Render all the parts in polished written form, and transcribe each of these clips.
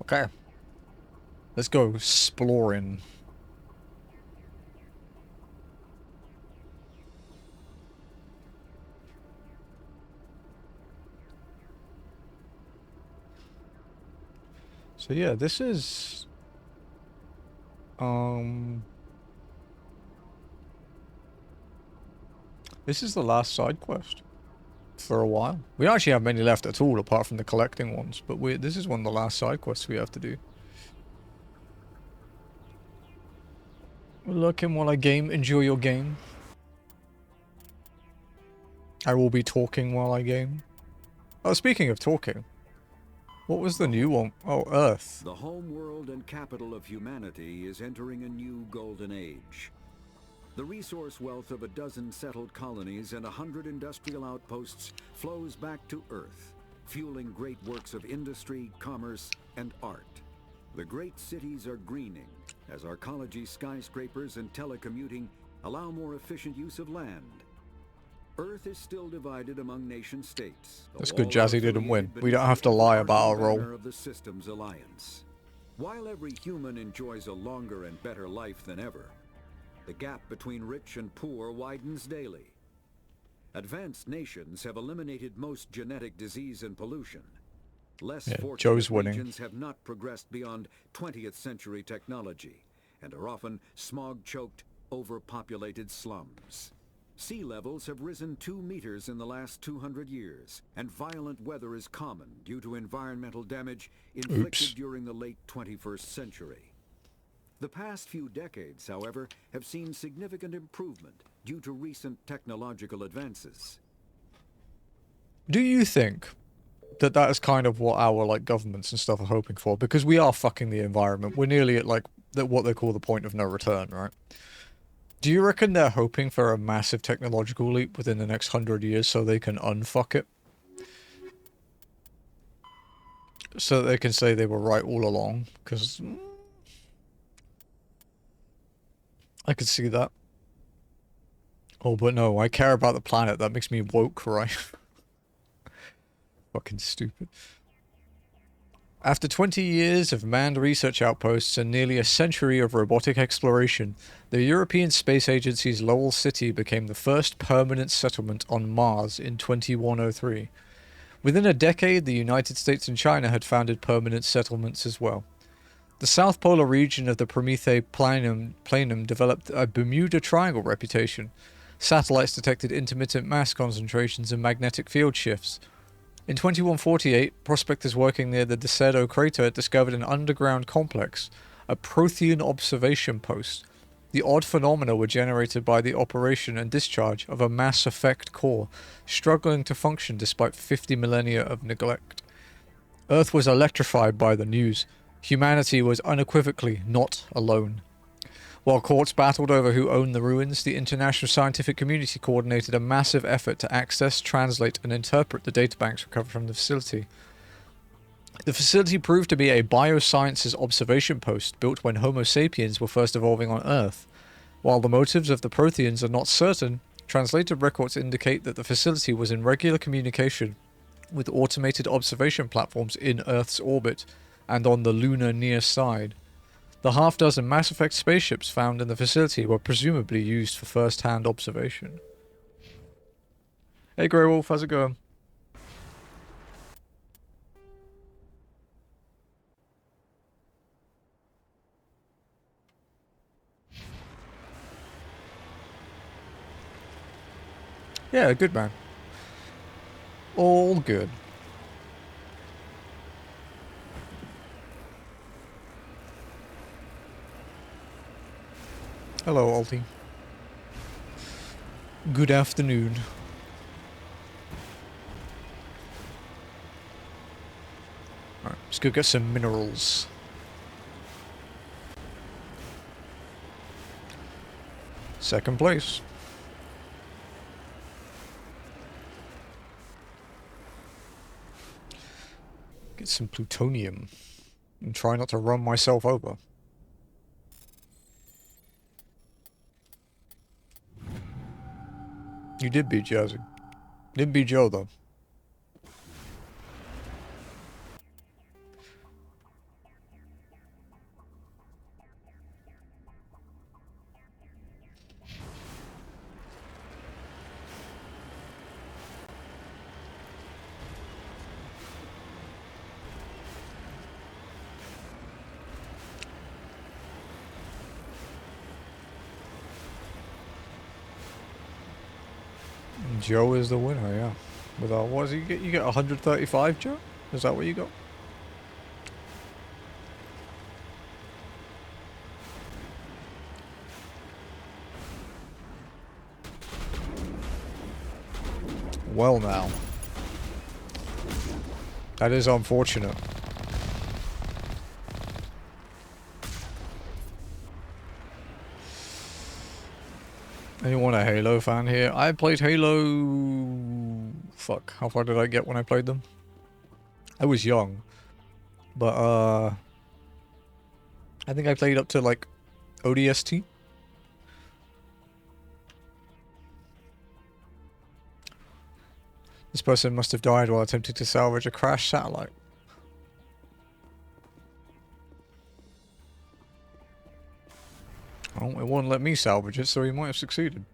Okay. Let's go exploring. So yeah, this is um this is the last side quest for a while. We don't actually have many left at all apart from the collecting ones, but this is one of the last side quests we have to do. Looking while I game, enjoy your game. I will be talking while I game. Oh, speaking of talking, what was the new one? Oh, Earth. The home world and capital of humanity is entering a new golden age. The resource wealth of a dozen settled colonies and 100 industrial outposts flows back to Earth, fueling great works of industry, commerce, and art. The great cities are greening as arcology skyscrapers and telecommuting allow more efficient use of land. Earth is still divided among nation states. That's good Jazzy didn't win. We don't have to lie about our role. Of the Systems Alliance. While every human enjoys a longer and better life than ever, the gap between rich and poor widens daily. Advanced nations have eliminated most genetic disease and pollution. Less fortunate regions have not progressed beyond 20th century technology and are often smog-choked, overpopulated slums. Sea levels have risen 2 meters in the last 200 years, and violent weather is common due to environmental damage inflicted during the late 21st century. The past few decades, however, have seen significant improvement due to recent technological advances. Do you think that is kind of what our like governments and stuff are hoping for? Because we are fucking the environment. We're nearly at like what they call the point of no return, right? Do you reckon they're hoping for a massive technological leap within the next 100 years so they can unfuck it? So that they can say they were right all along? Because I could see that. Oh, but no, I care about the planet. That makes me woke, right? Fucking stupid. After 20 years of manned research outposts and nearly a century of robotic exploration, the European Space Agency's Lowell City became the first permanent settlement on Mars in 2103. Within a decade, the United States and China had founded permanent settlements as well. The South Polar region of the Promethe Planum developed a Bermuda Triangle reputation. Satellites detected intermittent mass concentrations and magnetic field shifts. In 2148, prospectors working near the Desedo crater discovered an underground complex, a Prothean observation post. The odd phenomena were generated by the operation and discharge of a mass effect core, struggling to function despite 50 millennia of neglect. Earth was electrified by the news. Humanity was unequivocally not alone. While courts battled over who owned the ruins, the international scientific community coordinated a massive effort to access, translate, and interpret the databanks recovered from the facility. The facility proved to be a biosciences observation post built when Homo sapiens were first evolving on Earth. While the motives of the Protheans are not certain, translated records indicate that the facility was in regular communication with automated observation platforms in Earth's orbit and on the lunar near side. The half-dozen Mass Effect spaceships found in the facility were presumably used for first-hand observation. Hey Grey Wolf, how's it going? Yeah, good man. All good. Hello, Alti. Good afternoon. Alright, let's go get some minerals. Second place. Get some plutonium. And try not to run myself over. You did beat Jazzy. Didn't beat Joe, though. Joe is the winner, yeah. With our, what does he get? You get 135, Joe? Is that what you got? Well now. That is unfortunate. Anyone a Halo fan here? I played Halo... Fuck, how far did I get when I played them? I was young. But, I think I played up to, like, ODST. This person must have died while attempting to salvage a crashed satellite. Oh, it wouldn't let me salvage it, so he might have succeeded.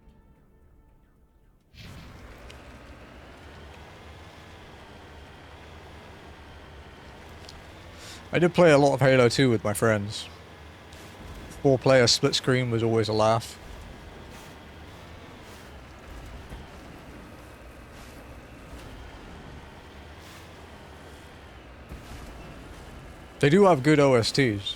I did play a lot of Halo 2 with my friends. 4-player split screen was always a laugh. They do have good OSTs.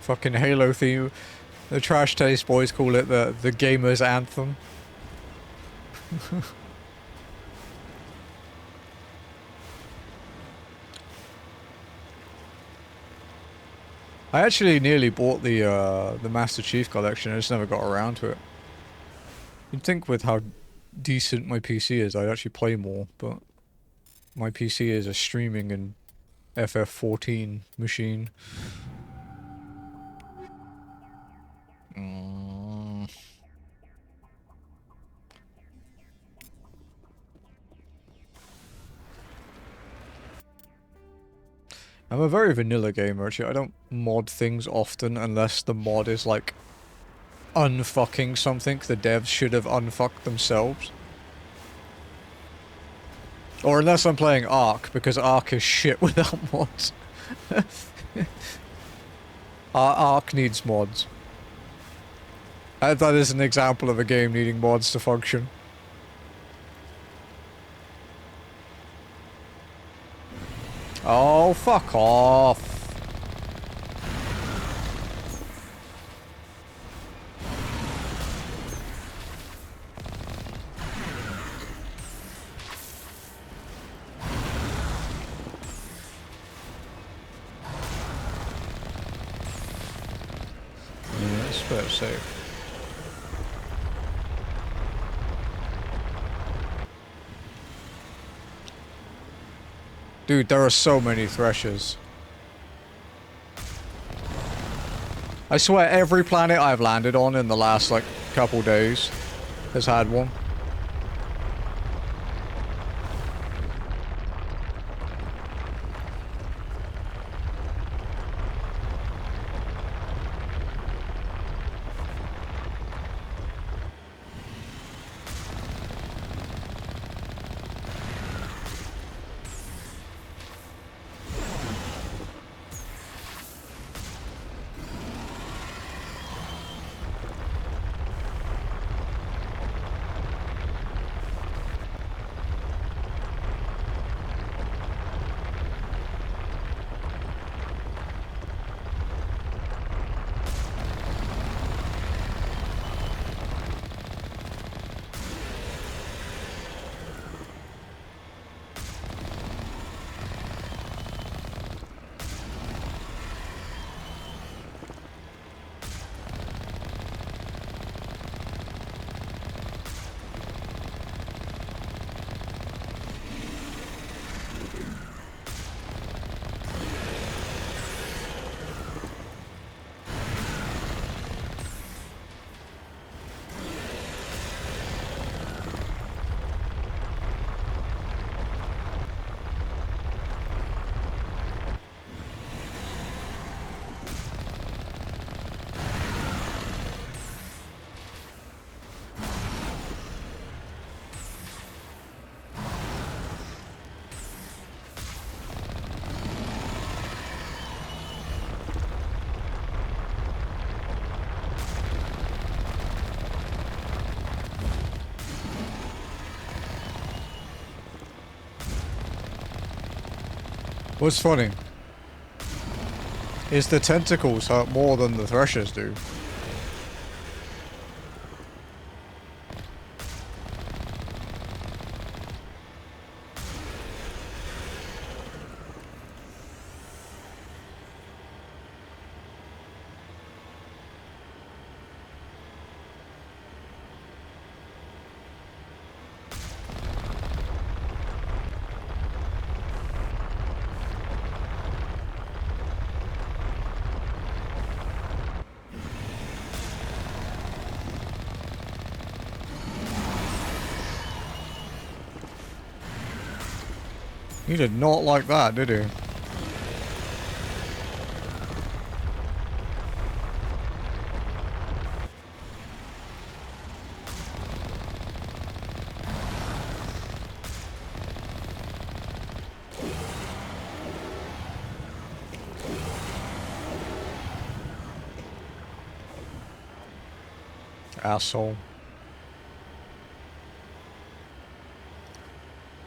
Fucking Halo theme. The Trash Taste boys call it the gamer's anthem. I actually nearly bought the Master Chief Collection, I just never got around to it. You'd think with how decent my PC is, I'd actually play more, but my PC is a streaming and FF14 machine. I'm a very vanilla gamer, actually. I don't mod things often unless the mod is like unfucking something the devs should have unfucked themselves. Or unless I'm playing Ark, because Ark is shit without mods. Ark needs mods. That is an example of a game needing mods to function. Oh, fuck off. Yeah, it's better safe. Dude, there are so many Threshers. I swear every planet I've landed on in the last, like, couple days has had one. What's funny is the tentacles hurt more than the threshers do. He did not like that, did he? Asshole.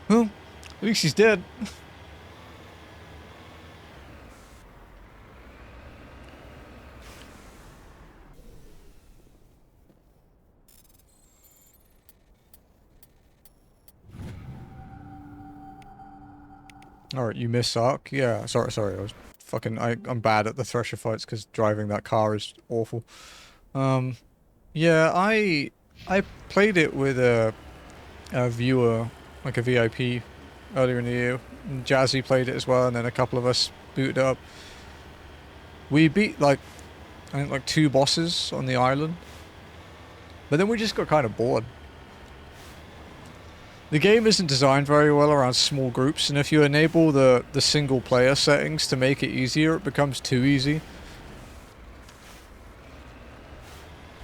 Well, at least he's dead. Alright, you miss Ark? Yeah, sorry, I was fucking, I'm bad at the Thresher fights because driving that car is awful. Yeah, I played it with a viewer, like a VIP, earlier in the year. And Jazzy played it as well, and then a couple of us booted up. We beat, like, I think like 2 bosses on the island. But then we just got kind of bored. The game isn't designed very well around small groups, and if you enable the single player settings to make it easier, it becomes too easy.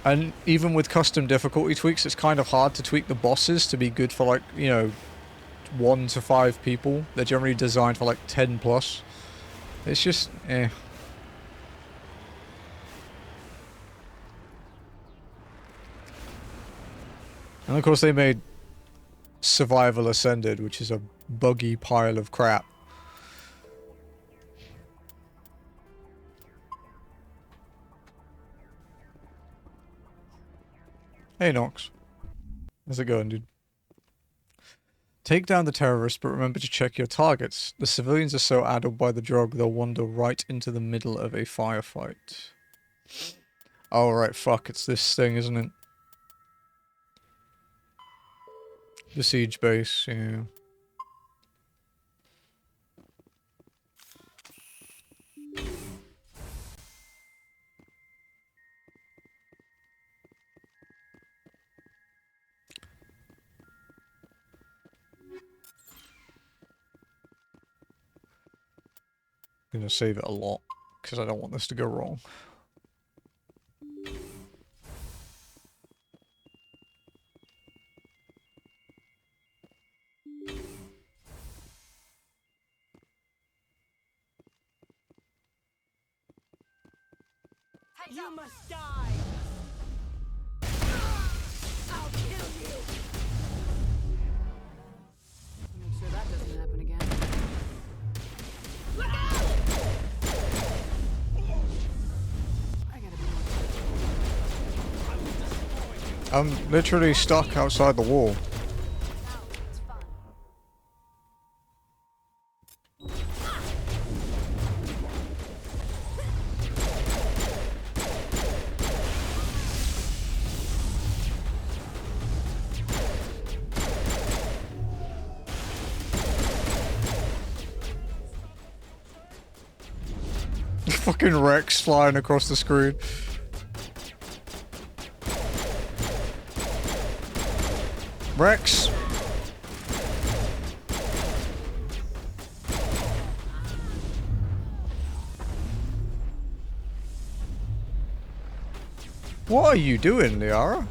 And even with custom difficulty tweaks, it's kind of hard to tweak the bosses to be good for, like, you know, 1 to 5 people. They're generally designed for like 10 plus. It's just, eh. And of course they made Survival Ascended, which is a buggy pile of crap. Hey Nox. How's it going, dude? Take down the terrorists, but remember to check your targets. The civilians are so addled by the drug, they'll wander right into the middle of a firefight. Oh, right, fuck, it's this thing, isn't it? The siege base, yeah. I'm gonna save it a lot, because I don't want this to go wrong. You must die! I'll kill you! Make sure that doesn't happen again. Look out! I gotta be more careful. I'm literally stuck outside the wall. It's fun. Fucking Rex flying across the screen. Rex! What are you doing, Liara?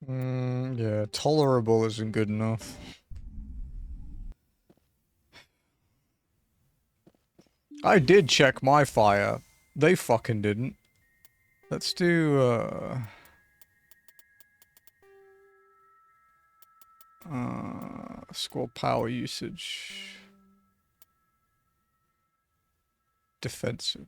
Yeah, tolerable isn't good enough. I did check my fire. They fucking didn't. Let's do, score power usage. Defensive.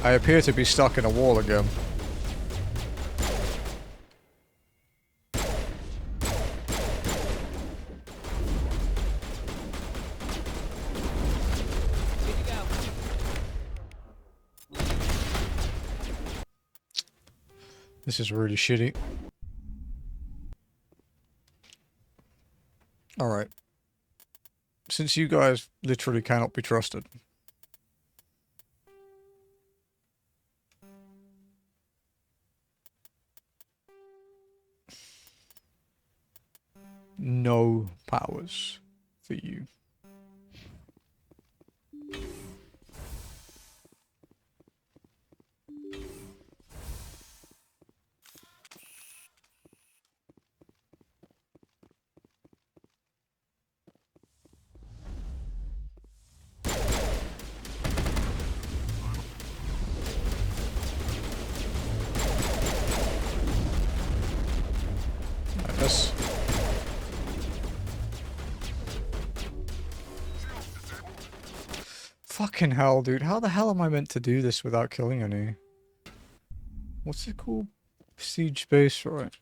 I appear to be stuck in a wall again. Good to go. This is really shitty. Alright. Since you guys literally cannot be trusted. No powers for you. Yes. Fucking hell, dude. How the hell am I meant to do this without killing any? What's it called? Siege base, right?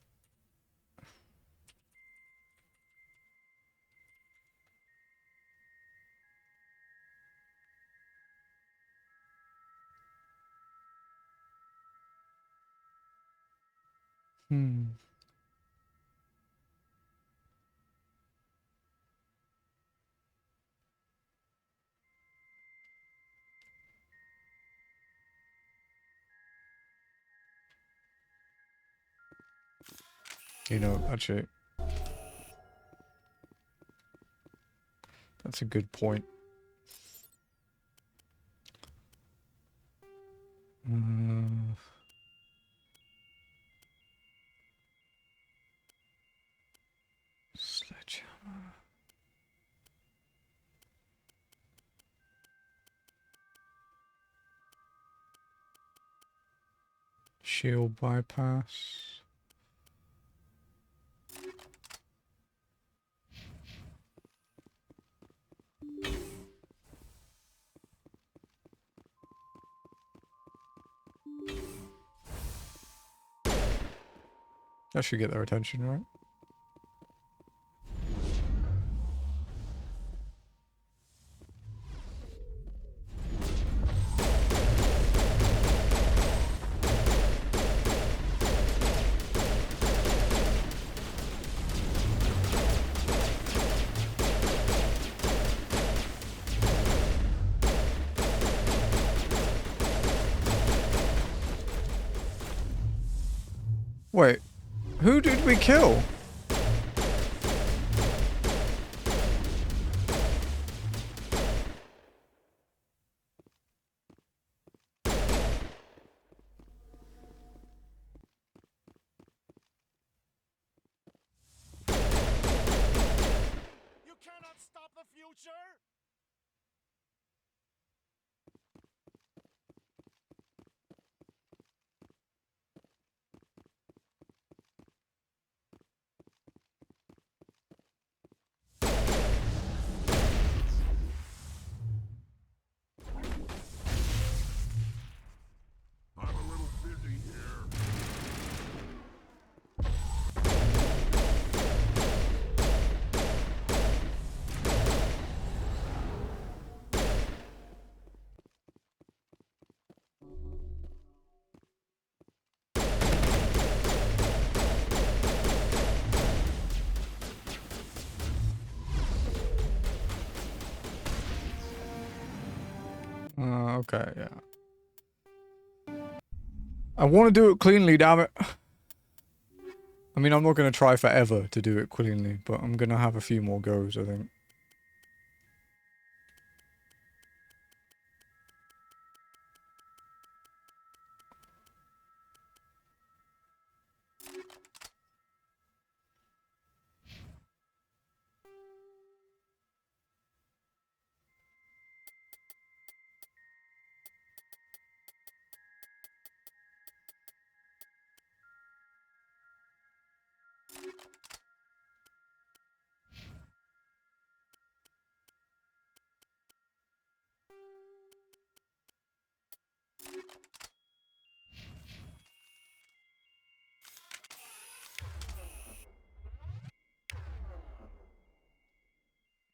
Hmm. You know, actually, that's a good point. Uh, Sledgehammer. Shield bypass. That should get their attention, right? Wait, who did we kill? You cannot stop the future! Okay, yeah. I want to do it cleanly, damn it. I mean, I'm not going to try forever to do it cleanly, but I'm going to have a few more goes, I think.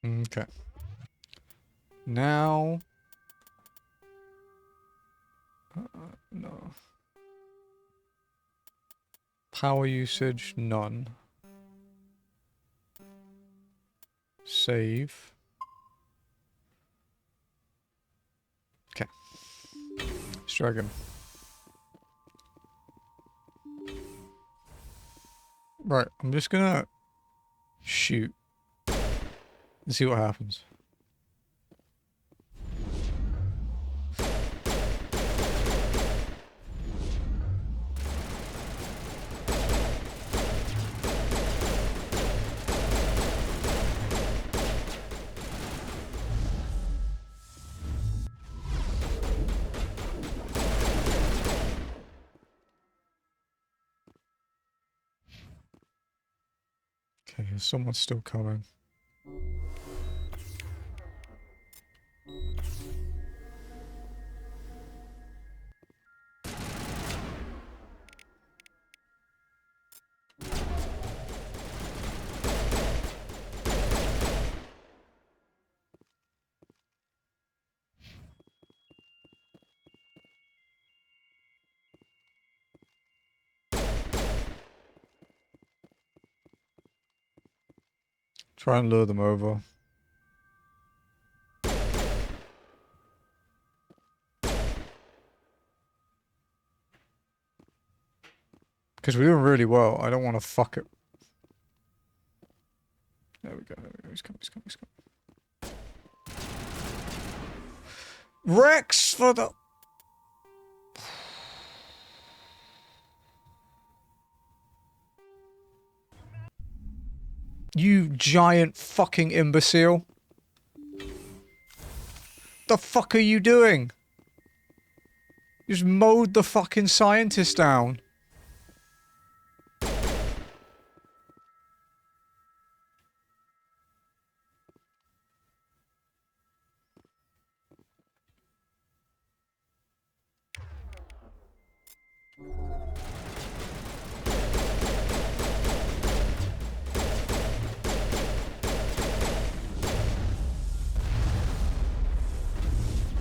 Okay. Now... no. Power usage, none. Save. Okay. Strike him. Right, I'm just gonna shoot and see what happens. Okay, someone's still coming. Try and lure them over. Because we're doing really well. I don't want to fuck it. There we go. There we go. He's coming. He's coming. He's coming. Rex for the... You giant fucking imbecile. The fuck are you doing? You just mowed the fucking scientist down.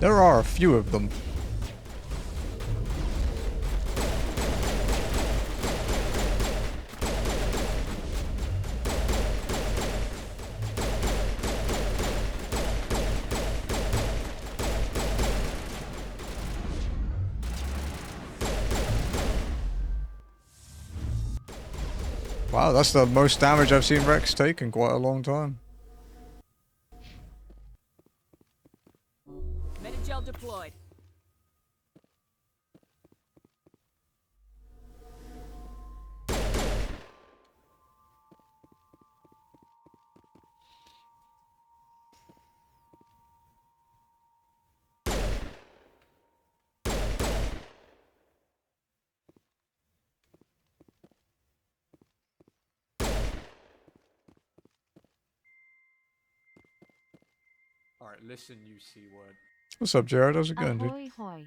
There are a few of them. Wow, that's the most damage I've seen Rex take in quite a long time. Metagel deployed. Alright, listen, you C-word. What's up, Jared? How's it going, dude? Ahoy hoy.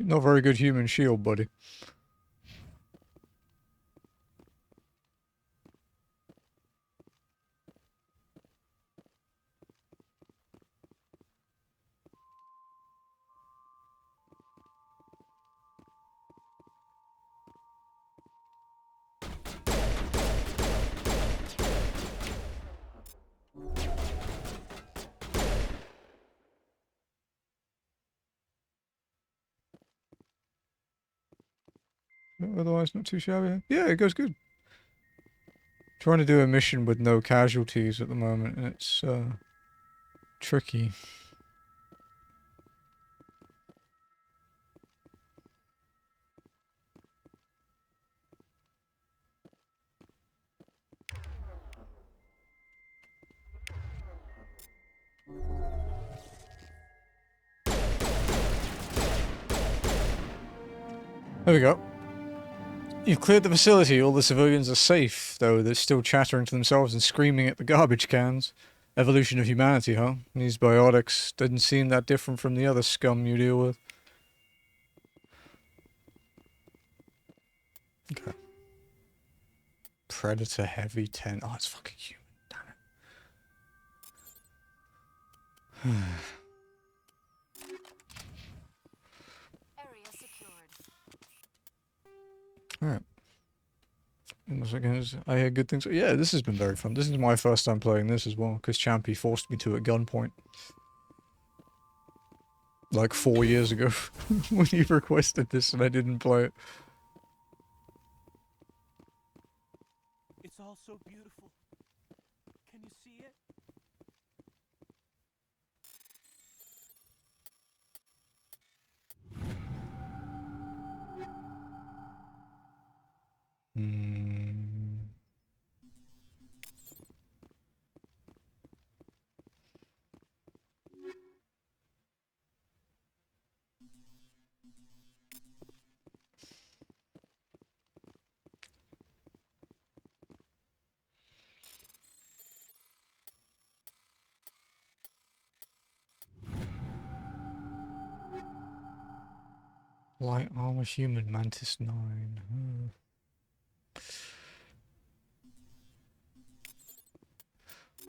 Not very good human shield, buddy. Otherwise, not too shabby. Yeah, it goes good. Trying to do a mission with no casualties at the moment, and it's tricky. There we go. You've cleared the facility. All the civilians are safe, though they're still chattering to themselves and screaming at the garbage cans. Evolution of humanity, huh? These biotics didn't seem that different from the other scum you deal with. Okay. Predator heavy 10. Oh, it's fucking human. Damn it. Area secured. Alright. I hear good things. Yeah, this has been very fun. This is my first time playing this as well, because Champy forced me to at gunpoint. Like 4 years ago, when he requested this and I didn't play it. It's all so beautiful. Can you see it? Hmm. Light armor human mantis 9.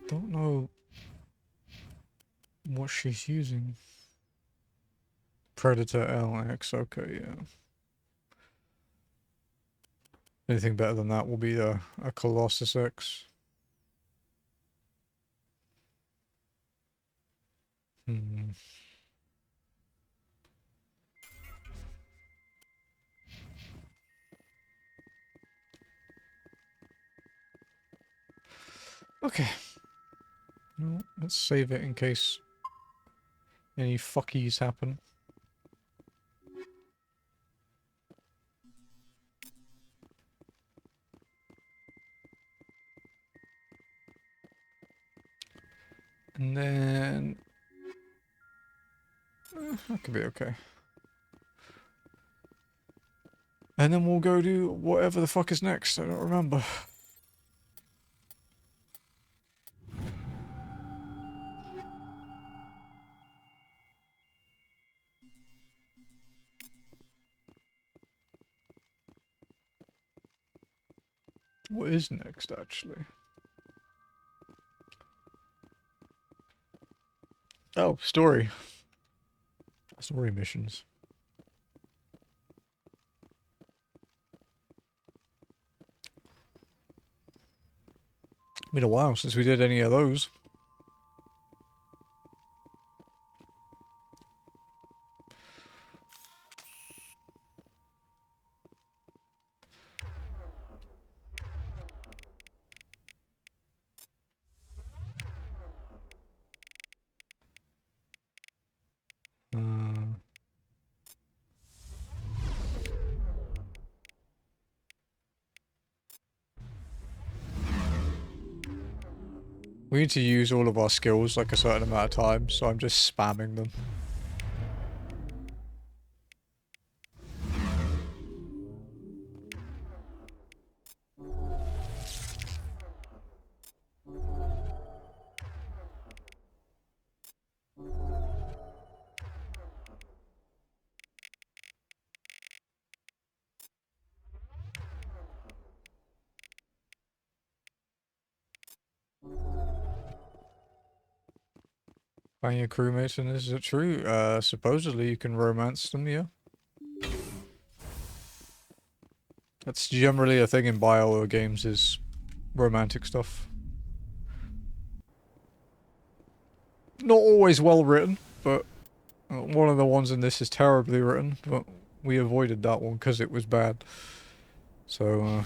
Don't know what she's using. Predator LX, okay, yeah. Anything better than that will be a Colossus X. Hmm. Okay. No, let's save it in case any fuckies happen. And then... that could be okay. And then we'll go do whatever the fuck is next, I don't remember. What is next, actually? Oh, story. Story missions. Been a while since we did any of those. We need to use all of our skills like a certain amount of time, so I'm just spamming them. Find your crewmates, and is it true? Supposedly you can romance them, yeah. That's generally a thing in BioWare games, is romantic stuff. Not always well written, but one of the ones in this is terribly written, but we avoided that one because it was bad. So,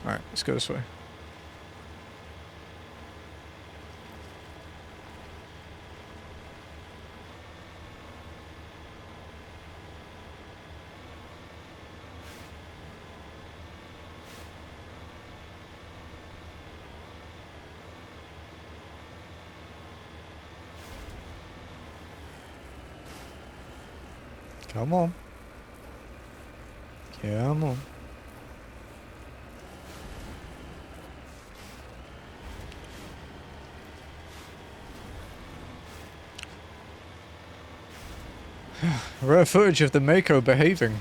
alright, let's go this way. Come on. Come on. Rare footage of the Mako behaving.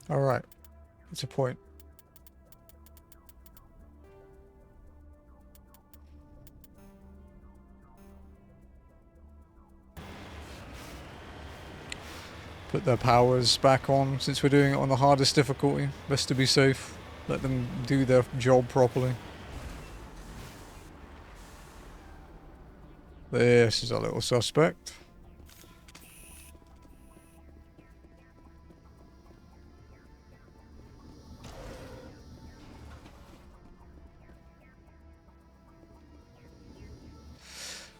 Alright. That's a point. Put their powers back on since we're doing it on the hardest difficulty. Best to be safe. Let them do their job properly. This is a little suspect.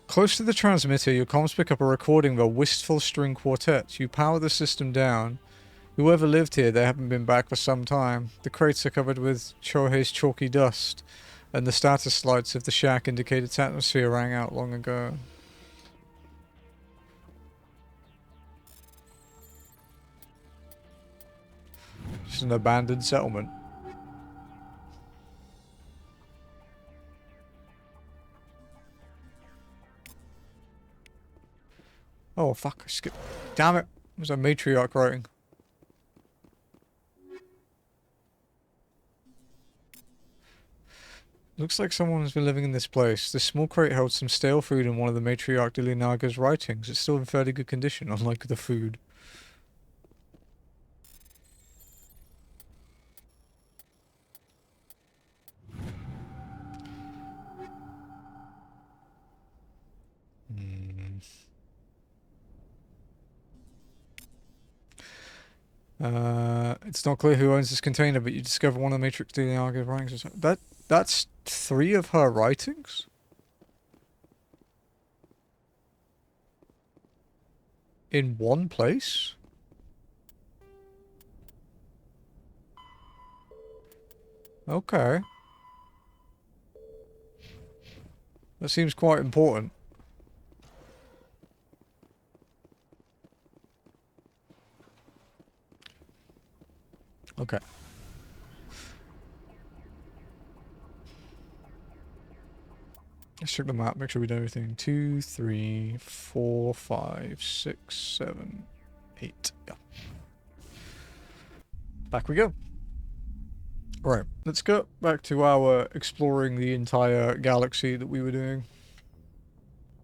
Close to the transmitter, your comms pick up a recording of a wistful string quartet. You power the system down. Whoever lived here, they haven't been back for some time. The crates are covered with Chohei's chalky dust, and the status lights of the shack indicate its atmosphere rang out long ago. Just an abandoned settlement. Oh fuck, I skipped. Damn it! It was a matriarch writing. Looks like someone has been living in this place. This small crate held some stale food in one of the matriarch Dillinaga's writings. It's still in fairly good condition, unlike the food. It's not clear who owns this container, but you discover one of the Matrix Dillinaga's writings. That's 3 of her writings? In one place? Okay. That seems quite important. Okay. Let's check the map, make sure we do everything. 2, 3, 4, 5, 6, 7, 8. Yeah. Back we go. Alright, let's go back to our exploring the entire galaxy that we were doing.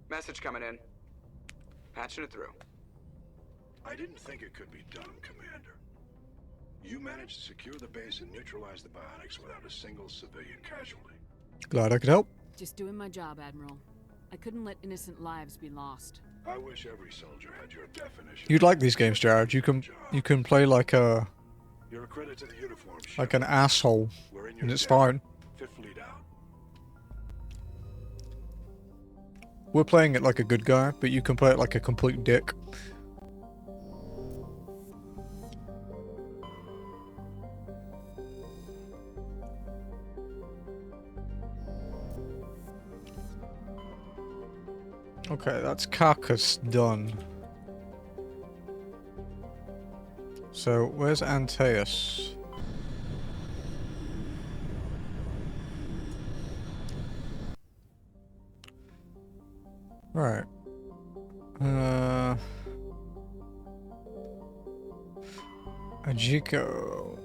Message coming in. Patching it through. I didn't think it could be done, Commander. You managed to secure the base and neutralize the biotics without a single civilian casualty. Glad I could help. Just doing my job, Admiral. I couldn't let innocent lives be lost. I wish every soldier had your definition. You'd like these games, Jared. You can play like a You're a credit to the uniform. like an asshole, We're in your and it's debt. fine. Fifth fleet out. We're playing it like a good guy, but you can play it like a complete dick. Okay, that's carcass done. So, where's Antaeus? Right. Ajiko.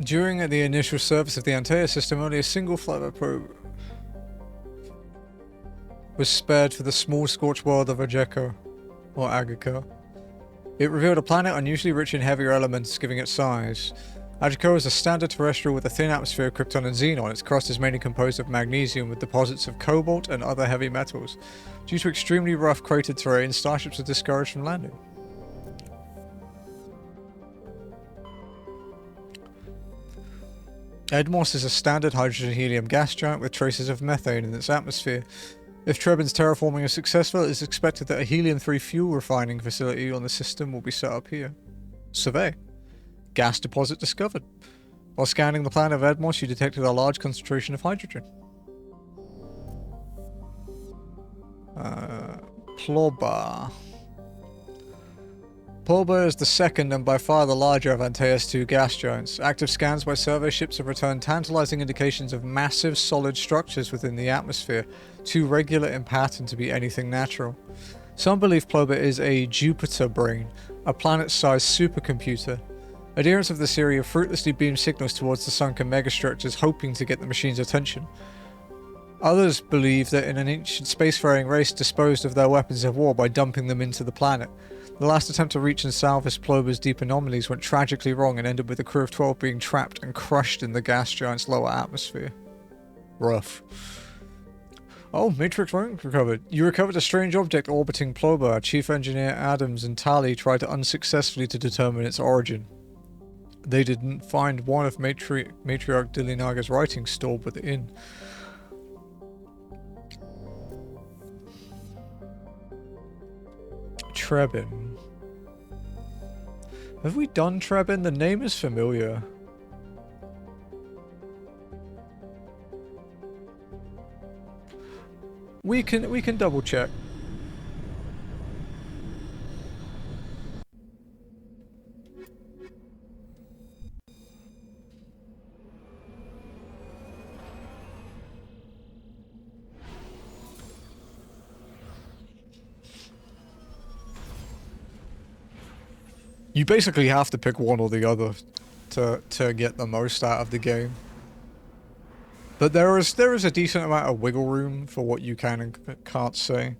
During the initial service of the Antaeus system, only a single flyby probe was spared for the small scorched world of Ajeko, or Agako. It revealed a planet unusually rich in heavier elements, giving it size. Ajako is a standard terrestrial with a thin atmosphere of krypton and xenon. Its crust is mainly composed of magnesium with deposits of cobalt and other heavy metals. Due to extremely rough cratered terrain, starships are discouraged from landing. Edmos is a standard hydrogen-helium gas giant with traces of methane in its atmosphere. If Trebin's terraforming is successful, it is expected that a helium-3 fuel refining facility on the system will be set up here. Survey. Gas deposit discovered. While scanning the planet of Edmos, you detected a large concentration of hydrogen. Ploba. Ploba is the second and by far the larger of Antaeus 2 gas giants. Active scans by survey ships have returned tantalizing indications of massive solid structures within the atmosphere, too regular in pattern to be anything natural. Some believe Ploba is a Jupiter brain, a planet-sized supercomputer. Adherents of the series have fruitlessly beamed signals towards the sunken megastructures, hoping to get the machine's attention. Others believe that an ancient spacefaring race disposed of their weapons of war by dumping them into the planet. The last attempt to reach and salvage Ploba's deep anomalies went tragically wrong and ended with a crew of 12 being trapped and crushed in the gas giant's lower atmosphere. Rough. Oh, Matrix rank recovered. You recovered a strange object orbiting Ploba. Chief Engineer Adams and Tali tried unsuccessfully to determine its origin. They didn't find one of Matriarch Dilinaga's writings stored within. Trebin. Have we done Trebin? The name is familiar. We can double check. You basically have to pick one or the other to get the most out of the game. But there is a decent amount of wiggle room for what you can and can't say.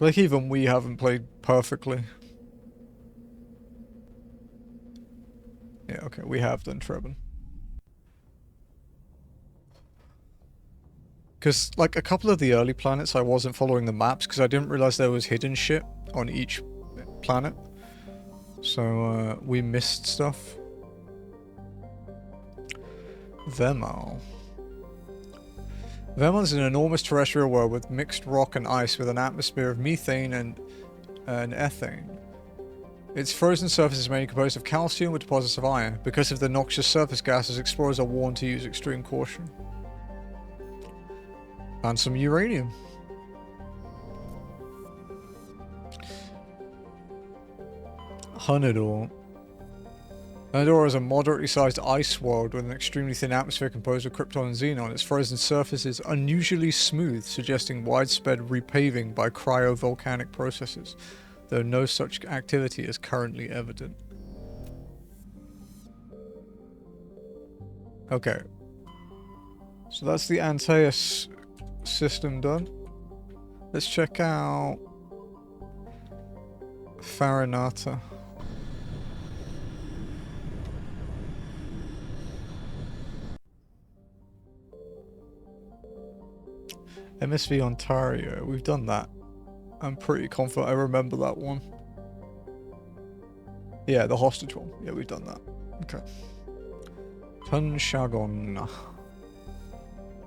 Like even we haven't played perfectly. Yeah, okay, we have done Trebin. Because, like, a couple of the early planets I wasn't following the maps because I didn't realize there was hidden shit on each planet. So, we missed stuff. Vemal. Vemal is an enormous terrestrial world with mixed rock and ice with an atmosphere of methane and ethane. Its frozen surface is mainly composed of calcium with deposits of iron. Because of the noxious surface gases, explorers are warned to use extreme caution. And some uranium. Hunador. Hunador is a moderately sized ice world with an extremely thin atmosphere composed of krypton and xenon. Its frozen surface is unusually smooth, suggesting widespread repaving by cryovolcanic processes, though no such activity is currently evident. Okay. So that's the Antaeus system done. Let's check out Farinata. MSV Ontario, we've done that. I'm pretty confident I remember that one. Yeah, the hostage one. Yeah, we've done that. Okay. Tunshagon.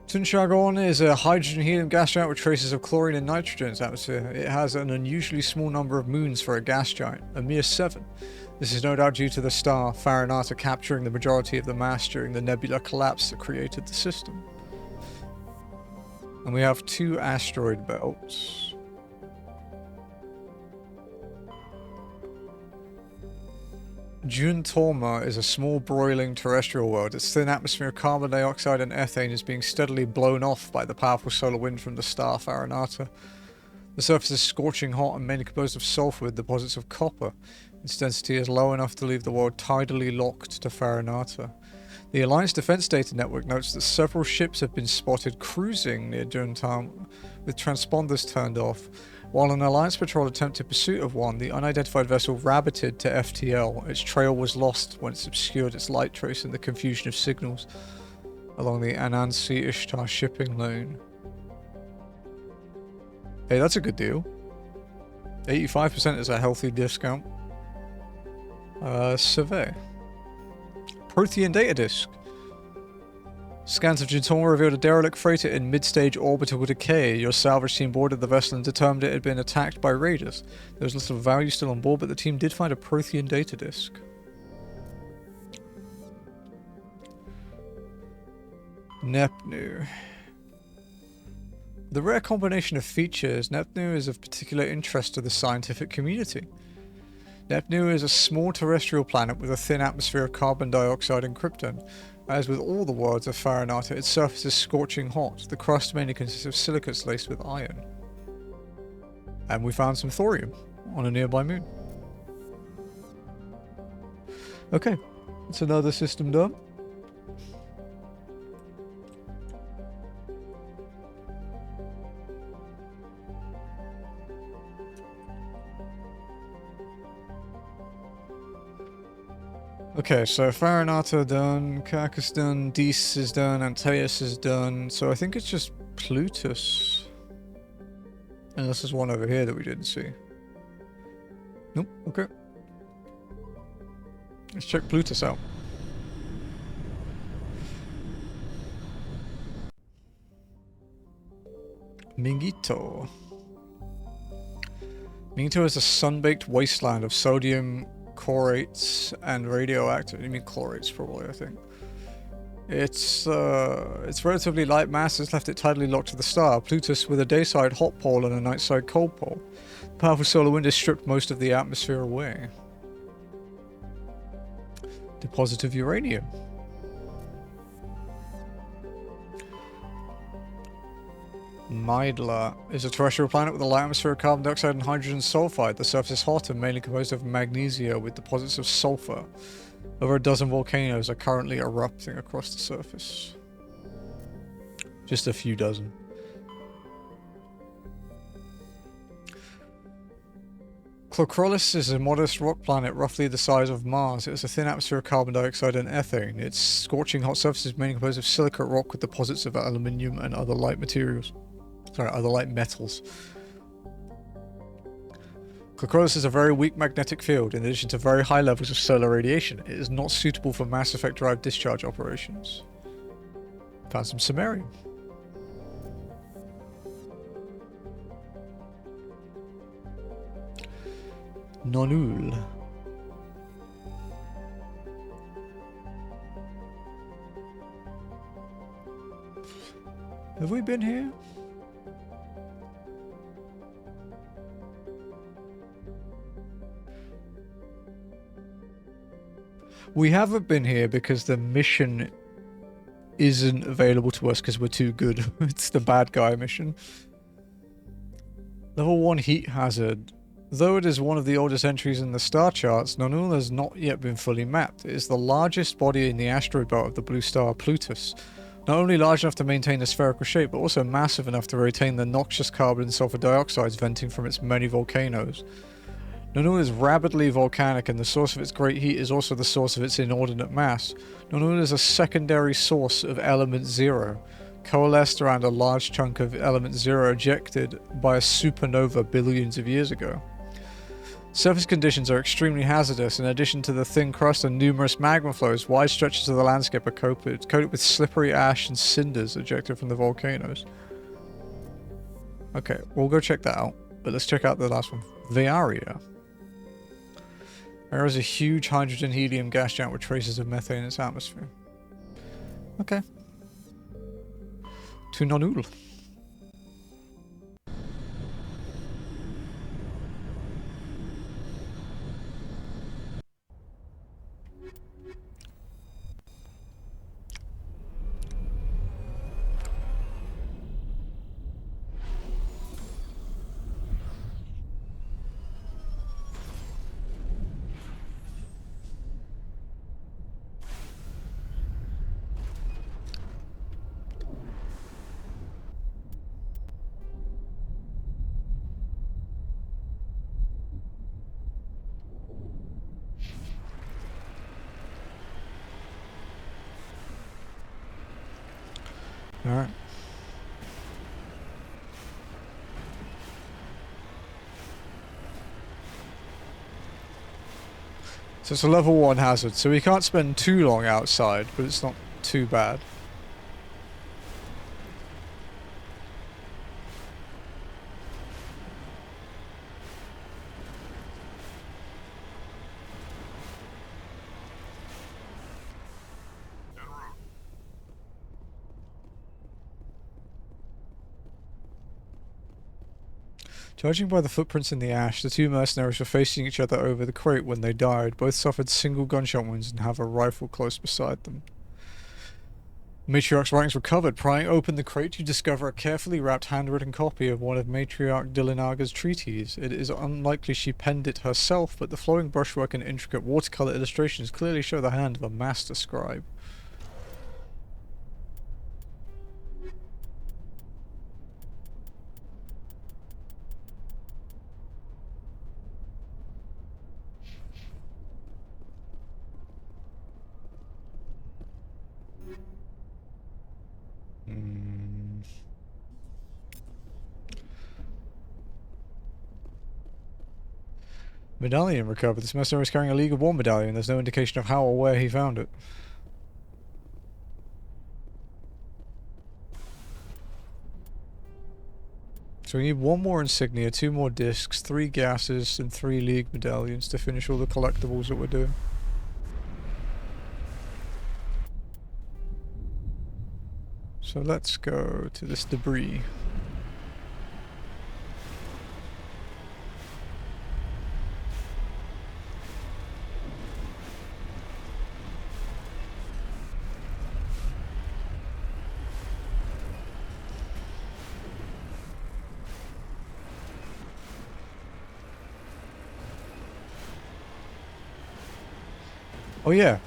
Tunshagon is a hydrogen-helium gas giant with traces of chlorine and nitrogen in its atmosphere. It has an unusually small number of moons for a gas giant, a mere 7. This is no doubt due to the star Farinata capturing the majority of the mass during the nebula collapse that created the system. And we have 2 asteroid belts. Juntorma is a small broiling terrestrial world. Its thin atmosphere of carbon dioxide and ethane is being steadily blown off by the powerful solar wind from the star Farinata. The surface is scorching hot and mainly composed of sulfur with deposits of copper. Its density is low enough to leave the world tidally locked to Farinata. The Alliance Defense Data Network notes that several ships have been spotted cruising near Juntorma with transponders turned off. While an Alliance patrol attempted pursuit of one, the unidentified vessel rabbited to FTL. Its trail was lost when it obscured its light trace in the confusion of signals along the Anansi Ishtar shipping lane. Hey, that's a good deal. 85% is a healthy discount. Survey. Prothean data disk. Scans of Juntorma revealed a derelict freighter in mid-stage orbital decay. Your salvage team boarded the vessel and determined it had been attacked by raiders. There was little value still on board, but the team did find a Prothean data disk. Nepnu. The rare combination of features, Nepnu is of particular interest to the scientific community. Nepnu is a small terrestrial planet with a thin atmosphere of carbon dioxide and krypton. As with all the worlds of Farinata, its surface is scorching hot. The crust mainly consists of silicates laced with iron. And we found some thorium on a nearby moon. Okay, that's another system done. Okay, so Farinata done, Carcass done, Dees is done, Antaeus is done, so I think it's just Plutus. Unless there's one over here that we didn't see. Nope, okay. Let's check Plutus out. Mingito. Mingito is a sun-baked wasteland of sodium chlorates and radioactive. You mean chlorates, probably, I think. Its relatively light mass has left it tidally locked to the star, Plutus, with a dayside hot pole and a nightside cold pole. The powerful solar wind has stripped most of the atmosphere away. Deposit of uranium. Mydla is a terrestrial planet with a light atmosphere of carbon dioxide and hydrogen sulfide. The surface is hot and mainly composed of magnesia with deposits of sulfur. Over a dozen volcanoes are currently erupting across the surface. Just a few dozen. Clocrolis is a modest rock planet roughly the size of Mars. It has a thin atmosphere of carbon dioxide and ethane. Its scorching hot surface is mainly composed of silicate rock with deposits of aluminium and other light materials. Sorry, other light metals. Clocrolis has a very weak magnetic field in addition to very high levels of solar radiation. It is not suitable for Mass Effect drive discharge operations. Found some samarium. Nonul. Have we been here? We haven't been here because the mission isn't available to us because we're too good. It's the bad guy mission. Level 1 heat hazard. Though it is one of the oldest entries in the star charts, Nonul has not yet been fully mapped. It is the largest body in the asteroid belt of the blue star Plutus. Not only large enough to maintain a spherical shape, but also massive enough to retain the noxious carbon and sulfur dioxides venting from its many volcanoes. Nonul is rapidly volcanic, and the source of its great heat is also the source of its inordinate mass. Nonul is a secondary source of element zero, coalesced around a large chunk of element zero ejected by a supernova billions of years ago. Surface conditions are extremely hazardous. In addition to the thin crust and numerous magma flows, wide stretches of the landscape are coated with slippery ash and cinders ejected from the volcanoes. Okay, we'll go check that out, but let's check out the last one. Viaria. There is a huge hydrogen-helium gas giant with traces of methane in its atmosphere. Okay. To Nonul. Alright. So it's a level 1 hazard, so we can't spend too long outside, but it's not too bad. Judging by the footprints in the ash, the two mercenaries were facing each other over the crate when they died. Both suffered single gunshot wounds and have a rifle close beside them. Matriarch's writings recovered. Prying open the crate, you discover a carefully wrapped handwritten copy of one of Matriarch Dilinaga's treatises. It is unlikely she penned it herself, but the flowing brushwork and intricate watercolor illustrations clearly show the hand of a master scribe. Medallion recovered. This mercenary is carrying a League of War medallion. There's no indication of how or where he found it. So we need 1 more insignia, 2 more discs, 3 gases, and 3 League medallions to finish all the collectibles that we're doing. So let's go to this debris. Oh yeah,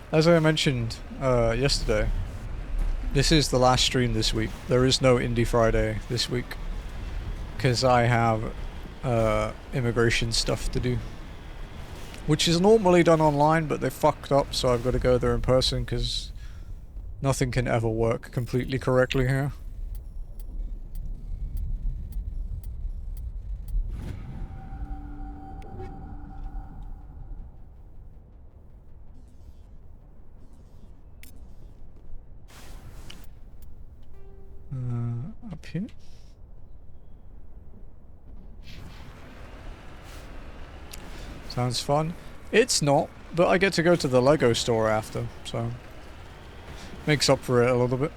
as I mentioned yesterday, this is the last stream this week. There is no Indie Friday this week because I have immigration stuff to do, which is normally done online, but they fucked up, so I've got to go there in person because nothing can ever work completely correctly here. Up here. Sounds fun. It's not, but I get to go to the Lego store after, so makes up for it a little bit.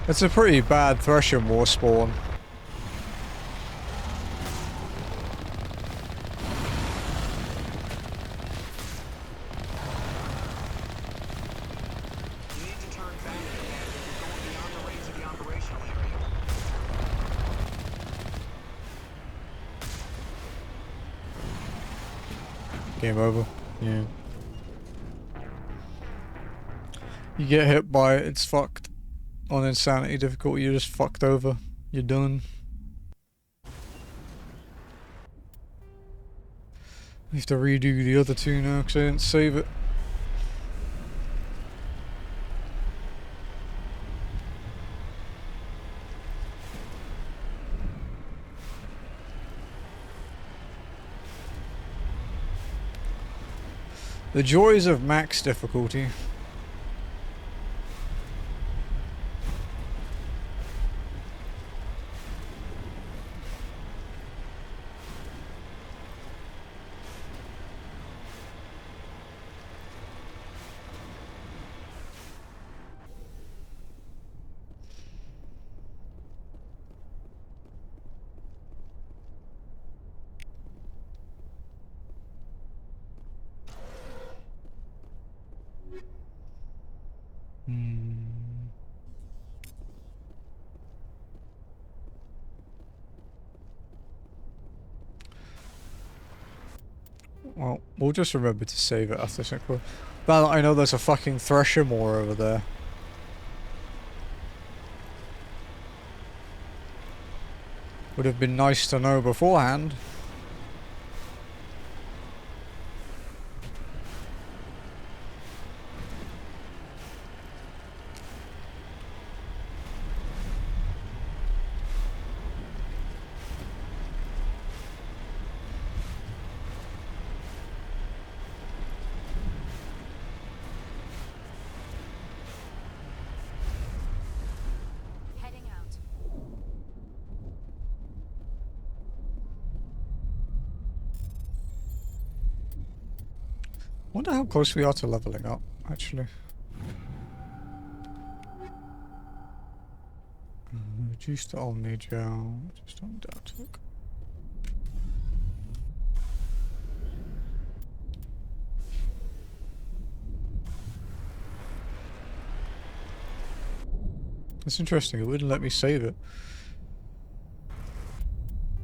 It's a pretty bad Thresher War spawn. You need to turn back, Commander. You're going beyond the range of the operational area. Game over. Yeah. You get hit by it, it's fucked. On insanity difficulty, you're just fucked over. You're done. I have to redo the other 2 now because I didn't save it. The joys of max difficulty. Well, we'll just remember to save it after this. But I know there's a fucking thresher more over there. Would have been nice to know beforehand. Heading out. Wonder how close we are to leveling up, actually. Reduce the Omni Gel, just on Datic. That's interesting, it wouldn't let me save it.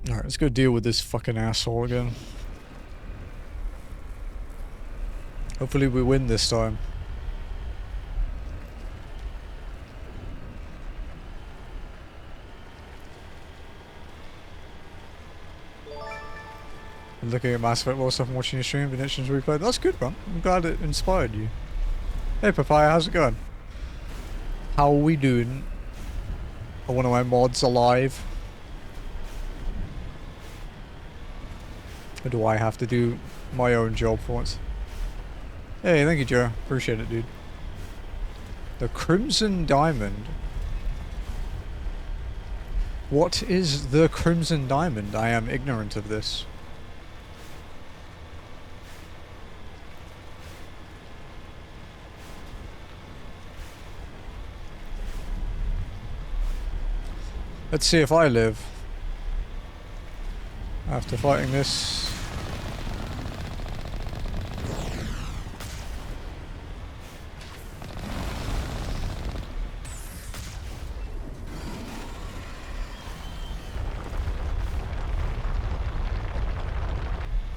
Alright, let's go deal with this fucking asshole again. Hopefully we win this time. I'm looking at Mass Effect stuff and watching your stream, Venetians replay. That's good, man. I'm glad it inspired you. Hey Papaya, how's it going? How are we doing? Are one of my mods alive? Or do I have to do my own job for once? Hey, thank you, Joe. Appreciate it, dude. The Crimson Diamond. What is the Crimson Diamond? I am ignorant of this. Let's see if I live. After fighting this.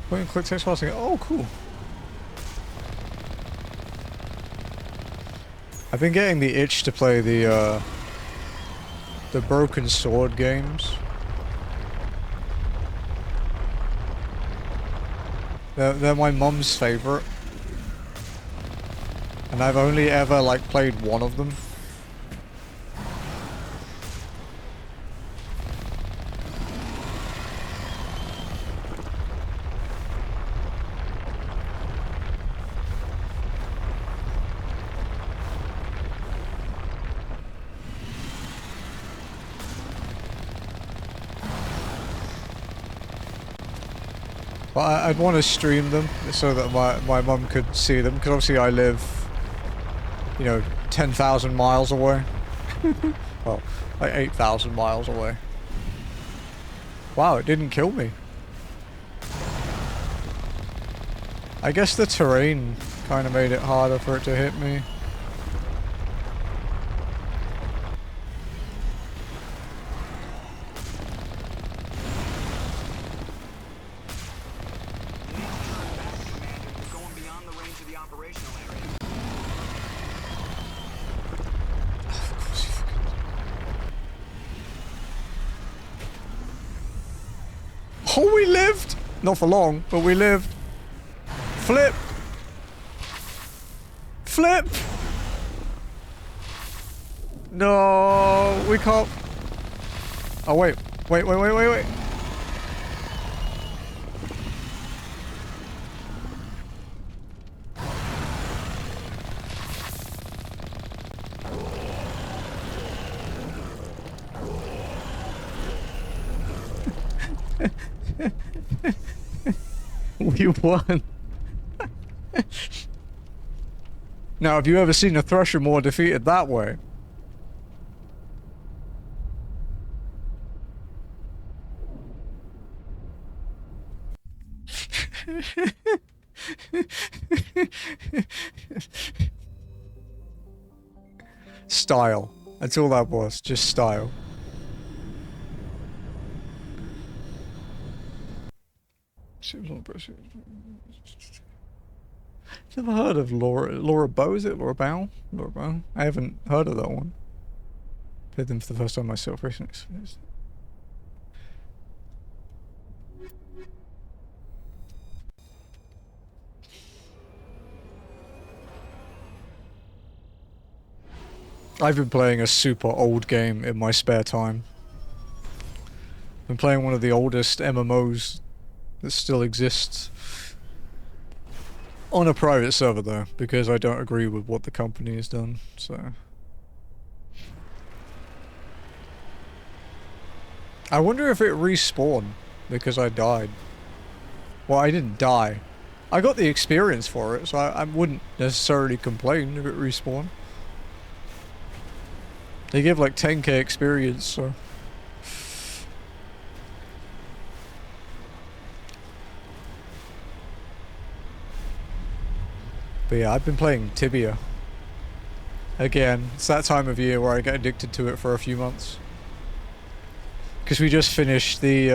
Point and click text passing. Oh, cool. I've been getting the itch to play the Broken Sword games. They're my mum's favorite. And I've only ever, like, played one of them. But I'd want to stream them so that my mum could see them, because obviously I live, you know, 10,000 miles away. Well, like 8,000 miles away. Wow, it didn't kill me. I guess the terrain kind of made it harder for it to hit me. Oh, we lived! Not for long, but we lived. Flip! Flip! No, we can't. Oh, wait. Wait. You won. Now, have you ever seen a Threshermore defeated that way? Style. That's all that was, just style. Never heard of Laura Bow, is it? Laura Bow? Laura Bow? I haven't heard of that one. Played them for the first time myself recently. I've been playing a super old game in my spare time. Been playing one of the oldest MMOs that still exists. On a private server though, because I don't agree with what the company has done, so... I wonder if it respawned, because I died. Well, I didn't die. I got the experience for it, so I wouldn't necessarily complain if it respawned. They give like 10k experience, so... But yeah, I've been playing Tibia. Again, it's that time of year where I get addicted to it for a few months. Because we just finished the,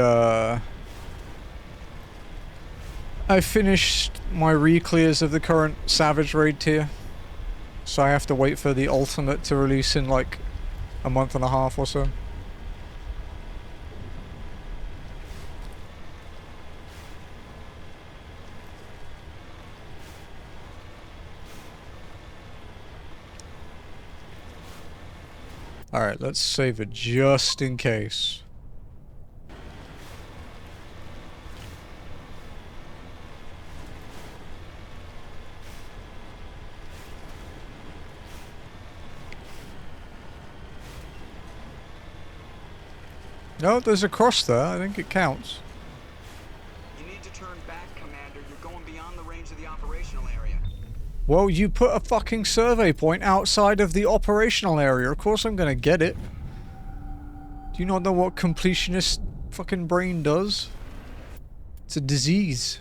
I finished my re-clears of the current Savage Raid tier. So I have to wait for the ultimate to release in like a month and a half or so. Alright, let's save it just in case. No, there's a cross there. I think it counts. You need to turn back, Commander. You're going beyond the range of the operational area. Well, you put a fucking survey point outside of the operational area. Of course I'm gonna get it. Do you not know what completionist fucking brain does? It's a disease.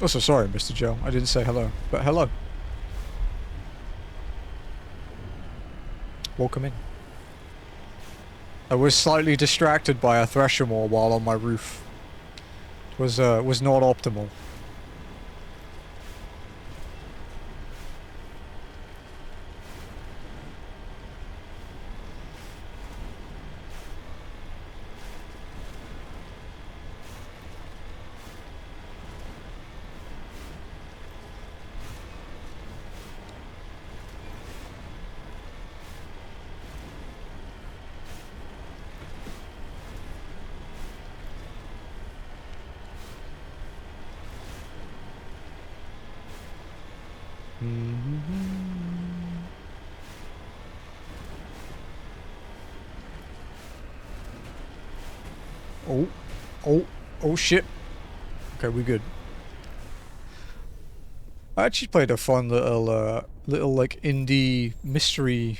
Also, sorry, Mr. Joe. I didn't say hello, but hello. Welcome in. I was slightly distracted by a Threshermore while on my roof. Was not optimal. Oh shit. Okay, we good. I actually played a fun little like indie mystery,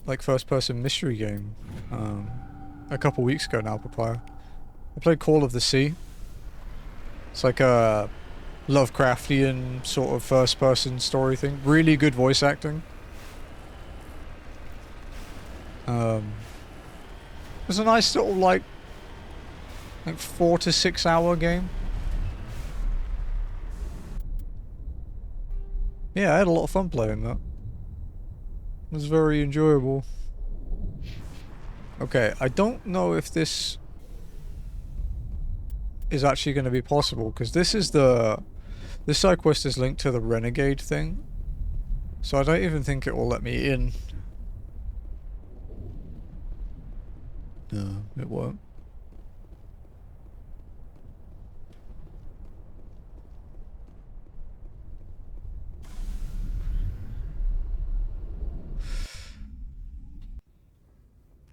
like first-person mystery game, a couple weeks ago now, Papaya. I played Call of the Sea. It's like a Lovecraftian sort of first-person story thing. Really good voice acting. It's a nice little like 4 to 6 hour game. Yeah, I had a lot of fun playing that. It was very enjoyable. Okay, I don't know if this is actually going to be possible, because this side quest is linked to the Renegade thing. So I don't even think it will let me in. No, it won't.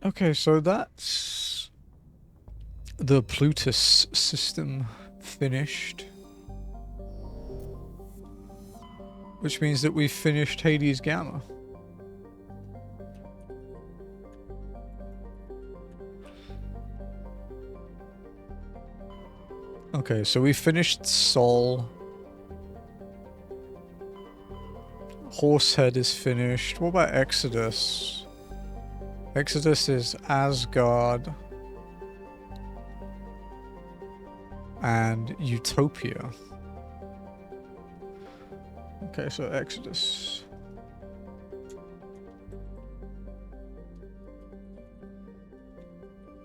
Okay, so that's the Plutus system finished. Which means that we've finished Hades Gamma. Okay, so we finished Sol. Horsehead is finished. What about Exodus? Exodus is Asgard and Utopia. Okay, so Exodus.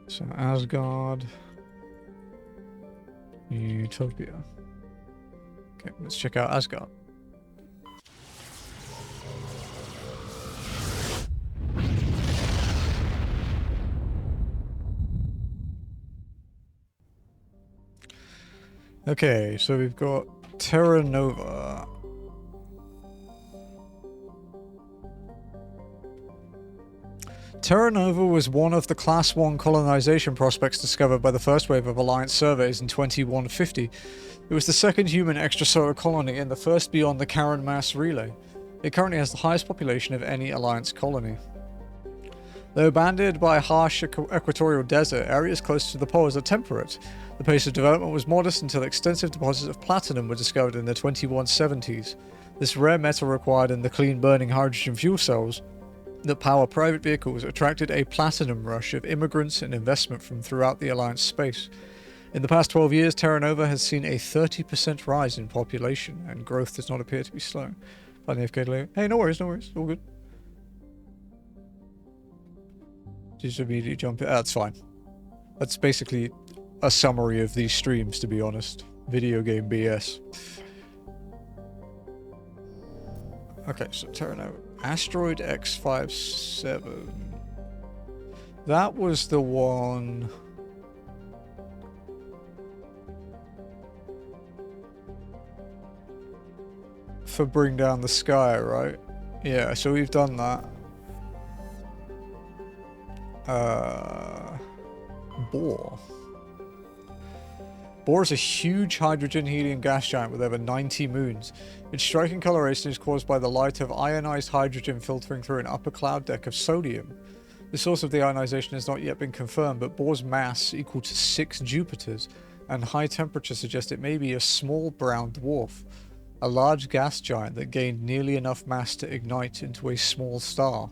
So Asgard, Utopia. Okay, let's check out Asgard. Okay, so we've got Terra Nova. Terra Nova was one of the Class 1 colonization prospects discovered by the first wave of Alliance surveys in 2150. It was the second human extrasolar colony and the first beyond the Karen mass relay. It currently has the highest population of any Alliance colony. Though banded by a harsh equatorial desert, areas close to the poles are temperate. The pace of development was modest until extensive deposits of platinum were discovered in the 2170s. This rare metal required in the clean-burning hydrogen fuel cells that power private vehicles attracted a platinum rush of immigrants and investment from throughout the Alliance space. In the past 12 years, Terra Nova has seen a 30% rise in population, and growth does not appear to be slow. Hey, no worries, all good. Just immediately jump in. That's fine. That's basically a summary of these streams, to be honest. Video game BS. Okay, so Terra Nova. Asteroid X57. That was the one... for Bring Down the Sky, right? Yeah, so we've done that. Bohr. Bohr is a huge hydrogen-helium gas giant with over 90 moons. Its striking coloration is caused by the light of ionized hydrogen filtering through an upper cloud deck of sodium. The source of the ionization has not yet been confirmed, but Bohr's mass equal to 6 Jupiters, and high temperature suggest it may be a small brown dwarf, a large gas giant that gained nearly enough mass to ignite into a small star.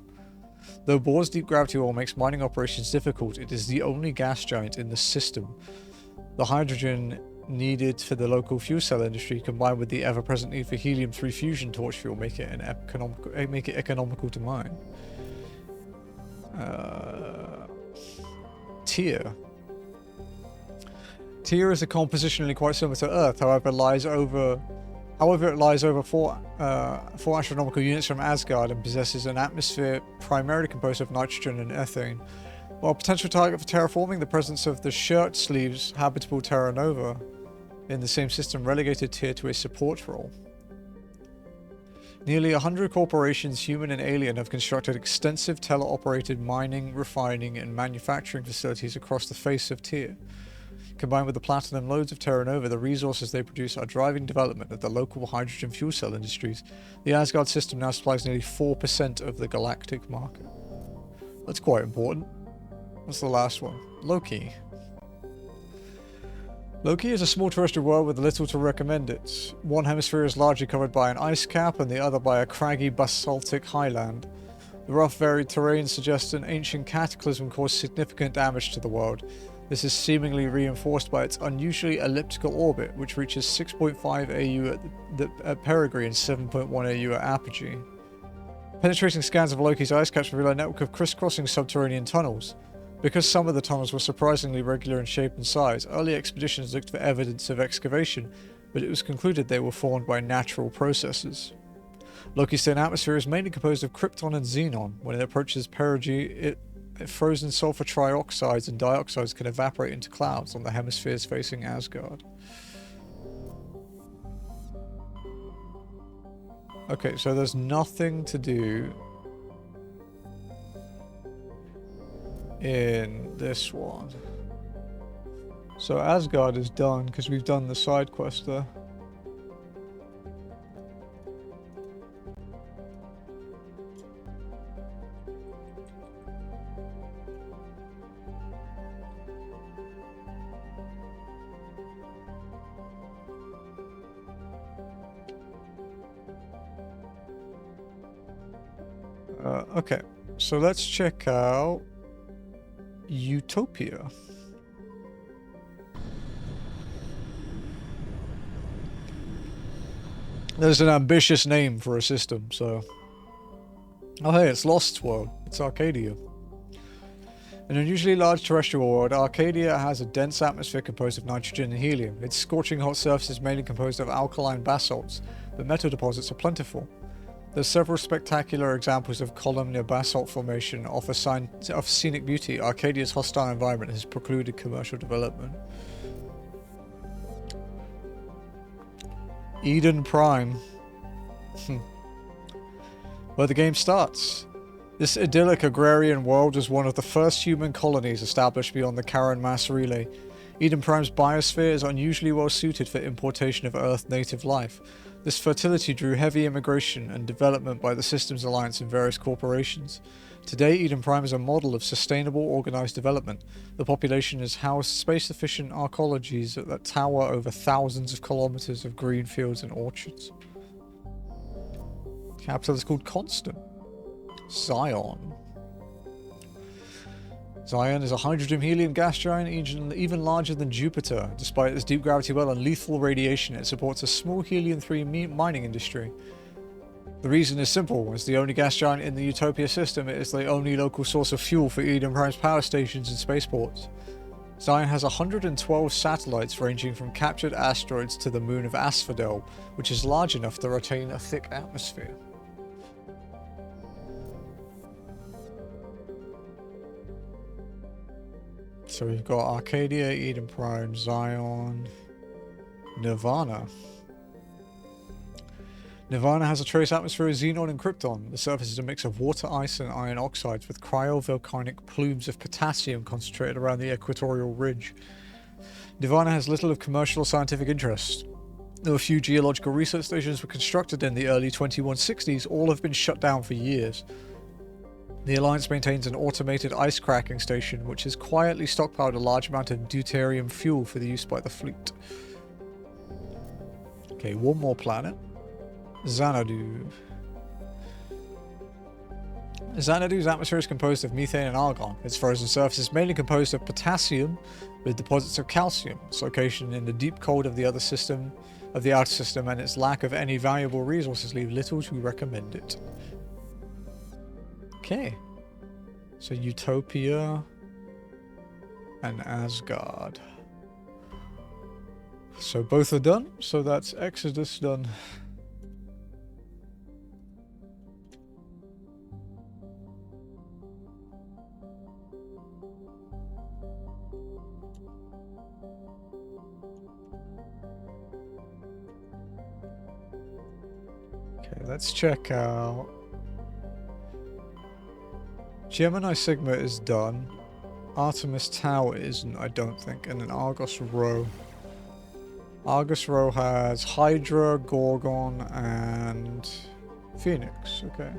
Though Bohr's deep gravity well makes mining operations difficult, it is the only gas giant in the system. The hydrogen needed for the local fuel cell industry, combined with the ever-present need for helium-3 fusion torch fuel, make it economical to mine. Tyr. Tyr is compositionally quite similar to Earth, however, it lies over 4 astronomical units from Asgard and possesses an atmosphere primarily composed of nitrogen and ethane. While a potential target for terraforming, the presence of the shirt sleeves habitable Terra Nova in the same system relegated Tyr to a support role. Nearly 100 corporations, human and alien, have constructed extensive teleoperated mining, refining, and manufacturing facilities across the face of Tyr. Combined with the platinum loads of Terra Nova, the resources they produce are driving development of the local hydrogen fuel cell industries. The Asgard system now supplies nearly 4% of the galactic market. That's quite important. What's the last one? Loki. Loki is a small terrestrial world with little to recommend it. One hemisphere is largely covered by an ice cap and the other by a craggy basaltic highland. The rough, varied terrain suggests an ancient cataclysm caused significant damage to the world. This is seemingly reinforced by its unusually elliptical orbit, which reaches 6.5 AU at perigee and 7.1 AU at apogee. Penetrating scans of Loki's ice caps reveal a network of crisscrossing subterranean tunnels. Because some of the tunnels were surprisingly regular in shape and size, early expeditions looked for evidence of excavation, but it was concluded they were formed by natural processes. Loki's thin atmosphere is mainly composed of krypton and xenon. When it approaches perigee, frozen sulfur trioxides and dioxides can evaporate into clouds on the hemispheres facing Asgard. Okay, so there's nothing to do in this one. So Asgard is done because we've done the side quest there. Okay, so let's check out Utopia. There's an ambitious name for a system, so... Oh hey, it's Lost's world. It's Arcadia. An unusually large terrestrial world, Arcadia has a dense atmosphere composed of nitrogen and helium. Its scorching hot surface is mainly composed of alkaline basalts, but metal deposits are plentiful. There's several spectacular examples of columnar basalt formation of scenic beauty. Arcadia's hostile environment has precluded commercial development. Eden Prime. Where the game starts. This idyllic agrarian world was one of the first human colonies established beyond the Karen mass relay. Eden Prime's biosphere is unusually well suited for importation of Earth native life. This fertility drew heavy immigration and development by the Systems Alliance and various corporations. Today, Eden Prime is a model of sustainable, organized development. The population has housed space-efficient arcologies that tower over thousands of kilometers of green fields and orchards. The capital is called Constant. Zion. Zion is a hydrogen-helium gas giant even larger than Jupiter. Despite its deep gravity well and lethal radiation, it supports a small helium-3 mining industry. The reason is simple. As the only gas giant in the Utopia system, it is the only local source of fuel for Eden Prime's power stations and spaceports. Zion has 112 satellites ranging from captured asteroids to the moon of Asphodel, which is large enough to retain a thick atmosphere. So we've got Arcadia, Eden Prime, Zion, Nirvana. Nirvana has a trace atmosphere of xenon and krypton. The surface is a mix of water, ice, and iron oxides with cryovolcanic plumes of potassium concentrated around the equatorial ridge. Nirvana has little of commercial or scientific interest. Though a few geological research stations were constructed in the early 2160s, all have been shut down for years. The Alliance maintains an automated ice cracking station, which has quietly stockpiled a large amount of deuterium fuel for the use by the fleet. Okay, one more planet. Xanadu. Xanadu's atmosphere is composed of methane and argon. Its frozen surface is mainly composed of potassium with deposits of calcium. Its location in the deep cold of the outer system, and its lack of any valuable resources leave little to recommend it. Okay. So Utopia and Asgard. So both are done. So that's Exodus done. Okay, let's check out. Gemini Sigma is done. Artemis Tau isn't, I don't think. And then Argos Rho. Argos Rho has Hydra, Gorgon, and Phoenix. Okay.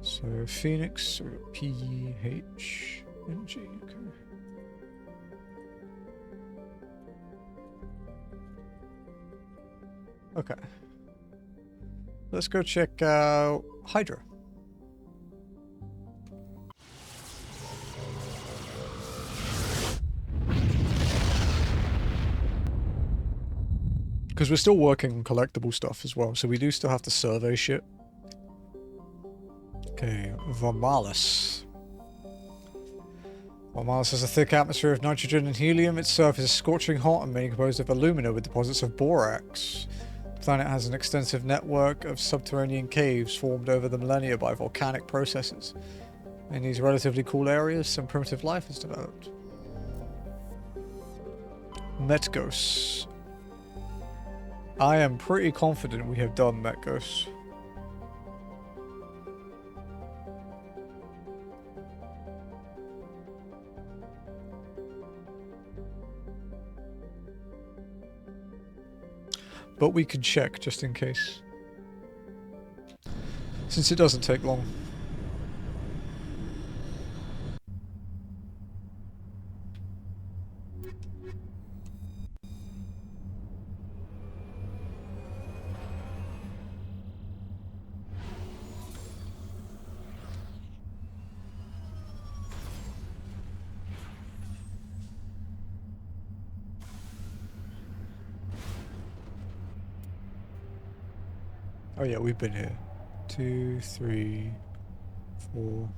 So Phoenix, P-H-N-G, okay. Okay. Let's go check out Hydra. Because we're still working on collectible stuff as well, so we do still have to survey shit. Okay, Vomalis. Vomalis has a thick atmosphere of nitrogen and helium. Its surface is scorching hot and mainly composed of alumina with deposits of borax. The planet has an extensive network of subterranean caves formed over the millennia by volcanic processes. In these relatively cool areas, some primitive life has developed. Metgos. I am pretty confident we have done that, Ghost. But we could check just in case. Since it doesn't take long. Oh yeah, we've been here. 2, 3, 4.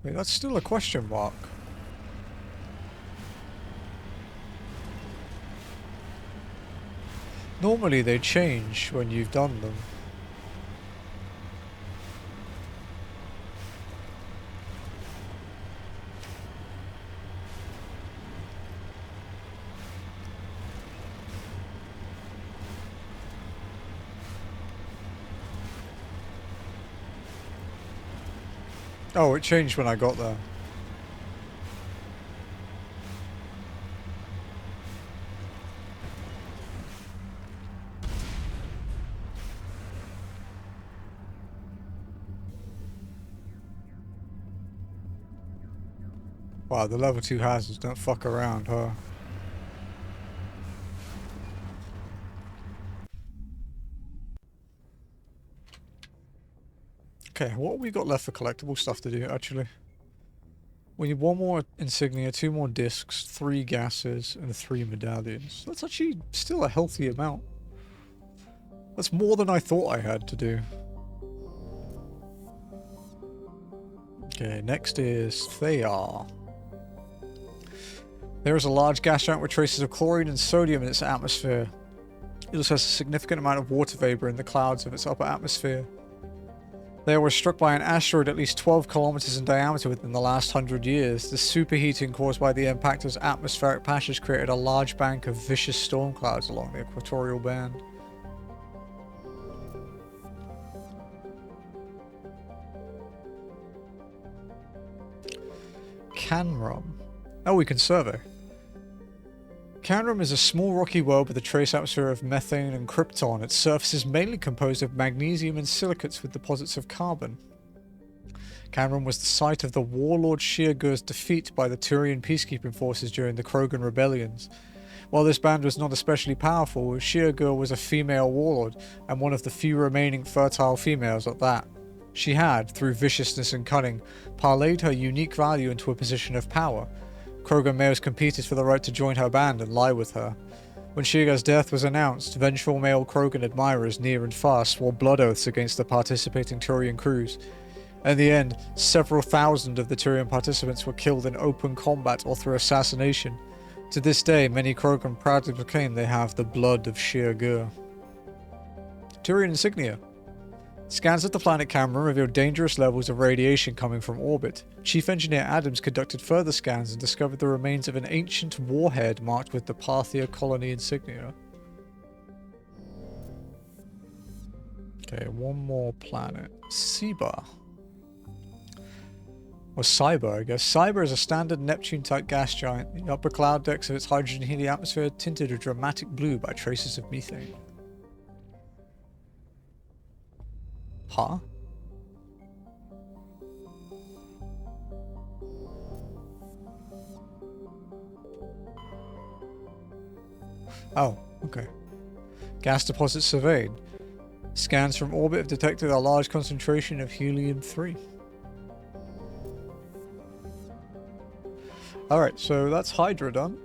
Wait, that's still a question mark. Normally they change when you've done them. Oh, it changed when I got there. Wow, the level 2 hazards don't fuck around, huh? Okay, what have we got left for collectible stuff to do, actually? We need 1 more insignia, 2 more discs, 3 gases, and 3 medallions. That's actually still a healthy amount. That's more than I thought I had to do. Okay, next is Thayar. There is a large gas giant with traces of chlorine and sodium in its atmosphere. It also has a significant amount of water vapor in the clouds of its upper atmosphere. They were struck by an asteroid at least 12 kilometers in diameter within the last 100 years. The superheating caused by the impactor's atmospheric patches created a large bank of vicious storm clouds along the equatorial band. Canrum. Oh, we can survey. Canrum is a small rocky world with a trace atmosphere of methane and krypton. Its surface is mainly composed of magnesium and silicates with deposits of carbon. Canrum was the site of the warlord Sheargur's defeat by the Turian peacekeeping forces during the Krogan rebellions. While this band was not especially powerful, Sheargur was a female warlord, and one of the few remaining fertile females at that. She had, through viciousness and cunning, parlayed her unique value into a position of power. Krogan males competed for the right to join her band and lie with her. When Sheargur's death was announced, vengeful male Krogan admirers near and far swore blood oaths against the participating Turian crews. In the end, several thousand of the Turian participants were killed in open combat or through assassination. To this day, many Krogan proudly proclaim they have the blood of Sheargur. Turian insignia. Scans of the planet Cameron revealed dangerous levels of radiation coming from orbit. Chief Engineer Adams conducted further scans and discovered the remains of an ancient warhead marked with the Parthia colony insignia. Okay, 1 more planet. Cyber. Or Cyber, I guess. Cyber is a standard Neptune-type gas giant. The upper cloud decks of its hydrogen-helium atmosphere tinted a dramatic blue by traces of methane. Huh? Oh, okay. Gas deposits surveyed. Scans from orbit have detected a large concentration of helium-3. Alright, so that's Hydra done.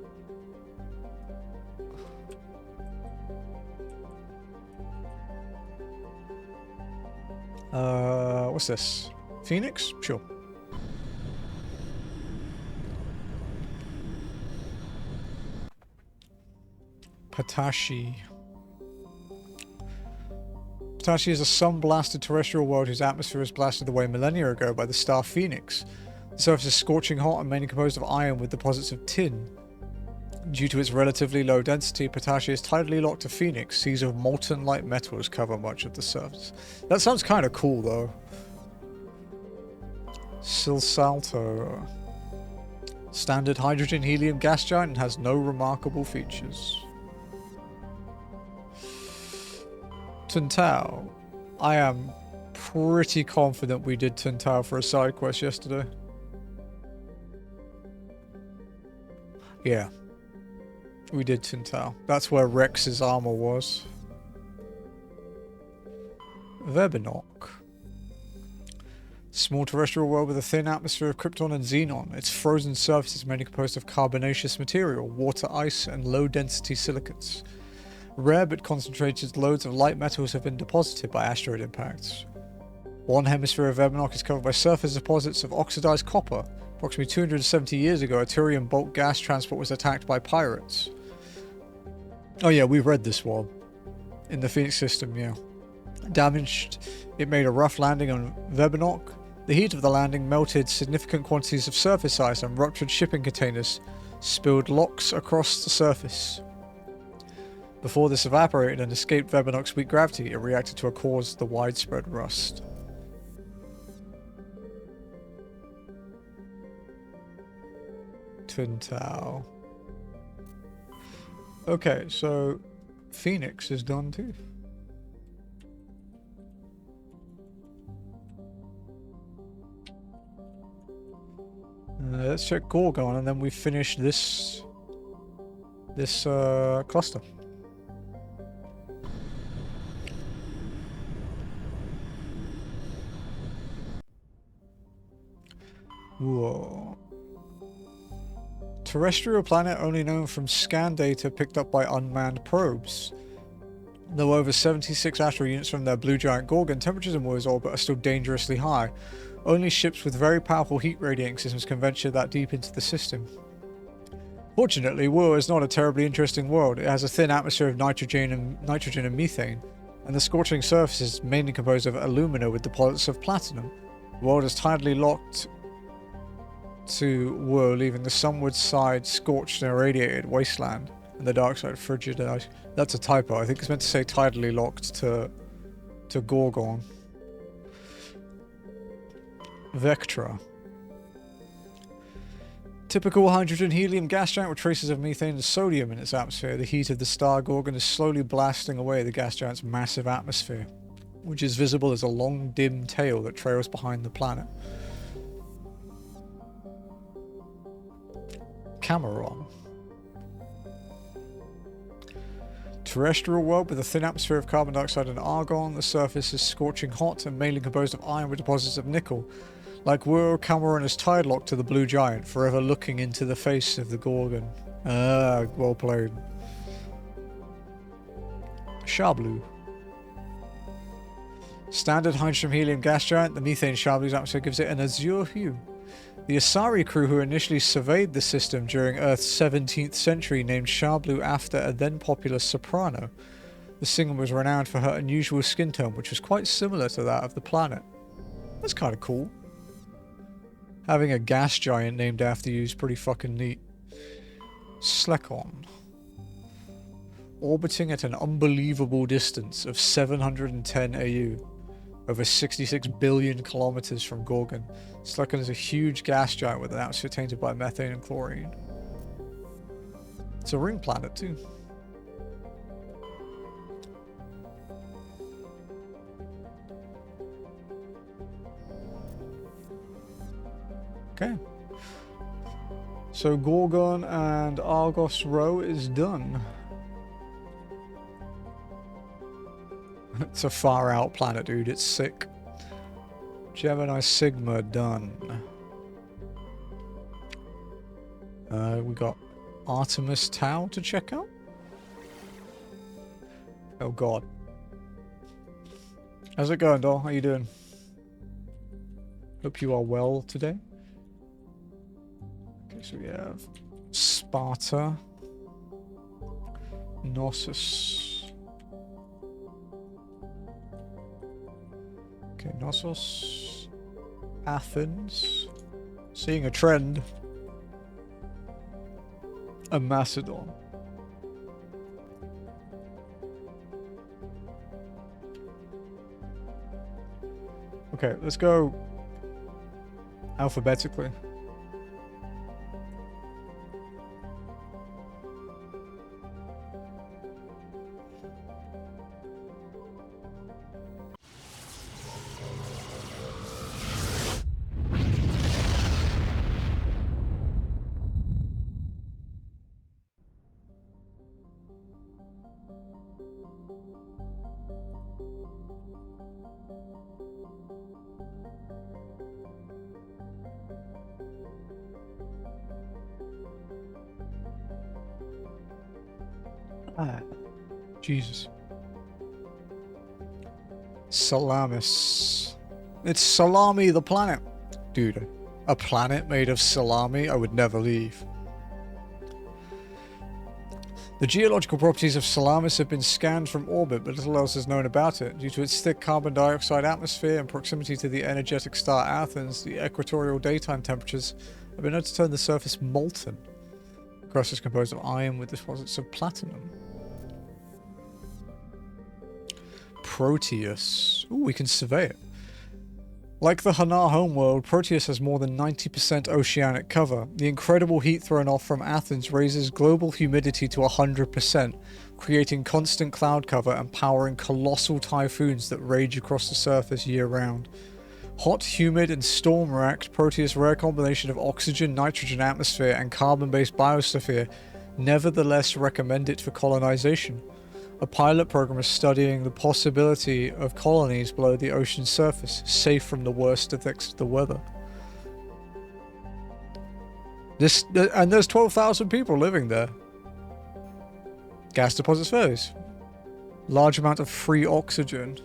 What's this? Phoenix? Sure. Patashi. Patashi is a sun-blasted terrestrial world whose atmosphere was blasted away millennia ago by the star Phoenix. The surface is scorching hot and mainly composed of iron with deposits of tin. Due to its relatively low density, Potashi is tidally locked to Phoenix. Seas of molten light metals cover much of the surface. That sounds kind of cool, though. Silsalto. Standard hydrogen-helium gas giant and has no remarkable features. Tuntao. I am pretty confident we did Tuntao for a side quest yesterday. Yeah. We did Tuntao. That's where Rex's armor was. Verbinok. Small terrestrial world with a thin atmosphere of krypton and xenon. Its frozen surface is mainly composed of carbonaceous material, water ice, and low-density silicates. Rare but concentrated loads of light metals have been deposited by asteroid impacts. One hemisphere of Verbinok is covered by surface deposits of oxidized copper. Approximately 270 years ago, a Turian bulk gas transport was attacked by pirates. Oh yeah, we read this one. In the Phoenix system, yeah. Damaged, it made a rough landing on Verbinok. The heat of the landing melted significant quantities of surface ice, and ruptured shipping containers spilled locks across the surface. Before this evaporated and escaped Verbinok's weak gravity, it reacted to cause the widespread rust. Tuntao. Okay, so Phoenix is done too. Let's check Gorgon, and then we finish this cluster. Whoa. Terrestrial planet only known from scan data picked up by unmanned probes. Though over 76 asteroid units from their blue giant Gorgon, temperatures in Moore's orbit are still dangerously high. Only ships with very powerful heat radiating systems can venture that deep into the system. Fortunately, Wu is not a terribly interesting world. It has a thin atmosphere of nitrogen and methane, and the scorching surface is mainly composed of alumina with deposits of platinum. The world is tidally locked to Wu, leaving the sunward side scorched and irradiated wasteland, and the dark side frigid ice. That's a typo. I think it's meant to say tidally locked to Gorgon. Vectra. Typical hydrogen-helium gas giant with traces of methane and sodium in its atmosphere. The heat of the star Gorgon is slowly blasting away the gas giant's massive atmosphere, which is visible as a long, dim tail that trails behind the planet. Cameron. Terrestrial world with a thin atmosphere of carbon dioxide and argon. The surface is scorching hot and mainly composed of iron with deposits of nickel. Like Wu, Cameron is tide locked to the blue giant, forever looking into the face of the Gorgon. Ah, well played. Shablu. Standard hydrogen-helium gas giant, the methane Shablu's atmosphere gives it an azure hue. The Asari crew who initially surveyed the system during Earth's 17th century named Shablu after a then popular soprano. The singer was renowned for her unusual skin tone, which was quite similar to that of the planet. That's kind of cool. Having a gas giant named after you is pretty fucking neat. Slekon. Orbiting at an unbelievable distance of 710 AU, over 66 billion kilometers from Gorgon, Slekon is a huge gas giant with an atmosphere tainted by methane and chlorine. It's a ring planet too. Okay. So Gorgon and Argos Row is done. It's a far out planet, dude. It's sick. Gemini Sigma done. We got Artemis Tau to check out. Oh god. How's it going, doll? How you doing? Hope you are well today. Okay, so we have Sparta, Knossos. Okay, Knossos, Athens. Seeing a trend. A Macedon. Okay, let's go alphabetically. Ah, Jesus. Salamis. It's Salami the planet. Dude, a planet made of salami? I would never leave. The geological properties of Salamis have been scanned from orbit, but little else is known about it. Due to its thick carbon dioxide atmosphere and proximity to the energetic star Athens, the equatorial daytime temperatures have been known to turn the surface molten. The crust is composed of iron with deposits of platinum. Proteus. Ooh, we can survey it. Like the Hanar homeworld, Proteus has more than 90% oceanic cover. The incredible heat thrown off from Athens raises global humidity to 100%, creating constant cloud cover and powering colossal typhoons that rage across the surface year-round. Hot, humid, and storm-racked, Proteus' rare combination of oxygen, nitrogen atmosphere, and carbon-based biosphere nevertheless recommend it for colonization. A pilot program is studying the possibility of colonies below the ocean's surface, safe from the worst effects of the weather. And there's 12,000 people living there. Gas deposits first. Large amount of free oxygen.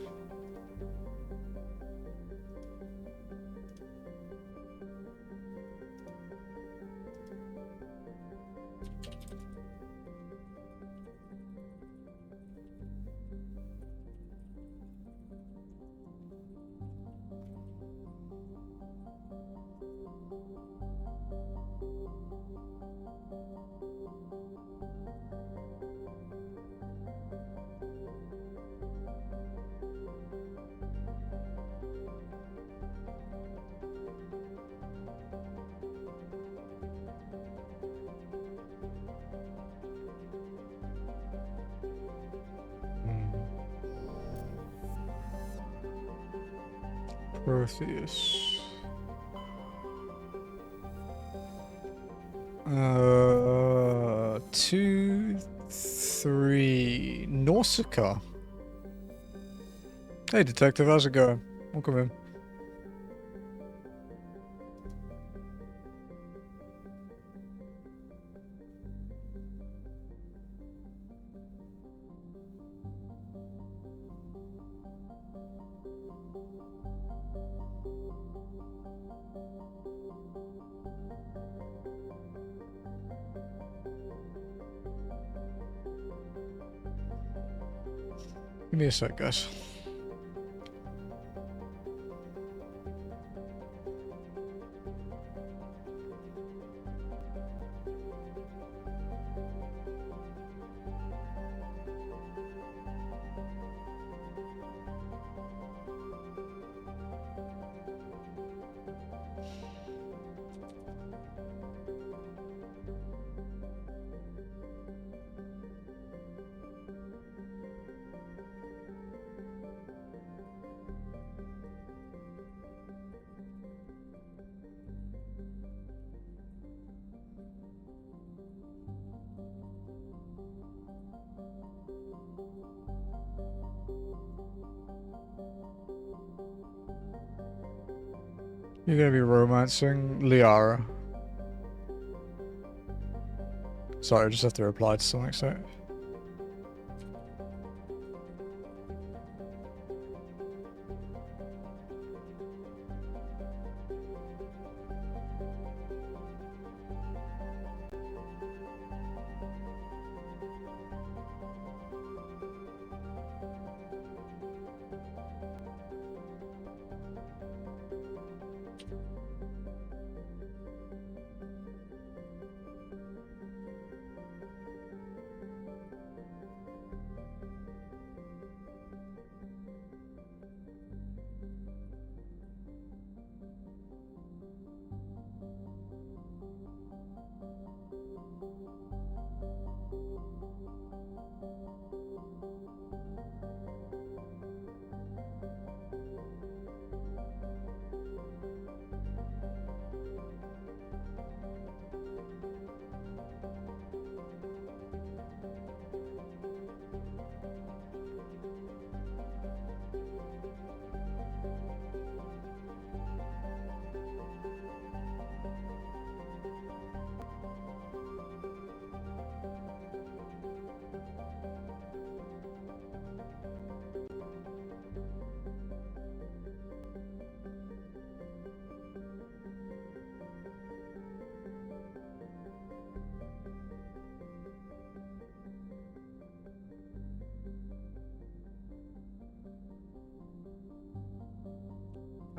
Proteus. 2, 3. Nausicaa. Hey, detective, how's it going? Welcome in. Give me a sec, guys. You're gonna be romancing Liara. Sorry, I just have to reply to something, so.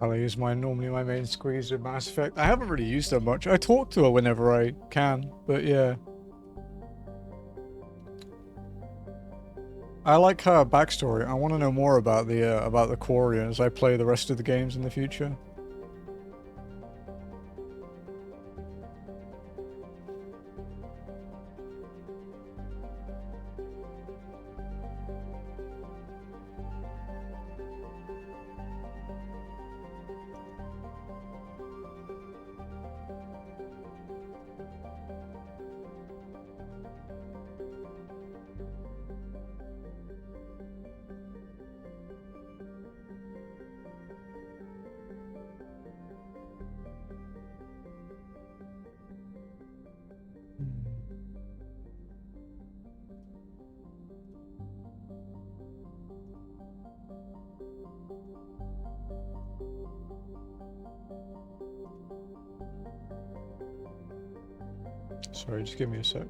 Ali is normally my main squeeze in Mass Effect. I haven't really used her much. I talk to her whenever I can, but yeah. I like her backstory. I want to know more about the Quarian as I play the rest of the games in the future. Sorry, just give me a sec.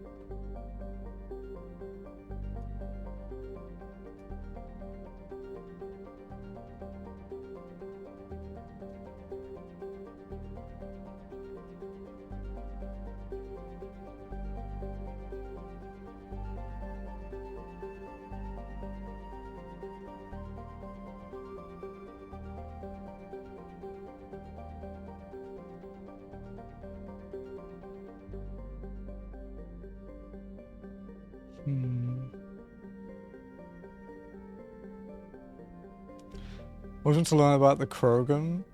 Wasn't to learn about the Krogan.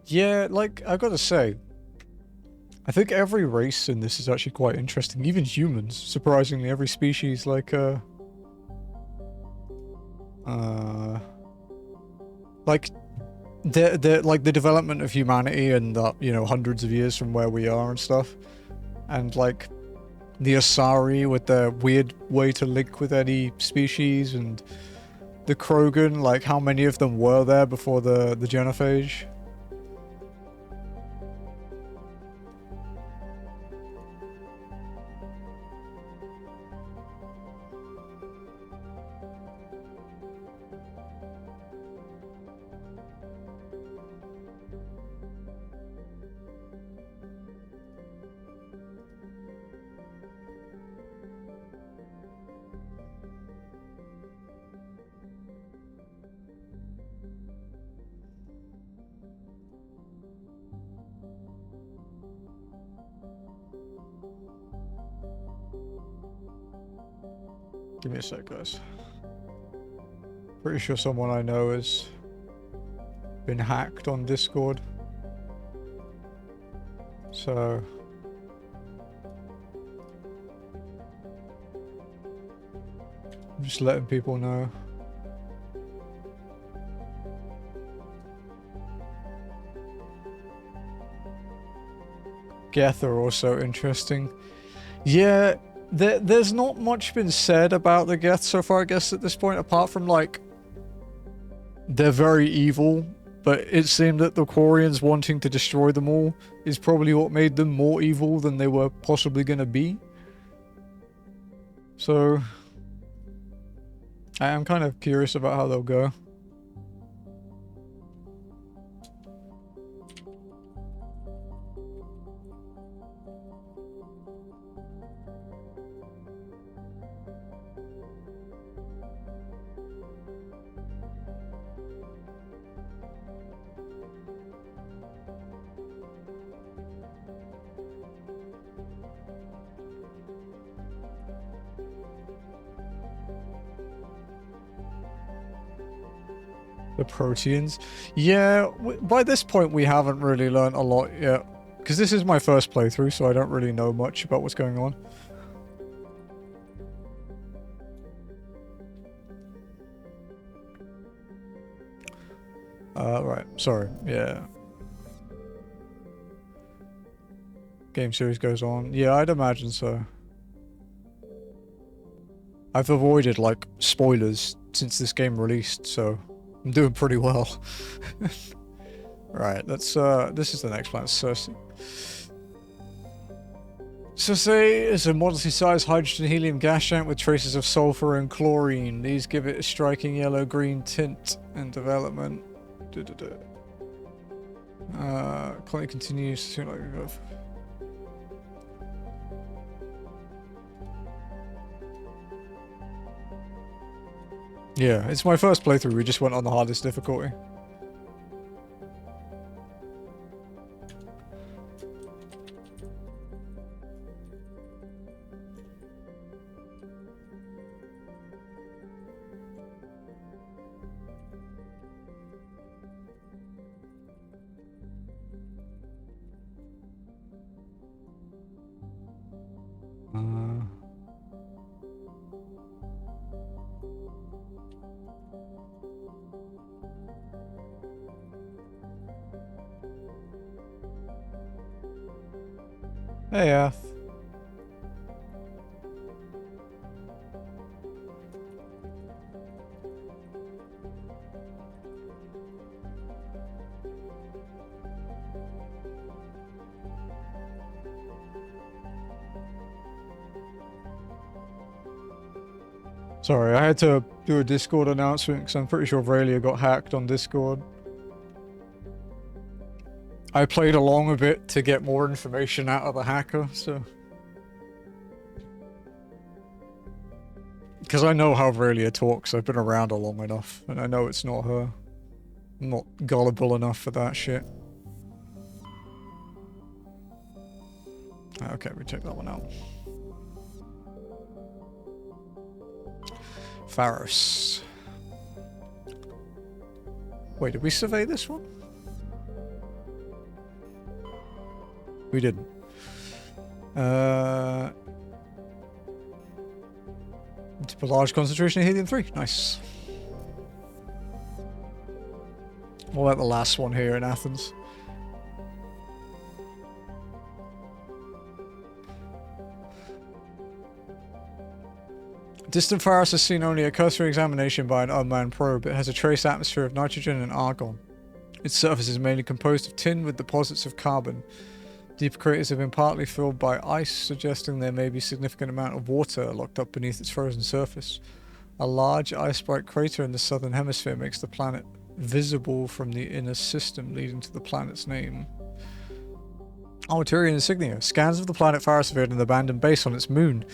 Yeah, like, I gotta say, I think every race in this is actually quite interesting. Even humans, surprisingly, every species, like, the development of humanity and that, you know, hundreds of years from where we are and stuff. And, like, the Asari with their weird way to link with any species, and the Krogan, like how many of them were there before the genophage? Give me a sec, guys. Pretty sure someone I know has been hacked on Discord. So... I'm just letting people know. Geth are also interesting. Yeah, there's not much been said about the Geth so far, I guess, at this point, apart from, like, they're very evil, but it seemed that the Quarians wanting to destroy them all is probably what made them more evil than they were possibly going to be. So, I am kind of curious about how they'll go. The proteins. Yeah, by this point we haven't really learned a lot yet. Because this is my first playthrough, so I don't really know much about what's going on. Right, sorry, yeah. Game series goes on. Yeah, I'd imagine so. I've avoided, like, spoilers since this game released, so I'm doing pretty well. Right, let's, this is the next planet, Cersei. Cersei is a modestly sized hydrogen-helium gas giant with traces of sulfur and chlorine. These give it a striking yellow-green tint in development. Colony continues soon like above. Yeah, it's my first playthrough. We just went on the hardest difficulty. Hey, Ath. Sorry, I had to do a Discord announcement because I'm pretty sure Aurelia got hacked on Discord. I played along a bit to get more information out of the hacker, so... Because I know how Aurelia talks, I've been around her long enough, and I know it's not her. I'm not gullible enough for that shit. Okay, we check that one out. Pharos. Wait, did we survey this one? We didn't. A large concentration of helium-3. Nice. What about the last one here in Athens? Distant Pharos has seen only a cursory examination by an unmanned probe. It has a trace atmosphere of nitrogen and argon. Its surface is mainly composed of tin with deposits of carbon. Deep craters have been partly filled by ice, suggesting there may be a significant amount of water locked up beneath its frozen surface. A large ice-bright crater in the southern hemisphere makes the planet visible from the inner system, leading to the planet's name. Tyrian insignia. Scans of the planet Pharos revealed an abandoned base on its moon.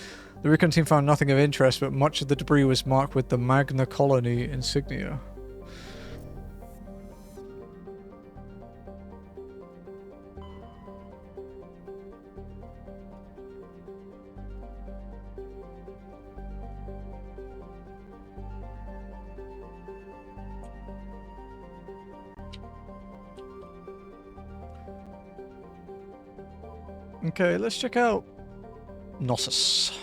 The recon team found nothing of interest, but much of the debris was marked with the Magna Colony insignia. Okay, let's check out Knossos.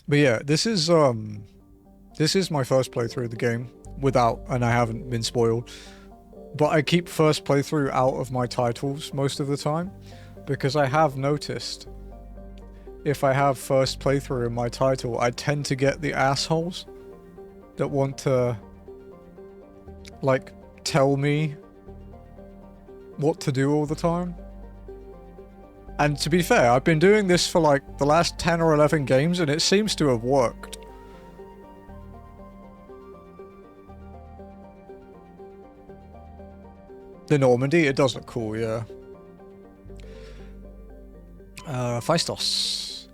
But yeah, this is my first playthrough of the game without, and I haven't been spoiled. But I keep first playthrough out of my titles most of the time, because I have noticed if I have first playthrough in my title, I tend to get the assholes that want to, like, tell me what to do all the time. And to be fair, I've been doing this for like the last 10 or 11 games and it seems to have worked. The Normandy, it does look cool, yeah. Phaistos.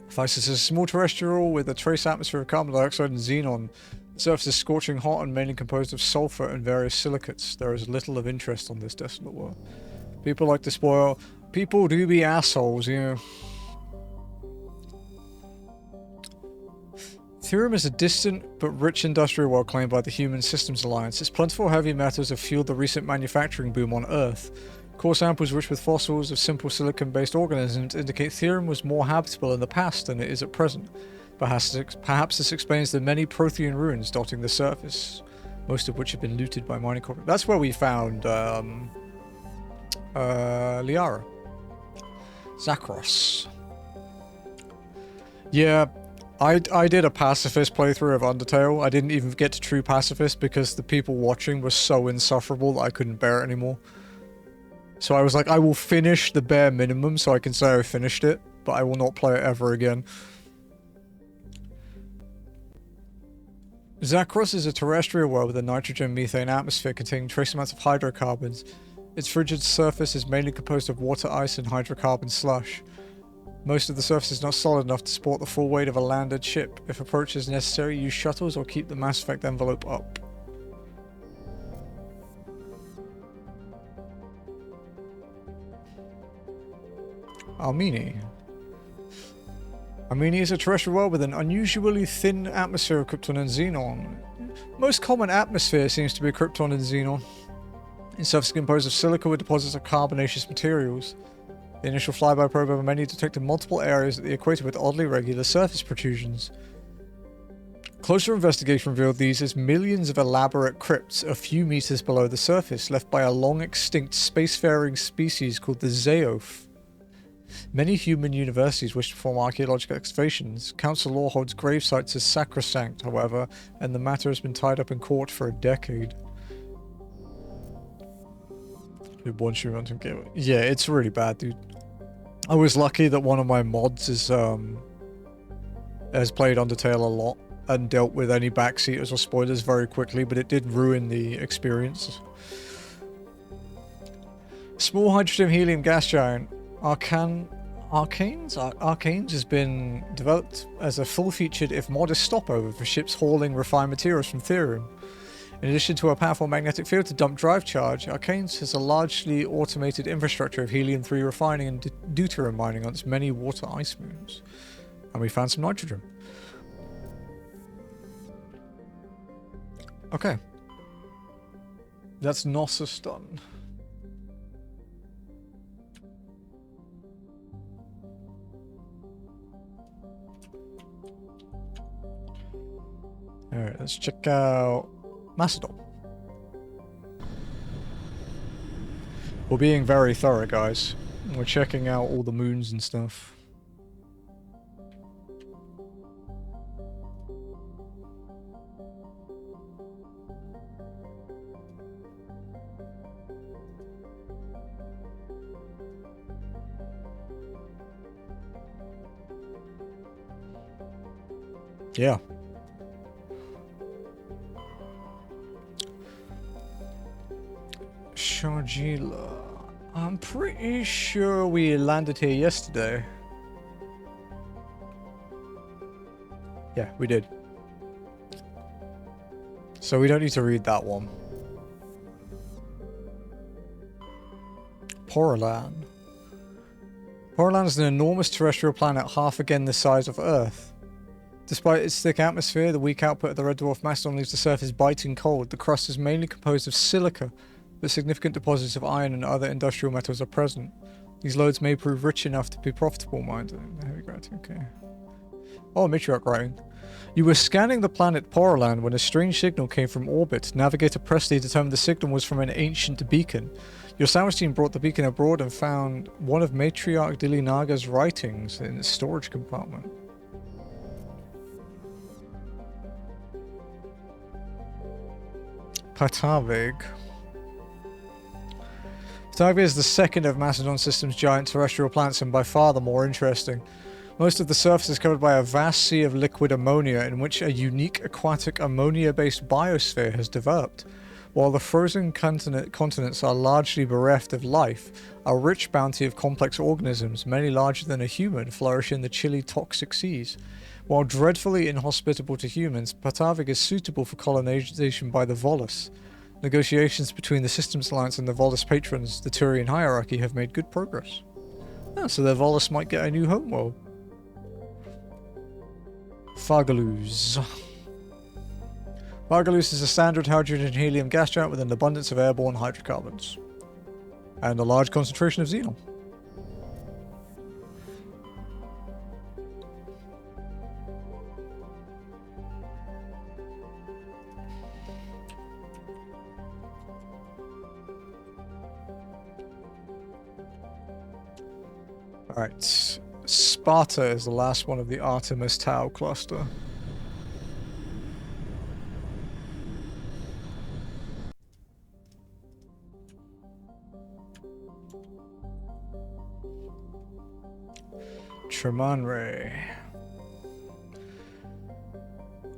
Phaistos is a small terrestrial with a trace atmosphere of carbon dioxide and xenon. The surface is scorching hot and mainly composed of sulfur and various silicates. There is little of interest on this desolate world. People like to spoil. People do be assholes, you know. Therium is a distant but rich industrial world claimed by the Human Systems Alliance. Its plentiful heavy metals have fueled the recent manufacturing boom on Earth. Core samples rich with fossils of simple silicon-based organisms indicate Therium was more habitable in the past than it is at present. Perhaps this explains the many Prothean ruins dotting the surface, most of which have been looted by mining corporations. That's where we found Liara. Zakros. Yeah, I did a pacifist playthrough of Undertale. I didn't even get to true pacifist because the people watching were so insufferable that I couldn't bear it anymore. So I was like, I will finish the bare minimum so I can say I finished it, but I will not play it ever again. Zakros is a terrestrial world with a nitrogen-methane atmosphere containing trace amounts of hydrocarbons. Its frigid surface is mainly composed of water ice and hydrocarbon slush. Most of the surface is not solid enough to support the full weight of a landed ship. If approach is necessary, use shuttles or keep the Mass Effect envelope up. Almini. Almini is a terrestrial world with an unusually thin atmosphere of Krypton and Xenon. Most common atmosphere seems to be Krypton and Xenon. Its surface is composed of silica with deposits of carbonaceous materials. The initial flyby probe over many detected multiple areas at the equator with oddly regular surface protrusions. Closer investigation revealed these as millions of elaborate crypts a few meters below the surface, left by a long-extinct spacefaring species called the Zeoth. Many human universities wish to perform archaeological excavations. Council law holds grave sites as sacrosanct, however, and the matter has been tied up in court for a decade. Yeah, it's really bad, dude. I was lucky that one of my mods is has played Undertale a lot and dealt with any backseaters or spoilers very quickly, but it did ruin the experience. Small hydrogen helium gas giant Arcanes has been developed as a full-featured, if modest, stopover for ships hauling refined materials from Therium. In addition to a powerful magnetic field to dump drive charge, Arcanes has a largely automated infrastructure of helium-3 refining and deuterium mining on its many water ice moons. And we found some nitrogen. Okay. That's Gnosis done. Alright, let's check out Macedon. We're being very thorough, guys. We're checking out all the moons and stuff. Yeah. Sharjila. I'm pretty sure we landed here yesterday. Yeah, we did. So we don't need to read that one. Porolan. Porolan is an enormous terrestrial planet half again the size of Earth. Despite its thick atmosphere, the weak output of the red dwarf Macedon leaves the surface biting cold. The crust is mainly composed of silica, but significant deposits of iron and other industrial metals are present. These lodes may prove rich enough to be profitable mined. Heavy gravity, okay. Oh, matriarch writing. You were scanning the planet Porolan when a strange signal came from orbit. Navigator Presley determined the signal was from an ancient beacon. Your sandwich team brought the beacon abroad and found one of Matriarch Dilinaga's writings in its storage compartment. Patavig. Patavig is the second of Macedon System's giant terrestrial planets and by far the more interesting. Most of the surface is covered by a vast sea of liquid ammonia in which a unique aquatic ammonia-based biosphere has developed. While the frozen continents are largely bereft of life, a rich bounty of complex organisms, many larger than a human, flourish in the chilly toxic seas. While dreadfully inhospitable to humans, Patavig is suitable for colonization by the Volus. Negotiations between the Systems Alliance and the Volus patrons, the Turian hierarchy, have made good progress. Oh, so the Volus might get a new homeworld. Fagaluz. Fagaluz is a standard hydrogen and helium gas giant with an abundance of airborne hydrocarbons. And a large concentration of xenon. Alright. Sparta is the last one of the Artemis Tau cluster. Tremanre.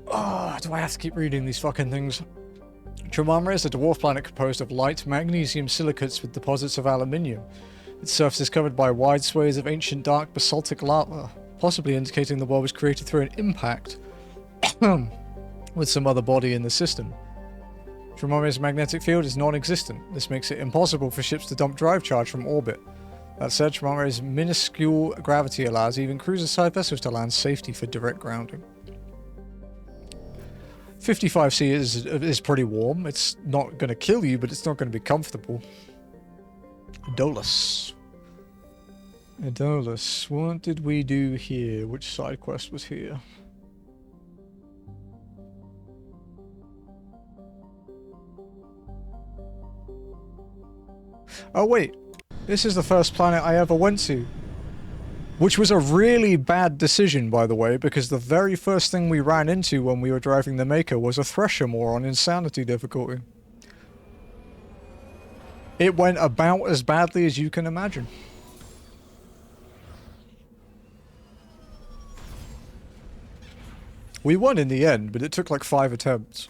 Oh, do I have to keep reading these fucking things? Tremanre is a dwarf planet composed of light magnesium silicates with deposits of aluminium. Its surface is covered by wide swathes of ancient dark basaltic lava, possibly indicating the world was created through an impact with some other body in the system. Tremanre's magnetic field is non-existent. This makes it impossible for ships to dump drive charge from orbit. That said, Tremanre's minuscule gravity allows even cruiser-side vessels to land safely for direct grounding. 55C is pretty warm. It's not going to kill you, but it's not going to be comfortable. Idolus. Idolus. What did we do here? Which side quest was here? Oh wait. This is the first planet I ever went to. Which was a really bad decision, by the way, because the very first thing we ran into when we were driving the Maker was a Thresher Moor on Insanity difficulty. It went about as badly as you can imagine. We won in the end, but it took like 5 attempts.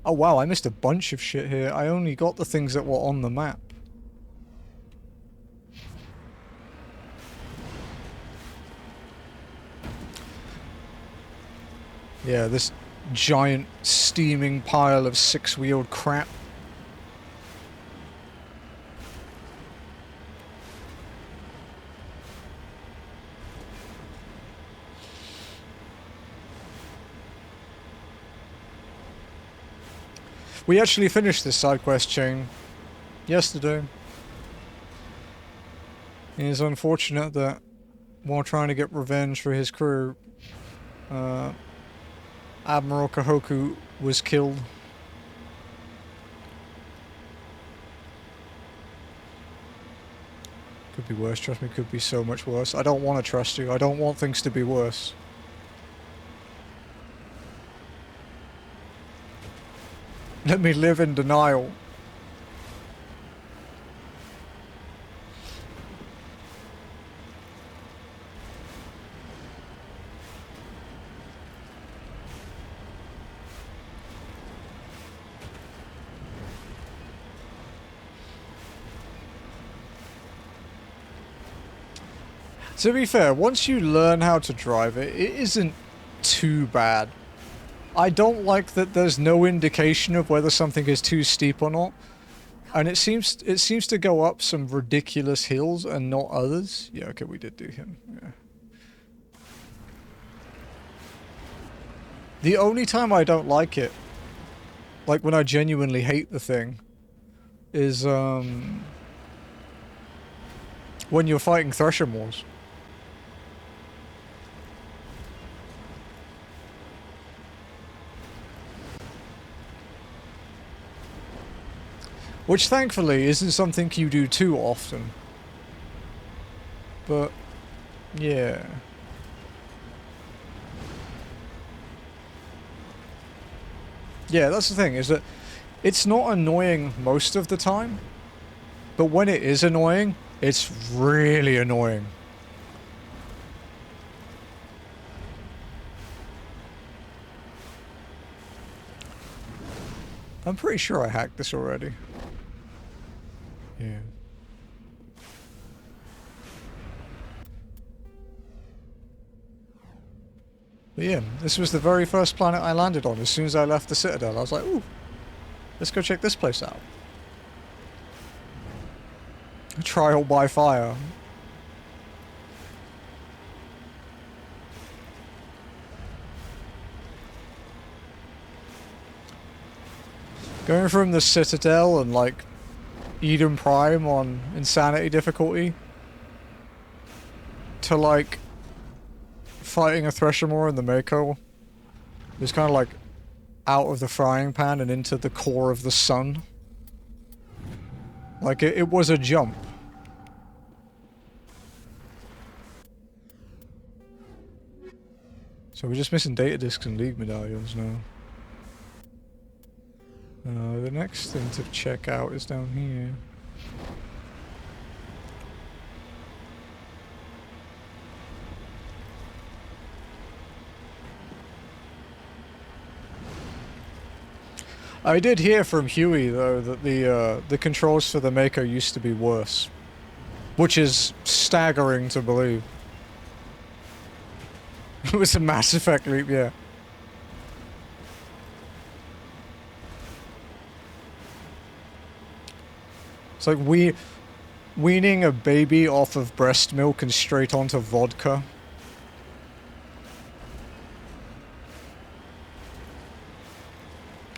Oh wow, I missed a bunch of shit here. I only got the things that were on the map. Yeah, this giant steaming pile of 6-wheeled crap. We actually finished this side quest chain yesterday. It is unfortunate that while trying to get revenge for his crew, Admiral Kahoku was killed. Could be worse, trust me, could be so much worse. I don't want to trust you, I don't want things to be worse. Let me live in denial. To be fair, once you learn how to drive it, it isn't too bad. I don't like that there's no indication of whether something is too steep or not. And it seems to go up some ridiculous hills and not others. Yeah, okay, we did do him. Yeah. The only time I don't like it, like when I genuinely hate the thing, is when you're fighting Thresher Moors. Which thankfully isn't something you do too often. But, yeah. Yeah, that's the thing, is that it's not annoying most of the time. But when it is annoying, it's really annoying. I'm pretty sure I hacked this already. Yeah. But yeah, this was the very first planet I landed on. As soon as I left the Citadel, I was like, ooh, let's go check this place out. Trial by fire. Going from the Citadel and like Eden Prime on Insanity difficulty to like fighting a Threshermore in the Mako is kind of like out of the frying pan and into the core of the sun. Like it was a jump. So we're just missing data discs and League medallions now. The next thing to check out is down here. I did hear from Huey though that the controls for the Mako used to be worse, which is staggering to believe. It was a Mass Effect leap, yeah. It's like weaning a baby off of breast milk and straight onto vodka.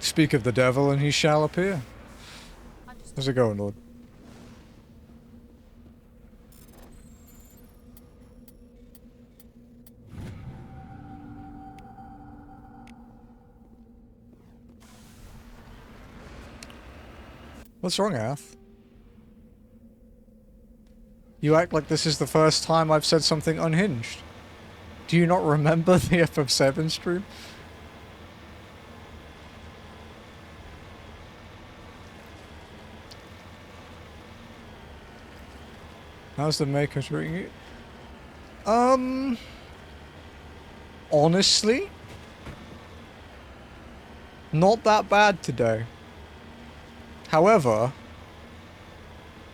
Speak of the devil and he shall appear. How's it going, Lord? What's wrong, Ath? You act like this is the first time I've said something unhinged. Do you not remember the FF7 stream? How's the Mako treating you? Honestly? Not that bad today. However,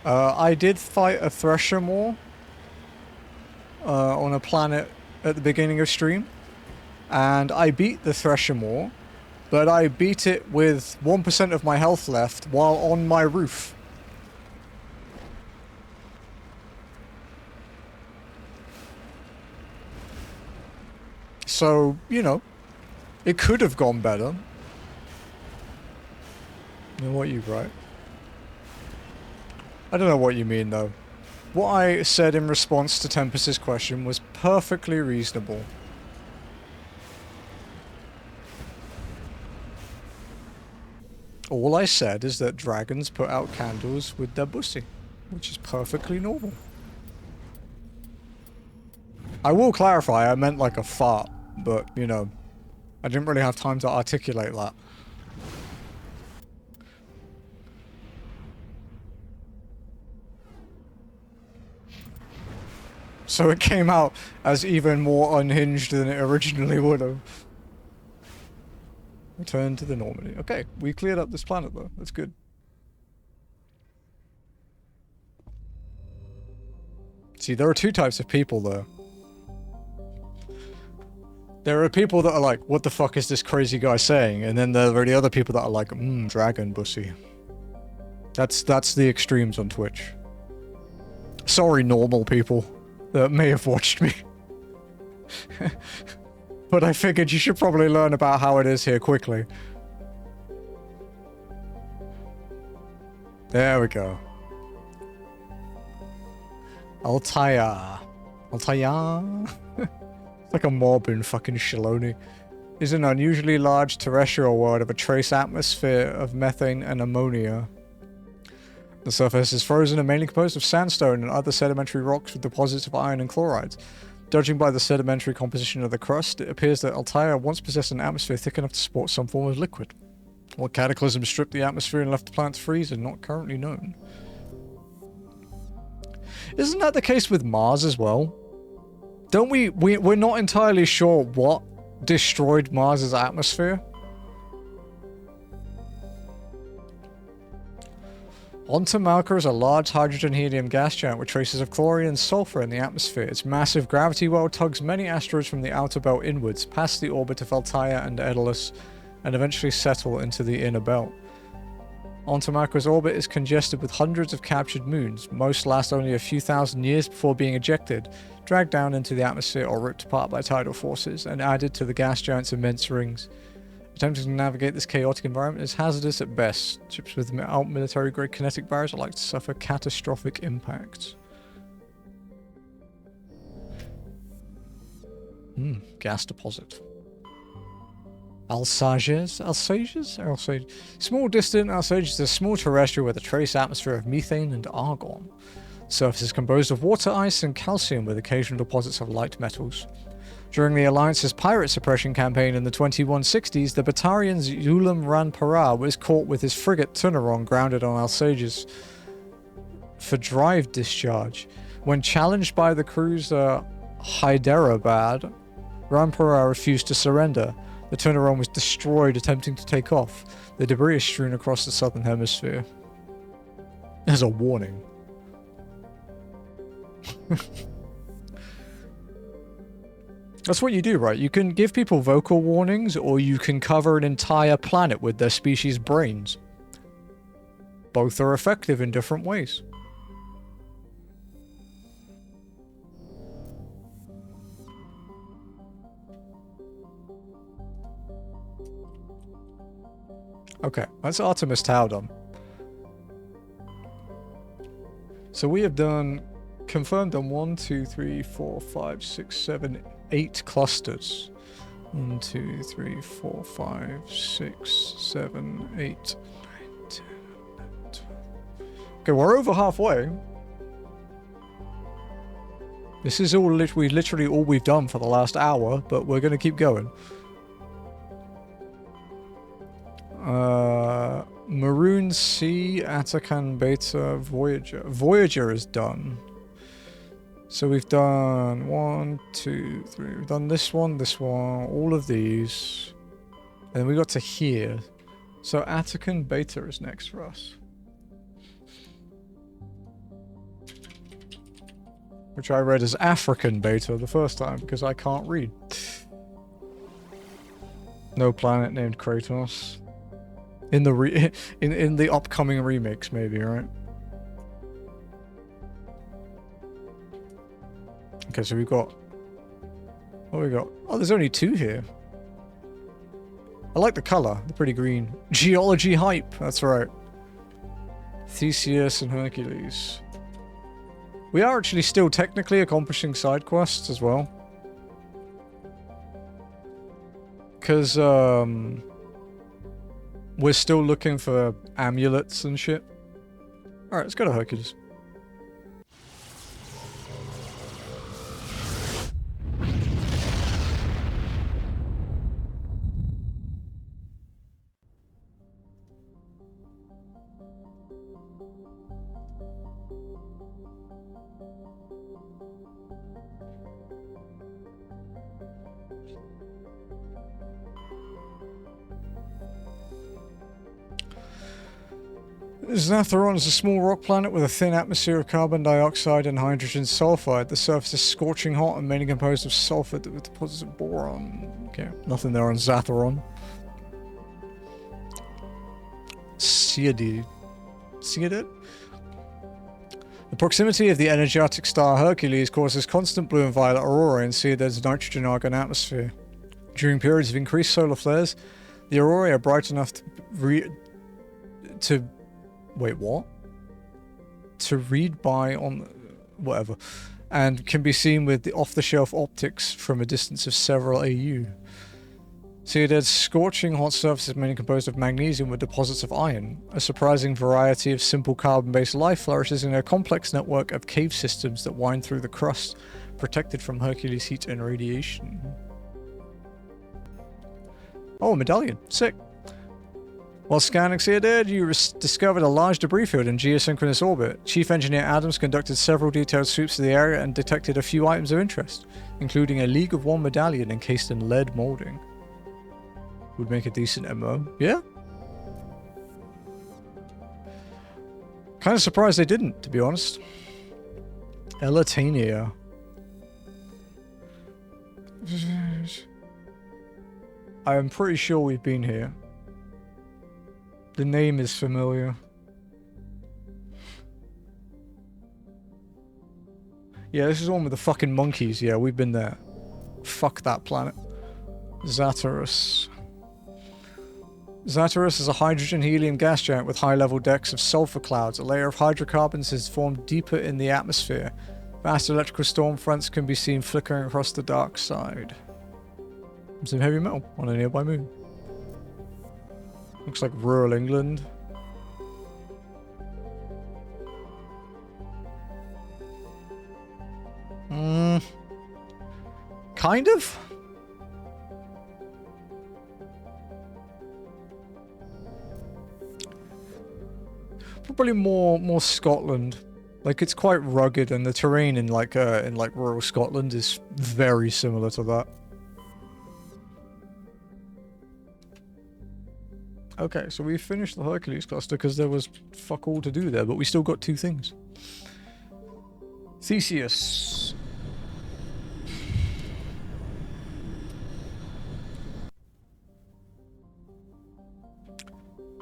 I did fight a Threshermore on a planet at the beginning of stream, and I beat the Threshermore, but I beat it with 1% of my health left while on my roof. So, you know, it could have gone better. You know what you write? I don't know what you mean though. What I said in response to Tempest's question was perfectly reasonable. All I said is that dragons put out candles with their pussy, which is perfectly normal. I will clarify, I meant like a fart, but, you know, I didn't really have time to articulate that. So it came out as even more unhinged than it originally would have. Return to the Normandy. Okay, we cleared up this planet though. That's good. See, there are two types of people though. There are people that are like, what the fuck is this crazy guy saying? And then there are the other people that are like, dragon pussy. That's the extremes on Twitch. Sorry, normal people that may have watched me. But I figured you should probably learn about how it is here quickly. There we go. Altair. Altair. It's like a mob in fucking Shaloni. Is an unusually large terrestrial world of a trace atmosphere of methane and ammonia. The surface is frozen and mainly composed of sandstone and other sedimentary rocks with deposits of iron and chlorides. Judging by the sedimentary composition of the crust, it appears that Altair once possessed an atmosphere thick enough to support some form of liquid. What cataclysm stripped the atmosphere and left the planet to freeze is not currently known. Isn't that the case with Mars as well? Don't we're not entirely sure what destroyed Mars's atmosphere? Ontomalka is a large hydrogen-helium gas giant with traces of chlorine and sulfur in the atmosphere. Its massive gravity well tugs many asteroids from the outer belt inwards, past the orbit of Altair and Daedalus, and eventually settle into the inner belt. Ontomalka's orbit is congested with hundreds of captured moons. Most last only a few thousand years before being ejected, dragged down into the atmosphere or ripped apart by tidal forces, and added to the gas giant's immense rings. Attempting to navigate this chaotic environment is hazardous at best. Ships without military-grade kinetic barriers are likely to suffer catastrophic impacts. Gas deposit. Alsages? Small distant Alsages is a small terrestrial with a trace atmosphere of methane and argon. The surface is composed of water, ice, and calcium with occasional deposits of light metals. During the Alliance's pirate suppression campaign in the 2160s, the Batarian's Ulam Ranpara was caught with his frigate Tunaron grounded on Alsages for drive discharge. When challenged by the cruiser Hyderabad, Ranpara refused to surrender. The Tunaron was destroyed attempting to take off. The debris is strewn across the southern hemisphere. As a warning. That's what you do, right? You can give people vocal warnings, or you can cover an entire planet with their species' brains. Both are effective in different ways. Okay, that's Artemis Tau done. So we have done, confirmed on 1, 2, 3, 4, 5, 6, 7, 8 clusters. 1, 2, 3, 4, 5, 6, 7, 8, 9, 10, 11, 12. Okay, we're over halfway. This is all literally all we've done for the last hour, but we're going to keep going. Maroon Sea, Atakan Beta, Voyager. Voyager is done. So we've done 1, 2, 3. We've done this one, all of these. And then we got to here. So Atakan Beta is next for us. Which I read as African Beta the first time because I can't read. No planet named Kratos. In the in the upcoming remix, maybe, right? Okay, so we've got. What we got? Oh, there's only 2 here. I like the color. They're pretty green. Geology hype. That's right. Theseus and Hercules. We are actually still technically accomplishing side quests as well. Because we're still looking for amulets and shit. Alright, let's go to Hercules. Zatheron is a small rock planet with a thin atmosphere of carbon dioxide and hydrogen sulfide. The surface is scorching hot and mainly composed of sulfur with deposits of boron. Okay, nothing there on Zatheron. Ceodid. The proximity of the energetic star Hercules causes constant blue and violet aurora in Ceodid's nitrogen-argon atmosphere. During periods of increased solar flares, the aurorae are bright enough to wait, what? To read by on whatever, and can be seen with the off-the-shelf optics from a distance of several AU. Ceodid's scorching hot surface is mainly composed of magnesium with deposits of iron. A surprising variety of simple carbon-based life flourishes in a complex network of cave systems that wind through the crust, protected from Hercules' heat and radiation. Oh, a medallion. Sick. While scanning Ceodid, you discovered a large debris field in geosynchronous orbit. Chief Engineer Adams conducted several detailed sweeps of the area and detected a few items of interest, including a League of One medallion encased in lead molding. Would make a decent MO. Yeah? Kind of surprised they didn't, to be honest. Elatania. I am pretty sure we've been here. The name is familiar. Yeah, this is the one with the fucking monkeys. Yeah, we've been there. Fuck that planet. Zatarus. Zatarus is a hydrogen-helium gas giant with high-level decks of sulfur clouds. A layer of hydrocarbons is formed deeper in the atmosphere. Vast electrical storm fronts can be seen flickering across the dark side. Some heavy metal on a nearby moon. Looks like rural England. Kind of? Probably more Scotland. Like, it's quite rugged, and the terrain in like rural Scotland is very similar to that. Okay, so we finished the Hercules cluster because there was fuck all to do there, but we still got 2 things. Theseus.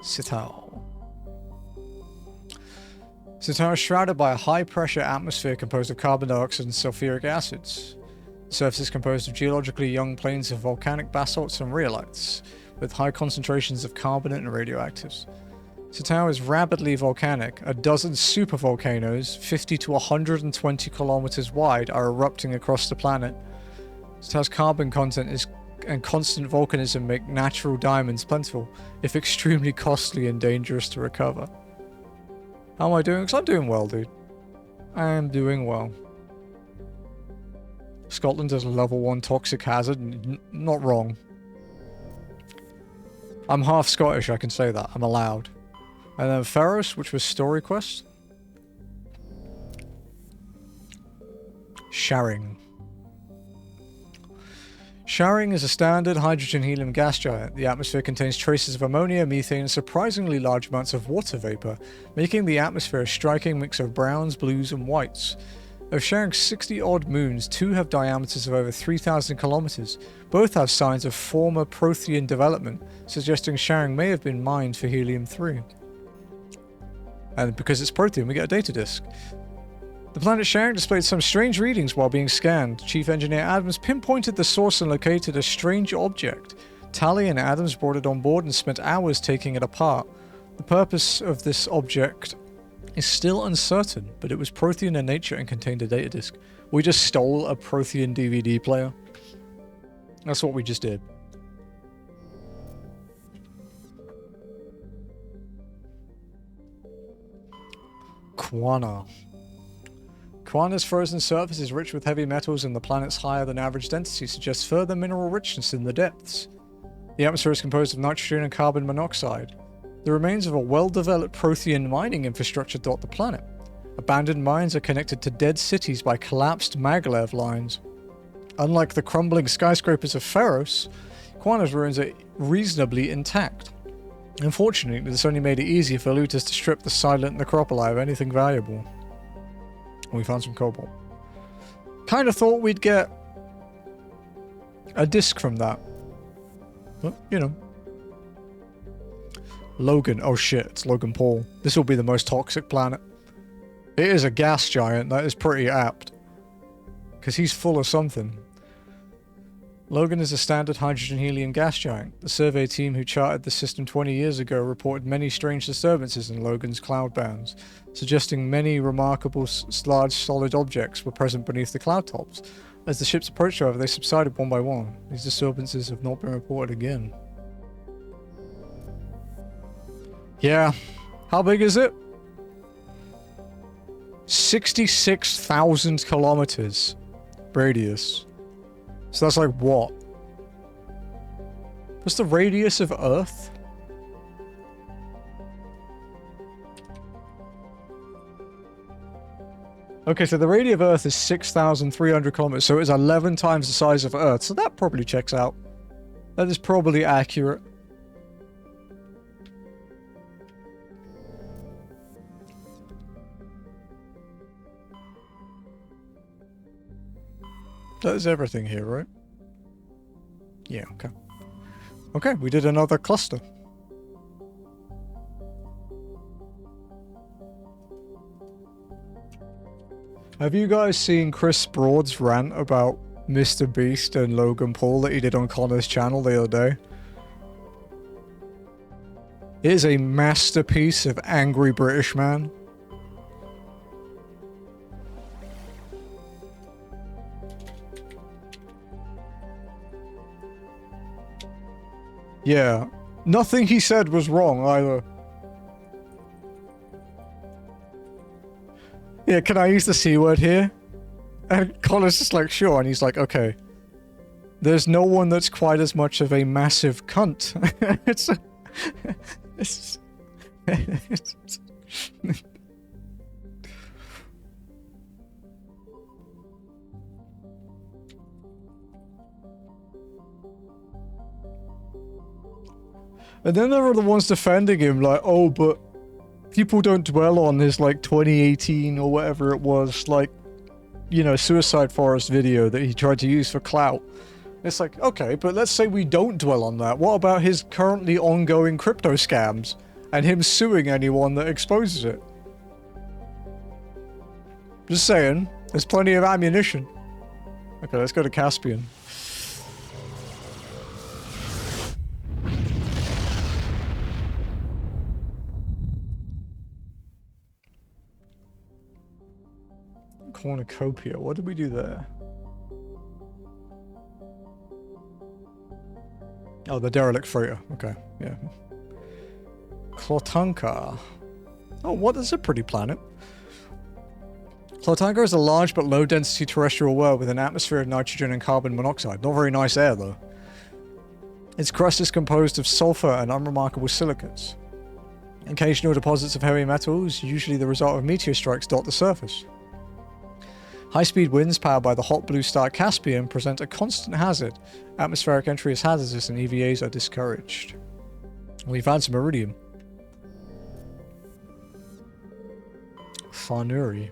Sitao. Sitao is shrouded by a high-pressure atmosphere composed of carbon dioxide and sulfuric acids. The surface is composed of geologically young plains of volcanic basalts and rhyolites, with high concentrations of carbonate and radioactives. Sitao is rapidly volcanic. A dozen supervolcanoes, 50 to 120 kilometers wide, are erupting across the planet. Sitao's carbon content and constant volcanism make natural diamonds plentiful, if extremely costly and dangerous to recover. How am I doing? Because I'm doing well, dude. I am doing well. Scotland is a level 1 toxic hazard. Not wrong. I'm half Scottish, I can say that. I'm allowed. And then Pharos, which was story quest. Sharing. Sharing is a standard hydrogen-helium gas giant. The atmosphere contains traces of ammonia, methane, and surprisingly large amounts of water vapor, making the atmosphere a striking mix of browns, blues, and whites. Of Sharing's 60-odd moons, 2 have diameters of over 3,000 kilometers. Both have signs of former Prothean development, suggesting Sharing may have been mined for helium-3. And because it's Prothean, we get a data disk. The planet Sharing displayed some strange readings while being scanned. Chief Engineer Adams pinpointed the source and located a strange object. Tally and Adams brought it on board and spent hours taking it apart. The purpose of this object is still uncertain, but it was Prothean in nature and contained a data disk. We just stole a Prothean DVD player. That's what we just did. Quana. Quana's frozen surface is rich with heavy metals, and the planet's higher than average density suggests further mineral richness in the depths. The atmosphere is composed of nitrogen and carbon monoxide. The remains of a well-developed Prothean mining infrastructure dot the planet. Abandoned mines are connected to dead cities by collapsed maglev lines. Unlike the crumbling skyscrapers of Pharos, Quana's ruins are reasonably intact. Unfortunately, this only made it easier for looters to strip the silent necropoli of anything valuable. We found some cobalt. Kind of thought we'd get a disc from that. But, you know. Logan. Oh shit, it's Logan Paul. This will be the most toxic planet. It is a gas giant. That is pretty apt. Because he's full of something. Logan is a standard hydrogen-helium gas giant. The survey team who charted the system 20 years ago reported many strange disturbances in Logan's cloud bands, suggesting many remarkable large solid objects were present beneath the cloud tops. As the ships approached, however, they subsided one by one. These disturbances have not been reported again. Yeah. How big is it? 66,000 kilometers radius. So that's like what? What's the radius of Earth? Okay, so the radius of Earth is 6,300 kilometers, so it's 11 times the size of Earth, so that probably checks out. That is probably accurate. That is everything here, right? Yeah, okay. Okay, we did another cluster. Have you guys seen Chris Broad's rant about Mr. Beast and Logan Paul that he did on Connor's channel the other day? It is a masterpiece of angry British man. Yeah, nothing he said was wrong either. Yeah, can I use the C word here? And Connor's just like, sure, and he's like, okay. There's no one that's quite as much of a massive cunt. it's And then there are the ones defending him, like, oh, but people don't dwell on his, like, 2018 or whatever it was, like, you know, Suicide Forest video that he tried to use for clout. It's like, okay, but let's say we don't dwell on that. What about his currently ongoing crypto scams and him suing anyone that exposes it? Just saying, there's plenty of ammunition. Okay, let's go to Caspian. Cornucopia, what did we do there? Oh, the derelict freighter. Okay, yeah. Clotanka. Oh, what is a pretty planet? Clotanka is a large but low-density terrestrial world with an atmosphere of nitrogen and carbon monoxide. Not very nice air, though. Its crust is composed of sulfur and unremarkable silicates. Occasional deposits of heavy metals, usually the result of meteor strikes, dot the surface. High-speed winds powered by the hot blue star Caspian present a constant hazard. Atmospheric entry is hazardous and EVAs are discouraged. We've had some iridium. Farnuri.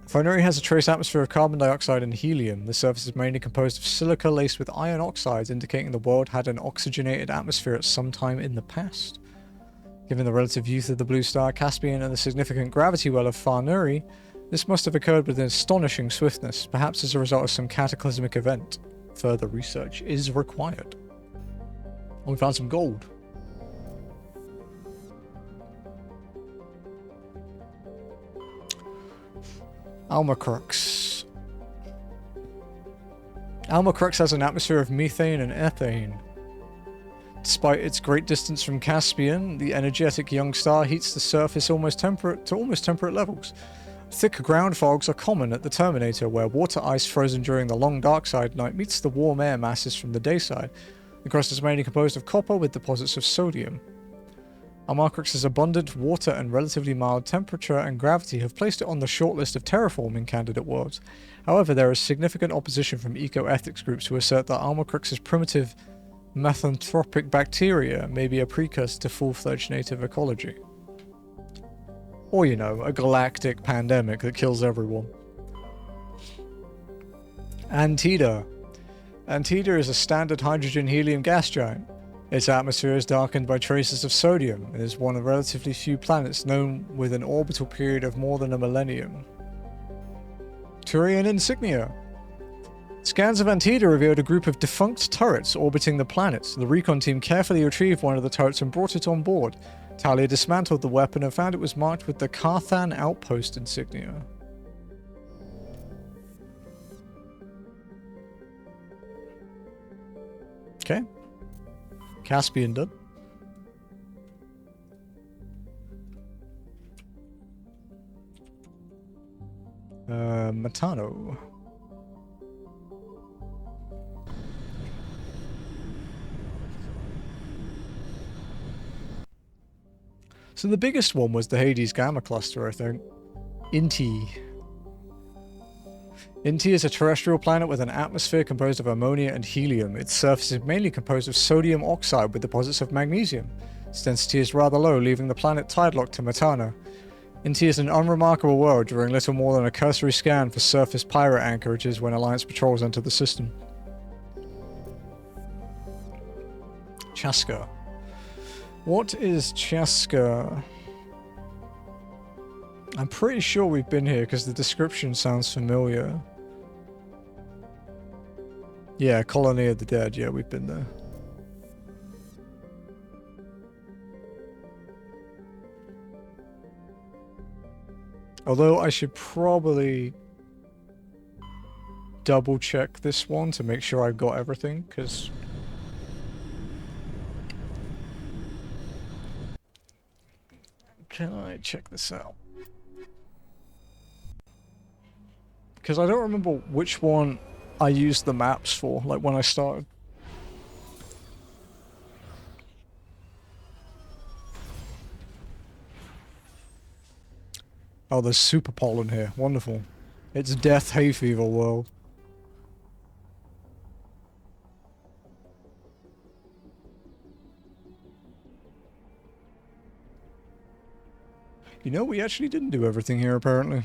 Farnuri has a trace atmosphere of carbon dioxide and helium. The surface is mainly composed of silica laced with iron oxides, indicating the world had an oxygenated atmosphere at some time in the past. Given the relative youth of the blue star Caspian and the significant gravity well of Farnuri, this must have occurred with an astonishing swiftness, perhaps as a result of some cataclysmic event. Further research is required. Oh, we found some gold. Almacrux. Almacrux has an atmosphere of methane and ethane. Despite its great distance from Caspian, the energetic young star heats the surface to almost temperate levels. Thick ground fogs are common at the terminator, where water ice frozen during the long dark side night meets the warm air masses from the day side. The crust is mainly composed of copper with deposits of sodium. Almacrux's abundant water and relatively mild temperature and gravity have placed it on the shortlist of terraforming candidate worlds. However, there is significant opposition from eco-ethics groups who assert that Almacrux's primitive methanthropic bacteria may be a precursor to full-fledged native ecology. Or, you know, a galactic pandemic that kills everyone. Antida. Antida is a standard hydrogen-helium gas giant. Its atmosphere is darkened by traces of sodium. It is one of relatively few planets known with an orbital period of more than a millennium. Turian insignia. Scans of Antida revealed a group of defunct turrets orbiting the planet. The recon team carefully retrieved one of the turrets and brought it on board. Talia dismantled the weapon and found it was marked with the Carthan Outpost insignia. Okay. Caspian done. Matano. So the biggest one was the Hades Gamma Cluster, I think. Inti. Inti is a terrestrial planet with an atmosphere composed of ammonia and helium. Its surface is mainly composed of sodium oxide with deposits of magnesium. Its density is rather low, leaving the planet tidelocked to Matana. Inti is an unremarkable world, drawing little more than a cursory scan for surface pirate anchorages when Alliance patrols enter the system. Chaska. What is Chaska? I'm pretty sure we've been here because the description sounds familiar. Yeah, Colony of the Dead. Yeah, we've been there. Although I should probably double check this one to make sure I've got everything, because can I check this out? Because I don't remember which one I used the maps for, like when I started. Oh, there's super pollen here. Wonderful. It's death hay fever world. You know, we actually didn't do everything here, apparently.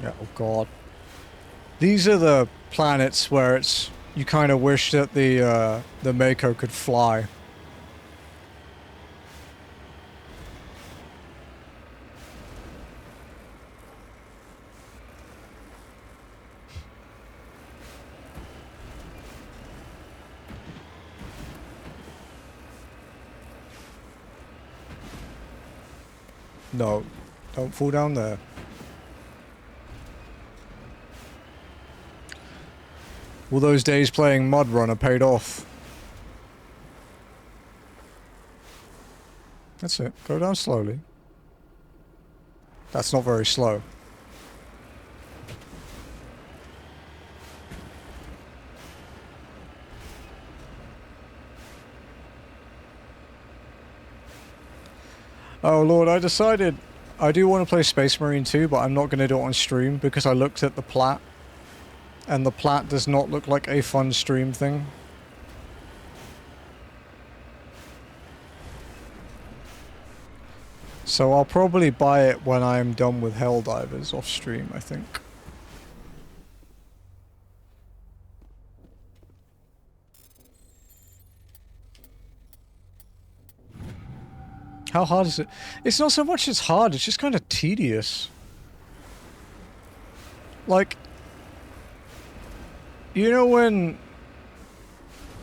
Yeah, oh god. These are the planets where it's... You kind of wish that the Mako could fly. No, don't fall down there. All those days playing Mud Runner paid off. That's it. Go down slowly. That's not very slow. Oh lord, I decided I do want to play Space Marine 2, but I'm not going to do it on stream because I looked at the plat. And the plat does not look like a fun stream thing. So I'll probably buy it when I'm done with Helldivers off stream, I think. How hard is it? It's not so much as hard, it's just kind of tedious. Like, you know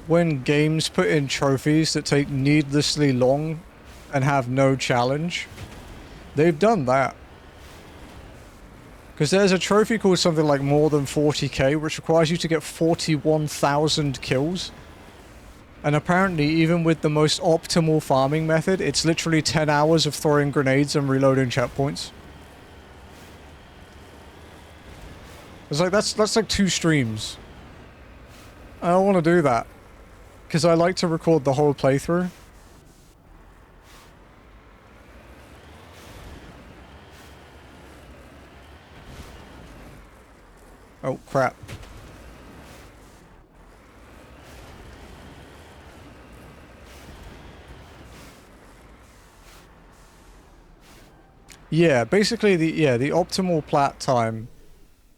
when games put in trophies that take needlessly long and have no challenge? They've done that. Because there's a trophy called something like more than 40k, which requires you to get 41,000 kills. And apparently, even with the most optimal farming method, it's literally 10 hours of throwing grenades and reloading checkpoints. It's like, that's like 2 streams. I don't want to do that. Because I like to record the whole playthrough. Oh, crap. Yeah, basically the optimal plat time,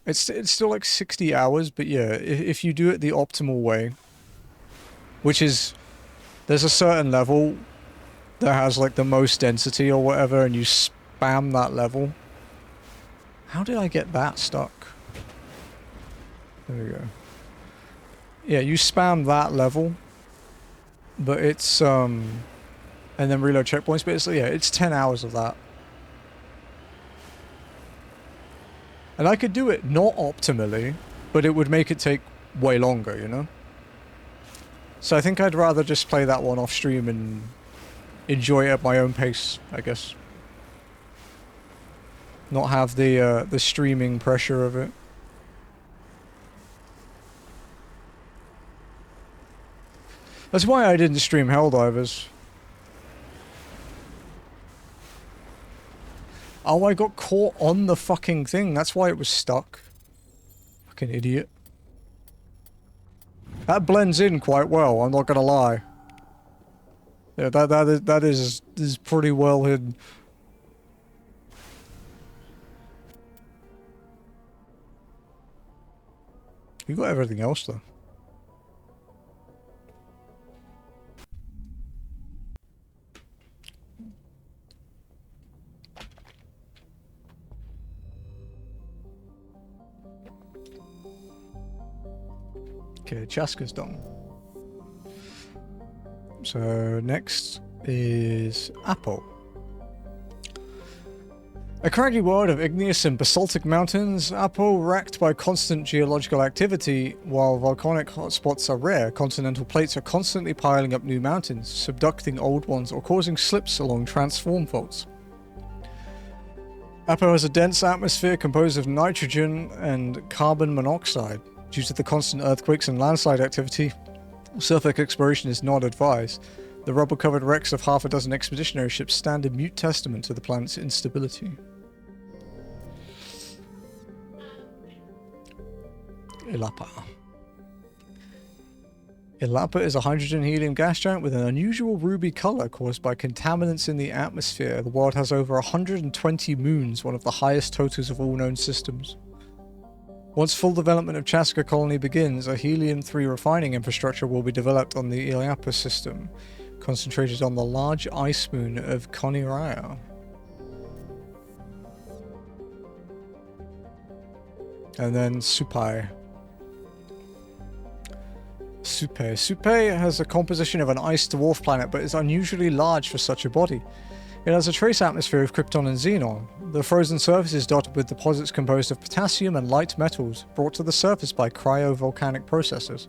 it's still like 60 hours, but yeah, if you do it the optimal way, which is, there's a certain level that has like the most density or whatever, and you spam that level. How did I get that stuck? There we go. Yeah, you spam that level, but it's, and then reload checkpoints, but it's, yeah, it's 10 hours of that. And I could do it not optimally, but it would make it take way longer, you know? So I think I'd rather just play that one off stream and enjoy it at my own pace, I guess. Not have the streaming pressure of it. That's why I didn't stream Helldivers. Oh, I got caught on the fucking thing. That's why it was stuck. Fucking idiot. That blends in quite well, I'm not gonna lie. Yeah, that is pretty well hidden. You got everything else though. Okay, Chaska's done. So next is Apo. A craggy world of igneous and basaltic mountains, Apo wrecked by constant geological activity. While volcanic hotspots are rare, continental plates are constantly piling up new mountains, subducting old ones or causing slips along transform faults. Apo has a dense atmosphere composed of nitrogen and carbon monoxide. Due to the constant earthquakes and landslide activity, surface exploration is not advised. The rubble-covered wrecks of half a dozen expeditionary ships stand in mute testament to the planet's instability. Ilapa. Ilapa is a hydrogen-helium gas giant with an unusual ruby color caused by contaminants in the atmosphere. The world has over 120 moons, one of the highest totals of all known systems. Once full development of Chaska colony begins, a helium-3 refining infrastructure will be developed on the Ilapa system, concentrated on the large ice moon of Koniraya. And then Supai. Supai has a composition of an ice dwarf planet, but is unusually large for such a body. It has a trace atmosphere of krypton and xenon. The frozen surface is dotted with deposits composed of potassium and light metals, brought to the surface by cryovolcanic processes.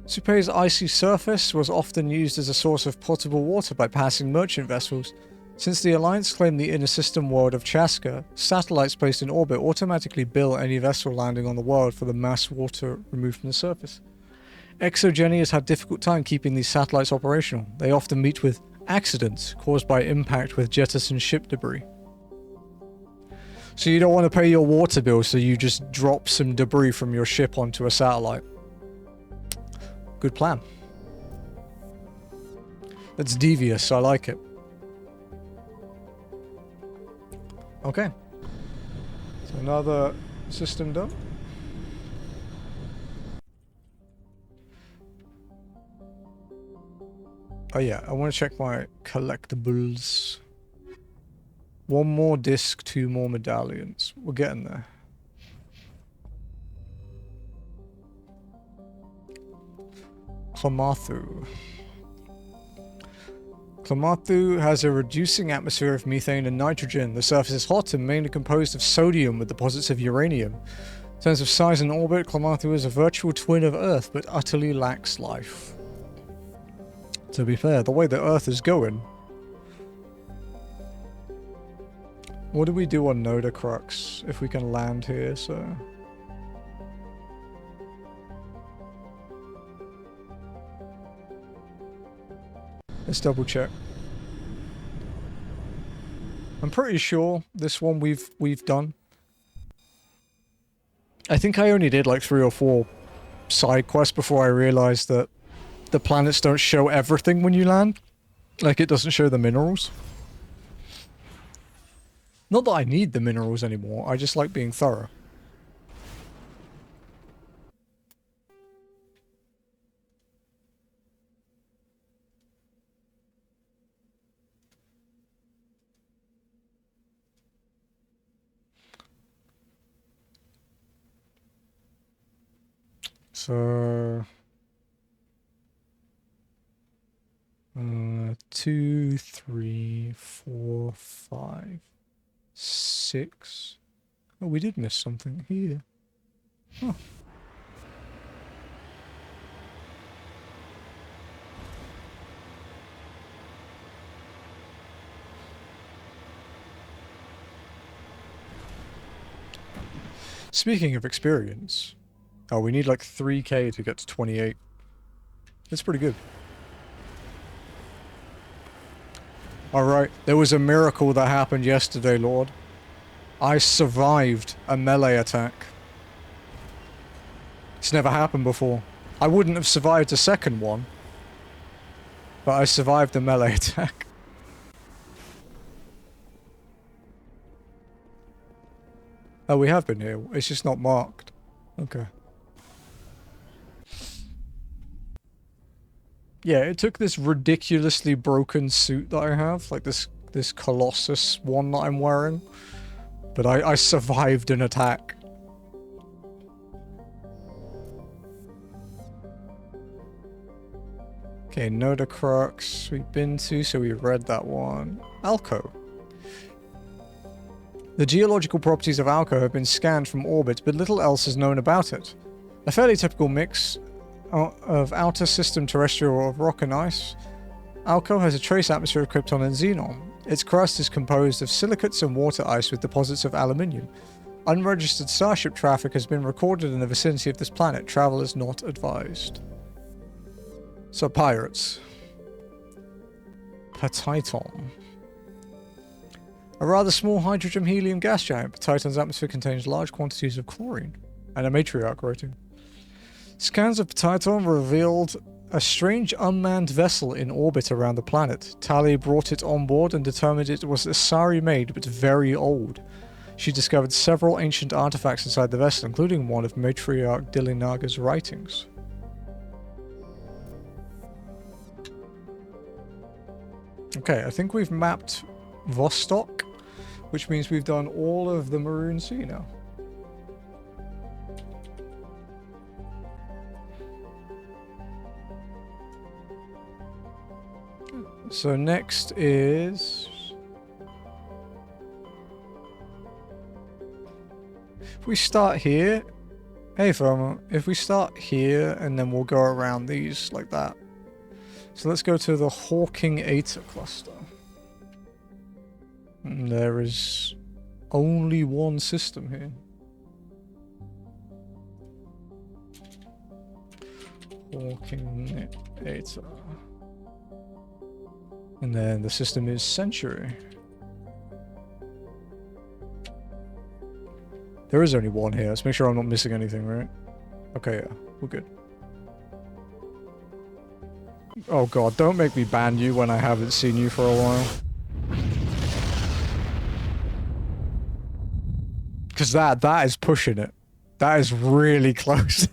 Supai's icy surface was often used as a source of potable water by passing merchant vessels. Since the Alliance claimed the inner system world of Chaska, satellites placed in orbit automatically bill any vessel landing on the world for the mass water removed from the surface. Exogeny has had difficult time keeping these satellites operational. They often meet with accidents caused by impact with jettisoned ship debris. So you don't want to pay your water bill, so you just drop some debris from your ship onto a satellite. Good plan. That's devious, I like it. Okay. So another system done. Oh yeah, I want to check my collectibles. One more disc, 2 more medallions. We're getting there. Klamathu. Klamathu has a reducing atmosphere of methane and nitrogen. The surface is hot and mainly composed of sodium with deposits of uranium. In terms of size and orbit, Klamathu is a virtual twin of Earth, but utterly lacks life. To be fair, the way the Earth is going... What do we do on Noda Crux if we can land here, so... Let's double check. I'm pretty sure this one we've done. I think I only did like 3 or 4 side quests before I realized that the planets don't show everything when you land. Like, it doesn't show the minerals. Not that I need the minerals anymore, I just like being thorough. So... 2, 3, 4, 5, 6. Oh, we did miss something here. Huh. Speaking of experience, oh, we need like 3k to get to 28. That's pretty good. Alright, there was a miracle that happened yesterday, Lord. I survived a melee attack. It's never happened before. I wouldn't have survived a second one, but I survived a melee attack. Oh, we have been here. It's just not marked. Okay. Yeah, it took this ridiculously broken suit that I have, like this Colossus one that I'm wearing, but I survived an attack. Okay, Nodacrux we've been to, so we read that one. Alco. The geological properties of Alco have been scanned from orbit, but little else is known about it. A fairly typical mix of outer system terrestrial of rock and ice, Alco has a trace atmosphere of krypton and xenon. Its crust is composed of silicates and water ice with deposits of aluminium. Unregistered starship traffic has been recorded in the vicinity of this planet. Travel is not advised. So, pirates. Petiton. A rather small hydrogen-helium gas giant, Petiton's atmosphere contains large quantities of chlorine. And a matriarch rating. Scans of Petiton revealed a strange unmanned vessel in orbit around the planet. Tali brought it on board and determined it was Asari-made, but very old. She discovered several ancient artifacts inside the vessel, including one of Matriarch Dilinaga's writings. Okay, I think we've mapped Vostok, which means we've done all of the Maroon Sea now. So next is... if we start here... Hey Firma, if we start here and then we'll go around these like that. So let's go to the Hawking Eta cluster. And there is only one system here. Hawking Eta. And then the system is Century. There is only one here. Let's make sure I'm not missing anything, right? Okay, yeah. We're good. Oh god, don't make me ban you when I haven't seen you for a while. Because that is pushing it. That is really close.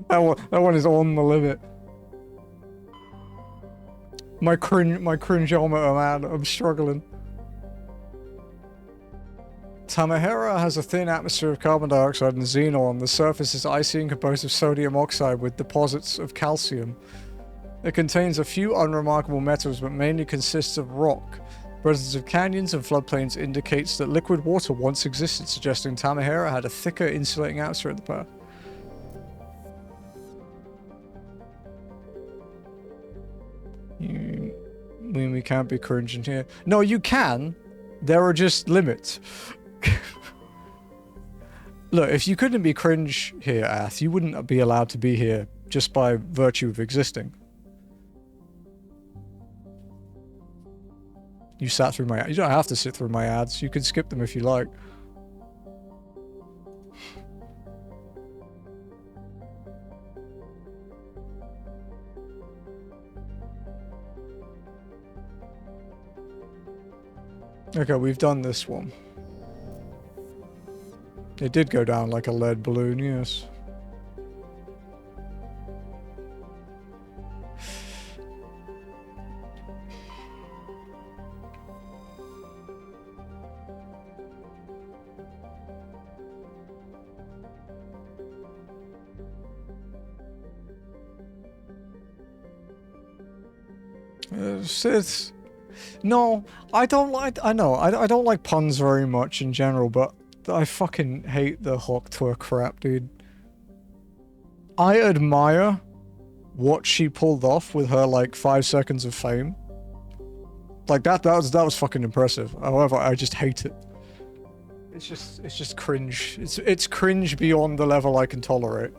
That one is on the limit. My cringeometer, man, I'm struggling. Tamahera has a thin atmosphere of carbon dioxide and xenon. The surface is icy and composed of sodium oxide with deposits of calcium. It contains a few unremarkable metals, but mainly consists of rock. The presence of canyons and floodplains indicates that liquid water once existed, suggesting Tamahera had a thicker insulating atmosphere at the past. You mean we can't be cringing here? No, you can. There are just limits. Look, if you couldn't be cringe here, Ath, you wouldn't be allowed to be here just by virtue of existing. You sat through my... You don't have to sit through my ads. You can skip them if you like. Okay, we've done this one. It did go down like a lead balloon, yes. It's no, I don't like. I know I don't like puns very much in general, but I fucking hate the Hawk Tour crap, dude. I admire what she pulled off with her like 5 seconds of fame. Like that was fucking impressive. However, I just hate it. It's just cringe. It's cringe beyond the level I can tolerate.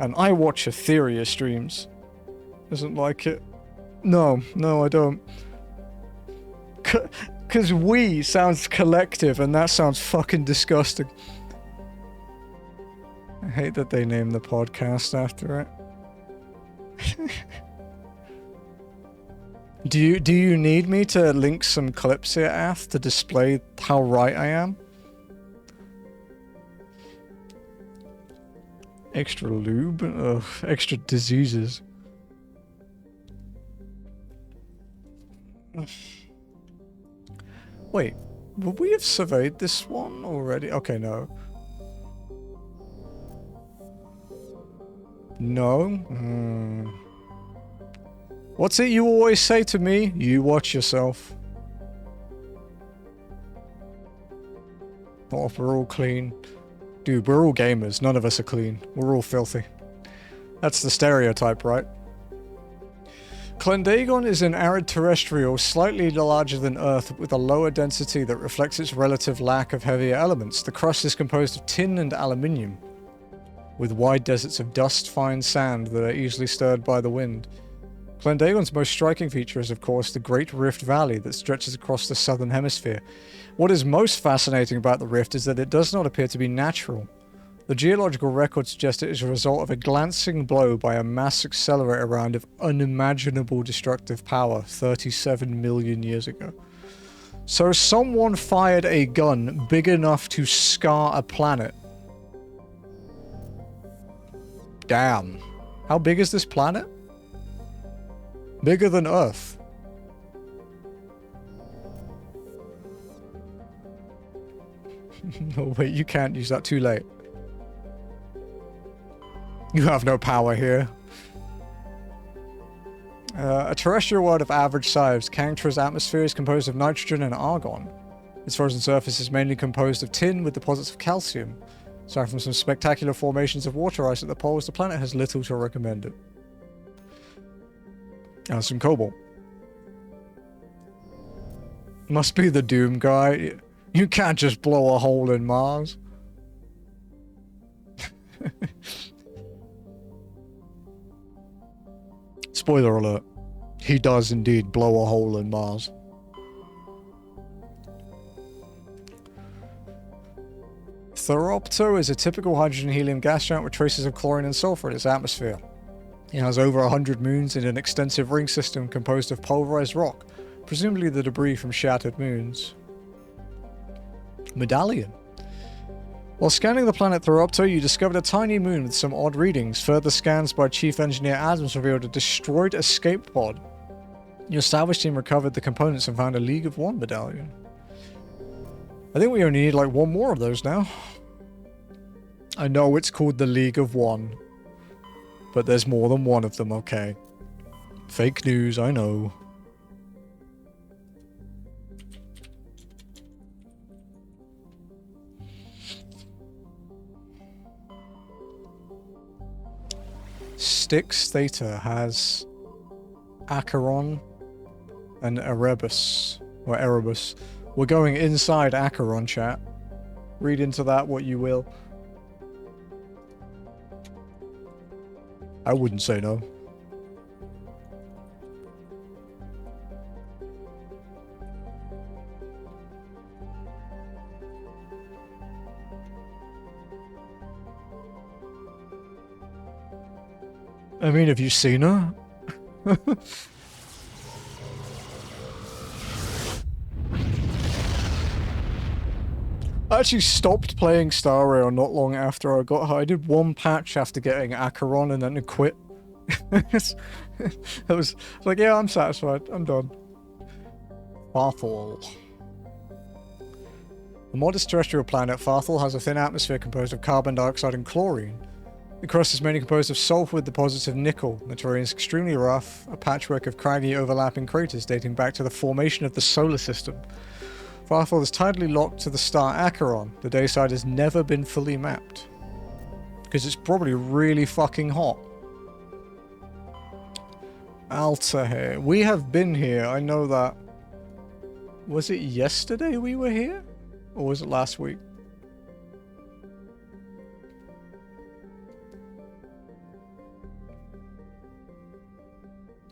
And I watch Etheria streams. Doesn't like it. No, I don't. Because we sounds collective and that sounds fucking disgusting. I hate that they named the podcast after it. Do you need me to link some clips here, Ath, to display how right I am? Extra lube? Ugh, extra diseases. Wait, Would we have surveyed this one already? Okay, no. No? What's it you always say to me? You watch yourself. Oh, we're all clean. Dude, we're all gamers. None of us are clean. We're all filthy. That's the stereotype, right? Clendagon is an arid terrestrial, slightly larger than Earth, with a lower density that reflects its relative lack of heavier elements. The crust is composed of tin and aluminium, with wide deserts of dust-fine sand that are easily stirred by the wind. Clendagon's most striking feature is, of course, the Great Rift Valley that stretches across the southern hemisphere. What is most fascinating about the rift is that it does not appear to be natural. The geological record suggests it is a result of a glancing blow by a mass accelerator round of unimaginable destructive power 37 million years ago. So someone fired a gun big enough to scar a planet. Damn. How big is this planet? Bigger than Earth. Oh wait, you can't use that, too late. You have no power here. A terrestrial world of average size, Kangtra's atmosphere is composed of nitrogen and argon. Its frozen surface is mainly composed of tin with deposits of calcium. Aside from some spectacular formations of water ice at the poles, the planet has little to recommend it. And some cobalt. Must be the Doom guy. You can't just blow a hole in Mars. Spoiler alert. He does indeed blow a hole in Mars. Theropto is a typical hydrogen-helium gas giant with traces of chlorine and sulfur in its atmosphere. It has over 100 moons in an extensive ring system composed of pulverized rock, presumably the debris from shattered moons. Medallion. While scanning the planet Theropto, you discovered a tiny moon with some odd readings. Further scans by Chief Engineer Adams revealed a destroyed escape pod. Your salvage team recovered the components and found a League of One medallion. I think we only need like one more of those now. I know it's called the League of One, but there's more than one of them, okay? Fake news, I know. Styx Theta has Acheron and Erebus, or Erebus. We're going inside Acheron, chat. Read into that what you will. I wouldn't say no. I mean, have you seen her? I actually stopped playing Star Rail not long after I got her. I did one patch after getting Acheron and then I quit. I was like, yeah, I'm satisfied. I'm done. Farthal. The modest terrestrial planet, Farthal has a thin atmosphere composed of carbon dioxide and chlorine. The crust is mainly composed of sulfur with deposits of nickel. The terrain is extremely rough, a patchwork of craggy overlapping craters dating back to the formation of the solar system. Farthal is tidally locked to the star Acheron. The day side has never been fully mapped. Because it's probably really fucking hot. Altair. We have been here, I know that. Was it yesterday we were here? Or was it last week?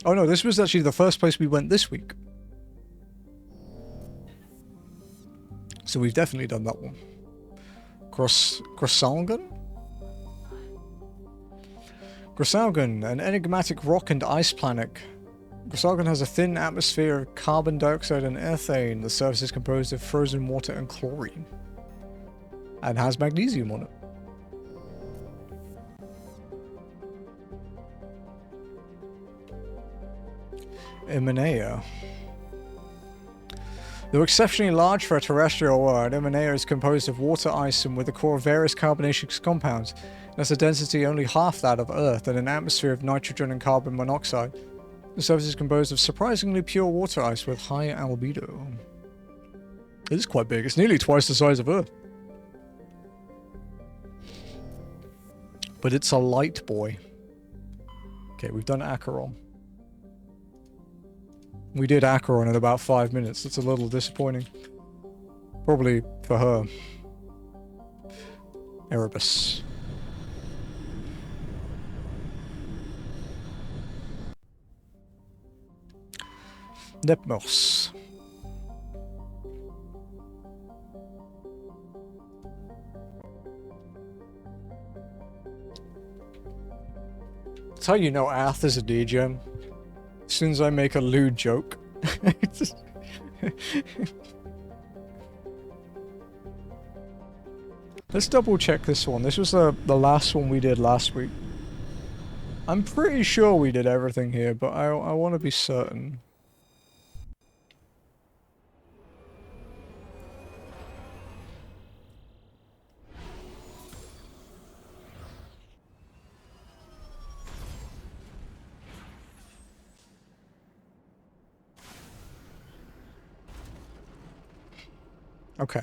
Oh no, this was actually the first place we went this week. So we've definitely done that one. Grossalgan? Grossalgan, an enigmatic rock and ice planet. Grossalgan has a thin atmosphere of carbon dioxide and ethane. The surface is composed of frozen water and chlorine. And has magnesium on it. Imanea. Though exceptionally large for a terrestrial world, Emaneo is composed of water, ice, and with a core of various carbonaceous compounds. It has a density only half that of Earth and an atmosphere of nitrogen and carbon monoxide. The surface is composed of surprisingly pure water ice with high albedo. It is quite big. It's nearly twice the size of Earth. But it's a light boy. Okay, we've done Acheron. We did Acheron in about 5 minutes. That's a little disappointing. Probably for her. Erebus. Nepmos. That's how you know Ath is a degen. As soon as I make a lewd joke. Let's double check this one. This was the last one we did last week. I'm pretty sure we did everything here, but I want to be certain. Okay.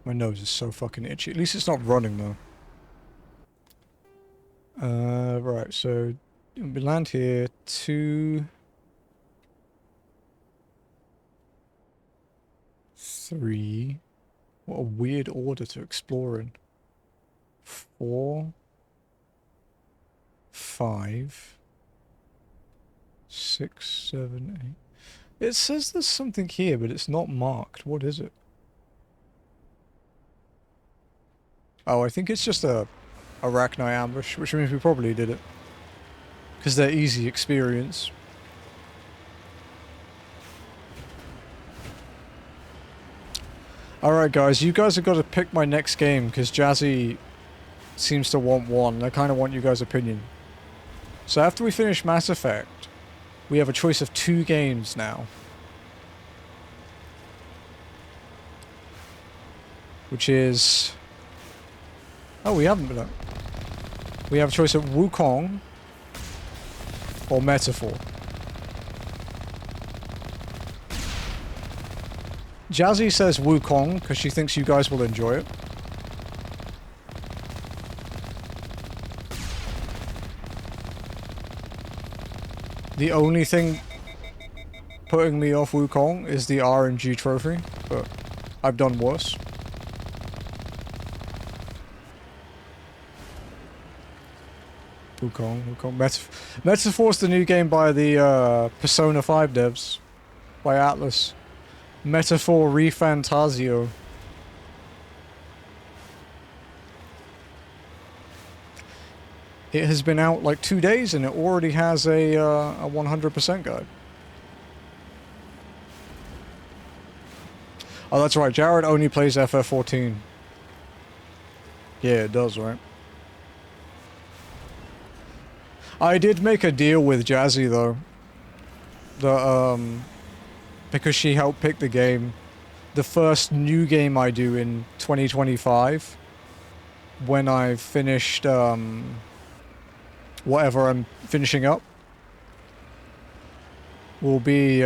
My nose is so fucking itchy. At least it's not running though. Right, so we land here. 2, 3. What a weird order to explore in. 4, 5, 6, 7, 8. It says there's something here, but it's not marked. What is it? Oh, I think it's just a Arachni ambush, which means we probably did it. Because they're easy experience. Alright guys, you guys have got to pick my next game, because Jazzy seems to want one, and I kind of want you guys' opinion. So after we finish Mass Effect, we have a choice of 2 games now. Which is... Oh, we haven't been... We have a choice of Wukong or Metaphor. Jazzy says Wukong because she thinks you guys will enjoy it. The only thing putting me off Wukong is the RNG trophy, but I've done worse. Wukong. Metaphor's the new game by the Persona 5 devs. By Atlas. Metaphor ReFantasio. It has been out like 2 days and it already has a 100% guide. Oh, that's right. Jared only plays FF14. Yeah, it does, right? I did make a deal with Jazzy though. Because she helped pick the game. The first new game I do in 2025, when I've finished whatever I'm finishing up, will be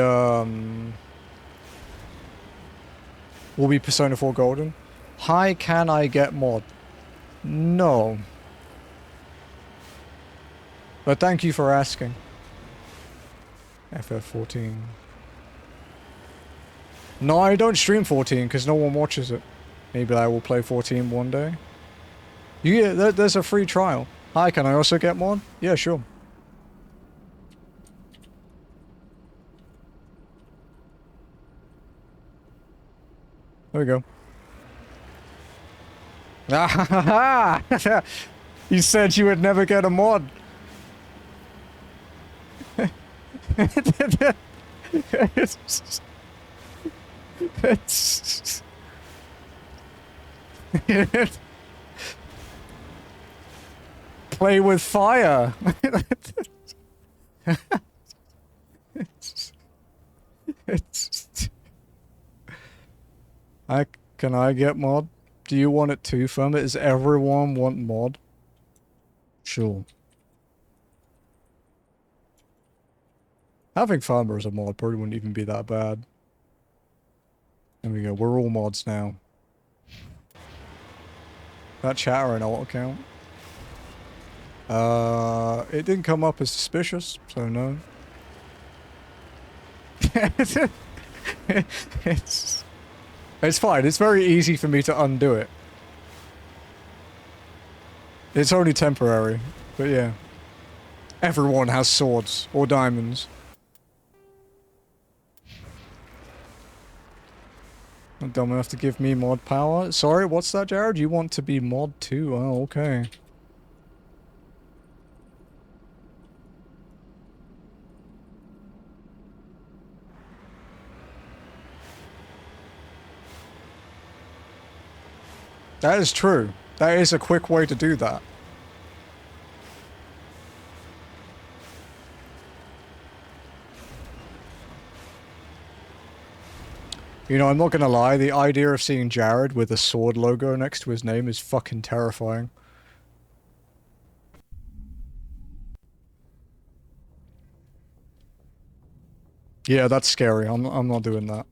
Persona 4 Golden. Hi, can I get mod? No. But thank you for asking. FF14. No, I don't stream 14 because no one watches it. Maybe I will play 14 one day. Yeah, there's a free trial. Hi, can I also get mod? Yeah, sure. There we go. You said you would never get a mod. Play with fire. Can I get mod? Do you want it too, Firma? Does everyone want mod? Sure. Having Firma as a mod probably wouldn't even be that bad. There we go, we're all mods now. That chatter an alt account? It didn't come up as suspicious, so no. It's fine, it's very easy for me to undo it. It's only temporary, but yeah. Everyone has swords, or diamonds. Not dumb enough to give me mod power. Sorry, what's that, Jared? You want to be mod too? Oh, okay. That is true. That is a quick way to do that. You know, I'm not gonna lie, the idea of seeing Jared with a sword logo next to his name is fucking terrifying. Yeah, that's scary. I'm not doing that.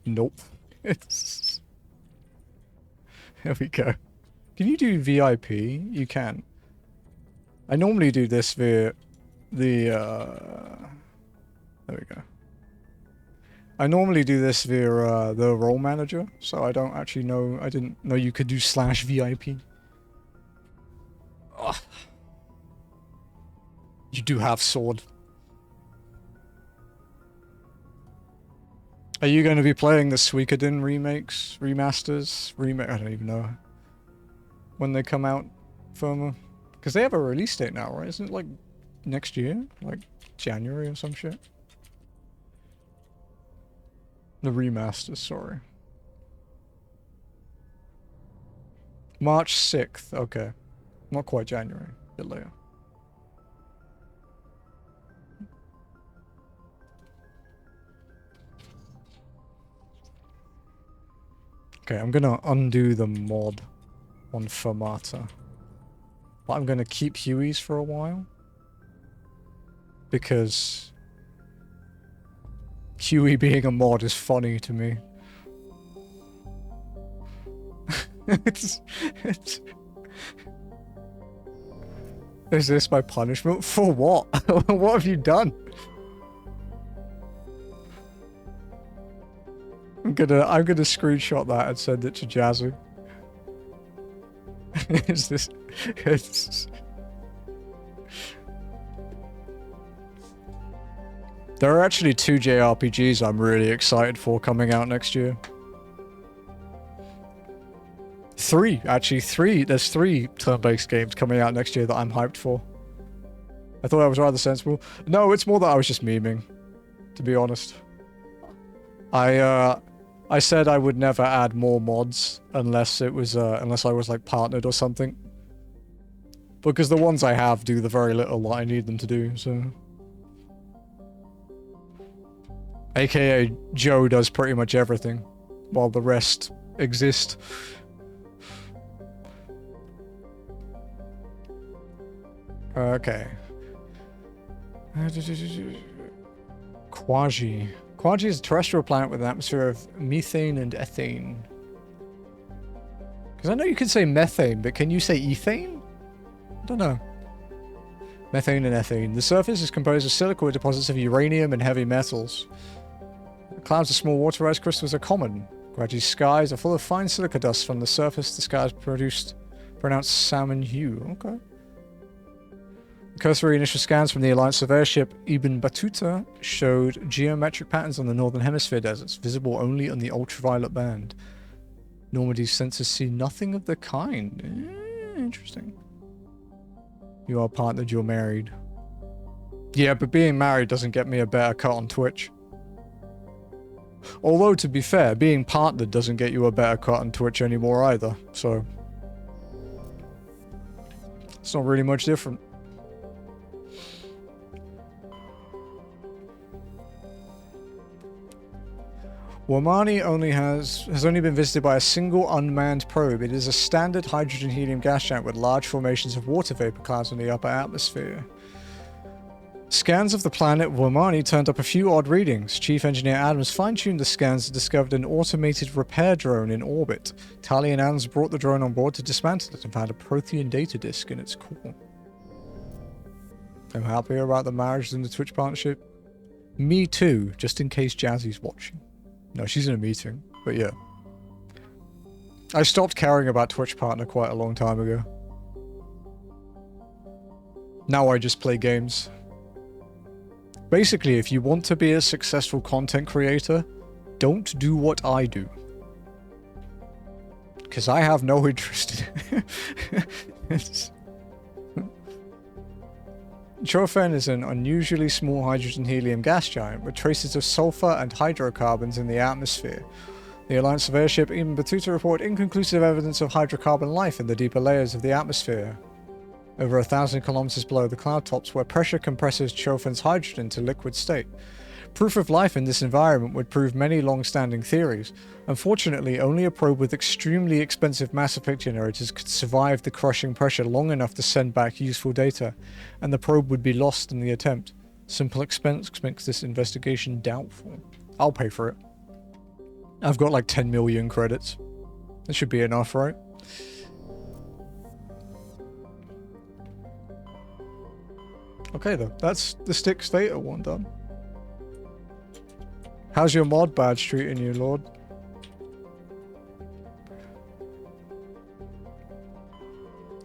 Nope. There we go. Can you do VIP? You can. I normally do this via the there we go. I normally do this via the role manager, so I don't actually know. I didn't know you could do /VIP. Ugh. You do have sword. Are you going to be playing the Suikoden remakes, remasters, I don't even know when they come out, Firma? Because they have a release date now, right? Isn't it like next year, like January or some shit? The remasters, sorry. March 6th, okay. Not quite January, a bit later. Okay, I'm gonna undo the mod on Fermata. But I'm gonna keep Huey's for a while. Because Huey being a mod is funny to me. it's... Is this my punishment? For what? What have you done? I'm gonna screenshot that and send it to Jazzu. Is this... It's... There are actually 2 JRPGs I'm really excited for coming out next year. 3, actually 3. There's 3 turn-based games coming out next year that I'm hyped for. I thought that was rather sensible. No, it's more that I was just memeing, to be honest. I said I would never add more mods unless it was unless I was like partnered or something. Because the ones I have do the very little that I need them to do, so. AKA Joe does pretty much everything, while the rest exist. Okay. Quasi. Quasi is a terrestrial planet with an atmosphere of methane and ethane. Because I know you can say methane, but can you say ethane? I don't know. Methane and ethane. The surface is composed of silica with deposits of uranium and heavy metals. Clouds of small water ice crystals are common. Quasi's skies are full of fine silica dust. From the surface, the skies produced pronounced salmon hue. Okay. Cursory initial scans from the Alliance surveyor ship Ibn Battuta showed geometric patterns on the northern hemisphere deserts, visible only on the ultraviolet band. Normandy's sensors see nothing of the kind. Interesting. You are partnered, you're married. Yeah, but being married doesn't get me a better cut on Twitch. Although, to be fair, being partnered doesn't get you a better cut on Twitch anymore either, so... It's not really much different. Womani has only been visited by a single unmanned probe. It is a standard hydrogen-helium gas giant with large formations of water vapor clouds in the upper atmosphere. Scans of the planet Womani turned up a few odd readings. Chief Engineer Adams fine-tuned the scans and discovered an automated repair drone in orbit. Tali and Adams brought the drone on board to dismantle it and found a Prothean data disk in its core. I'm happy about the marriage and the Twitch partnership. Me too, just in case Jazzy's watching. No, she's in a meeting, but yeah. I stopped caring about Twitch partner quite a long time ago. Now I just play games. Basically, if you want to be a successful content creator, don't do what I do. Because I have no interest in it. Chophen is an unusually small hydrogen-helium gas giant with traces of sulfur and hydrocarbons in the atmosphere. The Alliance surveyor ship Ibn Battuta report inconclusive evidence of hydrocarbon life in the deeper layers of the atmosphere. Over 1,000 kilometers below the cloud tops, where pressure compresses Chophen's hydrogen to liquid state. Proof of life in this environment would prove many long-standing theories. Unfortunately, only a probe with extremely expensive mass effect generators could survive the crushing pressure long enough to send back useful data, and the probe would be lost in the attempt. Simple expense makes this investigation doubtful. I'll pay for it. I've got like 10 million credits. That should be enough, right? Okay though, that's the Styx Theta one done. How's your mod badge treating you, Lord?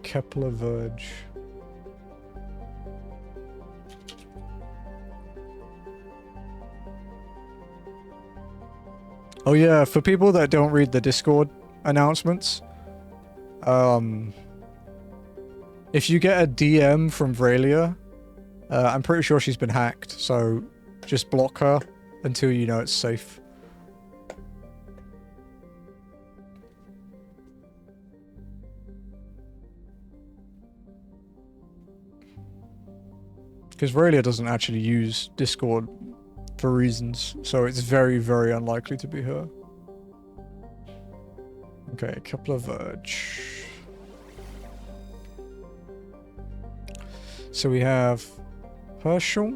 Kepler Verge. Oh yeah, for people that don't read the Discord announcements, if you get a DM from Vralia, I'm pretty sure she's been hacked, so just block her until you know it's safe. Because Vralia doesn't actually use Discord for reasons, so it's very, very unlikely to be her. Okay, Kepler Verge. So we have Herschel.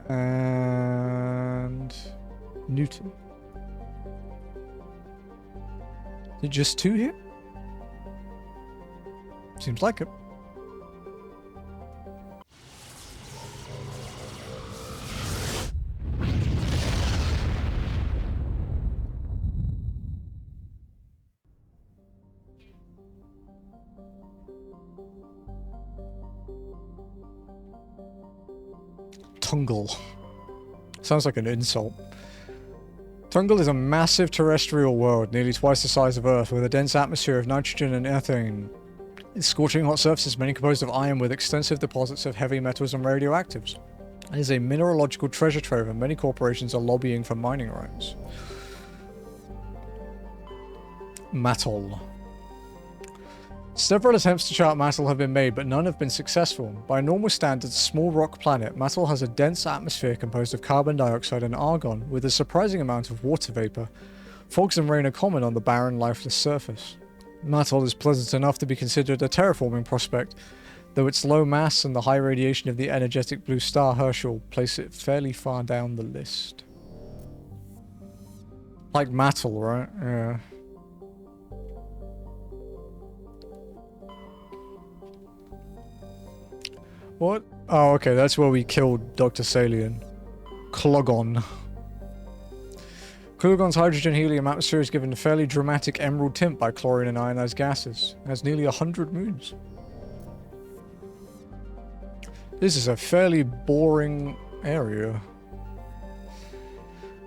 And Newton. Is it just two here? Seems like it. Tungle. Sounds like an insult. Tungle is a massive terrestrial world, nearly twice the size of Earth, with a dense atmosphere of nitrogen and ethane. Its scorching hot surface is mainly composed of iron with extensive deposits of heavy metals and radioactives. It is a mineralogical treasure trove and many corporations are lobbying for mining rights. Matol. Several attempts to chart Matol have been made, but none have been successful. By normal standards, small rock planet, Matol has a dense atmosphere composed of carbon dioxide and argon, with a surprising amount of water vapor. Fogs and rain are common on the barren, lifeless surface. Matol is pleasant enough to be considered a terraforming prospect, though its low mass and the high radiation of the energetic blue star Herschel place it fairly far down the list. Like Matol, right? Yeah. What? Oh, okay, that's where we killed Dr. Salian. Clogon. Clogon's hydrogen-helium atmosphere is given a fairly dramatic emerald tint by chlorine and ionized gases. It has nearly 100 moons. This is a fairly boring area.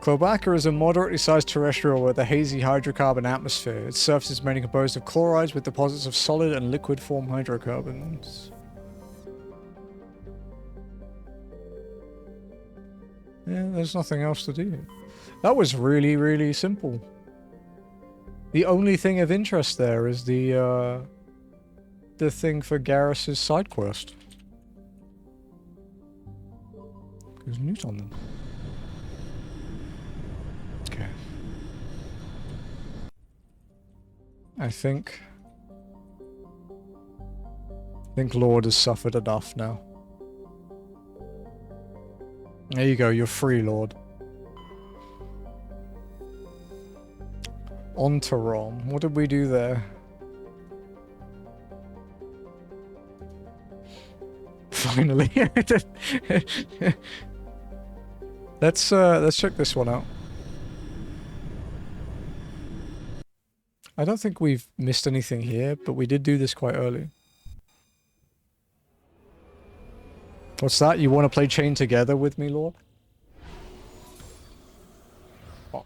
Klobaca is a moderately sized terrestrial with a hazy hydrocarbon atmosphere. Its surface is mainly composed of chlorides with deposits of solid and liquid form hydrocarbons. Yeah, there's nothing else to do. That was really, really simple. The only thing of interest there is the thing for Garrus's side quest. There's loot on them. Okay. I think Lord has suffered enough now. There you go, you're free, Lord. On to Rom. What did we do there? Finally. Let's check this one out. I don't think we've missed anything here, but we did do this quite early. What's that? You want to play Chain Together with me, Lord? Oh.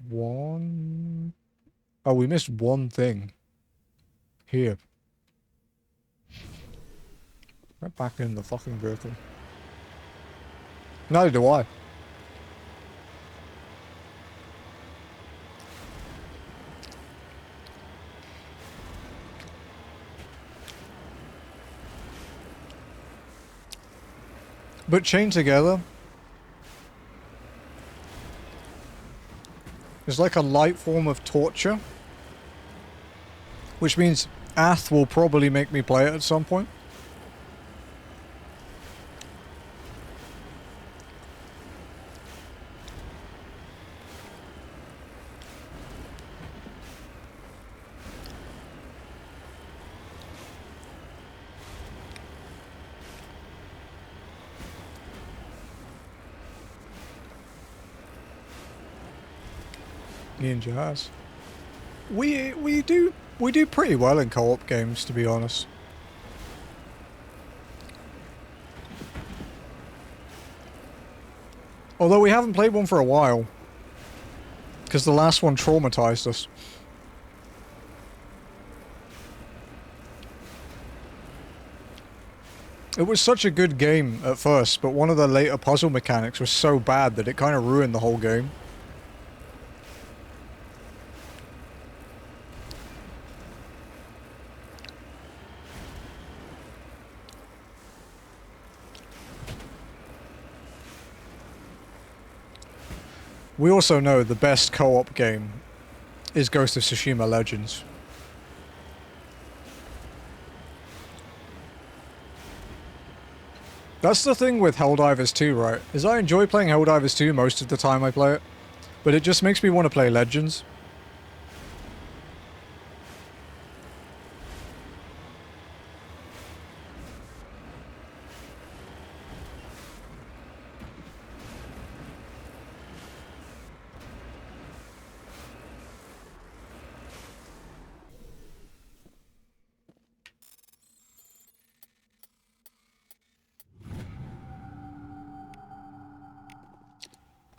One... Oh, we missed one thing. Here. Right back in the fucking vehicle. Neither do I. But Chained Together is like a light form of torture, which means Ath will probably make me play it at some point. Me and Jazz. We do pretty well in co-op games, to be honest. Although we haven't played one for a while, because the last one traumatized us. It was such a good game at first, but one of the later puzzle mechanics was so bad that it kind of ruined the whole game. We also know the best co-op game is Ghost of Tsushima Legends. That's the thing with Helldivers 2, right? Is I enjoy playing Helldivers 2 most of the time I play it, but it just makes me want to play Legends.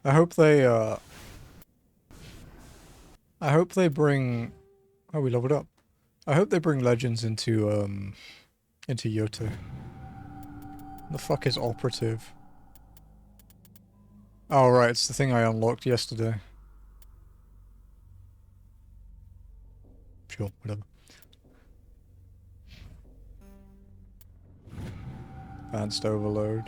I hope they bring... Oh, we leveled up. I hope they bring Legends into Yoto. The fuck is Operative? Oh, right, it's the thing I unlocked yesterday. Sure, whatever. Advanced Overload.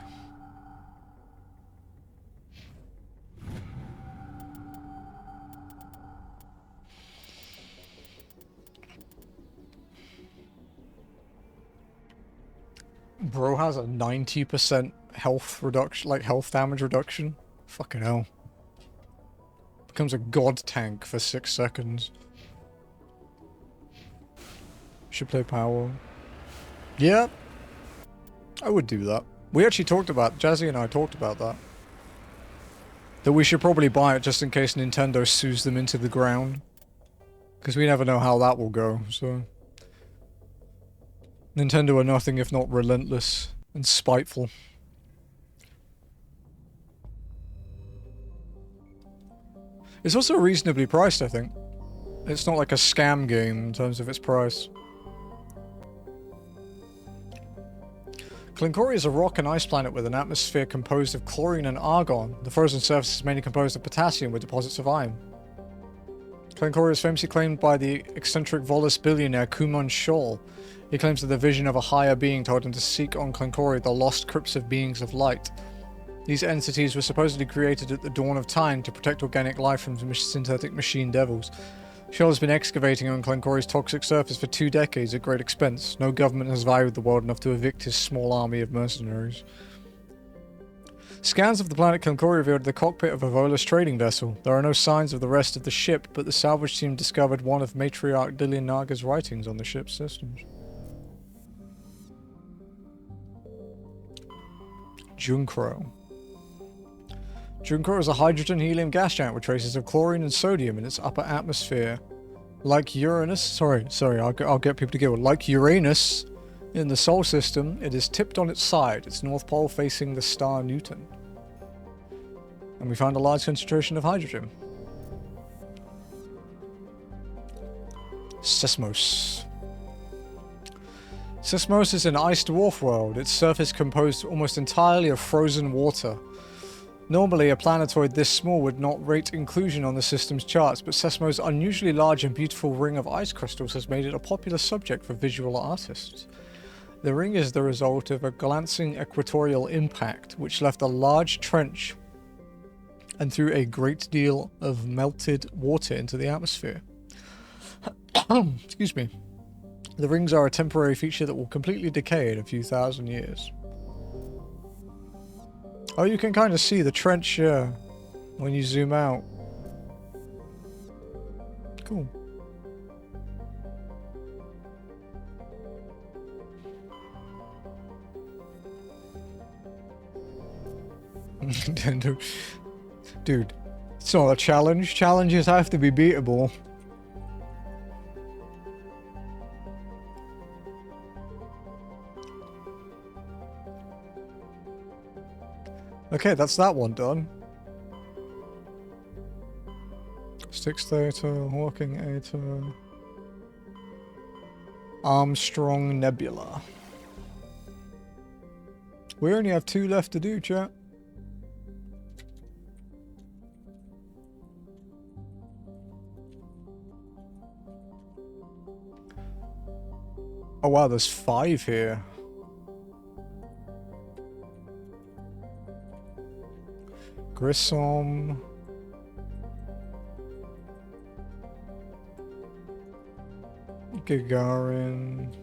Bro has a 90% health reduction, like health damage reduction. Fucking hell. Becomes a god tank for 6 seconds. Should play power. Yeah. I would do that. We actually talked about, Jazzy and I talked about that. That we should probably buy it just in case Nintendo sues them into the ground. Because we never know how that will go, so... Nintendo are nothing if not relentless and spiteful. It's also reasonably priced, I think. It's not like a scam game in terms of its price. Clincoria is a rock and ice planet with an atmosphere composed of chlorine and argon. The frozen surface is mainly composed of potassium with deposits of iron. Clincoria is famously claimed by the eccentric Volus billionaire Kumon Scholl. He claims that the vision of a higher being told him to seek on Clincoria the lost crypts of beings of light. These entities were supposedly created at the dawn of time to protect organic life from synthetic machine devils. Scholl has been excavating on Clincoria's toxic surface for 2 decades at great expense. No government has valued the world enough to evict his small army of mercenaries. Scans of the planet Clincoria revealed the cockpit of a Volus trading vessel. There are no signs of the rest of the ship, but the salvage team discovered one of Matriarch Dillian Naga's writings on the ship's systems. Junkro. Junkro is a hydrogen-helium gas giant with traces of chlorine and sodium in its upper atmosphere. Like Uranus, I'll get people to giggle. Like Uranus in the Sol system, it is tipped on its side, its north pole facing the star Newton. And we found a large concentration of hydrogen. Sesmos. Sesmos is an ice dwarf world, its surface composed almost entirely of frozen water. Normally, a planetoid this small would not rate inclusion on the system's charts, but Sesmo's unusually large and beautiful ring of ice crystals has made it a popular subject for visual artists. The ring is the result of a glancing equatorial impact, which left a large trench and threw a great deal of melted water into the atmosphere. Excuse me. The rings are a temporary feature that will completely decay in a few thousand years. Oh, you can kind of see the trench when you zoom out. Cool. Dude, it's not a challenge. Challenges have to be beatable. Okay, that's that one done. Styx Theta, Hawking Eta, Armstrong Nebula. We only have 2 left to do, chat. Oh wow, there's 5 here. Grissom. Gagarin.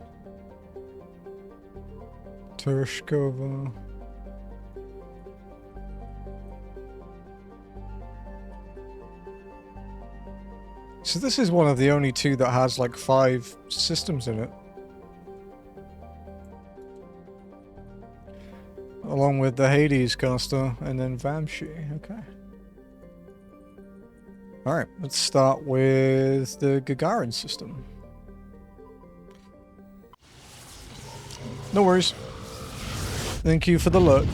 Tereshkova. So this is one of the only 2 that has like 5 systems in it. Along with the Hades caster and then Vamshi. Okay. Alright, let's start with the Gagarin system. No worries. Thank you for the look.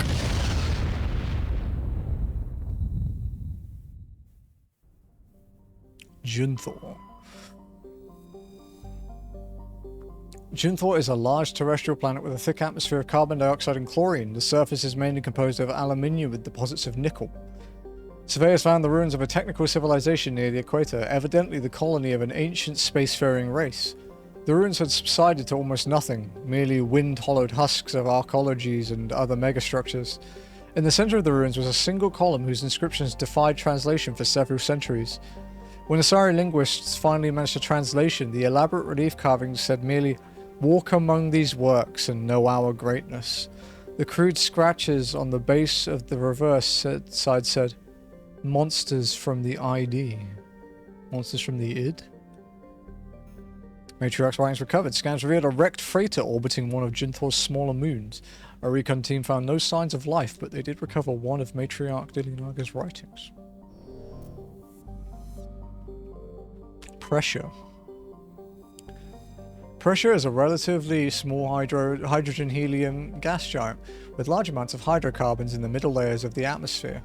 Junthor. Junthor is a large terrestrial planet with a thick atmosphere of carbon dioxide and chlorine. The surface is mainly composed of aluminium with deposits of nickel. Surveyors found the ruins of a technical civilization near the equator, evidently the colony of an ancient spacefaring race. The ruins had subsided to almost nothing, merely wind-hollowed husks of archaeologies and other megastructures. In the center of the ruins was a single column whose inscriptions defied translation for several centuries. When Asari linguists finally managed a translation, the elaborate relief carvings said merely, "Walk among these works and know our greatness." The crude scratches on the base of the reverse side said, "Monsters from the ID." Monsters from the id? Matriarch's writings recovered. Scans revealed a wrecked freighter orbiting one of Junthor's smaller moons. A recon team found no signs of life, but they did recover one of Matriarch Dillinaga's writings. Pressure. Pressure is a relatively small hydrogen-helium gas giant with large amounts of hydrocarbons in the middle layers of the atmosphere.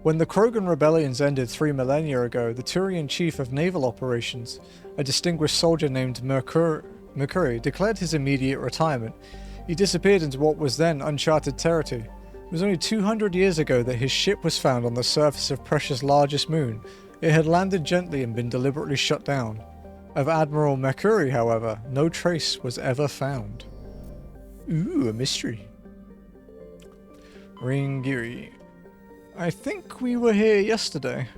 When the Krogan rebellions ended 3 millennia ago, the Turian chief of naval operations, a distinguished soldier named Mercury, declared his immediate retirement. He disappeared into what was then uncharted territory. It was only 200 years ago that his ship was found on the surface of Precious' largest moon. It had landed gently and been deliberately shut down. Of Admiral Mercury, however, no trace was ever found. Ooh, a mystery. Ringiri. I think we were here yesterday.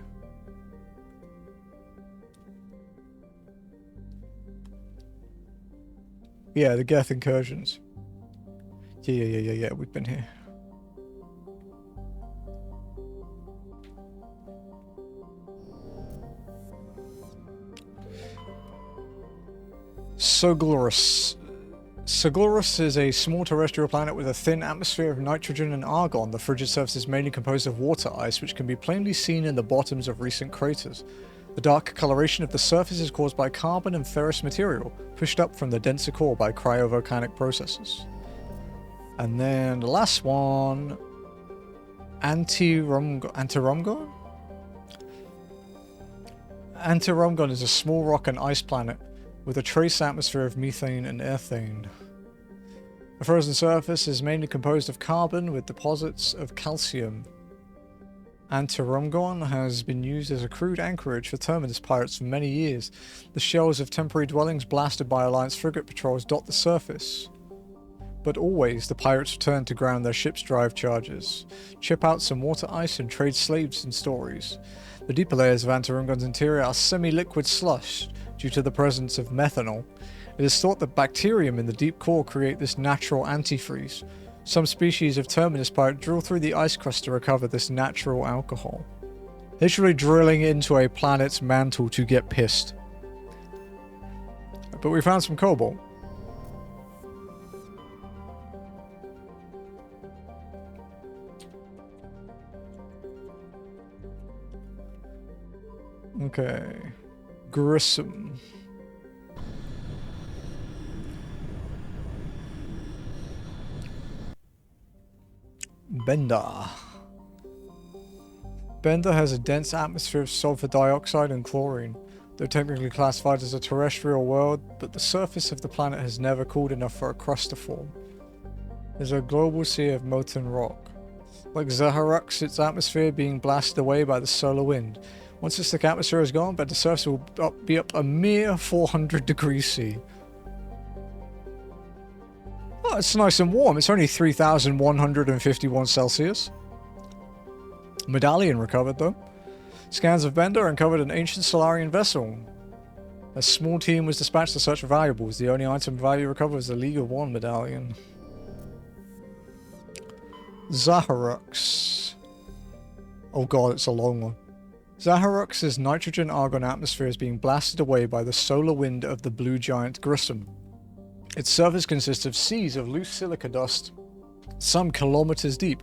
Yeah, the Geth incursions. Yeah, we've been here. Sogulrus. Sogulrus is a small terrestrial planet with a thin atmosphere of nitrogen and argon. The frigid surface is mainly composed of water ice, which can be plainly seen in the bottoms of recent craters. The dark coloration of the surface is caused by carbon and ferrous material, pushed up from the denser core by cryovolcanic processes. And then the last one... Antirumgon? Antirumgon is a small rock and ice planet with a trace atmosphere of methane and ethane. The frozen surface is mainly composed of carbon with deposits of calcium. Antirumgon has been used as a crude anchorage for Terminus pirates for many years. The shells of temporary dwellings blasted by Alliance frigate patrols dot the surface. But always, the pirates return to ground their ship's drive charges, chip out some water ice and trade slaves and stories. The deeper layers of Antirumgon's interior are semi-liquid slush due to the presence of methanol. It is thought that bacterium in the deep core create this natural antifreeze. Some species of Terminus pirate drill through the ice crust to recover this natural alcohol. Literally drilling into a planet's mantle to get pissed. But we found some cobalt. Okay. Grissom. Bender. Bender has a dense atmosphere of sulfur dioxide and chlorine. Though technically classified as a terrestrial world, but the surface of the planet has never cooled enough for a crust to form. There's a global sea of molten rock. Like Zaharux, its atmosphere being blasted away by the solar wind. Once its thick atmosphere is gone, Bender's surface will be up a mere 400 degrees C. Oh, it's nice and warm. It's only 3,151 Celsius. Medallion recovered, though. Scans of Bender uncovered an ancient Solarian vessel. A small team was dispatched to search for valuables. The only item of value recovered was the League of One medallion. Zaharux. Oh god, it's a long one. Zaharux's nitrogen-argon atmosphere is being blasted away by the solar wind of the blue giant Grissom. Its surface consists of seas of loose silica dust, some kilometers deep,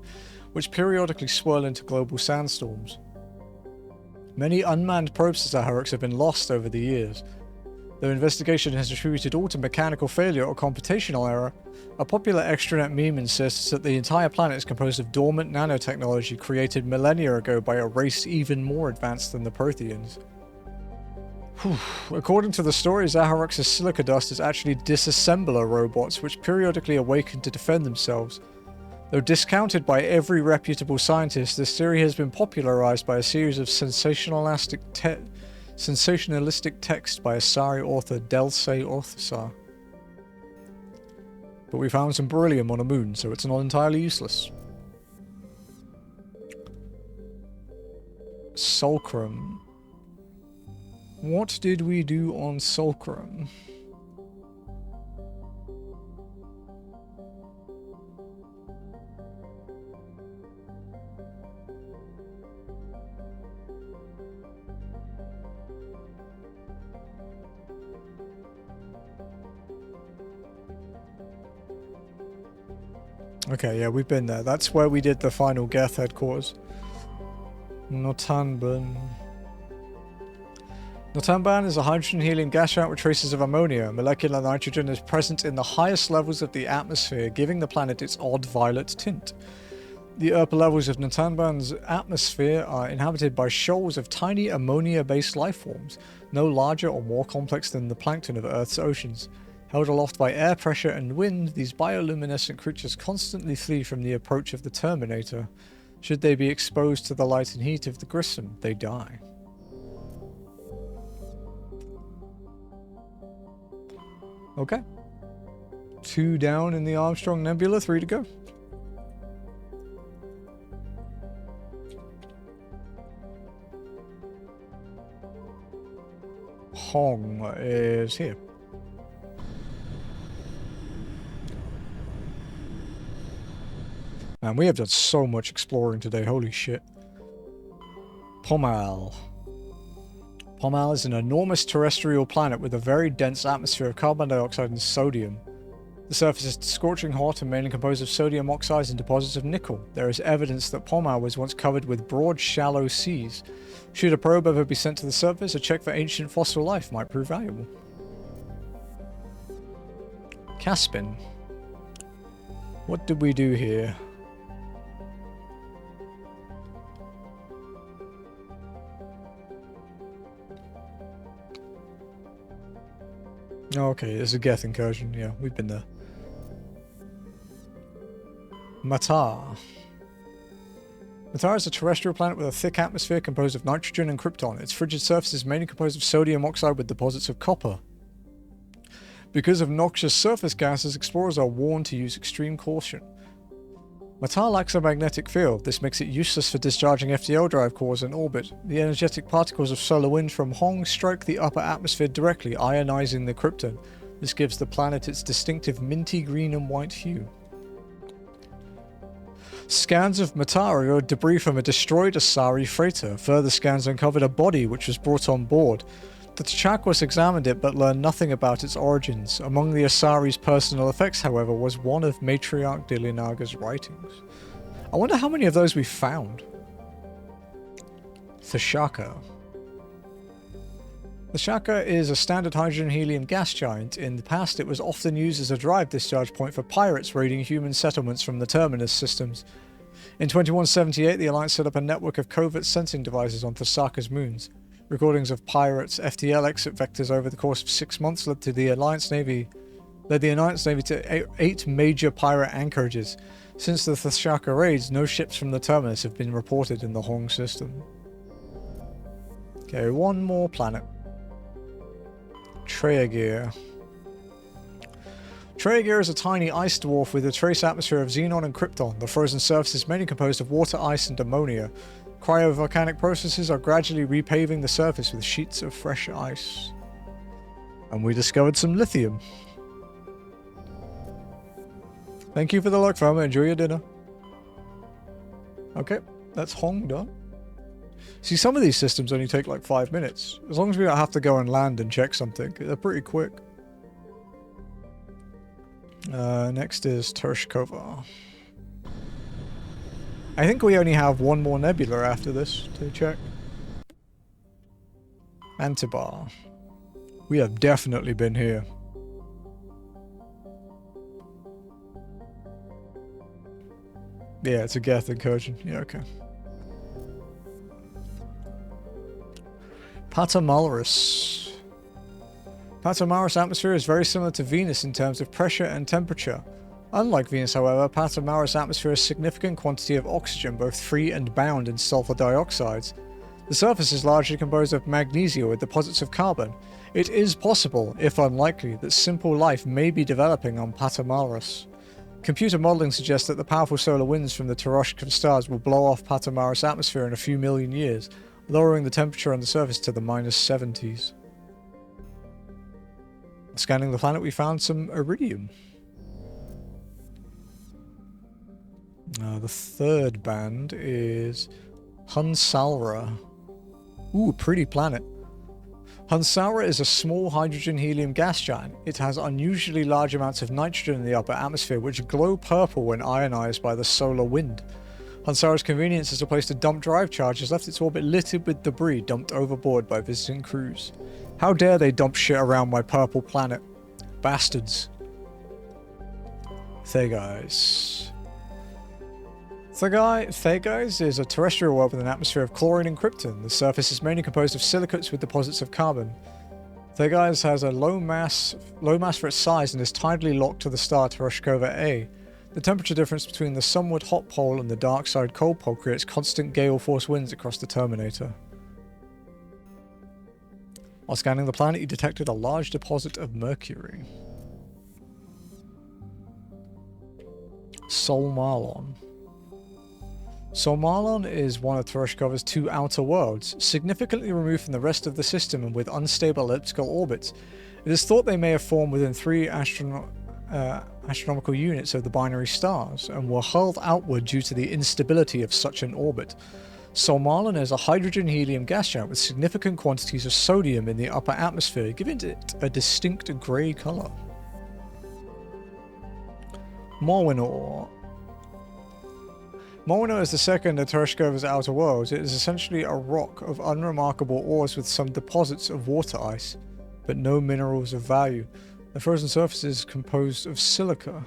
which periodically swirl into global sandstorms. Many unmanned probes to Zaharux have been lost over the years. Though investigation has attributed all to mechanical failure or computational error, a popular extranet meme insists that the entire planet is composed of dormant nanotechnology created millennia ago by a race even more advanced than the Protheans. According to the story, Zaharux's silica dust is actually disassembler robots which periodically awaken to defend themselves. Though discounted by every reputable scientist, this theory has been popularized by a series of sensationalistic text by Asari author Delsey Orthasar. But we found some beryllium on a moon, so it's not entirely useless. Sulcrum. What did we do on Sulcrum? Okay, yeah, we've been there. That's where we did the final Geth headquarters. Notanban. Notanban is a hydrogen-helium gas giant with traces of ammonia. Molecular nitrogen is present in the highest levels of the atmosphere, giving the planet its odd violet tint. The upper levels of Notanban's atmosphere are inhabited by shoals of tiny ammonia-based life forms, no larger or more complex than the plankton of Earth's oceans. Held aloft by air pressure and wind, these bioluminescent creatures constantly flee from the approach of the Terminator. Should they be exposed to the light and heat of the Grissom, they die. Okay. 2 down in the Armstrong Nebula, 3 to go. Hong is here. Man, we have done so much exploring today, holy shit. Pomal. Pomal is an enormous terrestrial planet with a very dense atmosphere of carbon dioxide and sodium. The surface is scorching hot and mainly composed of sodium oxides and deposits of nickel. There is evidence that Pomal was once covered with broad, shallow seas. Should a probe ever be sent to the surface, a check for ancient fossil life might prove valuable. Caspin. What did we do here? Oh, okay, there's a Geth incursion. Yeah, we've been there. Matar. Matar is a terrestrial planet with a thick atmosphere composed of nitrogen and krypton. Its frigid surface is mainly composed of sodium oxide with deposits of copper. Because of noxious surface gases, explorers are warned to use extreme caution. Matar lacks a magnetic field. This makes it useless for discharging FTL drive cores in orbit. The energetic particles of solar wind from Hong strike the upper atmosphere directly, ionizing the krypton. This gives the planet its distinctive minty green and white hue. Scans of Matar revealed debris from a destroyed Asari freighter. Further scans uncovered a body which was brought on board. The T'Chakwas examined it but learned nothing about its origins. Among the Asari's personal effects, however, was one of Matriarch Dillinaga's writings. I wonder how many of those we found. T'Chaka. T'Chaka is a standard hydrogen-helium gas giant. In the past, it was often used as a drive discharge point for pirates raiding human settlements from the Terminus systems. In 2178, the Alliance set up a network of covert sensing devices on T'Chaka's moons. Recordings of pirates' FTL exit vectors over the course of 6 months led the Alliance Navy to 8 major pirate anchorages. Since the T'Chaka raids, no ships from the Terminus have been reported in the Hong system. Okay, one more planet. Treagir. Treagir is a tiny ice dwarf with a trace atmosphere of xenon and krypton. The frozen surface is mainly composed of water, ice, and ammonia. Cryovolcanic processes are gradually repaving the surface with sheets of fresh ice. And we discovered some lithium. Thank you for the luck, farmer. Enjoy your dinner. Okay, that's Hong done. See, some of these systems only take like 5 minutes. As long as we don't have to go and land and check something, they're pretty quick. Next is Tereshkova. I think we only have one more nebula after this to check. Antibar. We have definitely been here. Yeah, it's a Geth incursion. Yeah, okay. Patamalris. Patamalris' atmosphere is very similar to Venus in terms of pressure and temperature. Unlike Venus, however, Patamalris' atmosphere has a significant quantity of oxygen, both free and bound in sulfur dioxides. The surface is largely composed of magnesia with deposits of carbon. It is possible, if unlikely, that simple life may be developing on Patamalris. Computer modeling suggests that the powerful solar winds from the Tereshkova stars will blow off Patamalris' atmosphere in a few million years, lowering the temperature on the surface to the -70s. Scanning the planet, we found some iridium. The third band is Hunsalra. Ooh, pretty planet. Hunsalra is a small hydrogen-helium gas giant. It has unusually large amounts of nitrogen in the upper atmosphere, which glow purple when ionized by the solar wind. Hunsalra's convenience as a place to dump drive charges left its orbit littered with debris dumped overboard by visiting crews. How dare they dump shit around my purple planet? Bastards. Thegais. Thegais is a terrestrial world with an atmosphere of chlorine and krypton. The surface is mainly composed of silicates with deposits of carbon. Thegas has a low mass for its size and is tidally locked to the star Tereshkova A. The temperature difference between the somewhat hot pole and the dark side cold pole creates constant gale force winds across the Terminator. While scanning the planet, you detected a large deposit of mercury. Solmalon. Solmalon is one of Tereshkova's 2 outer worlds, significantly removed from the rest of the system and with unstable elliptical orbits. It is thought they may have formed within 3 astronomical units of the binary stars, and were hurled outward due to the instability of such an orbit. Solmalon is a hydrogen-helium gas giant with significant quantities of sodium in the upper atmosphere, giving it a distinct grey colour. Morwinor. Morwinor is the second of Tereshkova's outer worlds. It is essentially a rock of unremarkable ores with some deposits of water ice, but no minerals of value. The frozen surface is composed of silica.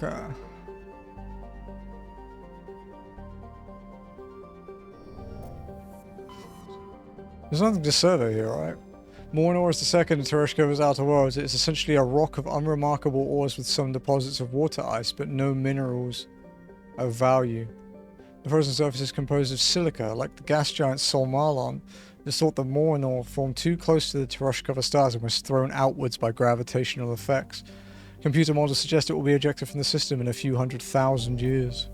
Okay. There's nothing to survey here, right? Mornor is the second of Tereshkova's outer worlds. It is essentially a rock of unremarkable ores with some deposits of water ice, but no minerals of value. The frozen surface is composed of silica. Like the gas giant Solmalon, it is thought that Mornor formed too close to the Tereshkova stars and was thrown outwards by gravitational effects. Computer models suggest it will be ejected from the system in a few 100,000 years.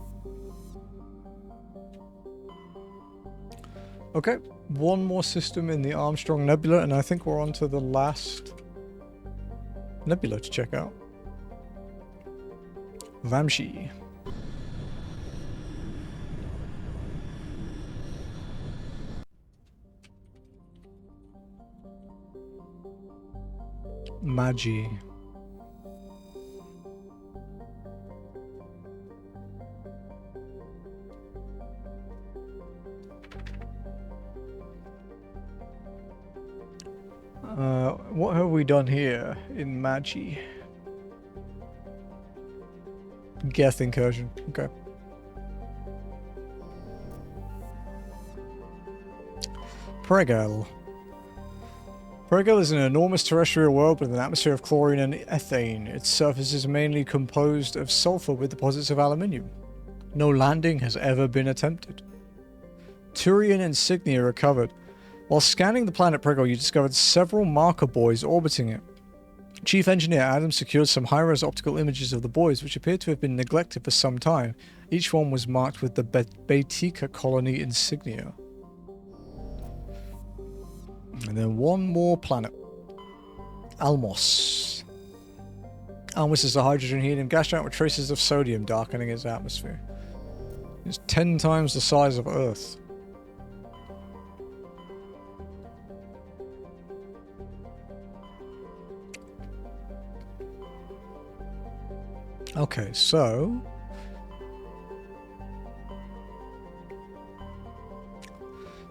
Okay, one more system in the Armstrong Nebula, and I think we're on to the last nebula to check out. Vamshi. Magi. What have we done here in Magi? Geth incursion. Okay. Pregel. Pregel is an enormous terrestrial world with an atmosphere of chlorine and ethane. Its surface is mainly composed of sulfur with deposits of aluminium. No landing has ever been attempted. Turian insignia recovered. While scanning the planet Pregel, you discovered several marker buoys orbiting it. Chief Engineer Adams secured some high-res optical images of the buoys, which appeared to have been neglected for some time. Each one was marked with the Baetica colony insignia. And then one more planet. Almos. Almos is a hydrogen-helium gas giant with traces of sodium darkening its atmosphere. It's 10 times the size of Earth. Okay, so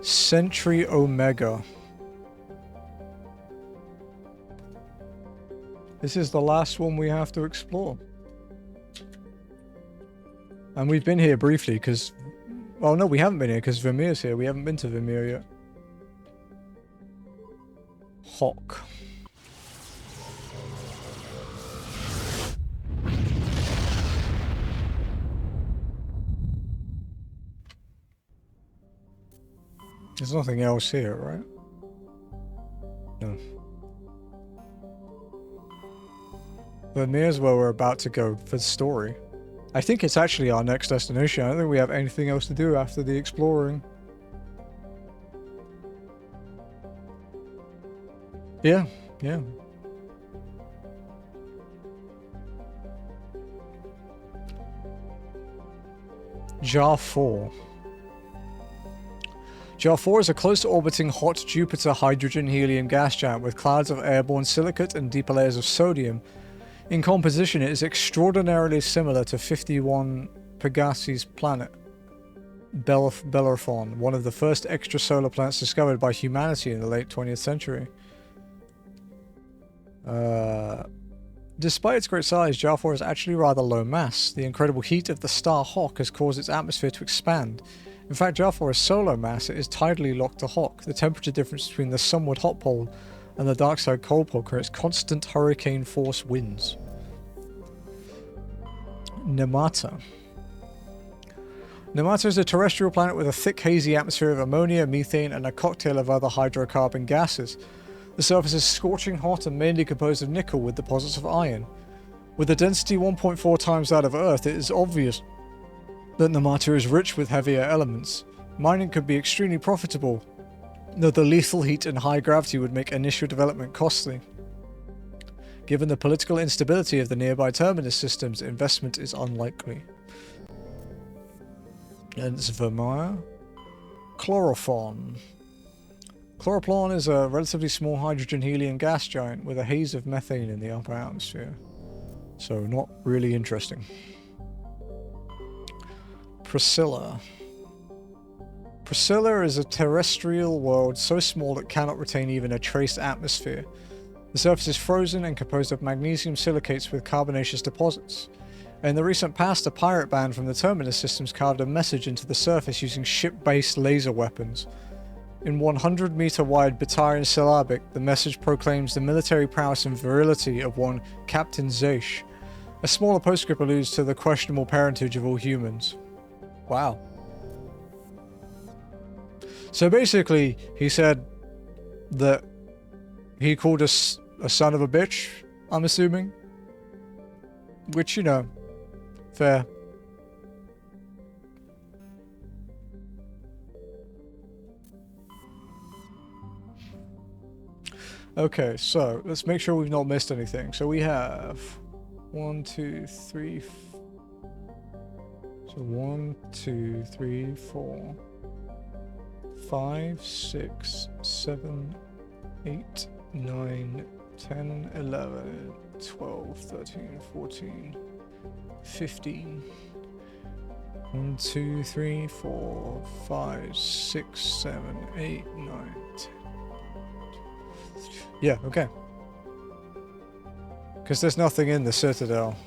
Sentry Omega. This is the last one we have to explore. And we've been here briefly because... Oh no, we haven't been here because Vermeer's here. We haven't been to Vermeer yet. Hawk. There's nothing else here, right? No. Vermeer's where we're about to go for the story. I think it's actually our next destination. I don't think we have anything else to do after the exploring. Yeah, yeah. Jar 4. Jar 4 is a close-orbiting hot Jupiter hydrogen-helium gas giant with clouds of airborne silicate and deeper layers of sodium. In composition, it is extraordinarily similar to 51 Pegasus planet, Bellerophon, one of the first extrasolar planets discovered by humanity in the late 20th century. Despite its great size, Jar 4 is actually rather low mass. The incredible heat of the star Hawk has caused its atmosphere to expand. In fact, Jar 4 is so low mass it is tidally locked to Hawk. The temperature difference between the sunward hot pole and the dark side cold pole creates constant hurricane force winds. Nemata. Nemata is a terrestrial planet with a thick hazy atmosphere of ammonia, methane, and a cocktail of other hydrocarbon gases. The surface is scorching hot and mainly composed of nickel with deposits of iron. With a density 1.4 times that of Earth, it is obvious that Nemata is rich with heavier elements. Mining could be extremely profitable, though the lethal heat and high gravity would make initial development costly. Given the political instability of the nearby terminus systems, investment is unlikely. And it's Vermeer. Chlorophon. Chlorophon is a relatively small hydrogen-helium gas giant with a haze of methane in the upper atmosphere. So not really interesting. Priscilla. Priscilla is a terrestrial world so small it cannot retain even a trace atmosphere. The surface is frozen and composed of magnesium silicates with carbonaceous deposits. In the recent past, a pirate band from the terminus systems carved a message into the surface using ship-based laser weapons. In 100-meter-wide Batarian syllabic, the message proclaims the military prowess and virility of one Captain Zeish. A smaller postscript alludes to the questionable parentage of all humans. Wow. So basically, he said that he called us a son of a bitch, I'm assuming. Which, you know, fair. Okay, so let's make sure we've not missed anything. So we have 1, 2, 3. So 1, 2, 3, 4, 5, 6, 7, 8, 9, 10, 11, 12, 13, 14, 15. 1, 2, 3, 4, 5, 6, 7, 8, 9, 10. Yeah, okay. Because there's nothing in the Citadel.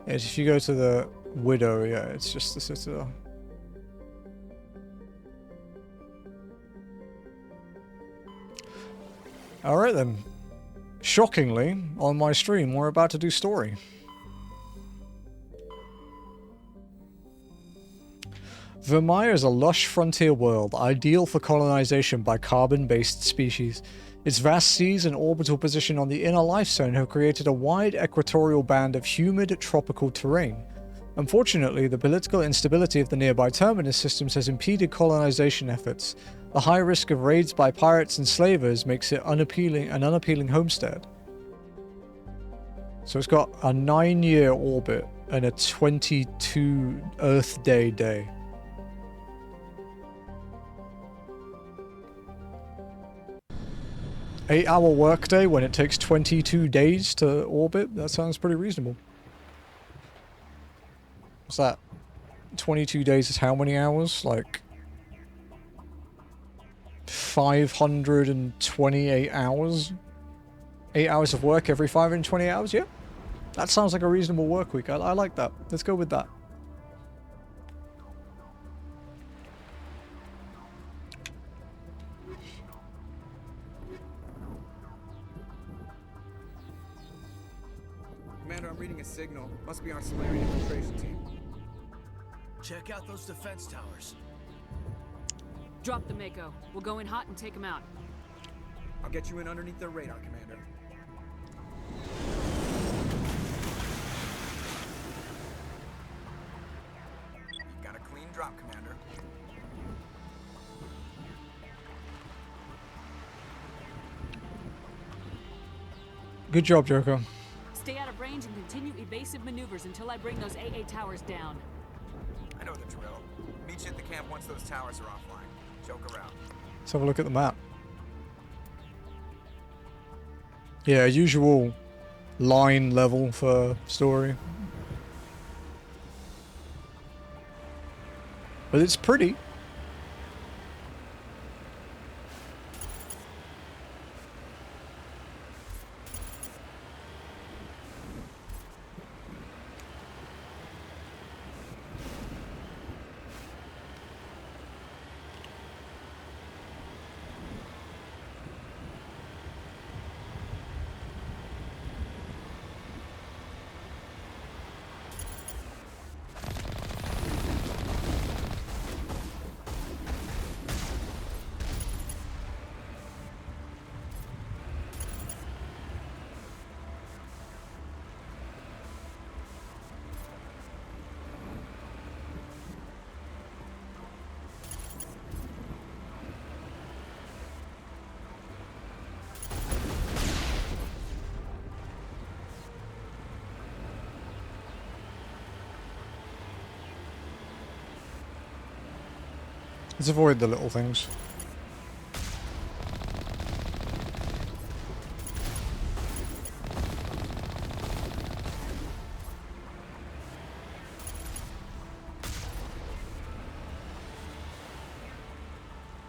If you go to the Widow, yeah, it's just the Citadel. Alright then. Shockingly, on my stream, we're about to do story. Vermeer is a lush frontier world, ideal for colonization by carbon-based species. Its vast seas and orbital position on the inner life zone have created a wide equatorial band of humid tropical terrain. Unfortunately, the political instability of the nearby terminus systems has impeded colonization efforts. The high risk of raids by pirates and slavers makes it an unappealing homestead. So it's got a 9-year orbit and a 22 Earth day. 8-hour workday when it takes 22 days to orbit? That sounds pretty reasonable. What's that? 22 days is how many hours? Like 528 hours? 8 hours of work every 528 hours? Yeah. That sounds like a reasonable work week. I like that. Let's go with that. Commander, I'm reading a signal. Must be our Solarian infiltration team. Check out those defense towers. Drop the Mako. We'll go in hot and take them out. I'll get you in underneath their radar, Commander. You've got a clean drop, Commander. Good job, Joker. Stay out of range and continue evasive maneuvers until I bring those AA towers down. I know the drill. Meet you at the camp once those towers are offline. Joke around. Let's have a look at the map. Yeah, usual line level for story. But it's pretty. Let's avoid the little things.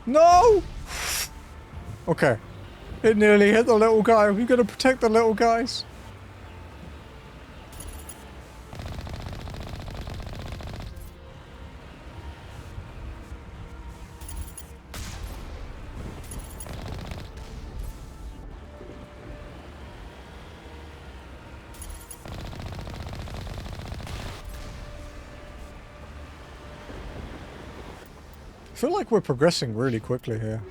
No! Okay. It nearly hit the little guy. We've got to protect the little guys. I feel like we're progressing really quickly here.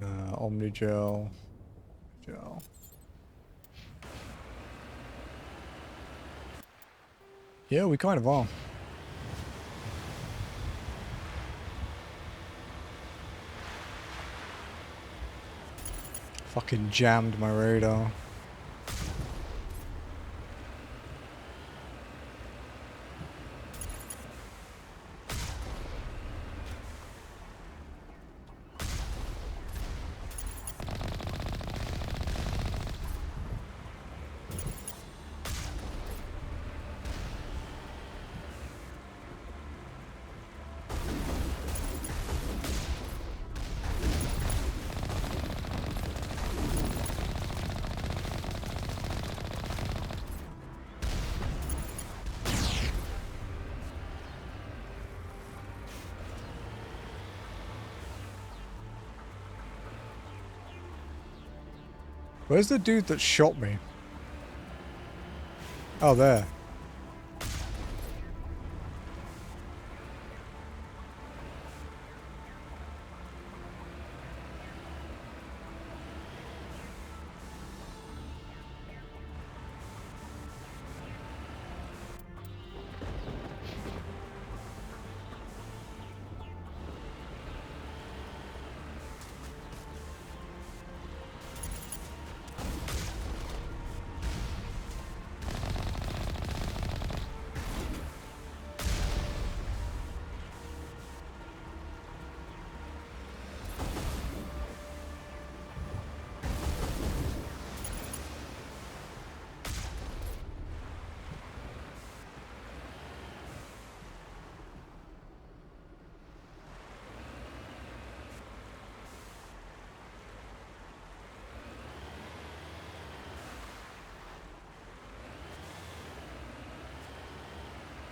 Omnigel. Gel. Yeah, we kind of are. Fucking jammed my radar. Where's the dude that shot me? Oh, there.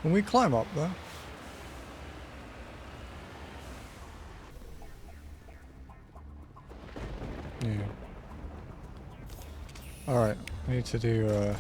Can we climb up there? Yeah. Alright, I need to do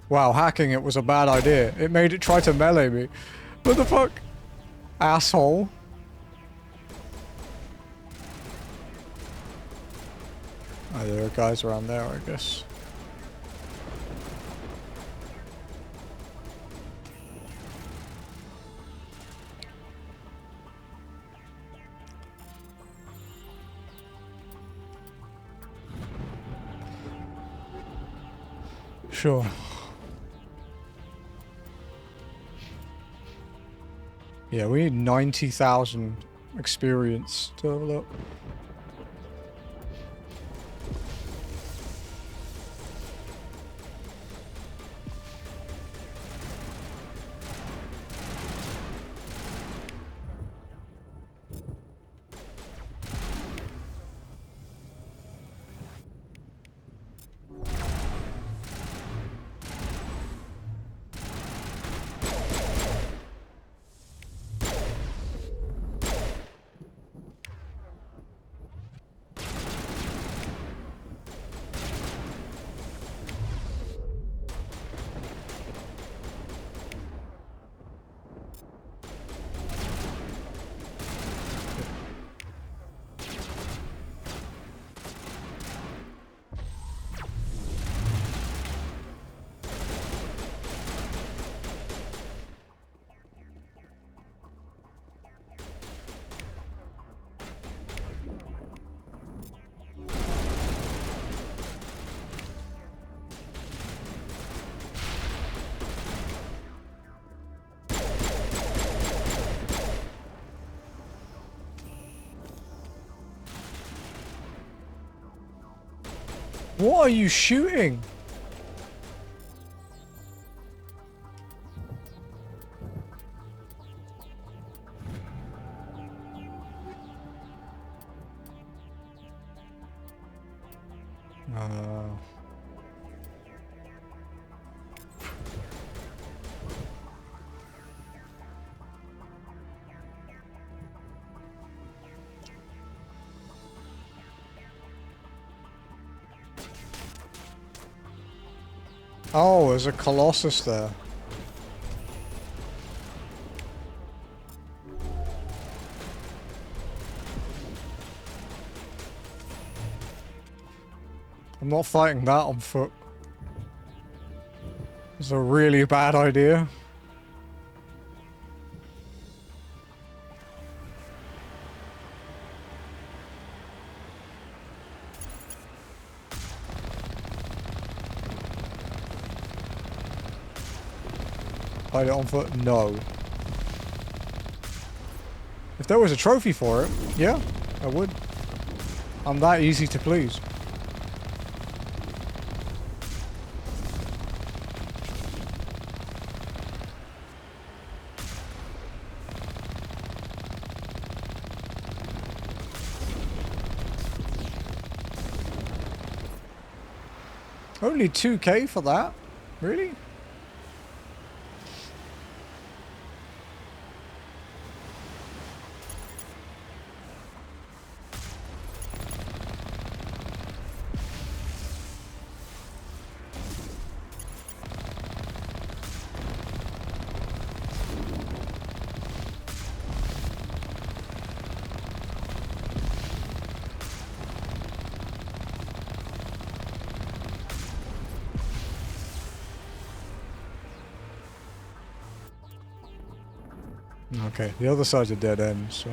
Wow, hacking it was a bad idea. It made it try to melee me. What the fuck? Asshole. Oh, there are guys around there, I guess. Sure. Yeah, we need 90,000 experience to level up. What are you shooting? Oh, there's a Colossus there. I'm not fighting that on foot. It's a really bad idea. Fight it on foot? No. If there was a trophy for it, yeah, I would. I'm that easy to please. Only 2K for that? Really? Okay, the other side's a dead end, so...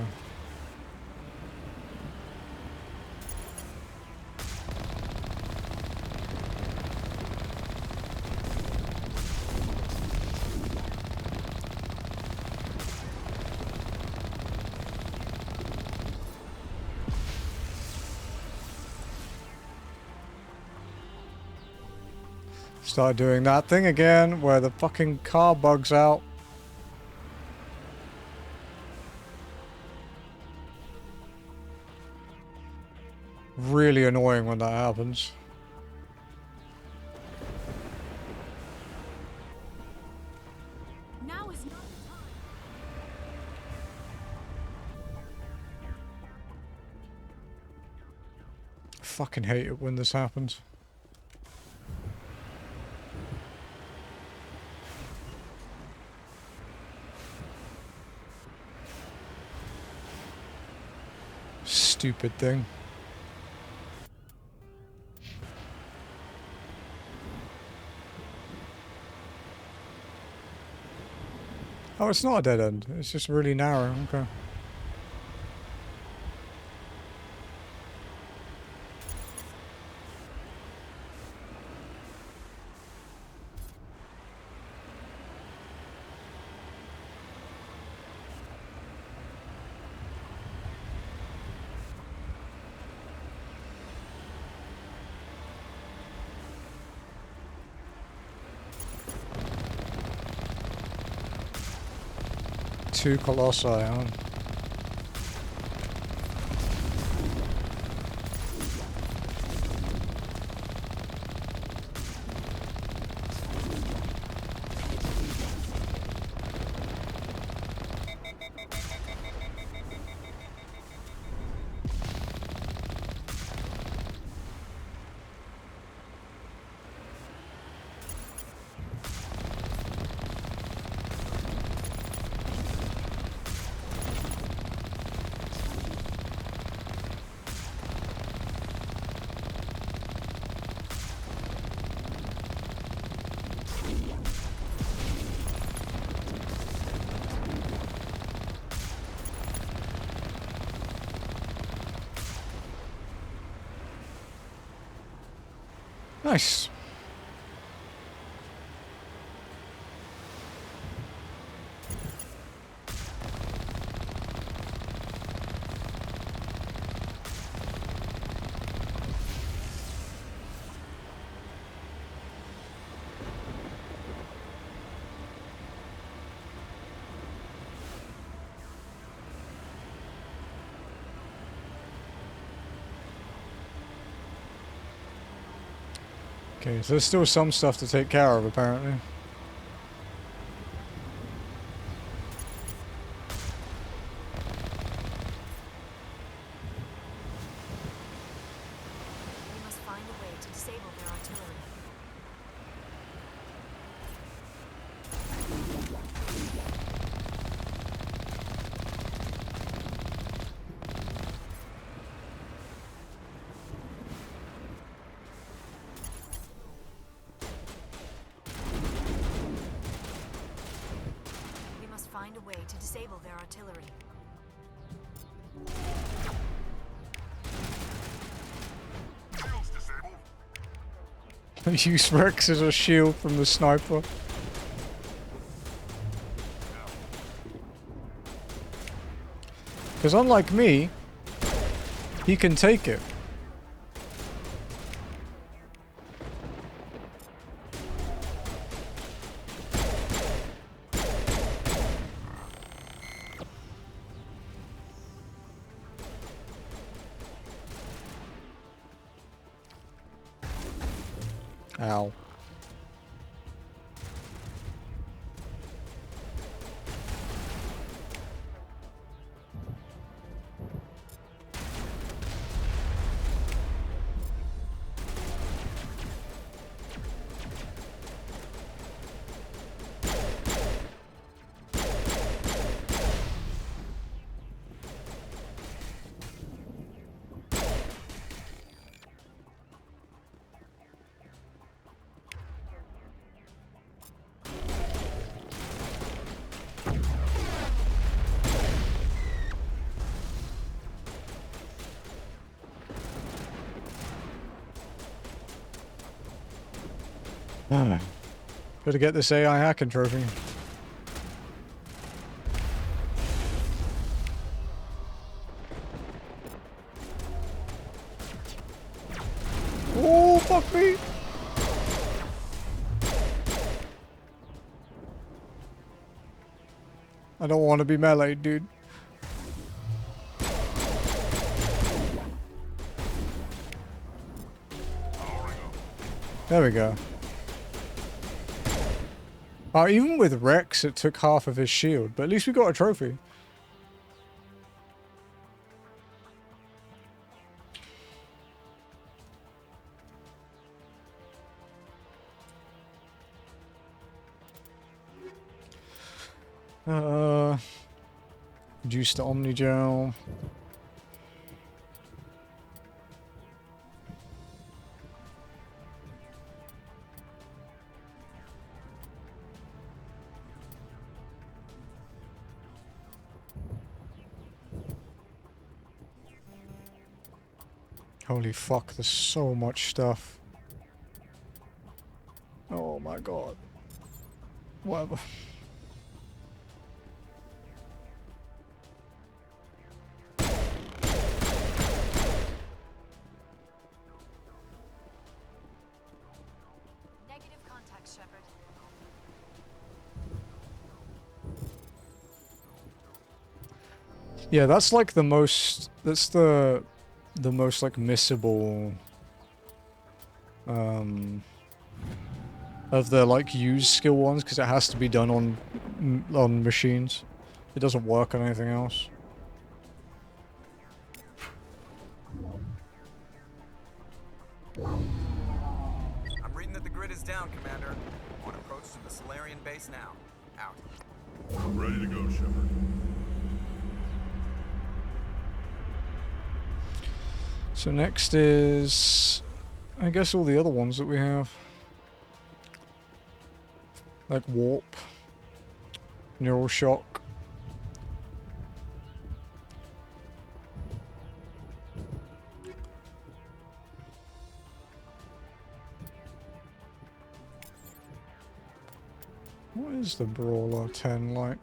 Start doing that thing again, where the fucking car bugs out. Really annoying when that happens. Now is not the time. I fucking hate it when this happens. Stupid thing. Oh, it's not a dead end. It's just really narrow. Okay. Two colossi, huh? Nice. Okay, so there's still some stuff to take care of, apparently. We must find a way to disable their artillery. We must find a way to disable their artillery. Use Rex as a shield from the sniper. Because unlike me, he can take it. Ow. Gotta get this AI hacking trophy. Oh, fuck me! I don't want to be melee, dude. There we go. Oh, even with Rex, it took half of his shield, but at least we got a trophy. Reduce the Omnigel. Holy fuck, there's so much stuff. Oh my god. Whatever. Negative contact, Shepard. Yeah, that's like the most, that's the most like missable of the like use skill ones, because it has to be done on machines. It doesn't work on anything else. I'm reading that the grid is down, Commander. On approach to the Solarian base now. Out. Ready to go, Shepard. So next is, I guess, all the other ones that we have. Like warp, neural shock. What is the Brawler 10 like?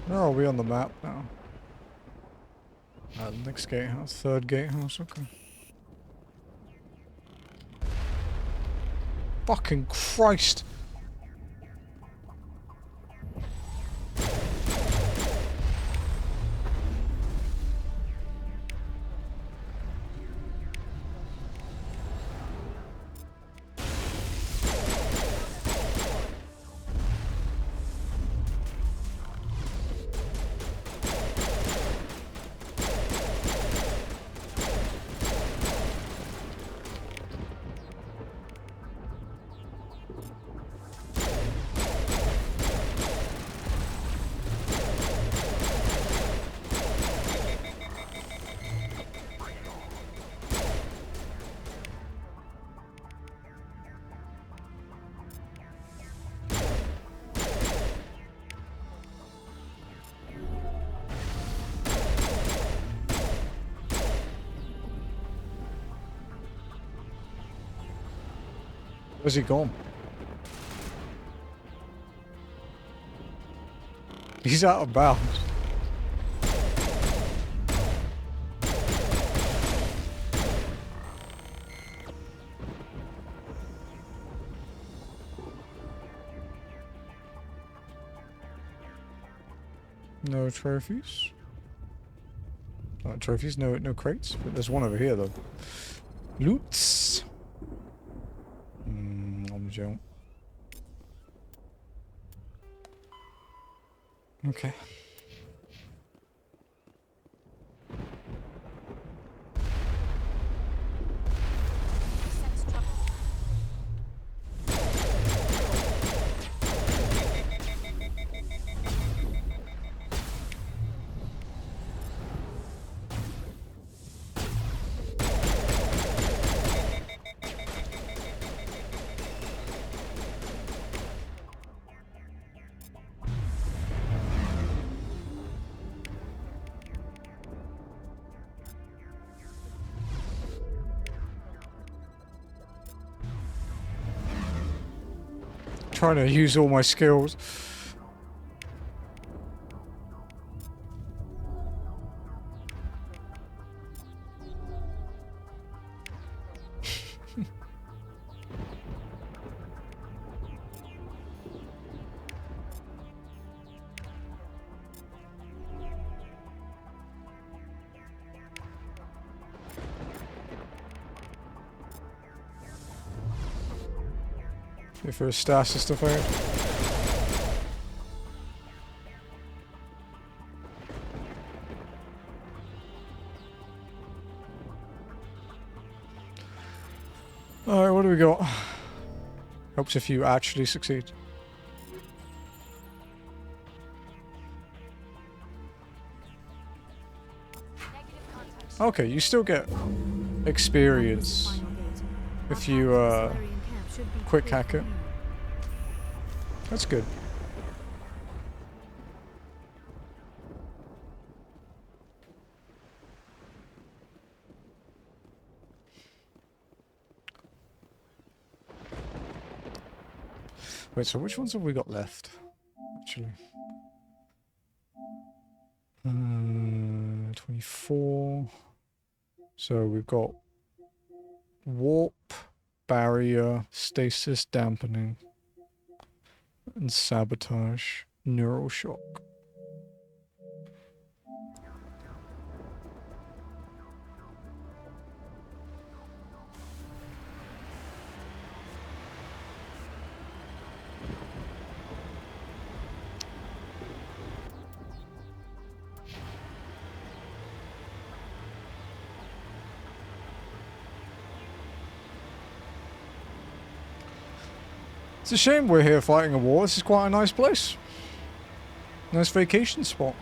Where are we on the map now? Next gatehouse, third gatehouse, okay. Fucking Christ! Where's he gone? He's out of bounds. No trophies. Not trophies, no crates. But there's one over here though. Loots. Jump. Okay. Sense trouble. Trying to use all my skills. If there's stasis stuff out. Alright, what do we got? Helps if you actually succeed. Negative contact. Okay, you still get experience if you quick hack it. That's good. Wait, so which ones have we got left? Actually. 24. So we've got warp, barrier, stasis dampening, and sabotage, neural shock. It's a shame we're here fighting a war. This is quite a nice place. Nice vacation spot.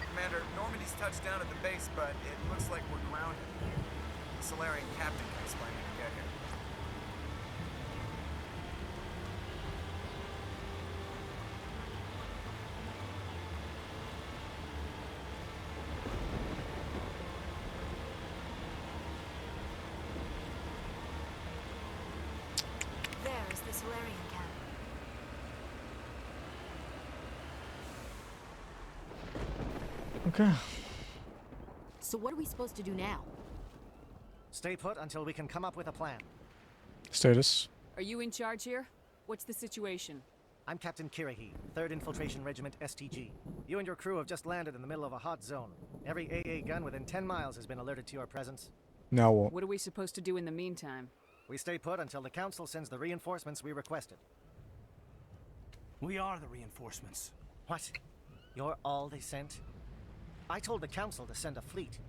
Commander, Normandy's touched down at the base, but it looks like we're grounded. The Solarian captain can explain when we get here. There is the Solarian camp. Okay. So what are we supposed to do now? Stay put until we can come up with a plan. Status. Are you in charge here? What's the situation? I'm Captain Kirahi, 3rd Infiltration Regiment STG. You and your crew have just landed in the middle of a hot zone. Every AA gun within 10 miles has been alerted to your presence. Now what? What are we supposed to do in the meantime? We stay put until the Council sends the reinforcements we requested. We are the reinforcements. What? You're all they sent? I told the Council to send a fleet.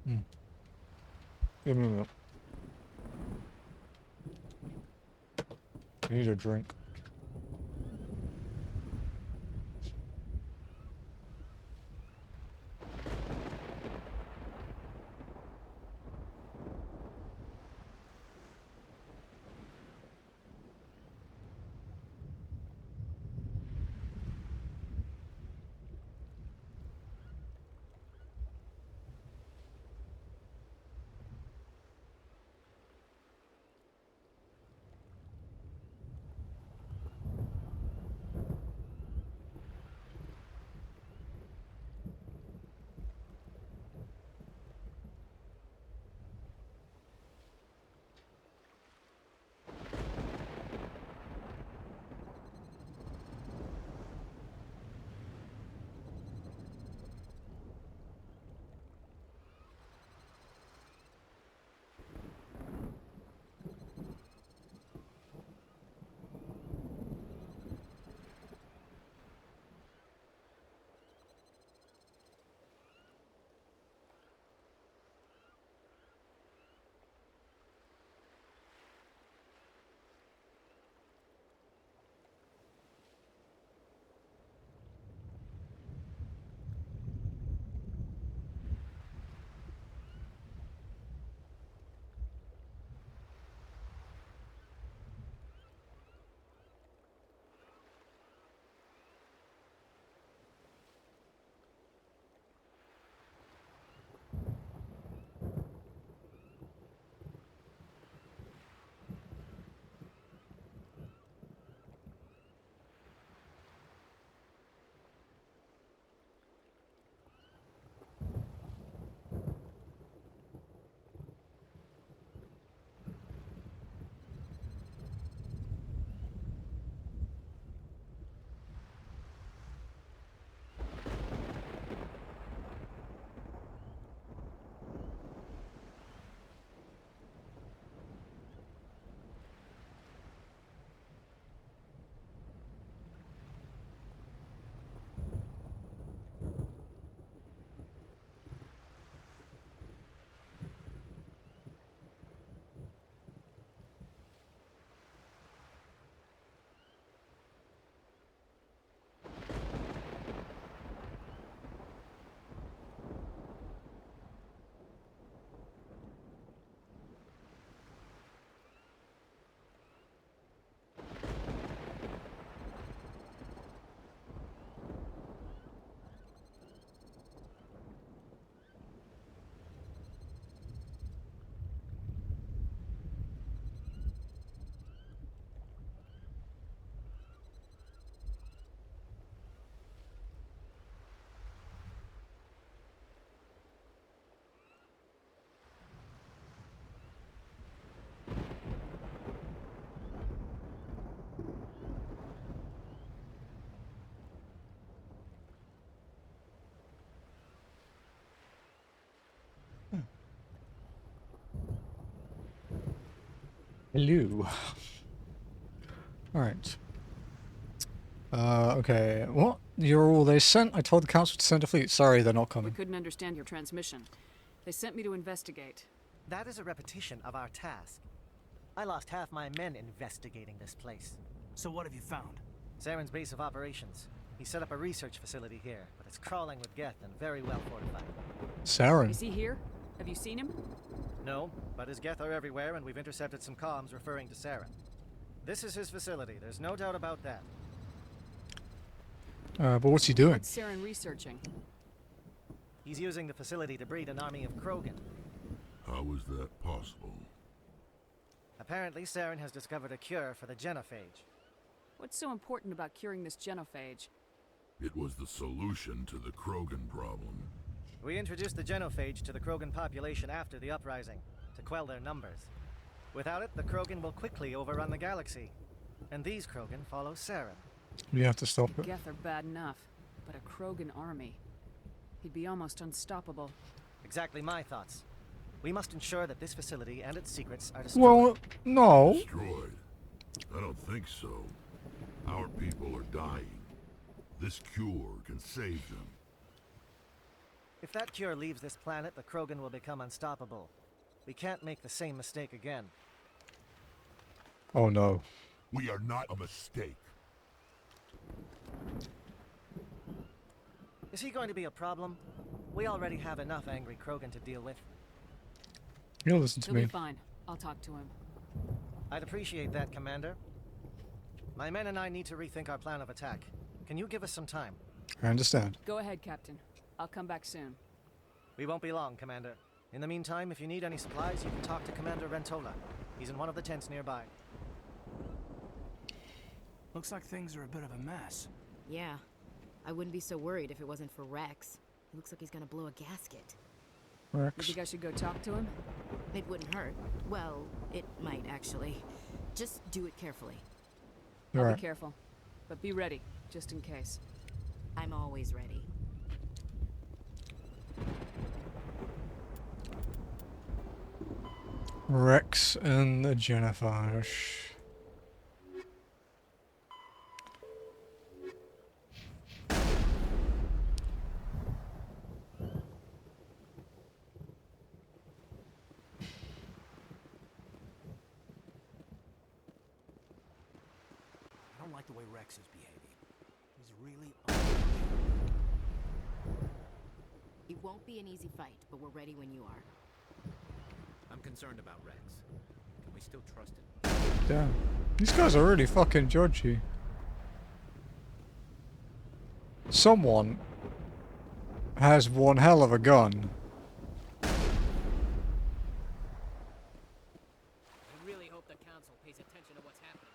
Give me a minute. I need a drink. Hello. Alright. Okay. What? You're all they sent? I told the council to send a fleet. Sorry, they're not We coming. couldn't understand your transmission. They sent me to investigate. That is a repetition of our task. I lost half my men investigating this place. So what have you found? Saren's base of operations. He set up a research facility here, but it's crawling with Geth and very well fortified. Saren. Is he here? Have you seen him? No, but his Geth are everywhere, and we've intercepted some comms referring to Saren. This is his facility, there's no doubt about that. But what's he doing? What's Saren researching? He's using the facility to breed an army of Krogan. How was that possible? Apparently, Saren has discovered a cure for the genophage. What's so important about curing this genophage? It was the solution to the Krogan problem. We introduced the genophage to the Krogan population after the uprising, to quell their numbers. Without it, the Krogan will quickly overrun the galaxy. And these Krogan follow Saren. We have to stop it. Geth are bad enough, but a Krogan army. He'd be almost unstoppable. Exactly my thoughts. We must ensure that this facility and its secrets are destroyed. Well, no. Destroyed? I don't think so. Our people are dying. This cure can save them. If that cure leaves this planet, the Krogan will become unstoppable. We can't make the same mistake again. Oh no. We are not a mistake. Is he going to be a problem? We already have enough angry Krogan to deal with. He'll listen to He'll me. be fine. I'll talk to him. I'd appreciate that, Commander. My men and I need to rethink our plan of attack. Can you give us some time? I understand. Go ahead, Captain. I'll come back soon. We won't be long, Commander. In the meantime, if you need any supplies, you can talk to Commander Rentola. He's in one of the tents nearby. Looks like things are a bit of a mess. Yeah. I wouldn't be so worried if it wasn't for Rex. He looks like he's gonna blow a gasket. You Rex. think I should go talk to him? It wouldn't hurt. Well, it might actually. Just do it carefully. I'll Alright. be careful. But be ready, just in case. I'm always ready. Rex and the genophage. I don't like the way Rex is behaving. He's really It won't be an easy fight, but we're ready when you are. I'm concerned about Rex. Can we still trust him? Damn. These guys are really fucking judgy. Someone has one hell of a gun. I really hope the council pays attention to what's happening.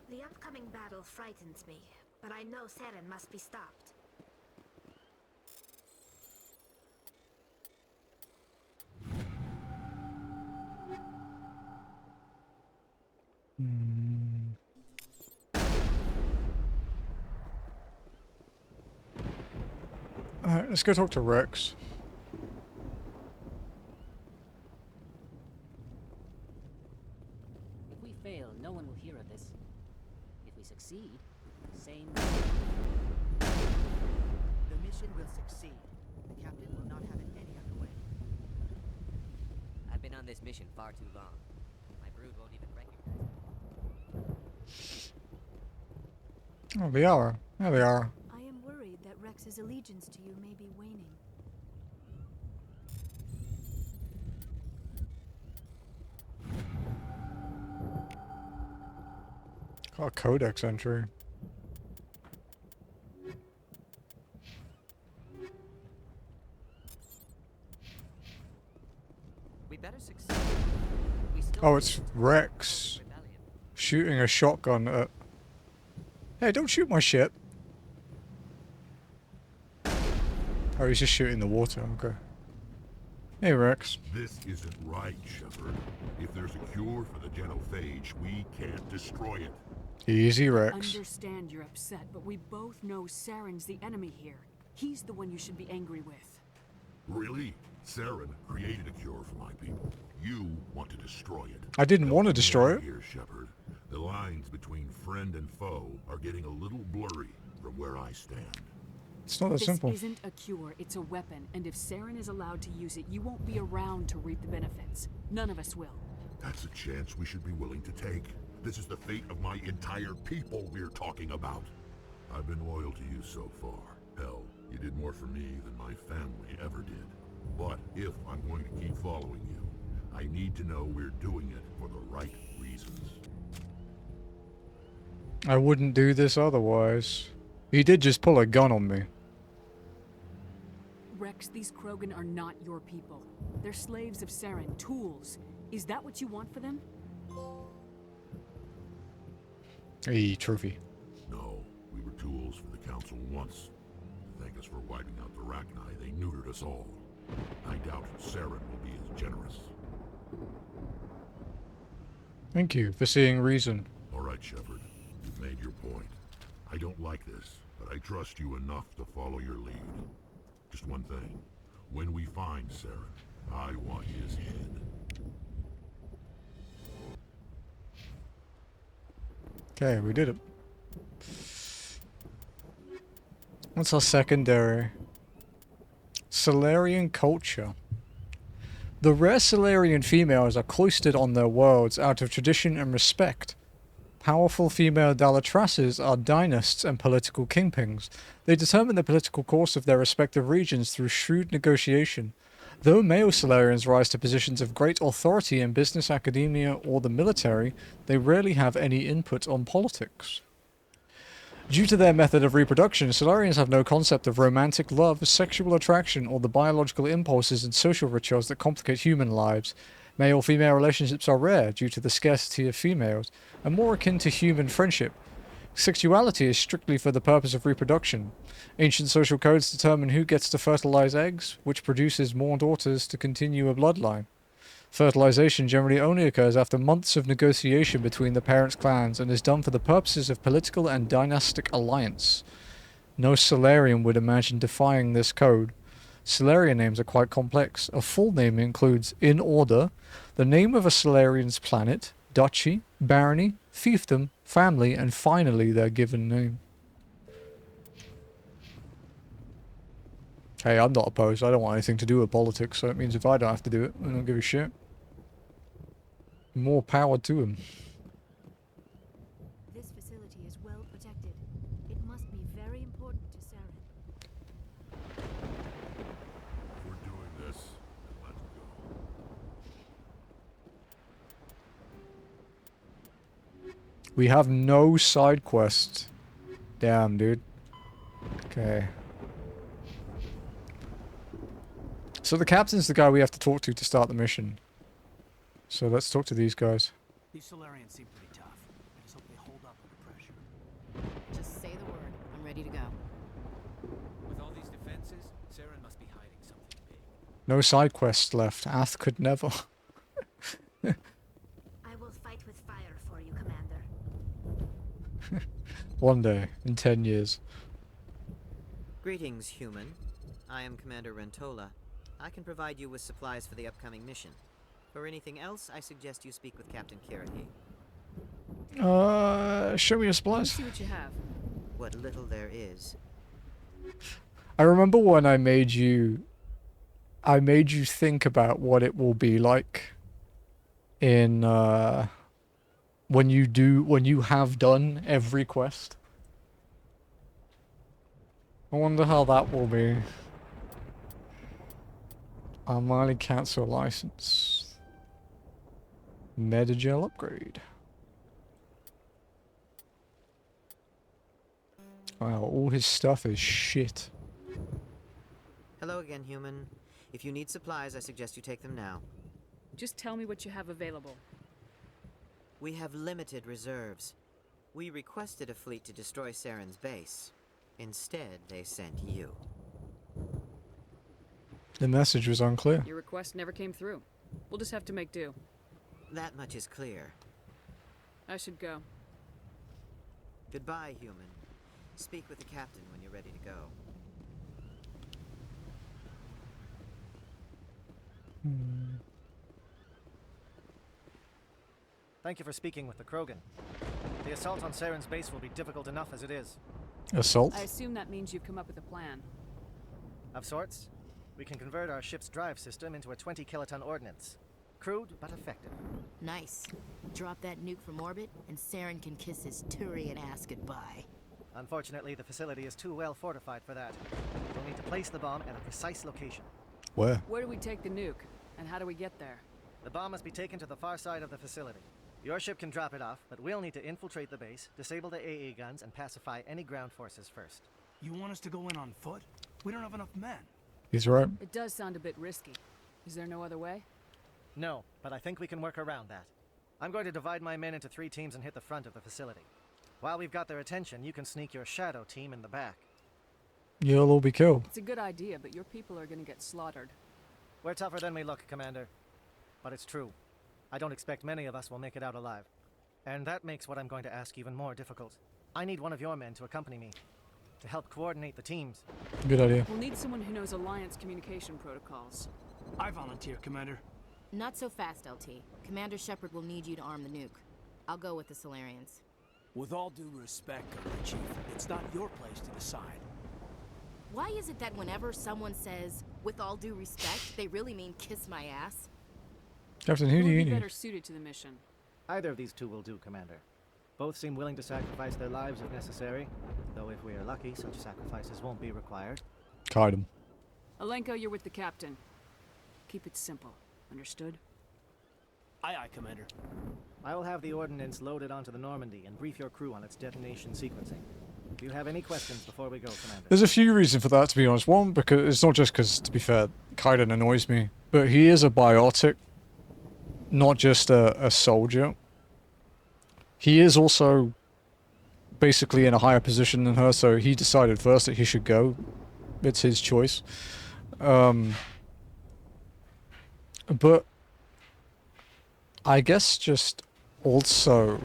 The upcoming battle frightens me, but I know Saren must be stopped. Alright, let's go talk to Rex. If we fail, no one will hear of this. If we succeed, same. The mission will succeed. The captain will not have it any other way. I've been on this mission far too long. My brood won't even recognize me. Oh, they are. There they are. I am worried that Rex's allegiance to you may be waning. Got a codex entry. We better succeed. We still Oh, need it's to Rex rebellion. shooting a shotgun at... Hey, don't shoot my ship. Oh, he's just shooting the water. Okay. Hey, Rex. This isn't right, Shepard. If there's a cure for the genophage, we can't destroy it. Easy, I Rex. understand you're upset, but we both know Saren's the enemy here. He's the one you should be angry with. Really? Saren created a cure for my people. You want to destroy it. I didn't want to destroy it. Here, Shepard. The lines between friend and foe are getting a little blurry from where I stand. It's not that simple. This isn't a cure, it's a weapon. And if Saren is allowed to use it, you won't be around to reap the benefits. None of us will. That's a chance we should be willing to take. This is the fate of my entire people we're talking about. I've been loyal to you so far. Hell, you did more for me than my family ever did. But if I'm going to keep following you, I need to know we're doing it for the right reasons. I wouldn't do this otherwise. He did just pull a gun on me. Rex, these Krogan are not your people. They're slaves of Saren, tools. Is that what you want for them? Hey, trophy. No, we were tools for the Council once. To thank us for wiping out the Rachni, they neutered us all. I doubt Saren will be as generous. Thank you for seeing reason. All right, Shepard. You've made your point. I don't like this, but I trust you enough to follow your lead. Just one thing. When we find Saren, I want his head. Okay, we did it. What's our secondary? Salarian culture. The rare Salarian females are cloistered on their worlds out of tradition and respect. Powerful female Dalatrasses are dynasts and political kingpins. They determine the political course of their respective regions through shrewd negotiation. Though male Salarians rise to positions of great authority in business, academia, or the military, they rarely have any input on politics. Due to their method of reproduction, Salarians have no concept of romantic love, sexual attraction, or the biological impulses and social rituals that complicate human lives. Male-female relationships are rare due to the scarcity of females, and more akin to human friendship. Sexuality is strictly for the purpose of reproduction. Ancient social codes determine who gets to fertilize eggs, which produces more daughters to continue a bloodline. Fertilization generally only occurs after months of negotiation between the parents' clans and is done for the purposes of political and dynastic alliance. No Salarian would imagine defying this code. Salarian names are quite complex. A full name includes, in order, the name of a Salarian's planet, duchy, barony, fiefdom, family, and finally their given name. Hey, I'm not opposed. I don't want anything to do with politics, so it means if I don't have to do it, I don't give a shit. More power to him. This facility is well protected. It must be very important to Saren. If we're doing this, then let's go. We have no side quests. Damn, dude. Okay. So the captain's the guy we have to talk to start the mission. So let's talk to these guys. These Solarians seem pretty tough. I just hope they hold up under pressure. Just say the word. I'm ready to go. With all these defenses, Saren must be hiding something big. No side quests left. Ath could never. I will fight with fire for you, Commander. One day, in 10 years. Greetings, human. I am Commander Rentola. I can provide you with supplies for the upcoming mission. For anything else, I suggest you speak with Captain Kirahi. Show me your Let's supplies. see what you have. What little there is. I remember when I made you think about what it will be like in when you have done every quest. I wonder how that will be. Armani cancel license. Metagel upgrade. Wow, all his stuff is shit. Hello again, human. If you need supplies, I suggest you take them now. Just tell me what you have available. We have limited reserves. We requested a fleet to destroy Saren's base. Instead, they sent you. The message was unclear. Your request never came through. We'll just have to make do. That much is clear. I should go. Goodbye, human. Speak with the captain when you're ready to go. Thank you for speaking with the Krogan. The assault on Saren's base will be difficult enough as it is. Assault? I assume that means you've come up with a plan. Of sorts. We can convert our ship's drive system into a 20-kiloton ordnance. Crude, but effective. Nice. Drop that nuke from orbit, and Saren can kiss his Turian ass goodbye. Unfortunately, the facility is too well fortified for that. We'll need to place the bomb at a precise location. Where? Where do we take the nuke? And how do we get there? The bomb must be taken to the far side of the facility. Your ship can drop it off, but we'll need to infiltrate the base, disable the AA guns, and pacify any ground forces first. You want us to go in on foot? We don't have enough men. He's right. It does sound a bit risky. Is there no other way? No, but I think we can work around that. I'm going to divide my men into 3 teams and hit the front of the facility. While we've got their attention, you can sneak your shadow team in the back. You'll all be killed. It's a good idea, but your people are gonna get slaughtered. We're tougher than we look, Commander. But it's true. I don't expect many of us will make it out alive. And that makes what I'm going to ask even more difficult. I need one of your men to accompany me, to help coordinate the teams. Good idea. We'll need someone who knows Alliance communication protocols. I volunteer, Commander. Not so fast, LT. Commander Shepard will need you to arm the nuke. I'll go with the Solarians. With all due respect, Commander Chief, it's not your place to decide. Why is it that whenever someone says, with all due respect, they really mean kiss my ass? Captain, who do you be need? better suited to the mission? Either of these 2 will do, Commander. Both seem willing to sacrifice their lives if necessary, though if we are lucky, such sacrifices won't be required. Kite him. Alenko, you're with the captain. Keep it simple. Understood? Aye, aye, Commander. I will have the ordnance loaded onto the Normandy and brief your crew on its detonation sequencing. Do you have any questions before we go, Commander? There's a few reasons for that, to be honest. One, because it's not just because, to be fair, Kaiden annoys me, but he is a biotic, not just a soldier. He is also basically in a higher position than her, so he decided first that he should go. It's his choice. But I guess just also,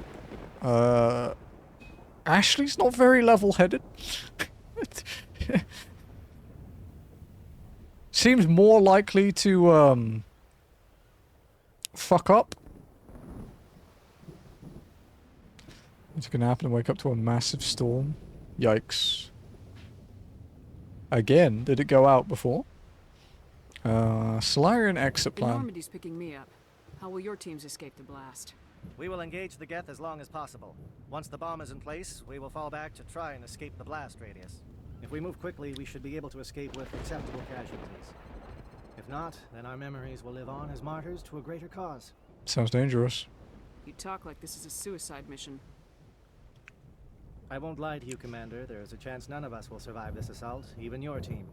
Ashley's not very level-headed. Seems more likely to, fuck up. What's gonna happen to wake up to a massive storm? Yikes. Again, did it go out before? Solarian exit The plan. Normandy's picking me up. How will your teams escape the blast? We will engage the Geth as long as possible. Once the bomb is in place, we will fall back to try and escape the blast radius. If we move quickly, we should be able to escape with acceptable casualties. If not, then our memories will live on as martyrs to a greater cause. Sounds dangerous. You talk like this is a suicide mission. I won't lie to you, Commander. There is a chance none of us will survive this assault, even your team.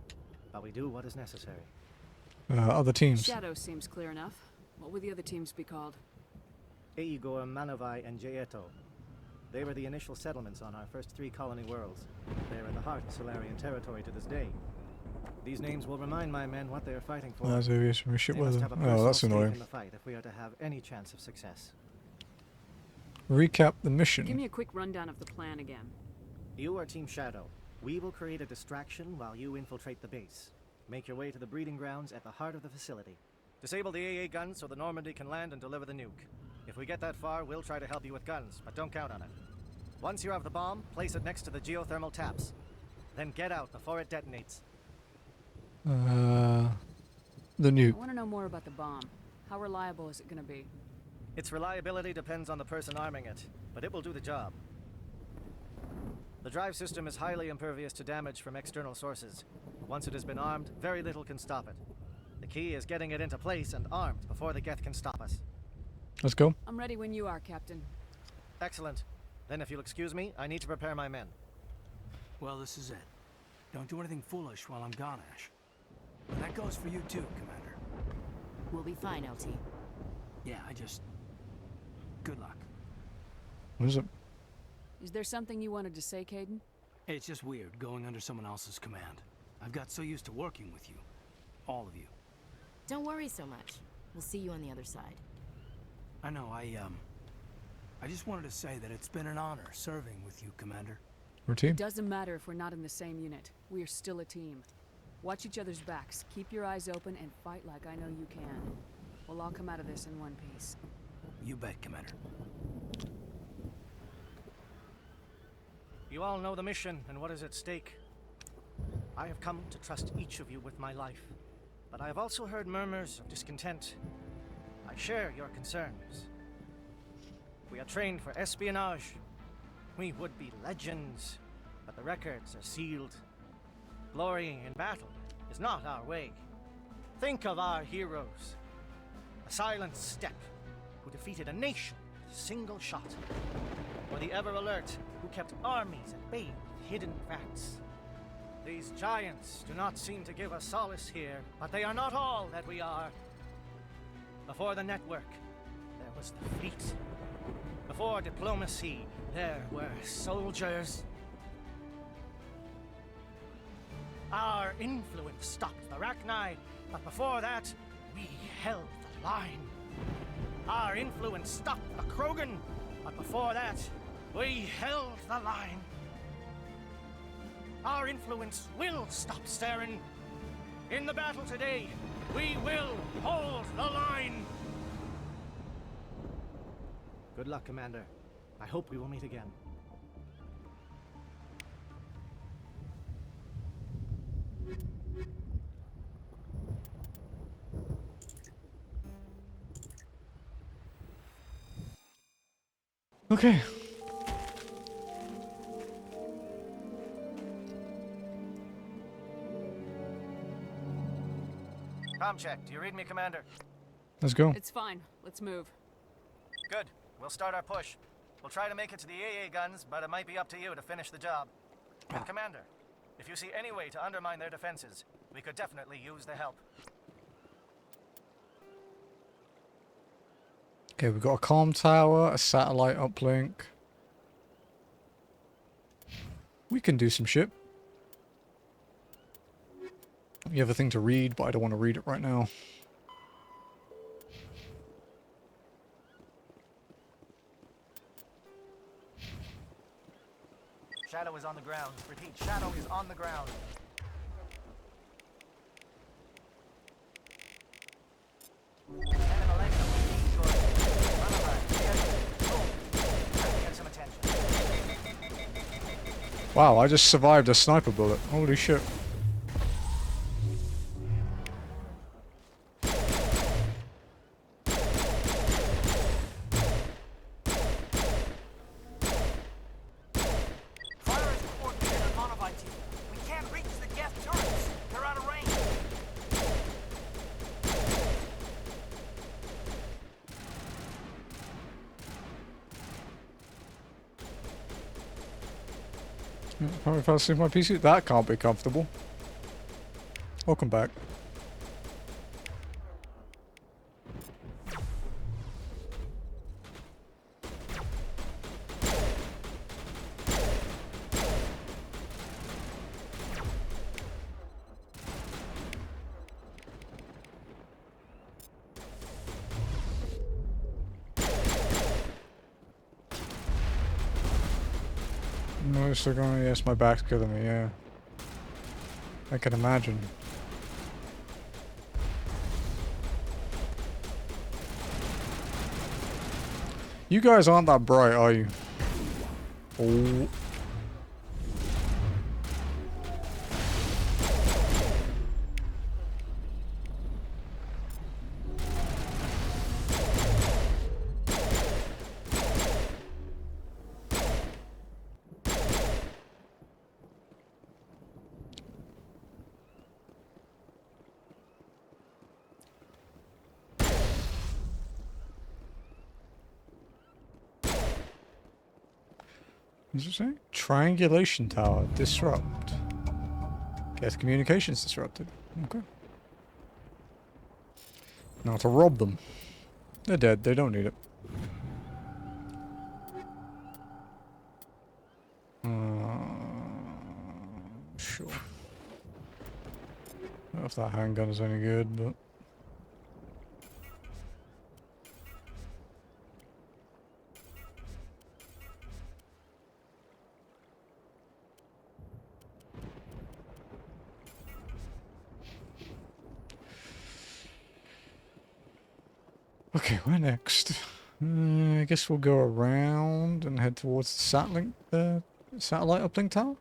But we do what is necessary. Other teams. Shadow seems clear enough. What would the other teams be called? Igor, Manovai, and Jaeto. They were the initial settlements on our first 3 colony worlds. They are at the heart of Solarian territory to this day. These names will remind my men what they are fighting for. That's aviation ship They must weather. have a Oh, personal that's stake annoying. in the fight if we are to have any chance of success. Recap the Give mission. me a quick rundown of the plan again. You are Team Shadow. We will create a distraction while you infiltrate the base. Make your way to the breeding grounds at the heart of the facility. Disable the AA guns so the Normandy can land and deliver the nuke. If we get that far, we'll try to help you with guns, but don't count on it. Once you have the bomb, place it next to the geothermal taps. Then get out before it detonates. The I nuke. want to know more about the bomb. How reliable is it going to be? Its reliability depends on the person arming it, but it will do the job. The drive system is highly impervious to damage from external sources. Once it has been armed, very little can stop it. The key is getting it into place and armed before the Geth can stop us. Let's go. I'm ready when you are, Captain. Excellent. Then if you'll excuse me, I need to prepare my men. Well, this is it. Don't do anything foolish while I'm gone, Ash. And that goes for you too, Commander. We'll be fine, LT. Yeah, good luck. What is it? Is there something you wanted to say, Caden? It's just weird going under someone else's command. I've got so used to working with you. All of you. Don't worry so much. We'll see you on the other side. I know, I just wanted to say that it's been an honor serving with you, Commander. We're a team. It doesn't matter if we're not in the same unit. We are still a team. Watch each other's backs. Keep your eyes open and fight like I know you can. We'll all come out of this in one piece. You bet, Commander. You all know the mission and what is at stake. I have come to trust each of you with my life, but I have also heard murmurs of discontent. I share your concerns. We are trained for espionage. We would be legends, but the records are sealed. Glory in battle is not our way. Think of our heroes. A silent step who defeated a nation with a single shot. Or the ever-alert who kept armies at bay with hidden facts. These giants do not seem to give us solace here, but they are not all that we are. Before the network, there was the fleet. Before diplomacy, there were soldiers. Our influence stopped the Rachni, but before that, we held the line. Our influence stopped the Krogan, but before that, we held the line. Our influence will stop Saren. In the battle today, we will hold the line. Good luck, Commander. I hope we will meet again. Okay. Com check. Do you read me, Commander? Let's go. It's fine. Let's move. Good. We'll start our push. We'll try to make it to the AA guns, but it might be up to you to finish the job. And Commander, if you see any way to undermine their defenses, we could definitely use the help. Okay, we've got a comm tower, a satellite uplink. We can do some shit. You have a thing to read, but I don't want to read it right now. Shadow is on the ground. Repeat, Shadow is on the ground. Wow, I just survived a sniper bullet. Holy shit. Probably fell asleep on my PC. That can't be comfortable. Welcome back. No, they're going. Yes, my back's killing me. Yeah, I can imagine. You guys aren't that bright, are you? Oh. What does it say? Triangulation tower disrupt. Get communications disrupted. Okay. Now to rob them. They're dead. They don't need it. Sure. I don't know if that handgun is any good, but... Okay, where next? I guess we'll go around and head towards the satellite uplink tower.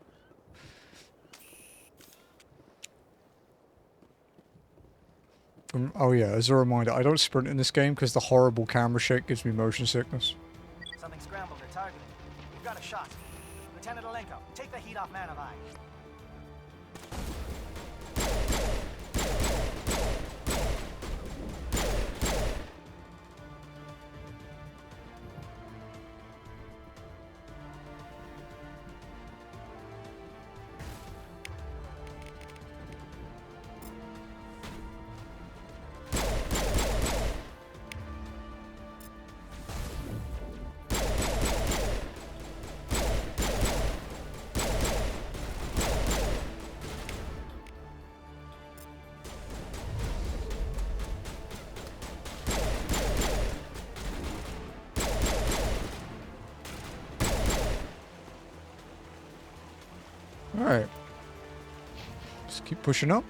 Oh yeah, as a reminder, I don't sprint in this game because the horrible camera shake gives me motion sickness. Something scrambled or targeted. You've got a shot. Lieutenant Elgato, take the heat off Man Alive. Alright. Just keep pushing up.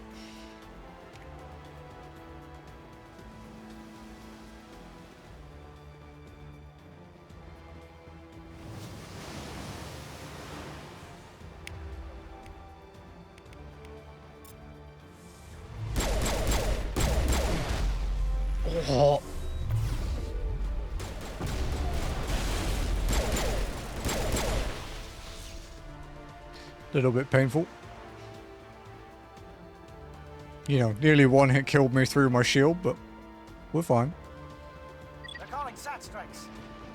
Oh. Little bit painful. You know, nearly one hit killed me through my shield, but we're fine. They're calling SAT strikes.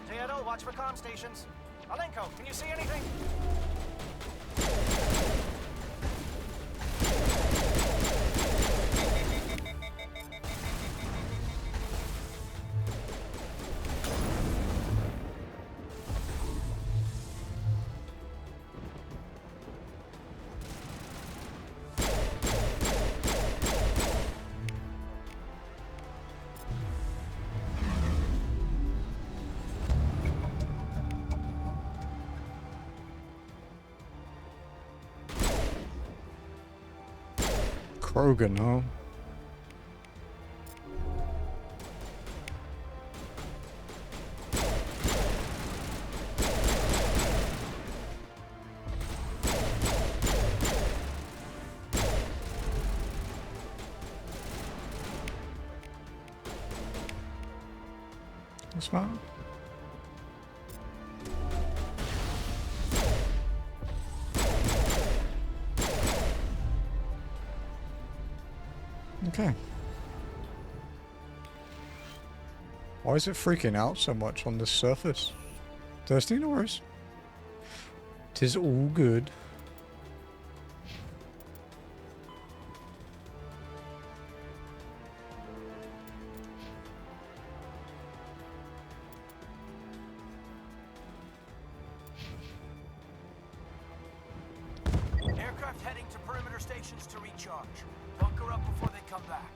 Nirethia, watch for comm stations. Alenko, can you see anything? Krogan, huh? That's fine. Okay. Why is it freaking out so much on this surface? Thirsty? No worries. 'Tis all good. Aircraft heading to perimeter stations to recharge. Bunker up before they come back.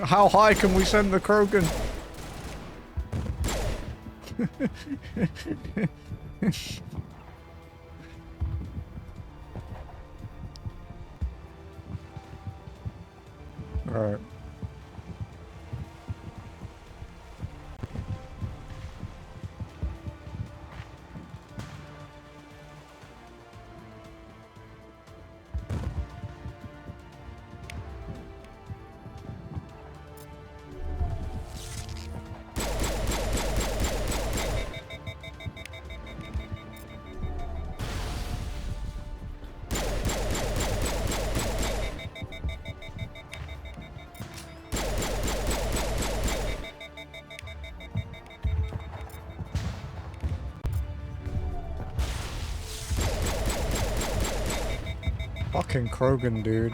How high can we send the Krogan? All right. Fucking Krogan, dude.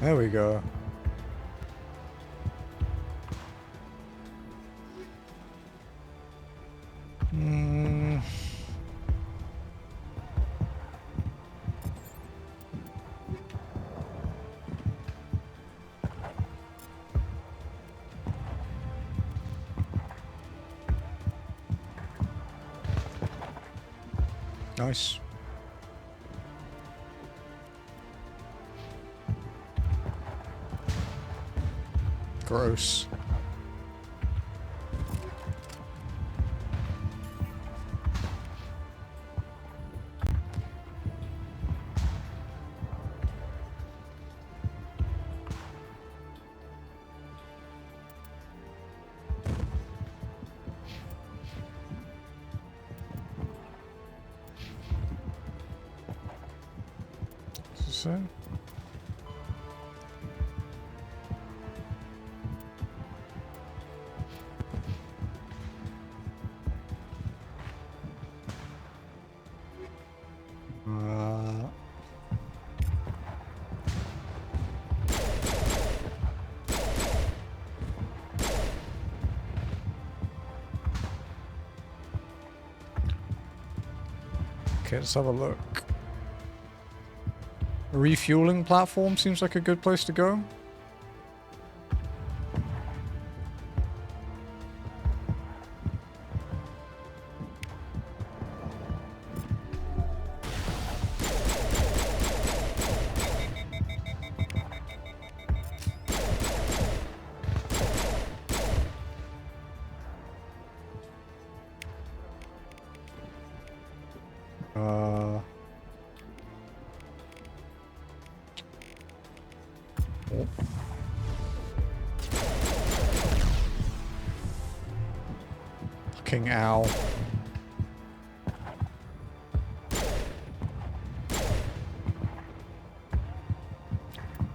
There we go. Nice. Gross. So. Okay, let's have a look. A refueling platform seems like a good place to go. Fucking owl.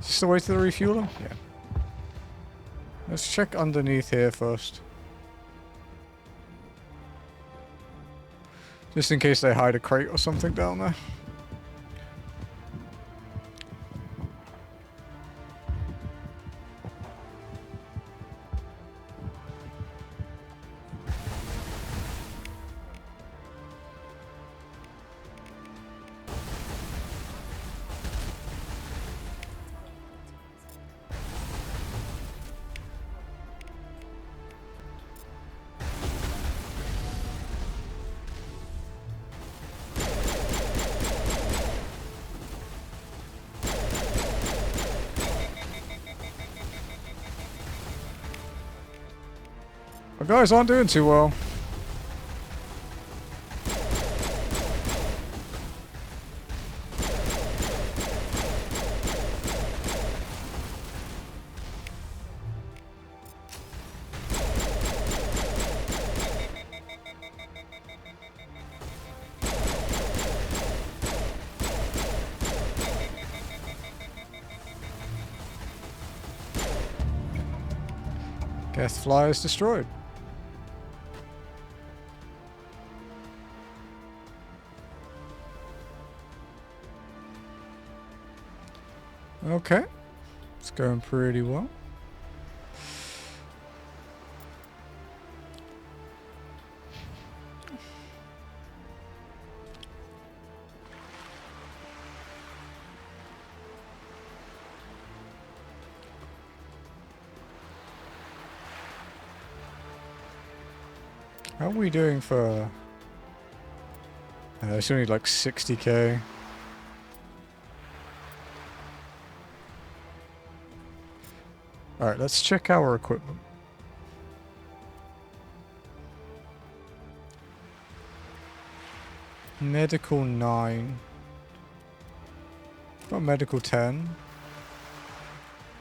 Is this the way to the refueler? Yeah. Let's check underneath here first. Just in case they hide a crate or something down there. Our guys aren't doing too well. Geth Fly is destroyed. Okay, it's going pretty well. How are we doing for... it's only like 60k. Alright, let's check our equipment. Medical 9. Got medical 10.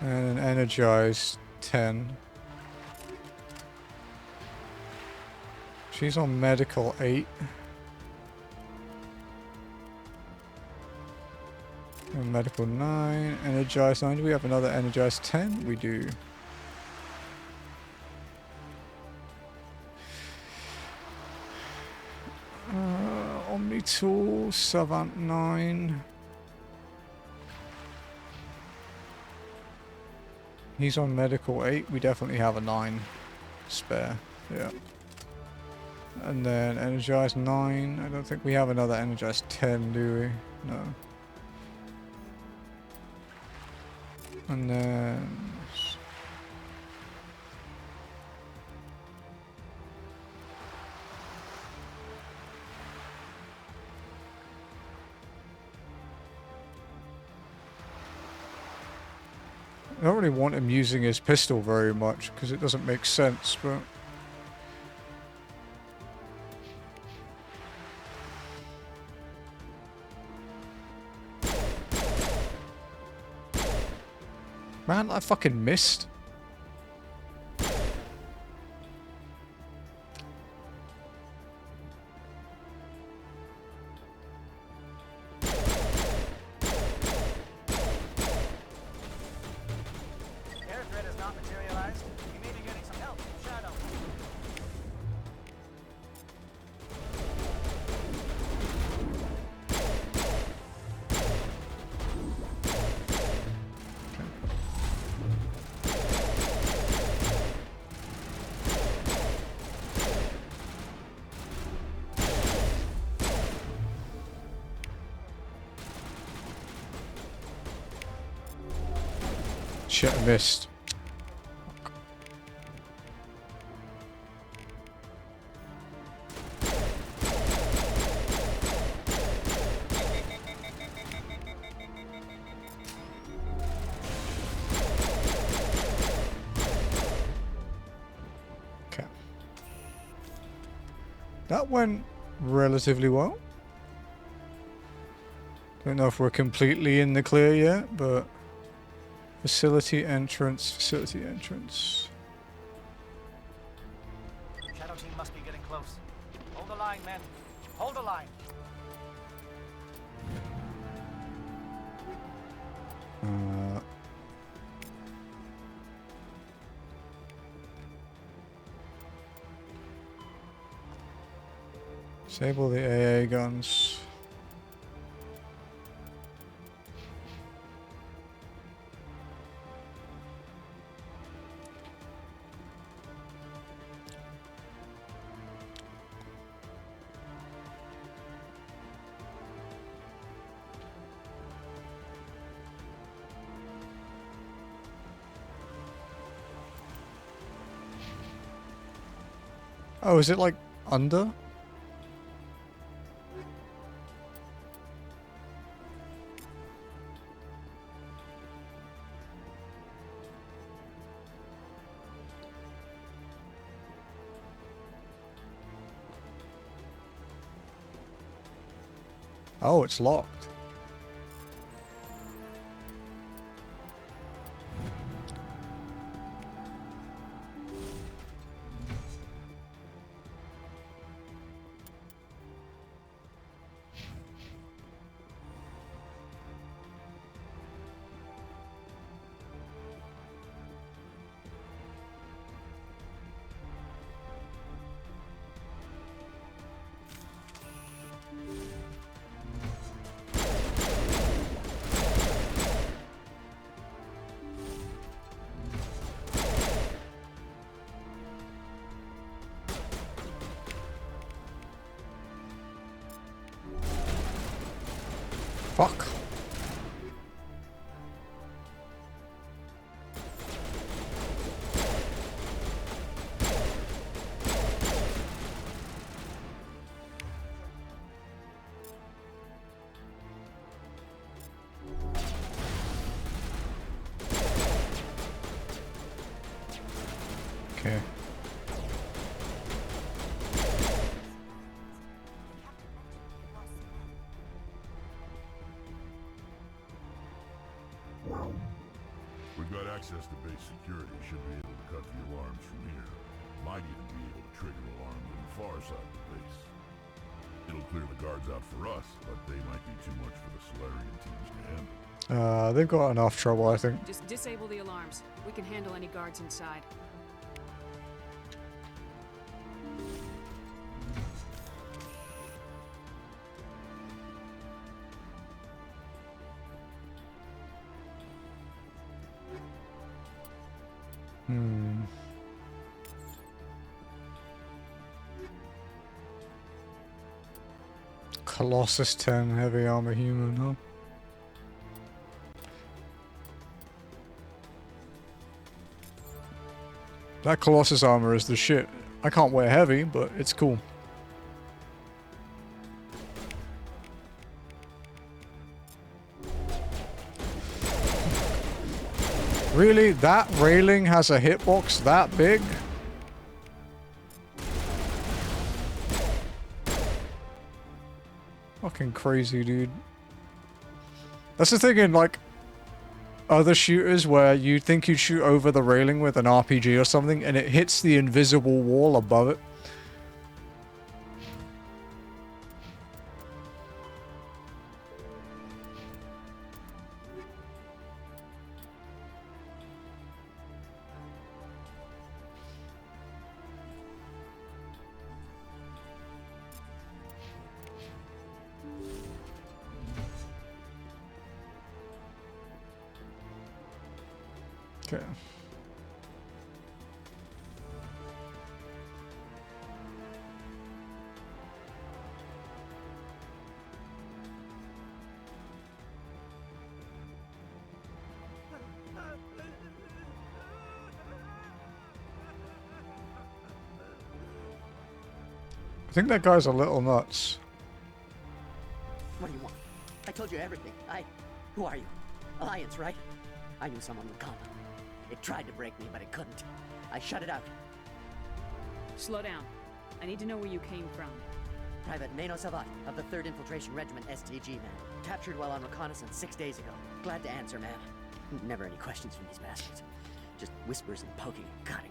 And an energized 10. She's on medical 8. And medical 9, energized 9. Do we have another energized 10? We do. On Omni-tool, Savant 9. He's on medical 8. We definitely have a 9 spare. Yeah. And then energized 9. I don't think we have another energized 10, do we? No. And then... I don't really want him using his pistol very much, because it doesn't make sense, but... Man, I fucking missed. Shit, I missed. Okay. That went relatively well. Don't know if we're completely in the clear yet, but... Facility entrance, facility entrance. Shadow team must be getting close. Hold the line, men. Hold the line. Disable the AA guns. Oh, is it like under? Oh, it's locked. Fuck. Okay. We've got access to base security. Should be able to cut the alarms from here. Might even be able to trigger alarms on the far side of the base. It'll clear the guards out for us, but they might be too much for the Solarian teams to handle. They've got enough trouble, I think. Just disable the alarms. We can handle any guards inside. Hmm. Colossus 10 heavy armor human, huh? That Colossus armor is the shit. I can't wear heavy, but it's cool. Really? That railing has a hitbox that big? Fucking crazy, dude. That's the thing in, like, other shooters where you'd think you'd shoot over the railing with an RPG or something, and it hits the invisible wall above it. Okay. I think that guy's a little nuts. What do you want? I told you everything. Who are you? Alliance, right? I knew someone would come. It tried to break me, but it couldn't. I shut it out. Slow down. I need to know where you came from. Private Mano Savat of the 3rd Infiltration Regiment STG, ma'am. Captured while on reconnaissance 6 days ago. Glad to answer, ma'am. Never any questions from these bastards. Just whispers and poking and cutting.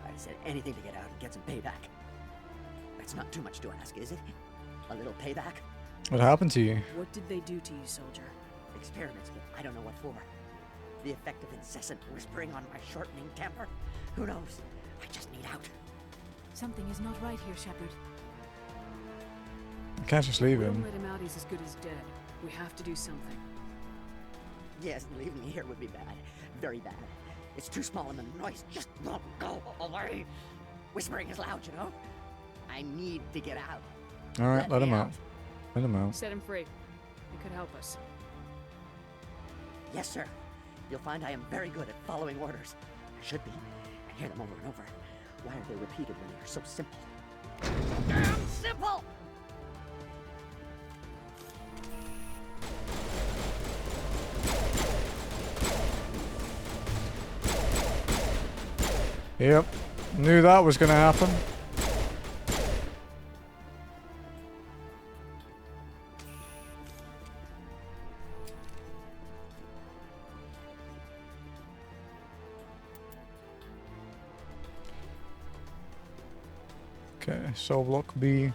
I said anything to get out and get some payback. That's not too much to ask, is it? A little payback? What happened to you? What did they do to you, soldier? Experiments, but I don't know what for. The effect of incessant whispering on my shortening temper? Who knows? I just need out. Something is not right here, Shepard. I can't just leave Don't him. let him out, he's as good as dead. We have to do something. Yes, leaving me here would be bad. Very bad. It's too small and the noise just won't go away. Whispering is loud, you know? I need to get out. Alright, let him out. Let him out. Set him free. It could help us. Yes, sir. You'll find I am very good at following orders. I should be. I hear them over and over. Why are they repeated when they are so simple? Damn simple! Yep. Knew that was gonna happen. Okay, so block B.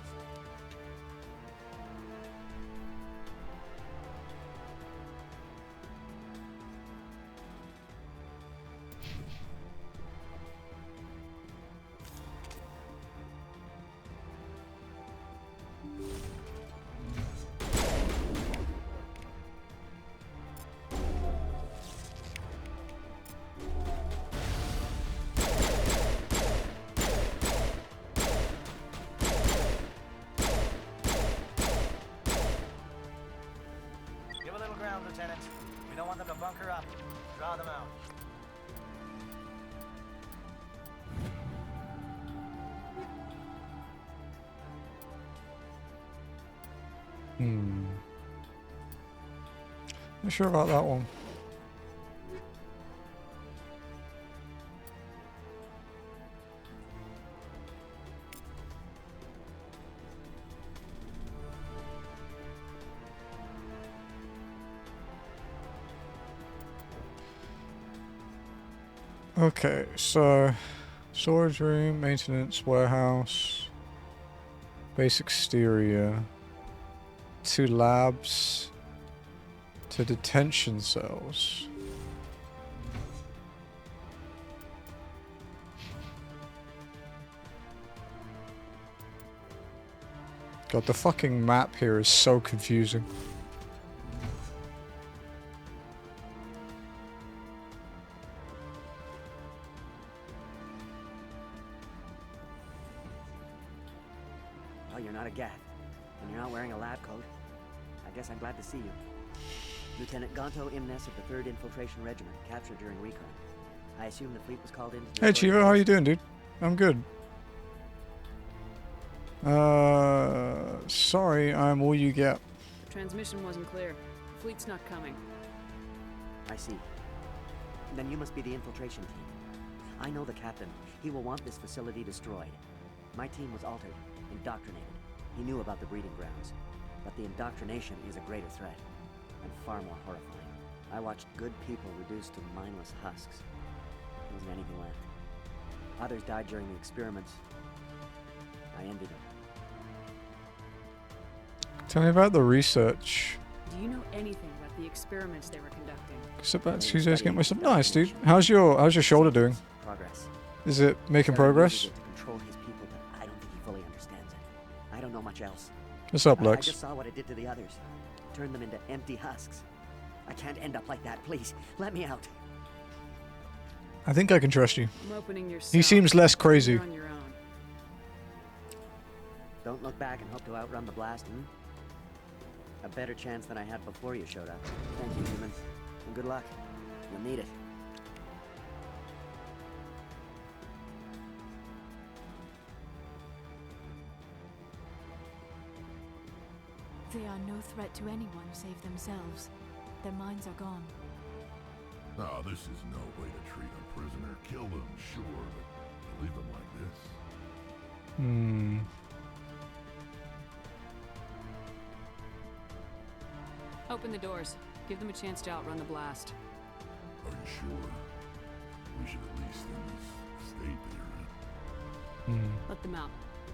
Give a little ground, Lieutenant. We don't want them to bunker up. Draw them out. Not sure about that one. Okay, so storage room, maintenance, warehouse, base exterior, 2 labs, to detention cells. God, the fucking map here is so confusing. Well, you're not a Gath, and you're not wearing a lab coat. I guess I'm glad to see you. Lieutenant Gonto Imnes of the 3rd Infiltration Regiment, captured during recon. I assume the fleet was called in to Hey Chivo, how you doing, dude? I'm good. Sorry, I'm all you get. The transmission wasn't clear. The fleet's not coming. I see. Then you must be the infiltration team. I know the captain. He will want this facility destroyed. My team was altered, indoctrinated. He knew about the breeding grounds. But the indoctrination is a greater threat, and far more horrifying. I watched good people reduced to mindless husks. There wasn't anything left. Others died during the experiments. I envied them. Tell me about the research. Do you know anything about the experiments they were conducting? Sit back, Tuesday's getting my stuff. Nice, dude. How's your shoulder doing? Progress. Is it making progress? To control his people, but I don't think he fully understands it. I don't know much else. What's up, I Lex? just saw what it did to the others. Turned them into empty husks. I can't end up like that. Please, let me out. I think I can trust you. I'm opening your cell. He seems less crazy. You're on your own. Don't look back and hope to outrun the blast, hmm? A better chance than I had before you showed up. Thank you, humans. And good luck. You'll need it. They are no threat to anyone save themselves. Their minds are gone. Oh, this is no way to treat a prisoner. Kill them, sure, but to leave them like this? Hmm. Open the doors. Give them a chance to outrun the blast. Are you sure? We should at least in this state they're in. Let them out.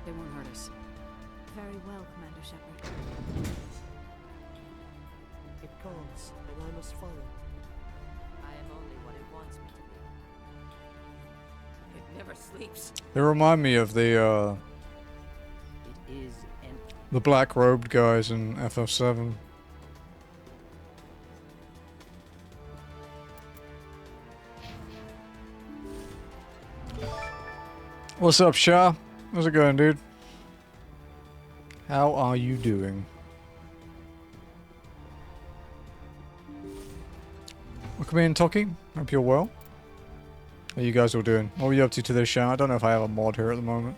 They won't hurt us. Very well, Commander Shepard. It calls, and I must follow. I am only what it wants me to be. It never sleeps. They remind me of the It is empty. the black robed guys in FF7. What's up, Shah? How's it going, dude? How are you doing? Welcome in, Toki. Hope you're well. How you guys all doing? What are you up to today, Shah? I don't know if I have a mod here at the moment.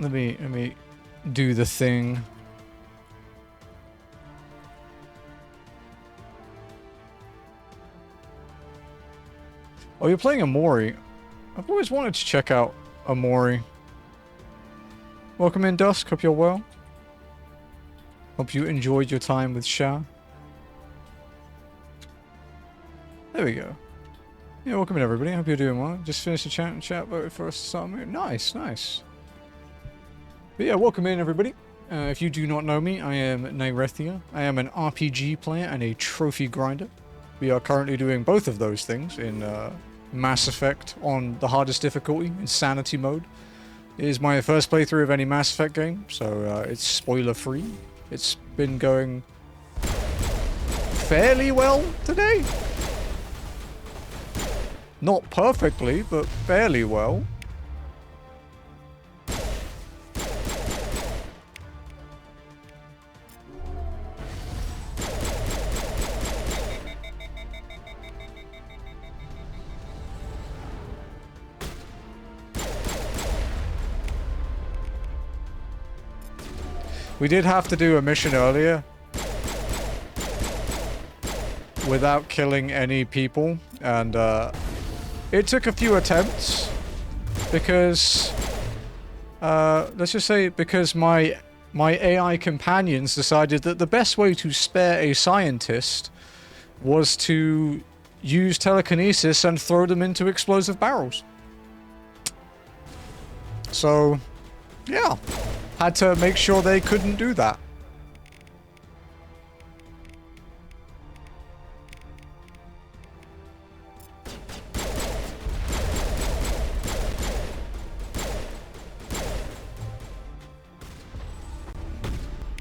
Let me do the thing. Oh, you're playing Amori. I've always wanted to check out Amori. Welcome in, Dusk. Hope you're well. Hope you enjoyed your time with Shah. There we go. Yeah, welcome in, everybody. Hope you're doing well. Just finished the chat and chat voted for us to start. Nice, nice. But yeah, welcome in, everybody. If you do not know me, I am Nirethia. I am an RPG player and a trophy grinder. We are currently doing both of those things in Mass Effect on the hardest difficulty, Insanity mode. It is my first playthrough of any Mass Effect game, so it's spoiler-free. It's been going fairly well today. Not perfectly, but fairly well. We did have to do a mission earlier without killing any people, and it took a few attempts because let's just say because my AI companions decided that the best way to spare a scientist was to use telekinesis and throw them into explosive barrels. So, yeah. Had to make sure they couldn't do that.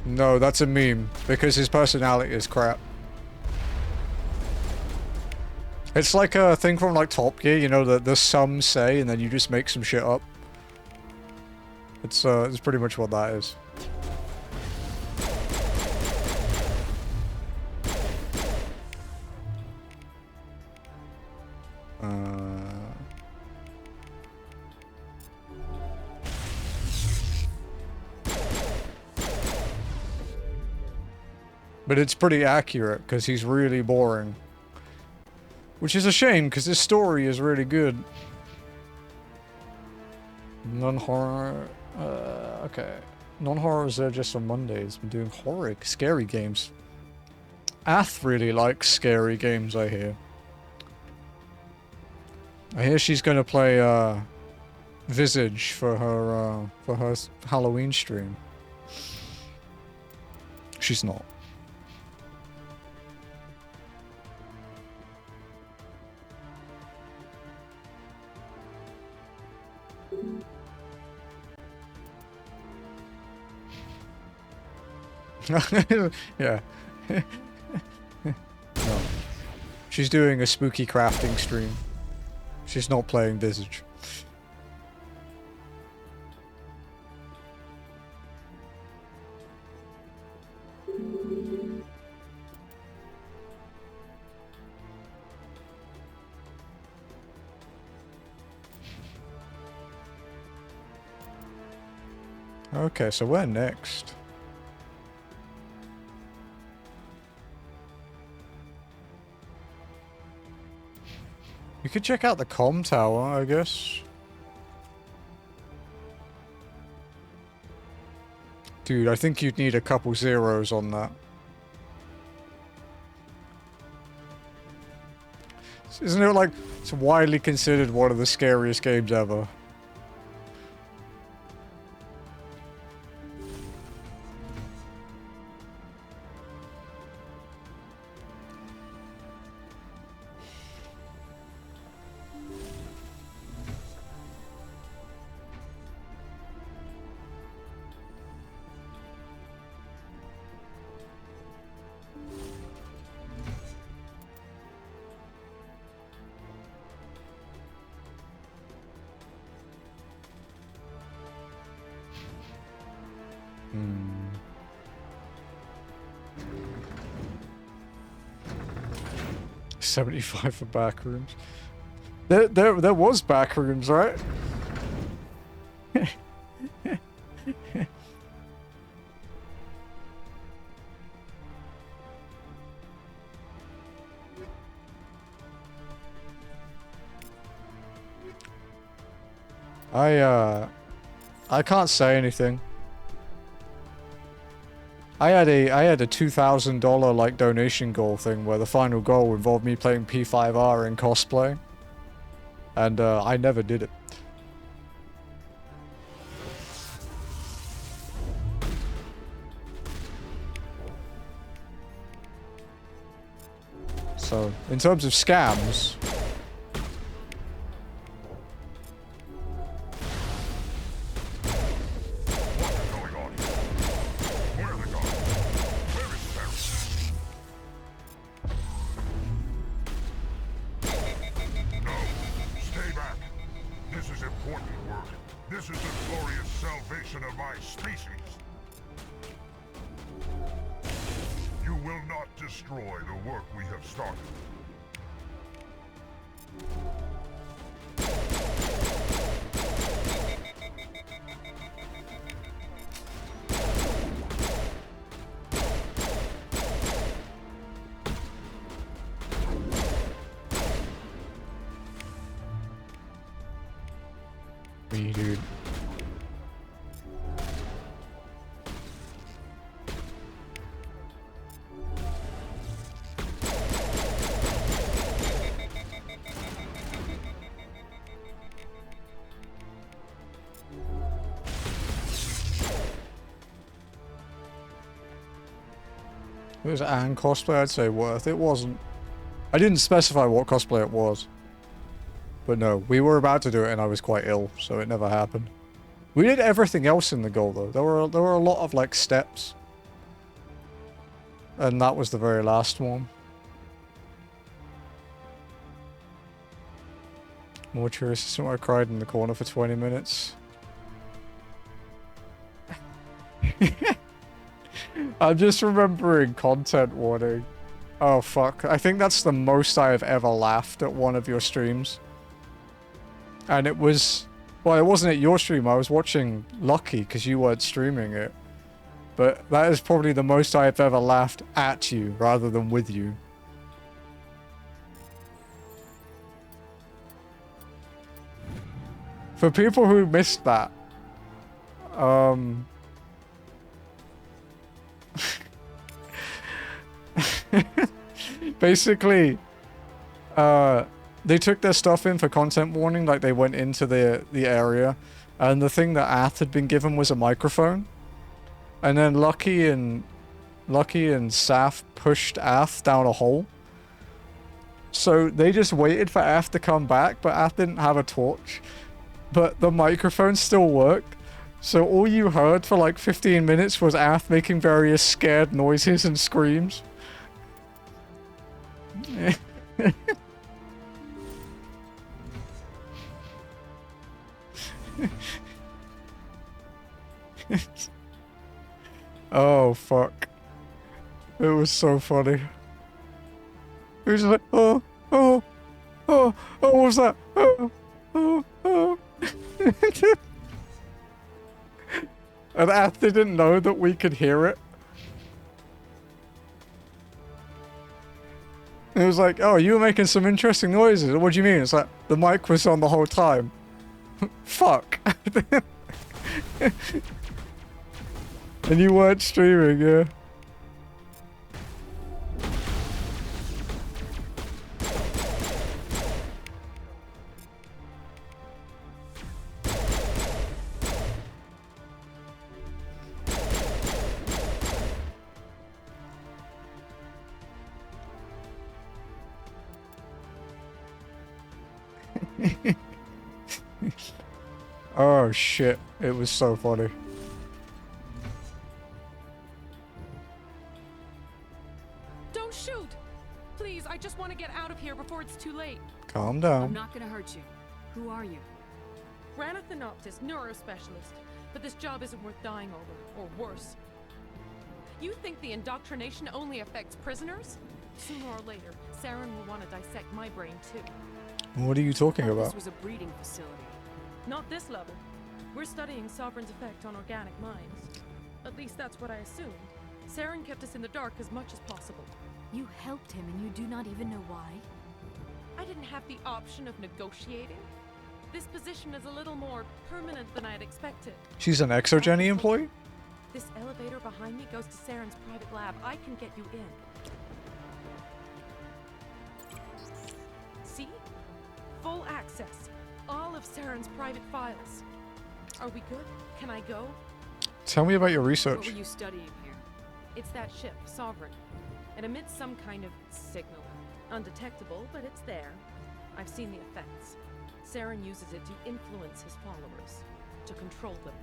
No, that's a meme, because his personality is crap. It's like a thing from like Top Gear, you know, the some say and then you just make some shit up. It's pretty much what that is. But it's pretty accurate, because he's really boring. Which is a shame, because his story is really good. Non-horror... okay. Non-horrors are just on Mondays. I'm doing horror, scary games. Ath really likes scary games, I hear. I hear she's gonna play, Visage for her Halloween stream. She's not. Yeah. No. She's doing a spooky crafting stream. She's not playing Visage. Okay, so where next? You could check out the comm tower, I guess. Dude, I think you'd need a couple zeros on that. Isn't it like, it's widely considered one of the scariest games ever? Hmm. 75 for backrooms. There was backrooms, right? I can't say anything. I had a $2,000 like donation goal thing where the final goal involved me playing P5R in cosplay, and I never did it. So, in terms of scams, dude. It was an cosplay, I'd say worth. It wasn't. I didn't specify what cosplay it was. But no, we were about to do it and I was quite ill, so it never happened. We did everything else in the goal though. There were a lot of like steps. And that was the very last one. Mortuary assistant where I cried in the corner for 20 minutes. I'm just remembering content warning. Oh fuck, I think that's the most I have ever laughed at one of your streams. And it was... Well, it wasn't at your stream, I was watching Lucky because you weren't streaming it. But that is probably the most I have ever laughed at you rather than with you. For people who missed that, basically, they took their stuff in for content warning, like they went into the area, and the thing that Ath had been given was a microphone, and then Lucky and Saf pushed Ath down a hole. So they just waited for Ath to come back, but Ath didn't have a torch, but the microphone still worked. So all you heard for like 15 minutes was Ath making various scared noises and screams. Oh fuck. It was so funny. He was like, oh, what was that? Oh. And Ath didn't know that we could hear it. It was like, oh, you were making some interesting noises. What do you mean? It's like, the mic was on the whole time. Fuck. And you weren't streaming, yeah. Oh shit, it was so funny. Don't shoot! Please, I just want to get out of here before it's too late. Calm down. I'm not gonna hurt you. Who are you? Ranathanoptis, neurospecialist. But this job isn't worth dying over, or worse. You think the indoctrination only affects prisoners? Sooner or later, Saren will want to dissect my brain too. What are you talking about? This was a breeding facility. Not this level. We're studying Sovereign's effect on organic minds. At least that's what I assumed. Saren kept us in the dark as much as possible. You helped him and you do not even know why? I didn't have the option of negotiating. This position is a little more permanent than I had expected. She's an Exogeny employee? This elevator behind me goes to Saren's private lab. I can get you in. See? Full access. All of Saren's private files. Are we good? Can I go? Tell me about your What research. were you studying here? It's that ship, Sovereign. It emits some kind of signal. Undetectable, but it's there. I've seen the effects. Saren uses it to influence his followers, to control them.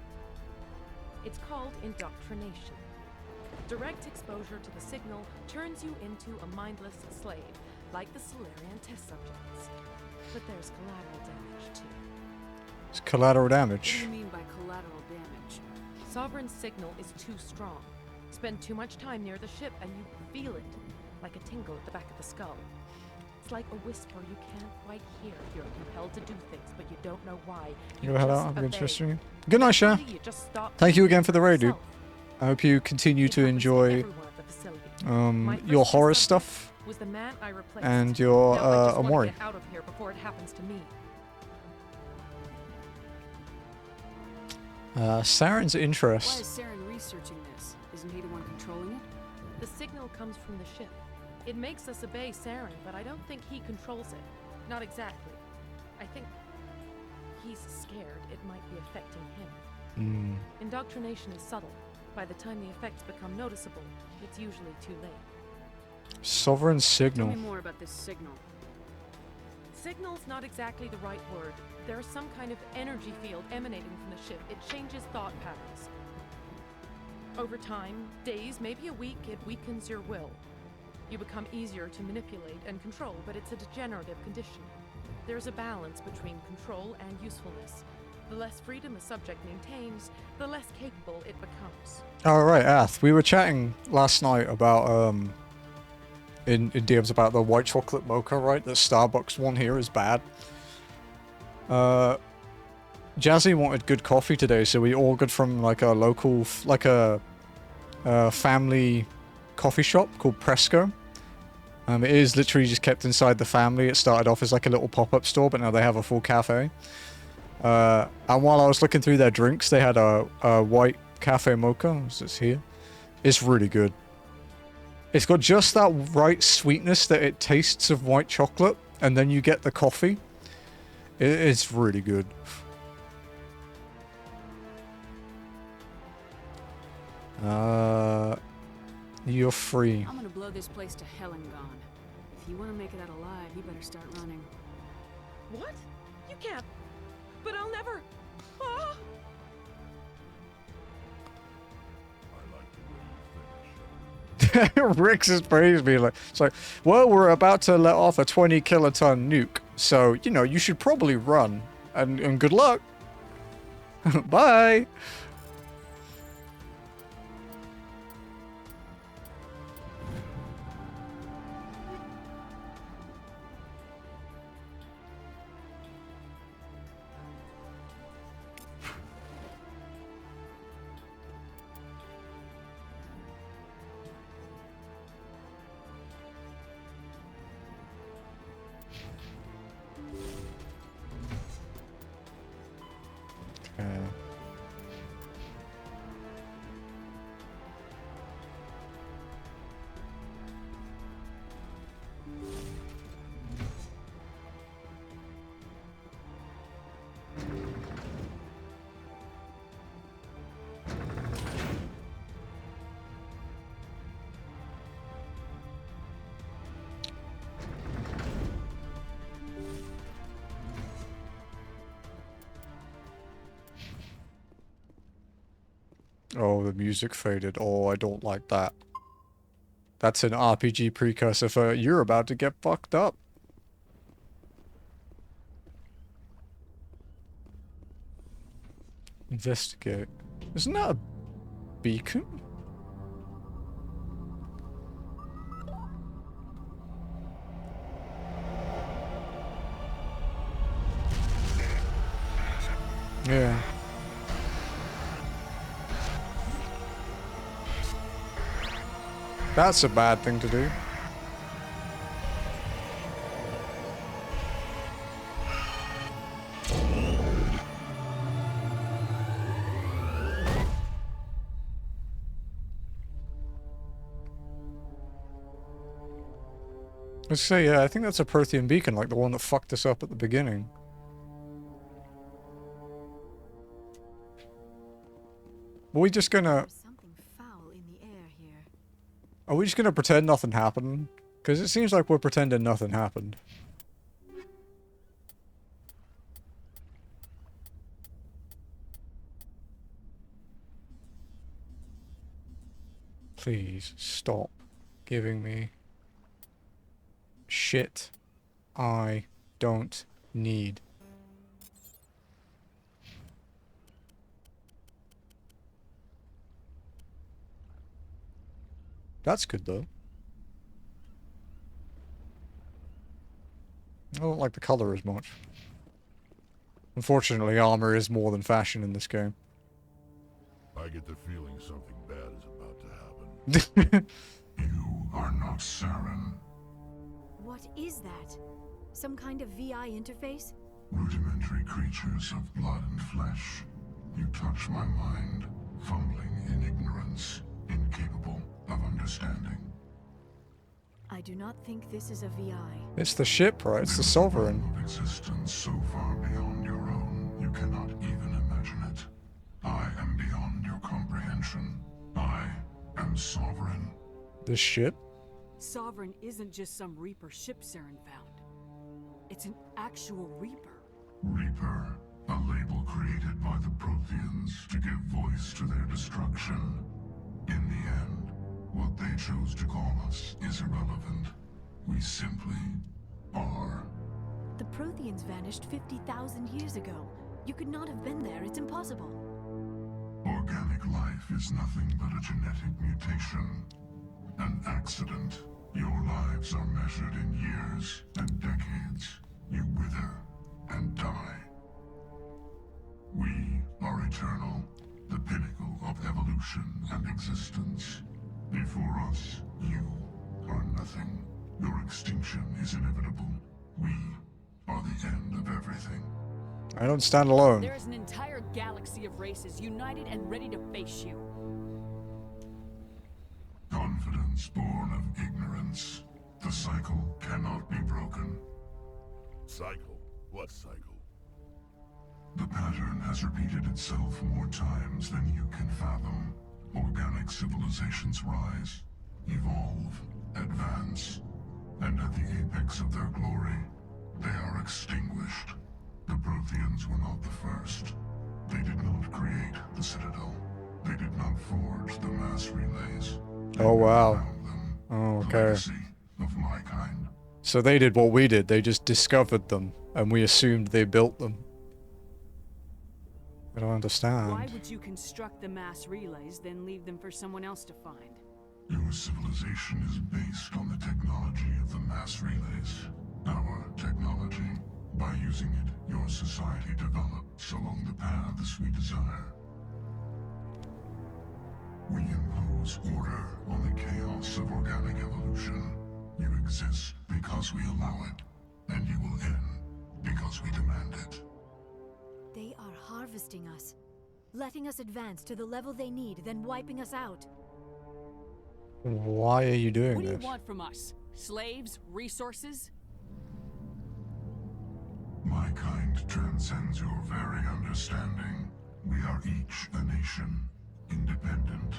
It's called indoctrination. Direct exposure to the signal turns you into a mindless slave, like the Solarian test subjects. But there's collateral damage, too. It's collateral What do damage. you mean by collateral damage? Sovereign's signal is too strong. Spend too much time near the ship and you feel it, like a tingle at the back of the skull. It's like a whisper you can't quite hear. You're compelled to do things, but you don't know why. You head out. Have a good obey. stream. Good night, Sha. You just stop Thank you again for the raid, dude. yourself. I hope you continue to enjoy Everyone at the facility. My your first horror subject stuff was the man I replaced. and your Now I just wanna Omori. get out of here before it happens to me. Saren's Why interest. is Saren researching this? Isn't he the one controlling it? The signal comes from the ship. It makes us obey Saren, but I don't think he controls it. Not exactly. I think he's scared it might be affecting him. Indoctrination is subtle. By the time the effects become noticeable, it's usually too late. Sovereign Tell signal. me more about this signal. Signal's not exactly the right word. There's some kind of energy field emanating from the ship. It changes thought patterns. Over time, days, maybe a week, it weakens your will. You become easier to manipulate and control, but it's a degenerative condition. There's a balance between control and usefulness. The less freedom a subject maintains, the less capable it becomes. Alright, Ath, we were chatting last night about, in DMs about the white chocolate mocha, right? The Starbucks one here is bad. Jazzy wanted good coffee today, so we ordered from like a local, like a family coffee shop called Presco. It is literally just kept inside the family. It started off as like a little pop-up store, but now they have a full cafe. And while I was looking through their drinks, they had a white cafe mocha. It's here. It's really good. It's got just that right sweetness that it tastes of white chocolate, and then you get the coffee. It's really good. You're free. I'm gonna blow this place to hell and gone. If you want to make it out alive, you better start running. What? You can't. But I'll never. Ah! Rix has praised me like, it's like, well, we're about to let off a 20 kiloton nuke, so, you know, you should probably run. And good luck. Bye. Oh, the music faded. Oh, I don't like that. That's an RPG precursor for you're about to get fucked up. Investigate. Isn't that a beacon? Yeah. That's a bad thing to do. Let's say, yeah, I think that's a Prothean beacon, like the one that fucked us up at the beginning. Are we just gonna... Are we just gonna pretend nothing happened? Because it seems like we're pretending nothing happened. Please stop giving me shit I don't need. That's good, though. I don't like the color as much. Unfortunately, armor is more than fashion in this game. I get the feeling something bad is about to happen. You are not Saren. What is that? Some kind of VI interface? Rudimentary creatures of blood and flesh. You touch my mind, fumbling in ignorance, incapable of understanding. I do not think this is a VI. It's the ship, right? It's the Sovereign. Existence so far beyond your own, you cannot even imagine it. I am beyond your comprehension. I am Sovereign. The ship? Sovereign isn't just some Reaper ship Saren found. It's an actual Reaper. Reaper, a label created by the Protheans to give voice to their destruction. In the end, what they chose to call us is irrelevant. We simply are. The Protheans vanished 50,000 years ago. You could not have been there. It's impossible. Organic life is nothing but a genetic mutation. An accident. Your lives are measured in years and decades. You wither and die. We are eternal, the pinnacle of evolution and existence. Before us, you are nothing. Your extinction is inevitable. We are the end of everything. I don't stand alone. There is an entire galaxy of races united and ready to face you. Confidence born of ignorance. The cycle cannot be broken. Cycle? What cycle? The pattern has repeated itself more times than you can fathom. Organic civilizations rise, evolve, advance, and at the apex of their glory, they are extinguished. The Protheans were not the first. They did not create the Citadel. They did not forge the mass relays. Oh wow. Oh, okay. Of my kind. So they did what we did. They just discovered them, and we assumed they built them. I don't understand. Why would you construct the mass relays, then leave them for someone else to find? Your civilization is based on the technology of the mass relays. Our technology. By using it, your society develops along the paths we desire. We impose order on the chaos of organic evolution. You exist because we allow it, and you will end because we demand it. They are harvesting us, letting us advance to the level they need, then wiping us out. Why are you doing What do this? you want from us? Slaves? Resources? My kind transcends your very understanding. We are each a nation, independent,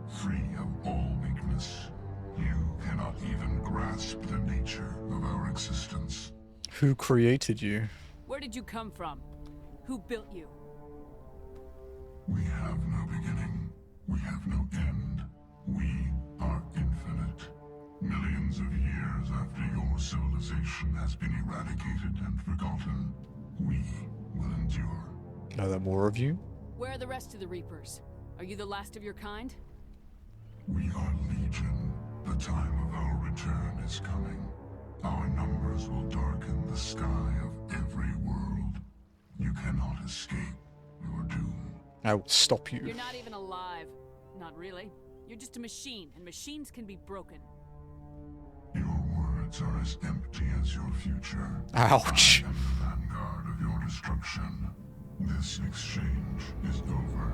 free of all weakness. You cannot even grasp the nature of our existence. Who created you? Where did you come from? Who built you? We have no beginning. We have no end. We are infinite. Millions of years after your civilization has been eradicated and forgotten, we will endure. Are there more of you? Where are the rest of the Reapers? Are you the last of your kind? We are legion. The time of our return is coming. Our numbers will darken the sky of every world. You cannot escape your doom. I will stop you. You're not even alive. Not really. You're just a machine, and machines can be broken. Your words are as empty as your future. Ouch. I am the vanguard of your destruction. This exchange is over.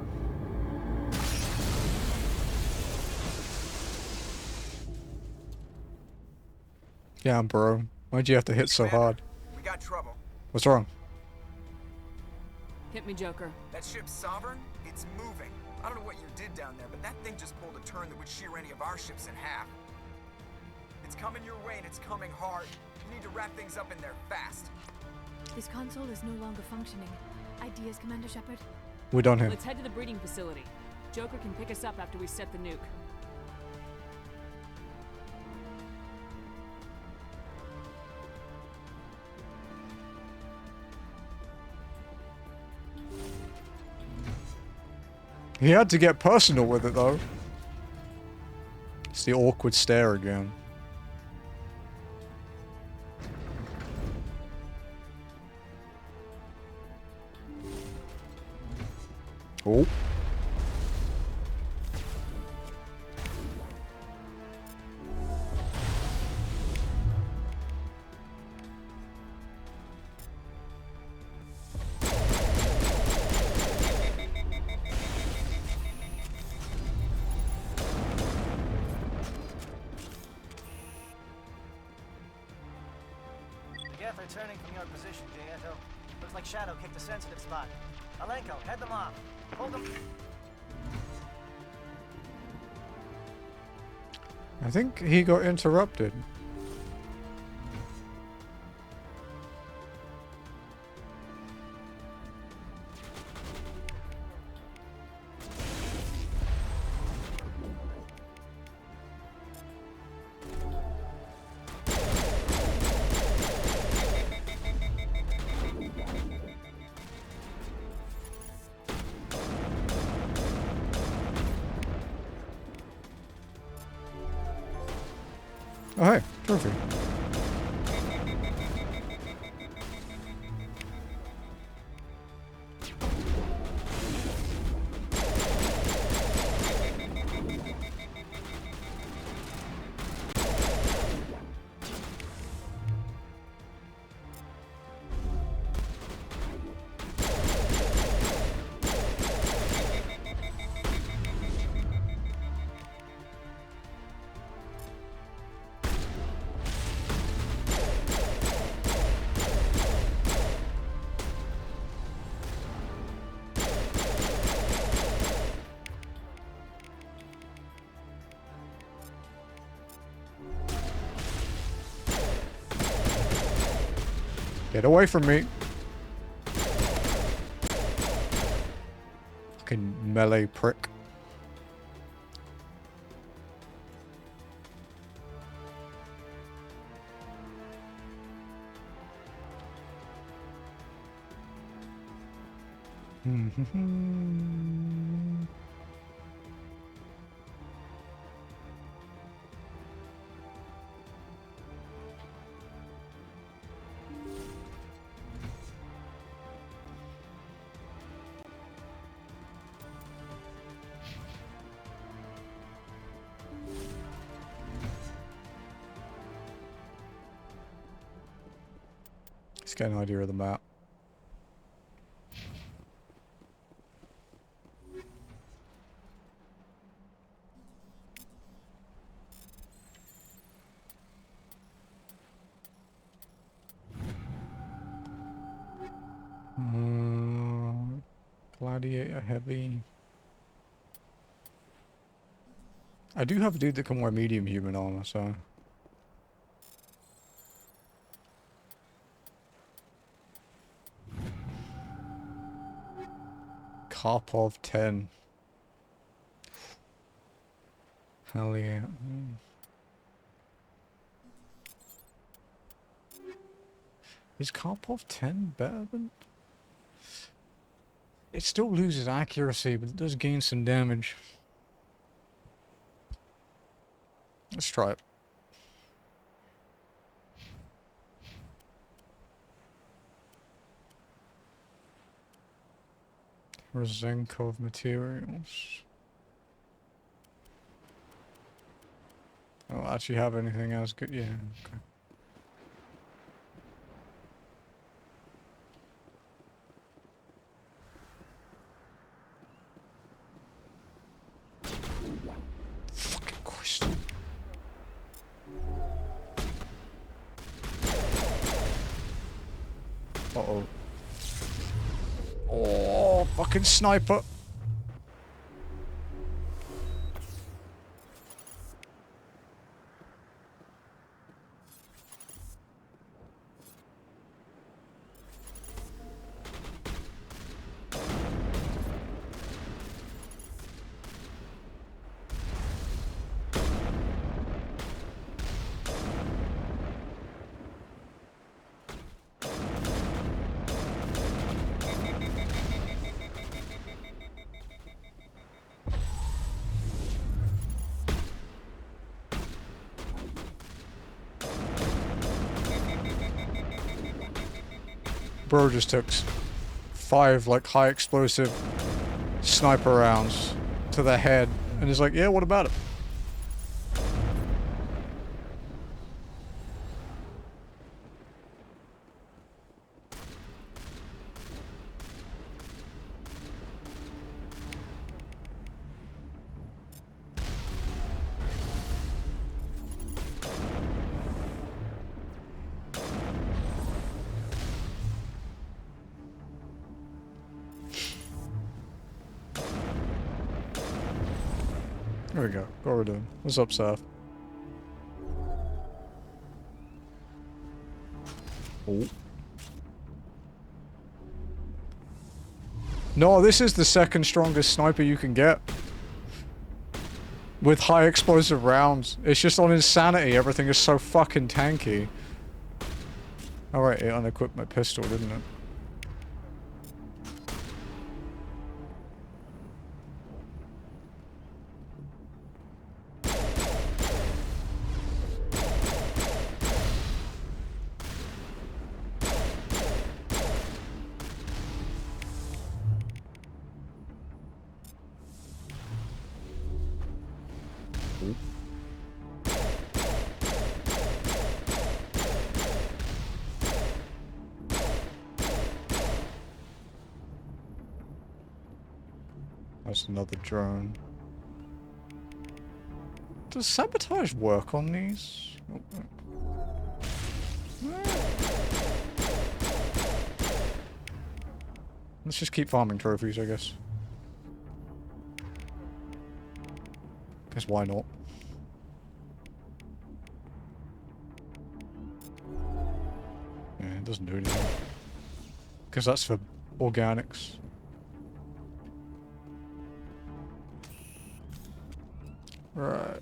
Yeah, bro. Why'd you have to hit so hard? We got trouble. What's wrong? Hit me, Joker. That ship's Sovereign? It's moving. I don't know what you did down there, but that thing just pulled a turn that would shear any of our ships in half. It's coming your way, and it's coming hard. You need to wrap things up in there fast. This console is no longer functioning. Ideas, Commander Shepard? We're done here. Let's head to the breeding facility. Joker can pick us up after we set the nuke. He had to get personal with it, though. It's the awkward stare again. Oh. Geth are turning from your position, Nirethia. Looks like Shadow kicked a sensitive spot. Alenko, head them off. Hold them. I think he got interrupted. Oh, hey, trophy. Get away from me. Fucking melee prick. Let's get an idea of the map. Gladiator heavy. I do have a dude that can wear medium human armor, so. Karpov 10. Hell yeah. Is Karpov 10 better than? It still loses accuracy, but it does gain some damage. Let's try it. Rosenkov materials. I don't actually have anything else good. Yeah, okay. Fucking question. Uh-oh. Oh, fucking sniper. Bro just took 5 like high explosive sniper rounds to the head and he's like, yeah, what about it? There we go. What we're doing. What's up, Seth? Oh. No, this is the second strongest sniper you can get. With high explosive rounds. It's just on insanity. Everything is so fucking tanky. Alright, it unequipped my pistol, didn't it? That's another drone. Does sabotage work on these? Let's just keep farming trophies, I guess. Guess why not? Yeah, it doesn't do anything. Because that's for organics. Right.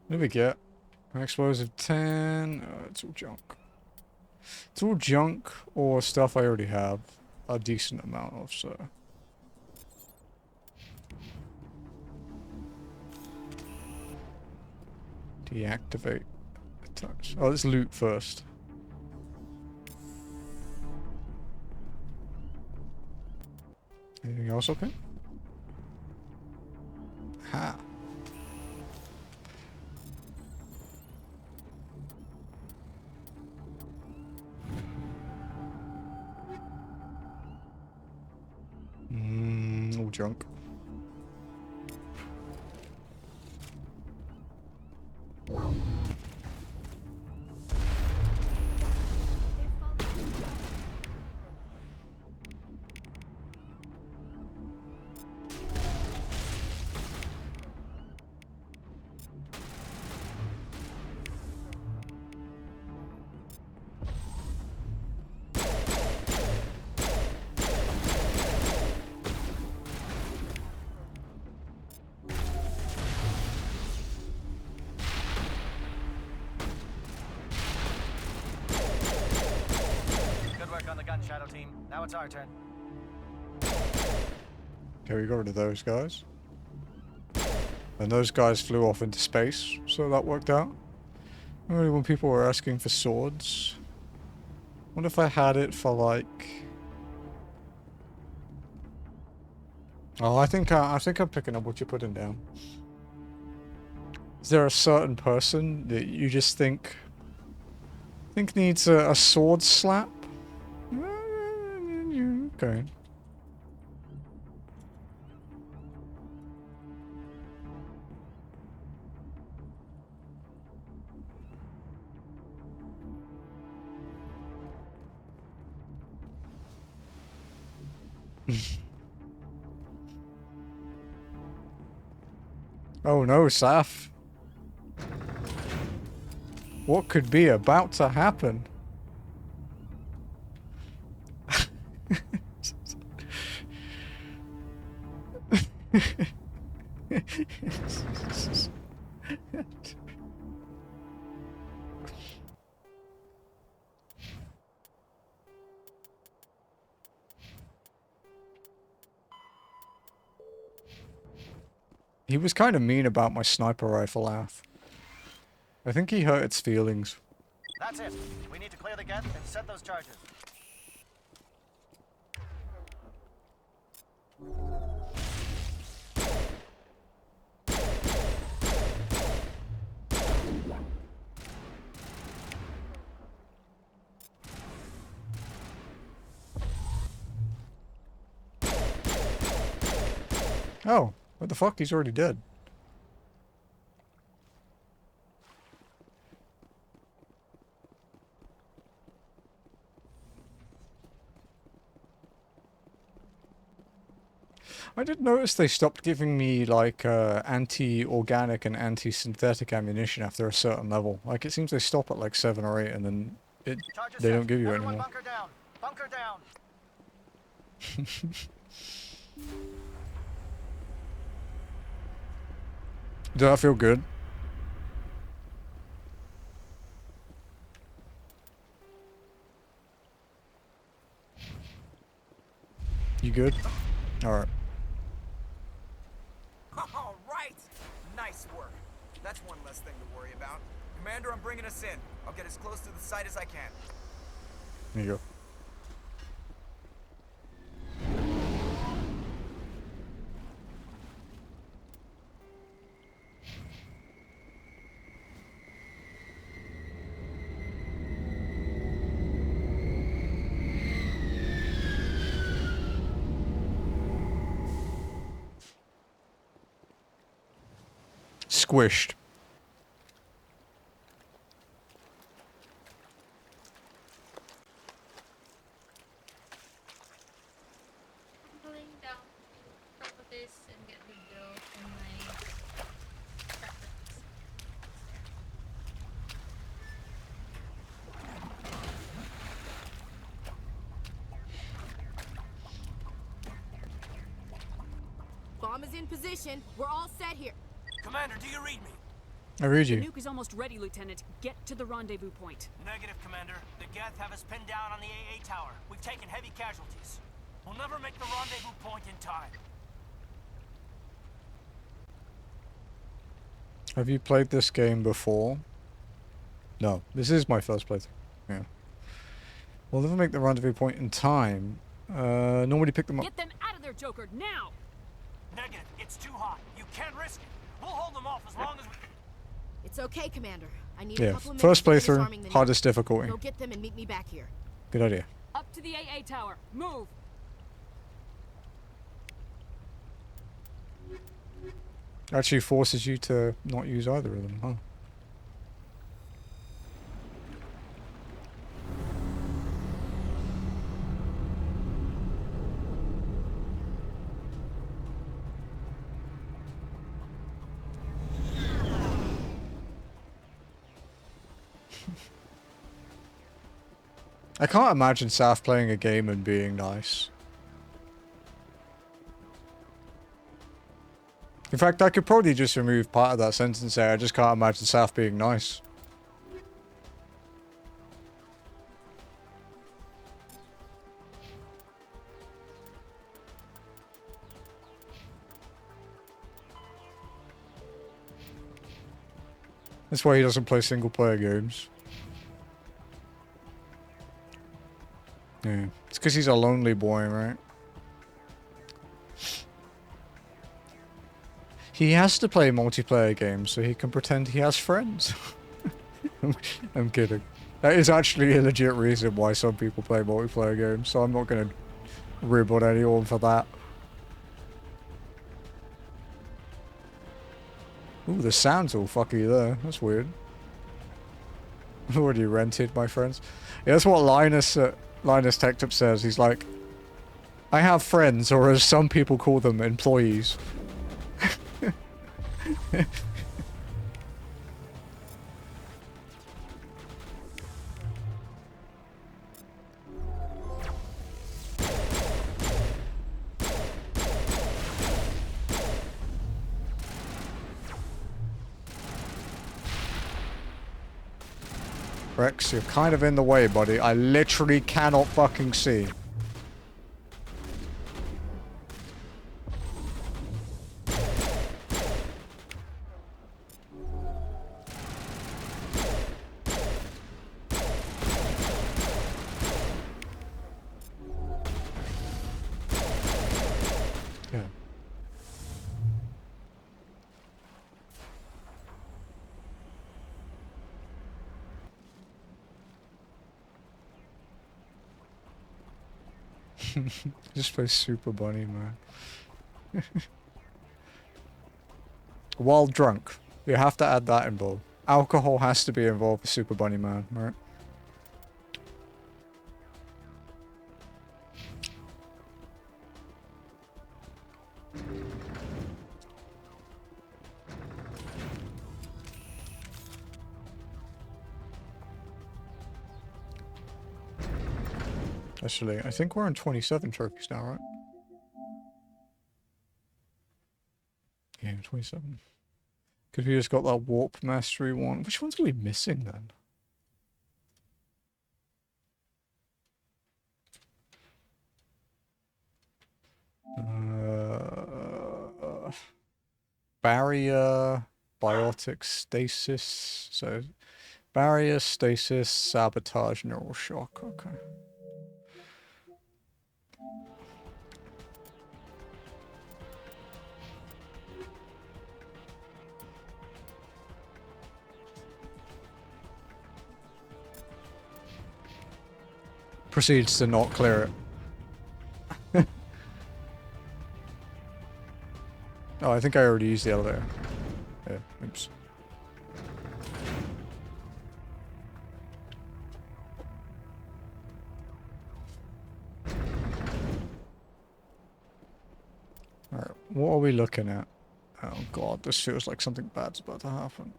What do we get? An explosive 10. It's all junk. It's all junk or stuff I already have a decent amount of, so. Deactivate. Attach. Oh, let's loot first. Anything else okay? Ha. All junk. Shadow team. Now it's our turn. Okay, we got rid of those guys. And those guys flew off into space, so that worked out. Only when people were asking for swords. What if I had it for like... Oh, I think I'm picking up what you're putting down. Is there a certain person that you just think needs a sword slap? Okay. Oh no, Saf. What could be about to happen? He was kind of mean about my sniper rifle laugh. I think he hurt its feelings. That's it. We need to clear the gate and set those charges. Oh, what the fuck? He's already dead. I did notice they stopped giving me, like, anti-organic and anti-synthetic ammunition after a certain level. Like, it seems they stop at, like, 7 or 8, and then they don't give you Everyone anymore. bunker down. Bunker down. Does that feel good? You good? Alright. All right. Nice work. That's one less thing to worry about. Commander, I'm bringing us in. I'll get as close to the site as I can. There you go. squished. I'm going down to top of this and get the bill from my preference. Bomb is in position. We're all set here. Commander, do you read me? I read The you. nuke is almost ready, Lieutenant. Get to the rendezvous point. Negative, Commander. The Geth have us pinned down on the AA tower. We've taken heavy casualties. We'll never make the rendezvous point in time. Have you played this game before? No, this is my first playthrough. Yeah. We'll never make the rendezvous point in time. Normally pick them up. Get them out of there, Joker, now! Negative. It's too hot. You can't risk it. We'll hold them off as long as we... It's okay, Commander. I need a Yeah, couple of first minutes to finish arming playthrough, the hardest nuke. difficulty. Go get them and meet me back here. Good idea. Up to the AA tower. Move! Actually forces you to not use either of them, huh? I can't imagine Saf playing a game and being nice. In fact, I could probably just remove part of that sentence there. I just can't imagine Saf being nice. That's why he doesn't play single player games. Yeah, it's because he's a lonely boy, right? He has to play multiplayer games so he can pretend he has friends. I'm kidding. That is actually a legit reason why some people play multiplayer games, so I'm not going to rib on anyone for that. Ooh, the sound's all fucky there. That's weird. I've already rented, my friends. Yeah, that's what Linus Tech Tip says. He's like, I have friends, or as some people call them, employees. Rex, you're kind of in the way, buddy. I literally cannot fucking see. Yeah. Just play Super Bunny, man. While drunk. You have to add that involved. Alcohol has to be involved with Super Bunny Man, right? Actually, I think we're on 27 trophies now, right? Yeah, 27. Because we just got that Warp Mastery one. Which ones are we missing then? Barrier, Biotic Stasis. So, Barrier, Stasis, Sabotage, Neural Shock. Okay. Proceeds to not clear it. Oh, I think I already used the elevator. Oops. Alright, what are we looking at? Oh god, this feels like something bad's about to happen.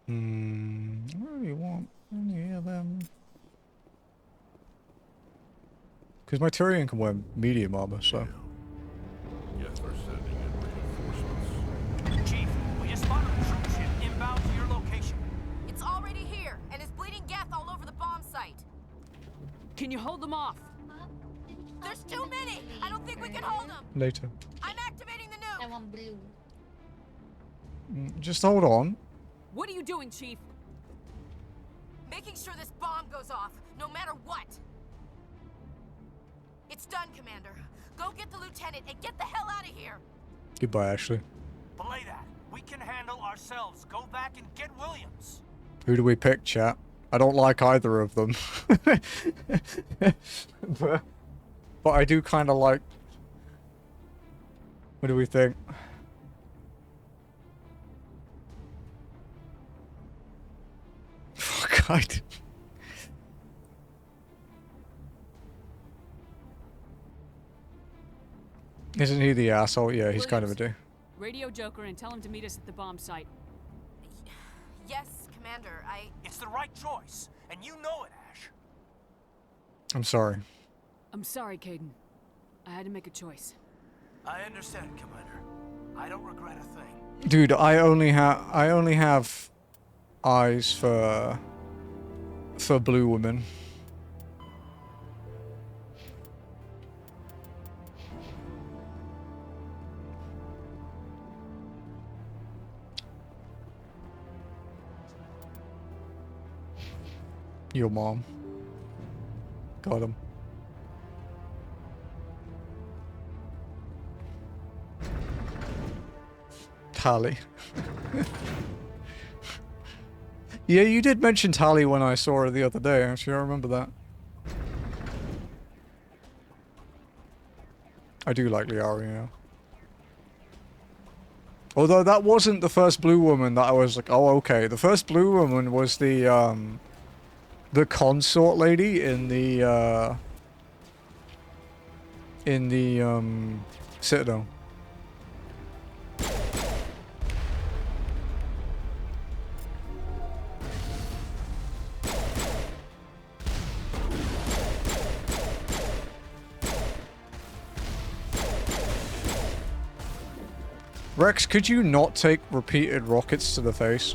I don't really want any of them. Because my Tyrion can wear medium armor, so. Yes, they're sending in reinforcements. Chief, we just spotted a troop ship inbound to your location. It's already here, and is bleeding Geth all over the bomb site. Can you hold them off? There's too many! I don't think we can hold them! Later. I'm activating the nuke! I want blue. Just hold on. What are you doing, Chief? Making sure this bomb goes off, no matter what! It's done, Commander. Go get the lieutenant and get the hell out of here! Goodbye, Ashley. Belay that. We can handle ourselves. Go back and get Williams. Who do we pick, chat? I don't like either of them. but I do kind of like... What do we think? Oh, God. Isn't he the asshole? Yeah, he's kind of a dick. Radio Joker and tell him to meet us at the bomb site. Yes, Commander, It's the right choice, and you know it, Ash. I'm sorry. I'm sorry, Caden. I had to make a choice. I understand, Commander. I don't regret a thing. Dude, I only have eyes for blue women. Your mom. Got him. Tally. Yeah, you did mention Tally when I saw her the other day, actually, I remember that. I do like Liara, you know. Although that wasn't the first blue woman that I was like, oh, okay. The first blue woman was the consort lady in the Citadel. Rex, could you not take repeated rockets to the face?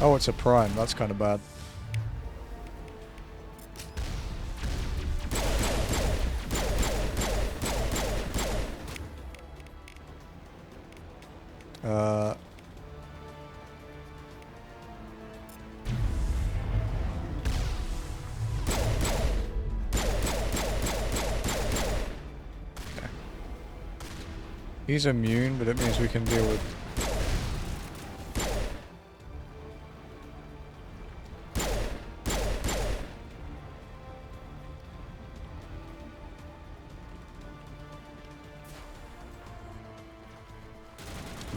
Oh, it's a prime. That's kind of bad. He's immune, but it means we can deal with...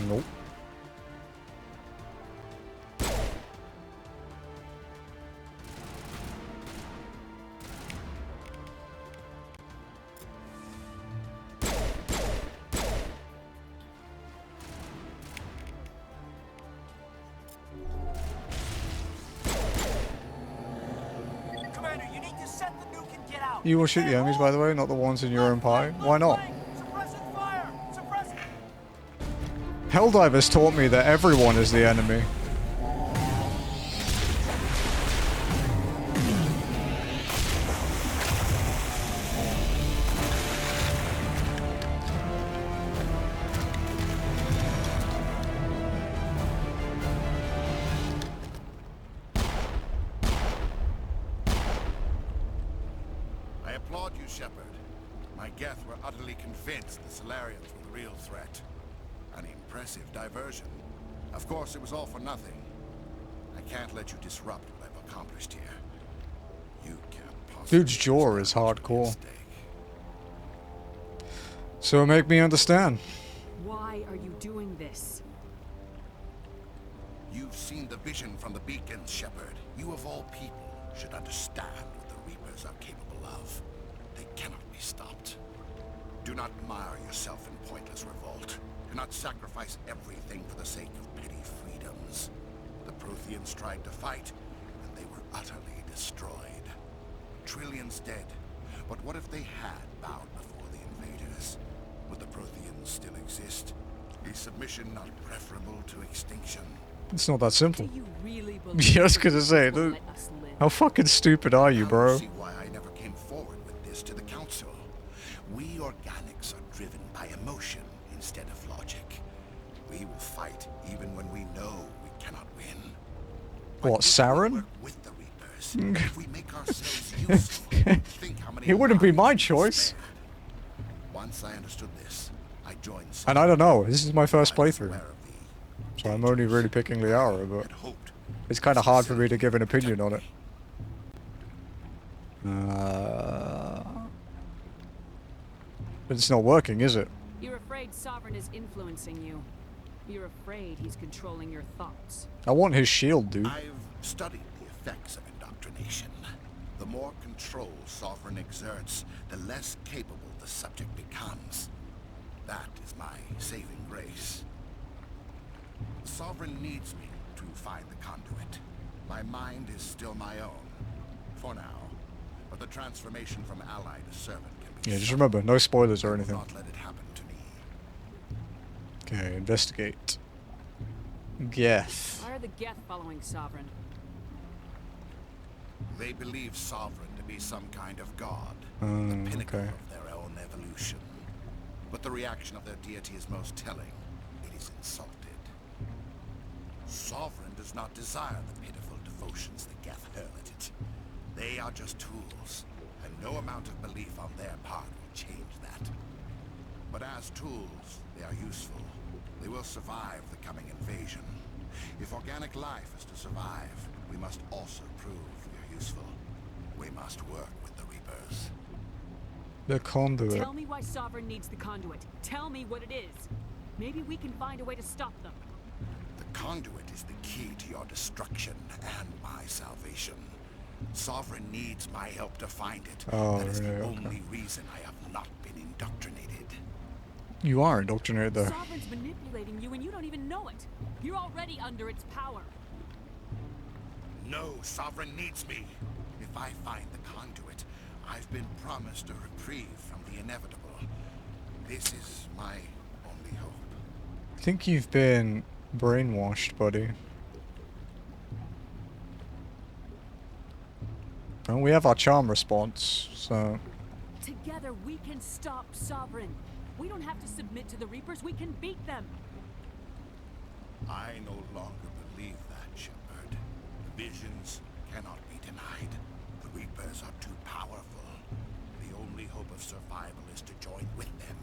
Nope. Commander, you need to set the nuke and get out. You will shoot the enemies, by the way, not the ones in your own pie. Why not? Suppressing fire! Suppressing... Helldivers taught me that everyone is the enemy. you, Shepard. My Geth were utterly convinced the Solarians were the real threat. An impressive diversion. Of course, it was all for nothing. I can't let you disrupt what I've accomplished here. You can't possibly... Dude's jaw is hardcore. So make me understand. Why are you doing this? You've seen the vision from the beacons, Shepard. You of all people should understand what the Reapers are capable of. They cannot be stopped. Do not mire yourself in pointless revolt. Do not sacrifice everything for the sake of petty freedoms. The Protheans tried to fight, and they were utterly destroyed. Trillions dead. But what if they had bowed before the invaders? Would the Protheans still exist? Is submission not preferable to extinction? It's not that simple. Do you really believe Yeah, I was gonna say, will dude, let us live? how fucking stupid are you, bro? See why I never came forward with this to the Council. We organics are driven by emotion instead of logic. We will fight even when we know we cannot win. What, Saren? With the Reapers, if we make ourselves useful, think how many It wouldn't be lives my we choice. spared. Once I understood this, I joined And I don't know, this is my first playthrough. So I'm only really picking Liara, but it's kind of hard for me to give an opinion on it. But it's not working, is it? You're afraid Sovereign is influencing you. You're afraid he's controlling your thoughts. I want his shield, dude. I've studied the effects of indoctrination. The more control Sovereign exerts, the less capable the subject becomes. That is my saving grace. Sovereign needs me to find the conduit. My mind is still my own, for now. But the transformation from ally to servant can be... Yeah, just remember, no spoilers or I will anything. not let it happen to me. Okay, investigate. Geth. Why are the Geth following Sovereign? They believe Sovereign to be some kind of god, Okay. of their own evolution. But the reaction of their deity is most telling. It is insulted. Sovereign does not desire the pitiful devotions the Geth hurl at it. They are just tools, and no amount of belief on their part will change that. But as tools, they are useful. They will survive the coming invasion. If organic life is to survive, we must also prove we are useful. We must work with the Reapers. The conduit. Tell me why Sovereign needs the conduit. Tell me what it is. Maybe we can find a way to stop them. The conduit is the key to your destruction and my salvation. Sovereign needs my help to find it. Oh, that is really? the Okay. only reason I have not been indoctrinated. You are indoctrinated, though. Sovereign's manipulating you and you don't even know it. You're already under its power. No, Sovereign needs me. If I find the conduit, I've been promised a reprieve from the inevitable. This is my only hope. I think you've been brainwashed, buddy. Well, we have our charm response, so... Together we can stop Sovereign. We don't have to submit to the Reapers, we can beat them. I no longer believe that, Shepard. Visions cannot be denied. The Reapers are too powerful. The only hope of survival is to join with them.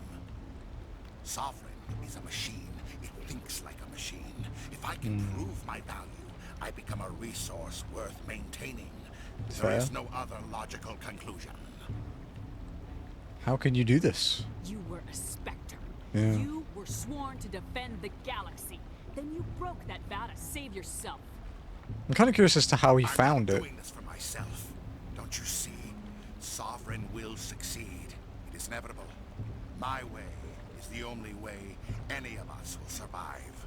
Sovereign is a machine. It thinks like a machine. If I can prove my value, I become a resource worth maintaining. There is no other logical conclusion. How can you do this? You were a Spectre. Yeah. You were sworn to defend the galaxy. Then you broke that vow to save yourself. I'm kind of curious as to how he found I'm it. not doing this for myself. Don't you see? Sovereign will succeed. It is inevitable. My way is the only way any of us will survive.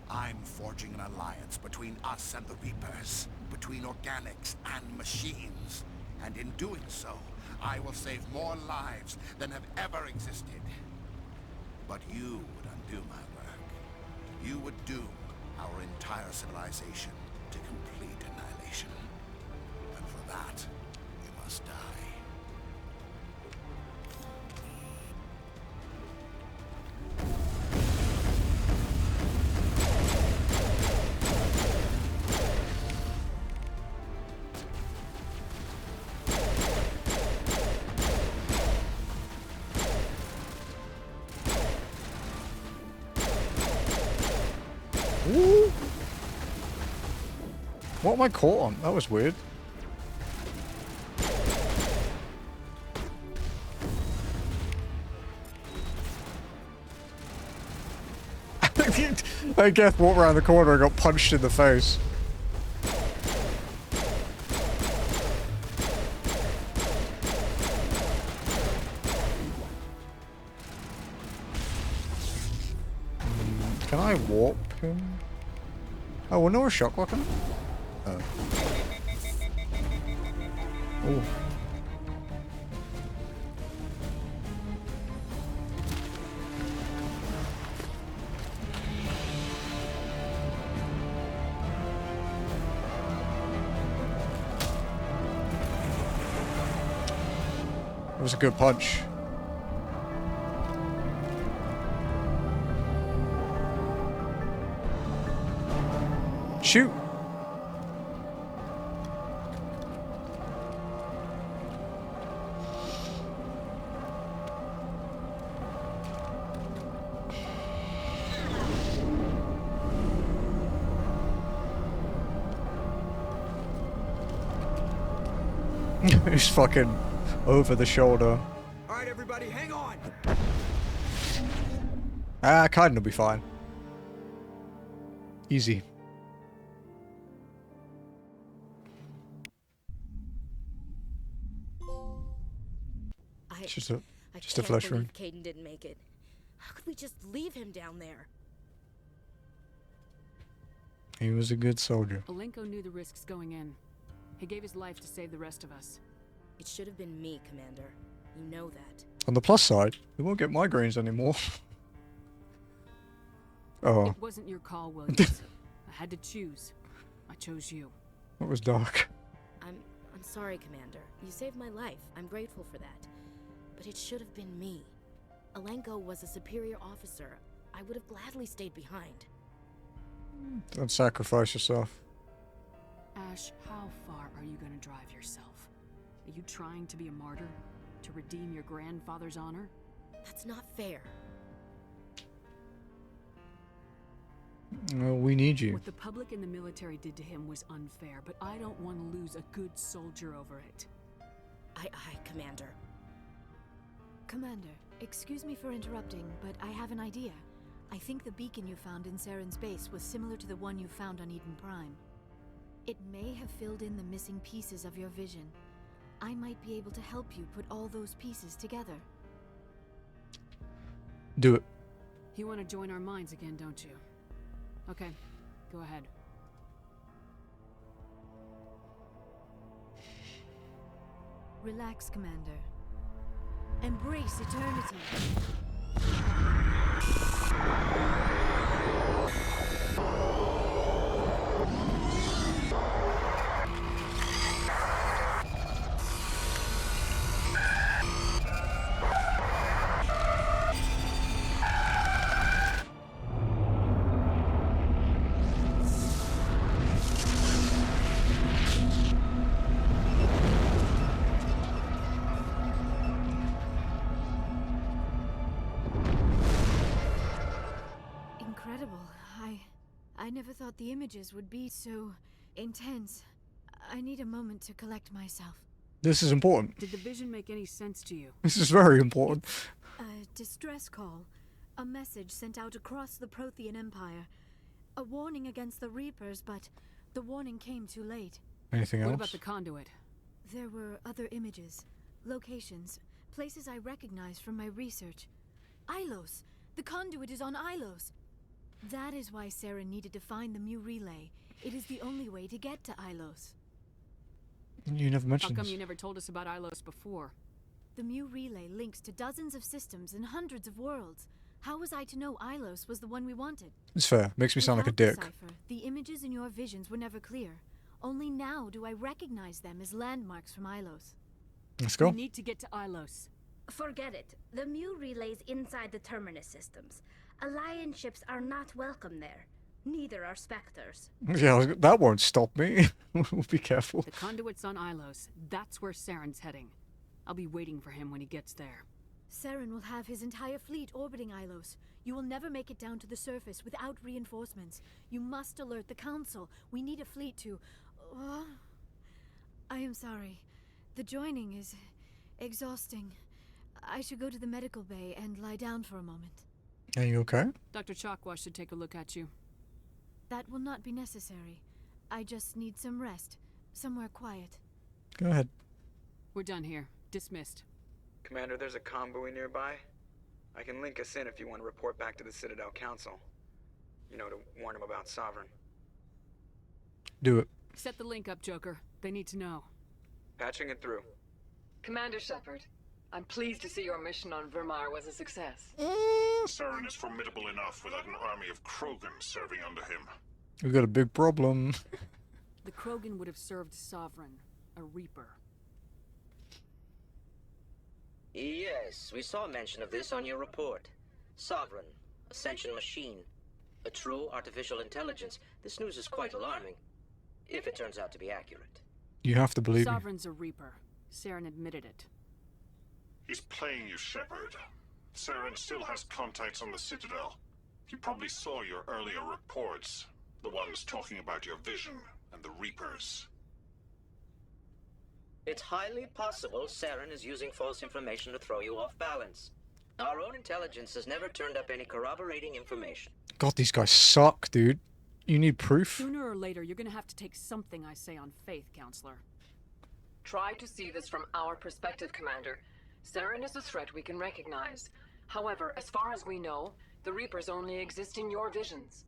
I'm forging an alliance between us and the Reapers, between organics and machines. And in doing so, I will save more lives than have ever existed. But you would undo my work. You would doom our entire civilization to complete annihilation. And for that, you must die. Ooh. What am I caught on? That was weird. I guess walked around the corner and got punched in the face. Can I warp him? Oh, well, no shock weapon? Oh. Ooh. That was a good punch. Shoot! He's fucking over the shoulder. Alright, everybody, hang on! Ah, Kaiden will be fine. Easy. Just a flesh wound. Kaiden didn't make it. How could we just leave him down there? He was a good soldier. Alenko knew the risks going in. He gave his life to save the rest of us. It should have been me, Commander. You know that. On the plus side, we won't get migraines anymore. Oh. It wasn't your call, Williams. I had to choose. I chose you. That was dark. I'm sorry, Commander. You saved my life. I'm grateful for that. But it should have been me. Alenko was a superior officer. I would have gladly stayed behind. Don't sacrifice yourself. Ash, how far are you gonna drive yourself? Are you trying to be a martyr? To redeem your grandfather's honor? That's not fair. Well, we need you. What the public and the military did to him was unfair, but I don't want to lose a good soldier over it. Aye, Commander. Commander, excuse me for interrupting, but I have an idea. I think the beacon you found in Saren's base was similar to the one you found on Eden Prime. It may have filled in the missing pieces of your vision. I might be able to help you put all those pieces together. Do it. You want to join our minds again, don't you? Okay, go ahead. Relax, Commander. Embrace eternity. I never thought the images would be so intense. I need a moment to collect myself. This is important. Did the vision make any sense to you? This is very important. A distress call. A message sent out across the Prothean Empire. A warning against the Reapers, but the warning came too late. Anything else? What about the conduit? There were other images, locations, places I recognized from my research. Ilos! The conduit is on Ilos! That is why Saren needed to find the Mu relay. It is the only way to get to Ilos. You never mentioned How come this. you never told us about Ilos before? The Mu relay links to dozens of systems and hundreds of worlds. How was I to know Ilos was the one we wanted? It's fair. Makes me sound like a dick. Without the cipher, the images in your visions were never clear. Only now do I recognize them as landmarks from Ilos. Let's go. We need to get to Ilos. Forget it. The Mu relay's inside the Terminus systems. Alliance ships are not welcome there. Neither are Spectres. Yeah, that won't stop me. We'll be careful. The conduit's on Ilos. That's where Saren's heading. I'll be waiting for him when he gets there. Saren will have his entire fleet orbiting Ilos. You will never make it down to the surface without reinforcements. You must alert the Council. We need a fleet to... I am sorry. The joining is exhausting. I should go to the medical bay and lie down for a moment. Are you okay? Dr. Chakwa should take a look at you. That will not be necessary. I just need some rest. Somewhere quiet. Go ahead. We're done here. Dismissed. Commander, there's a convoy nearby. I can link us in if you want to report back to the Citadel Council. You know, to warn them about Sovereign. Do it. Set the link up, Joker. They need to know. Patching it through. Commander Shepard, I'm pleased to see your mission on Vermar was a success. Saren is formidable enough without an army of Krogan serving under him. We got a big problem. The Krogan would have served Sovereign, a Reaper. Yes, we saw mention of this on your report. Sovereign, Ascension machine, a true artificial intelligence. This news is quite alarming, if it turns out to be accurate. You have to believe me. Sovereign's a Reaper. Saren admitted it. He's playing you, Shepard. Saren still has contacts on the Citadel. He probably saw your earlier reports, the ones talking about your vision and the Reapers. It's highly possible Saren is using false information to throw you off balance. Our own intelligence has never turned up any corroborating information. God, these guys suck, dude. You need proof? Sooner or later, you're gonna have to take something I say on faith, Counselor. Try to see this from our perspective, Commander. Saren is a threat we can recognize. However, as far as we know, the Reapers only exist in your visions.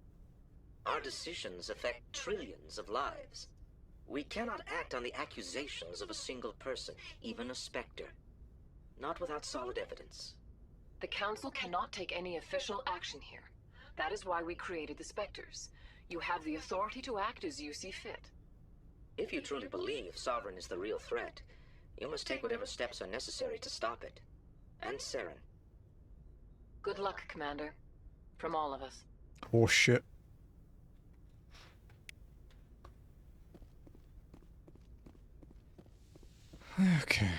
Our decisions affect trillions of lives. We cannot act on the accusations of a single person, even a Spectre. Not without solid evidence. The Council cannot take any official action here. That is why we created the Spectres. You have the authority to act as you see fit. If you truly believe Sovereign is the real threat, you must take whatever steps are necessary to stop it. And Saren. Good luck, Commander. From all of us. Oh shit. Okay.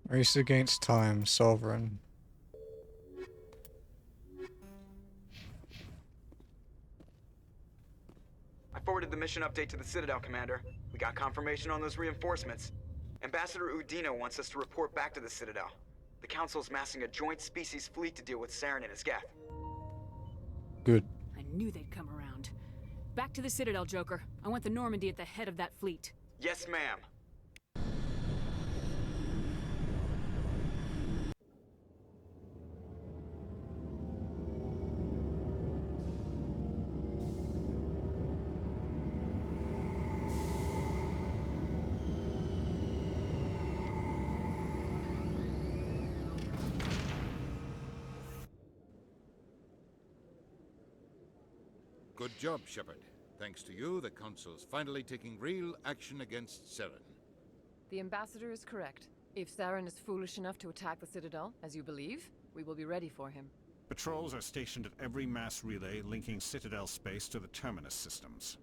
Race against time, Sovereign. I forwarded the mission update to the Citadel, Commander. We got confirmation on those reinforcements. Ambassador Udina wants us to report back to the Citadel. The Council's massing a joint species fleet to deal with Saren and his geth. Good. I knew they'd come around. Back to the Citadel, Joker. I want the Normandy at the head of that fleet. Yes, ma'am. Good job, Shepard. Thanks to you, the Council's finally taking real action against Saren. The Ambassador is correct. If Saren is foolish enough to attack the Citadel, as you believe, we will be ready for him. Patrols are stationed at every mass relay linking Citadel space to the Terminus systems.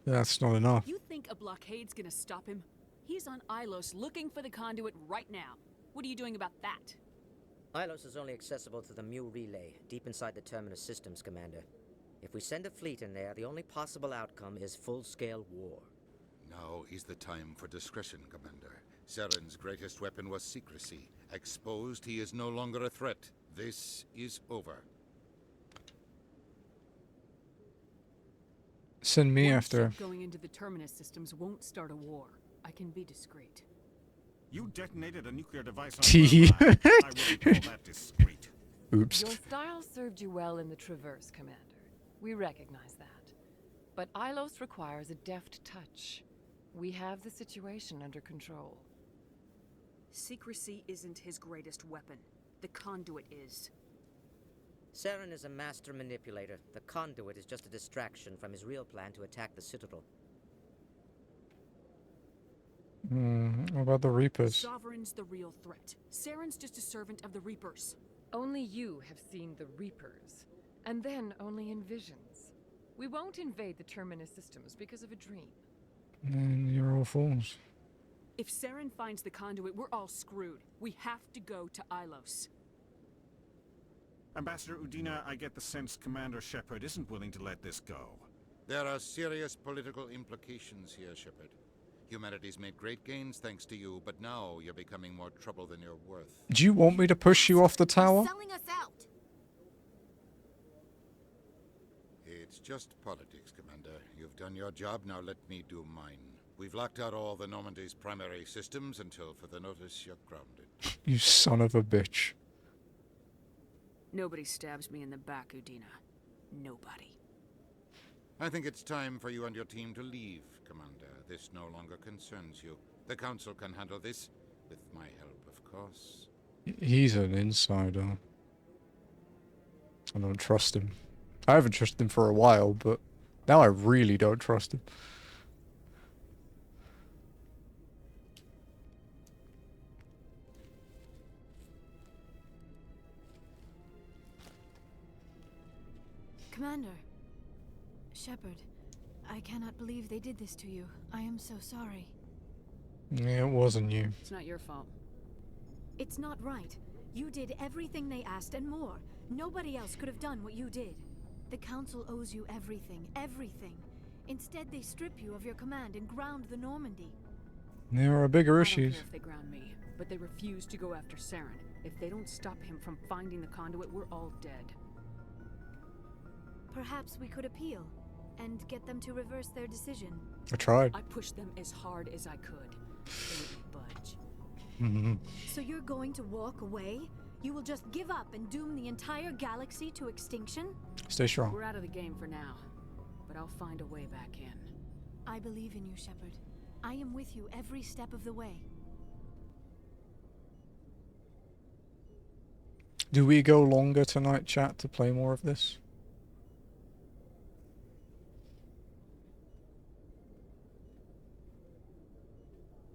That's not enough. You think a blockade's gonna stop him? He's on Ilos looking for the conduit right now. What are you doing about that? Ilos is only accessible to the Mu relay, deep inside the Terminus systems, Commander. If we send a fleet in there, the only possible outcome is full-scale war. Now is the time for discretion, Commander. Saren's greatest weapon was secrecy. Exposed, he is no longer a threat. This is over. Send me One after. ship going into the Terminus systems won't start a war. I can be discreet. You detonated a nuclear device on T. Vermar. I wouldn't call that discreet. Oops. Your style served you well in the Traverse, Commander. We recognize that. But Ilos requires a deft touch. We have the situation under control. Secrecy isn't his greatest weapon. The conduit is. Saren is a master manipulator. The conduit is just a distraction from his real plan to attack the Citadel. What about the Reapers? Sovereign's the real threat. Saren's just a servant of the Reapers. Only you have seen the Reapers, and then only in visions. We won't invade the Terminus systems because of a dream. And you're all fools. If Saren finds the conduit, we're all screwed. We have to go to Ilos. Ambassador Udina, I get the sense Commander Shepard isn't willing to let this go. There are serious political implications here, Shepard. Humanity's made great gains thanks to you, but now you're becoming more trouble than you're worth. Do you want me to push you off the tower? Selling us out. It's just politics, Commander. You've done your job, now let me do mine. We've locked out all the Normandy's primary systems until further notice you're grounded. You son of a bitch. Nobody stabs me in the back, Udina. Nobody. I think it's time for you and your team to leave, Commander. This no longer concerns you. The Council can handle this, with my help, of course. He's an insider. I don't trust him. I haven't trusted him for a while, but now I really don't trust him. Commander. Shepard, I cannot believe they did this to you. I am so sorry. Yeah, it wasn't you. It's not your fault. It's not right. You did everything they asked and more. Nobody else could have done what you did. The Council owes you everything, everything. Instead, they strip you of your command and ground the Normandy. There are bigger I don't issues. care if they ground me, but they refuse to go after Saren. If they don't stop him from finding the conduit, we're all dead. Perhaps we could appeal and get them to reverse their decision. I tried. I pushed them as hard as I could. They wouldn't budge. So you're going to walk away? You will just give up and doom the entire galaxy to extinction? Stay strong. We're out of the game for now, but I'll find a way back in. I believe in you, Shepard. I am with you every step of the way. Do we go longer tonight, chat, to play more of this?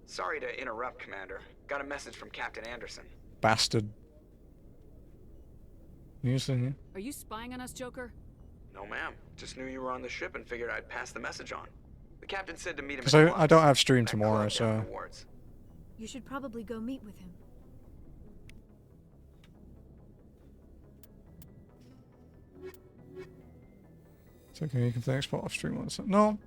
Sorry to interrupt, Commander. Got a message from Captain Anderson. Bastard. You listening here? Are you spying on us, Joker? No, ma'am. Just knew you were on the ship and figured I'd pass the message on. The captain said to meet him. Because I don't have stream tomorrow, so... You should probably go meet with him. It's okay, you can play Xbox off stream on Sunday. No.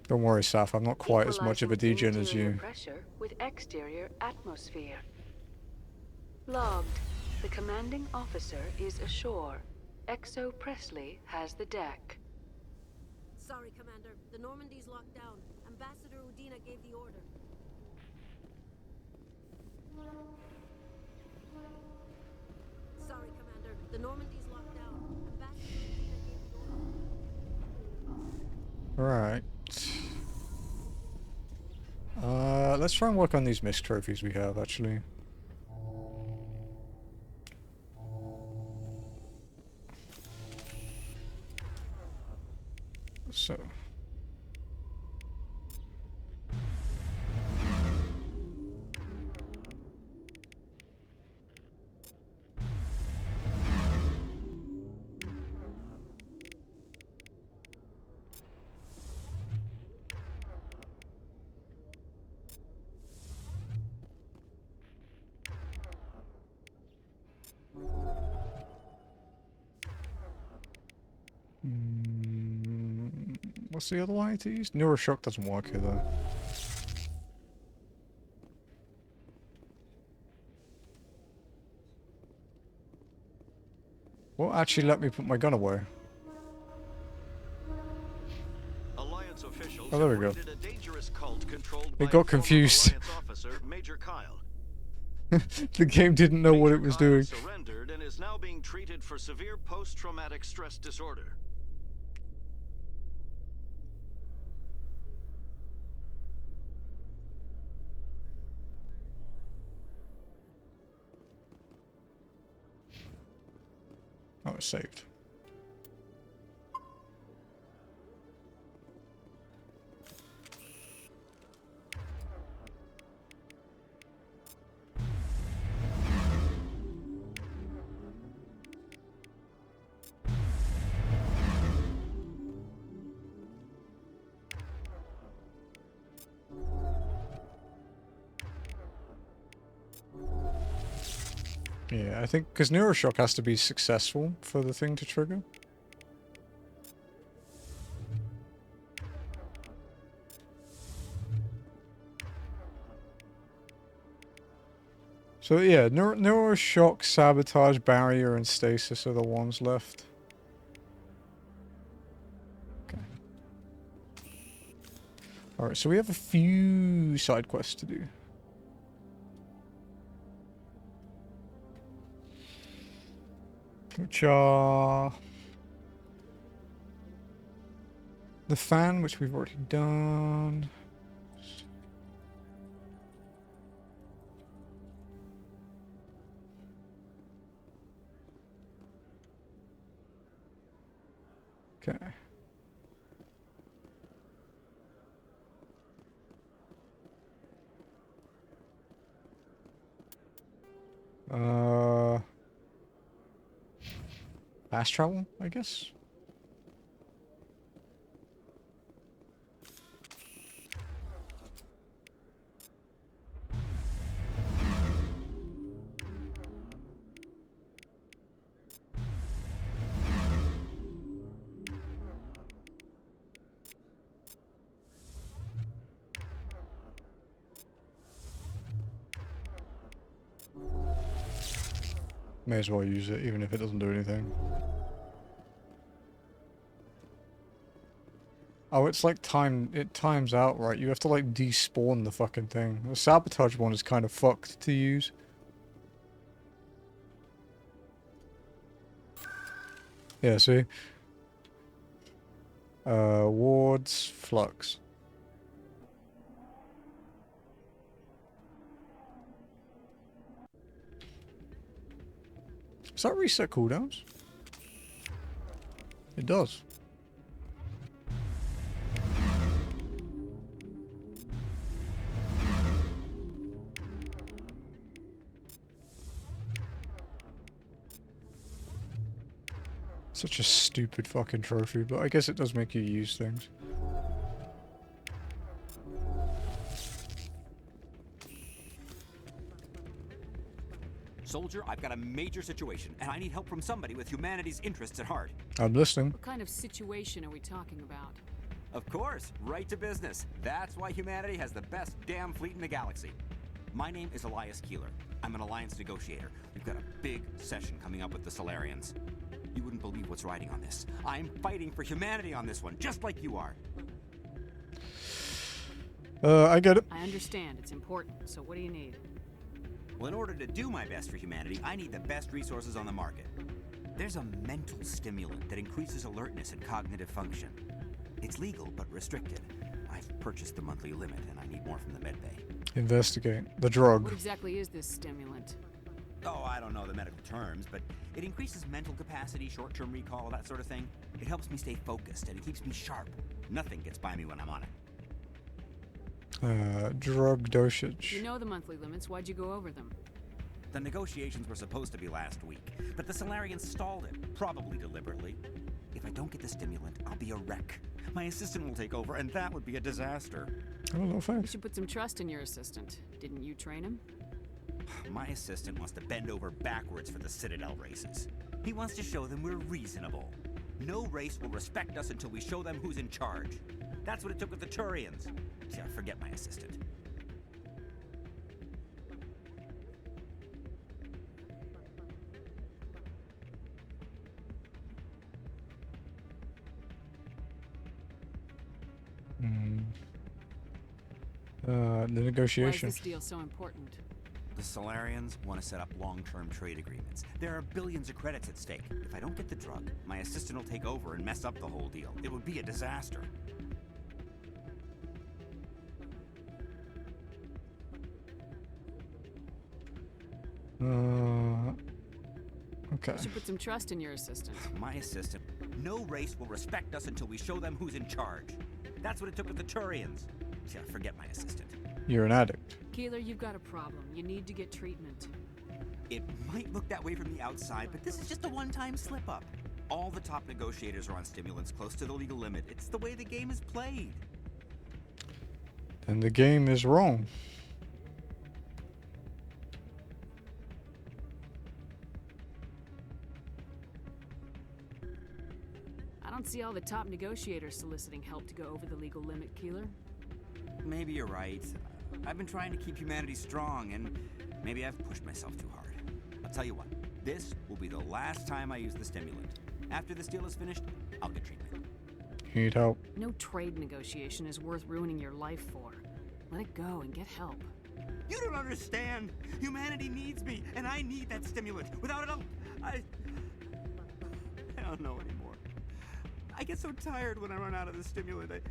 Don't worry, Saf, I'm not quite as much of a degen as you. Pressure with exterior atmosphere. Logged. The commanding officer is ashore. Exo Presley has the deck. Sorry, Commander. The Normandy's locked down. Ambassador Udina gave the order. Sorry, Commander. The Normandy's locked down. Ambassador Udina gave the order. Right. Let's try and work on these misc trophies we have, actually. So... What's the other one to use? Neuroshock doesn't work here though. Well, actually, let me put my gun away. Alliance officials Oh, there we go. raided a dangerous cult controlled It by got a former confused. Alliance officer, Major Kyle. The game didn't know what it was doing. Surrendered and is now being treated for severe post-traumatic stress disorder. Oh, it's saved. Yeah, I think because Neuroshock has to be successful for the thing to trigger. So yeah, Neuroshock, Sabotage, Barrier, and Stasis are the ones left. Okay. Alright, so we have a few side quests to do. Which are... the fan, which we've already done. Okay. Fast travel, I guess? May as well use it, even if it doesn't do anything. Oh, it's like it times out, right? You have to like despawn the fucking thing. The sabotage one is kind of fucked to use. Yeah, see? Wards, flux. Does that reset cooldowns? It does. Such a stupid fucking trophy, but I guess it does make you use things. Soldier, I've got a major situation, and I need help from somebody with humanity's interests at heart. I'm listening. What kind of situation are we talking about? Of course, right to business. That's why humanity has the best damn fleet in the galaxy. My name is Elias Keeler. I'm an alliance negotiator. We've got a big session coming up with the Solarians. You wouldn't believe what's riding on this. I'm fighting for humanity on this one, just like you are. I get it. I understand. It's important. So what do you need? Well, in order to do my best for humanity, I need the best resources on the market. There's a mental stimulant that increases alertness and cognitive function. It's legal, but restricted. I've purchased the monthly limit, and I need more from the medbay. Investigate. The drug. What exactly is this stimulant? Oh, I don't know the medical terms, but it increases mental capacity, short-term recall, that sort of thing. It helps me stay focused, and it keeps me sharp. Nothing gets by me when I'm on it. Drug dosage. You know the monthly limits. Why'd you go over them? The negotiations were supposed to be last week, but the Solarians stalled it, probably deliberately. If I don't get the stimulant, I'll be a wreck. My assistant will take over, and that would be a disaster. Oh, no You thanks. should put some trust in your assistant. Didn't you train him? My assistant wants to bend over backwards for the Citadel races. He wants to show them we're reasonable. No race will respect us until we show them who's in charge. That's what it took with the Turians. Yeah, forget my assistant. The Why is negotiation. this deal so important? The Solarians want to set up long-term trade agreements. There are billions of credits at stake. If I don't get the drug, my assistant will take over and mess up the whole deal. It would be a disaster. Okay. You should put some trust in your assistant. My assistant. No race will respect us until we show them who's in charge. That's what it took with the Turians. Yeah, forget my assistant. You're an addict. Keeler, you've got a problem. You need to get treatment. It might look that way from the outside, but this is just a one-time slip-up. All the top negotiators are on stimulants close to the legal limit. It's the way the game is played. And the game is wrong. don't see all the top negotiators soliciting help to go over the legal limit, Keeler. Maybe you're right. I've been trying to keep humanity strong, and maybe I've pushed myself too hard. I'll tell you what, this will be the last time I use the stimulant. After this deal is finished, I'll get treatment. Need help. No trade negotiation is worth ruining your life for. Let it go and get help. You don't understand. Humanity needs me, and I need that stimulant. Without it, I don't know anymore. I get so tired when I run out of the stimulant. I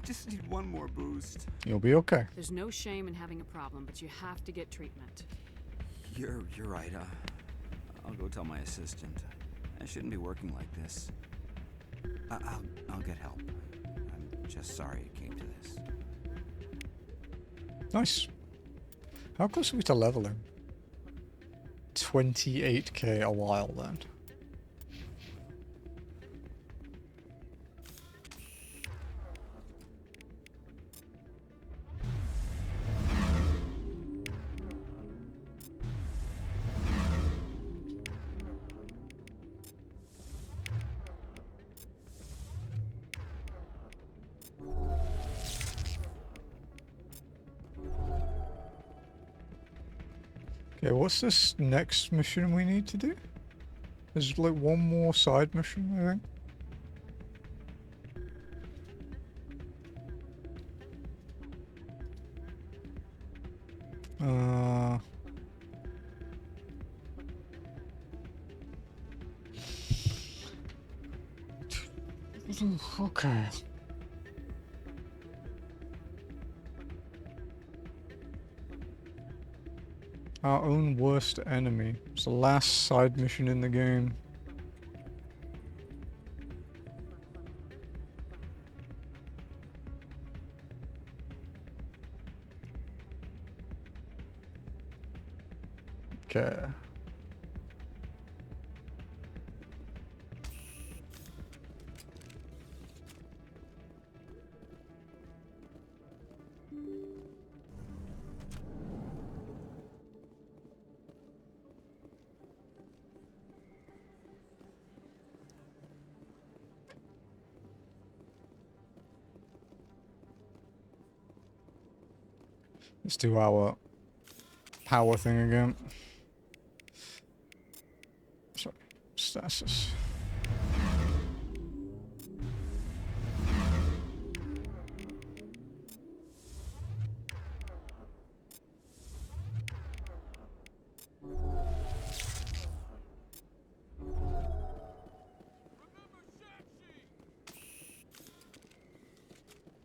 just need one more boost. You'll be okay. There's no shame in having a problem, but you have to get treatment. You're right. I'll go tell my assistant. I shouldn't be working like this. I'll get help. I'm just sorry it came to this. Nice. How close are we to leveling? 28k a while then. Okay, what's this next mission we need to do? There's like one more side mission, I think. Okay. Our own worst enemy. It's the last side mission in the game. Okay. Let's do our power thing again. So, stasis.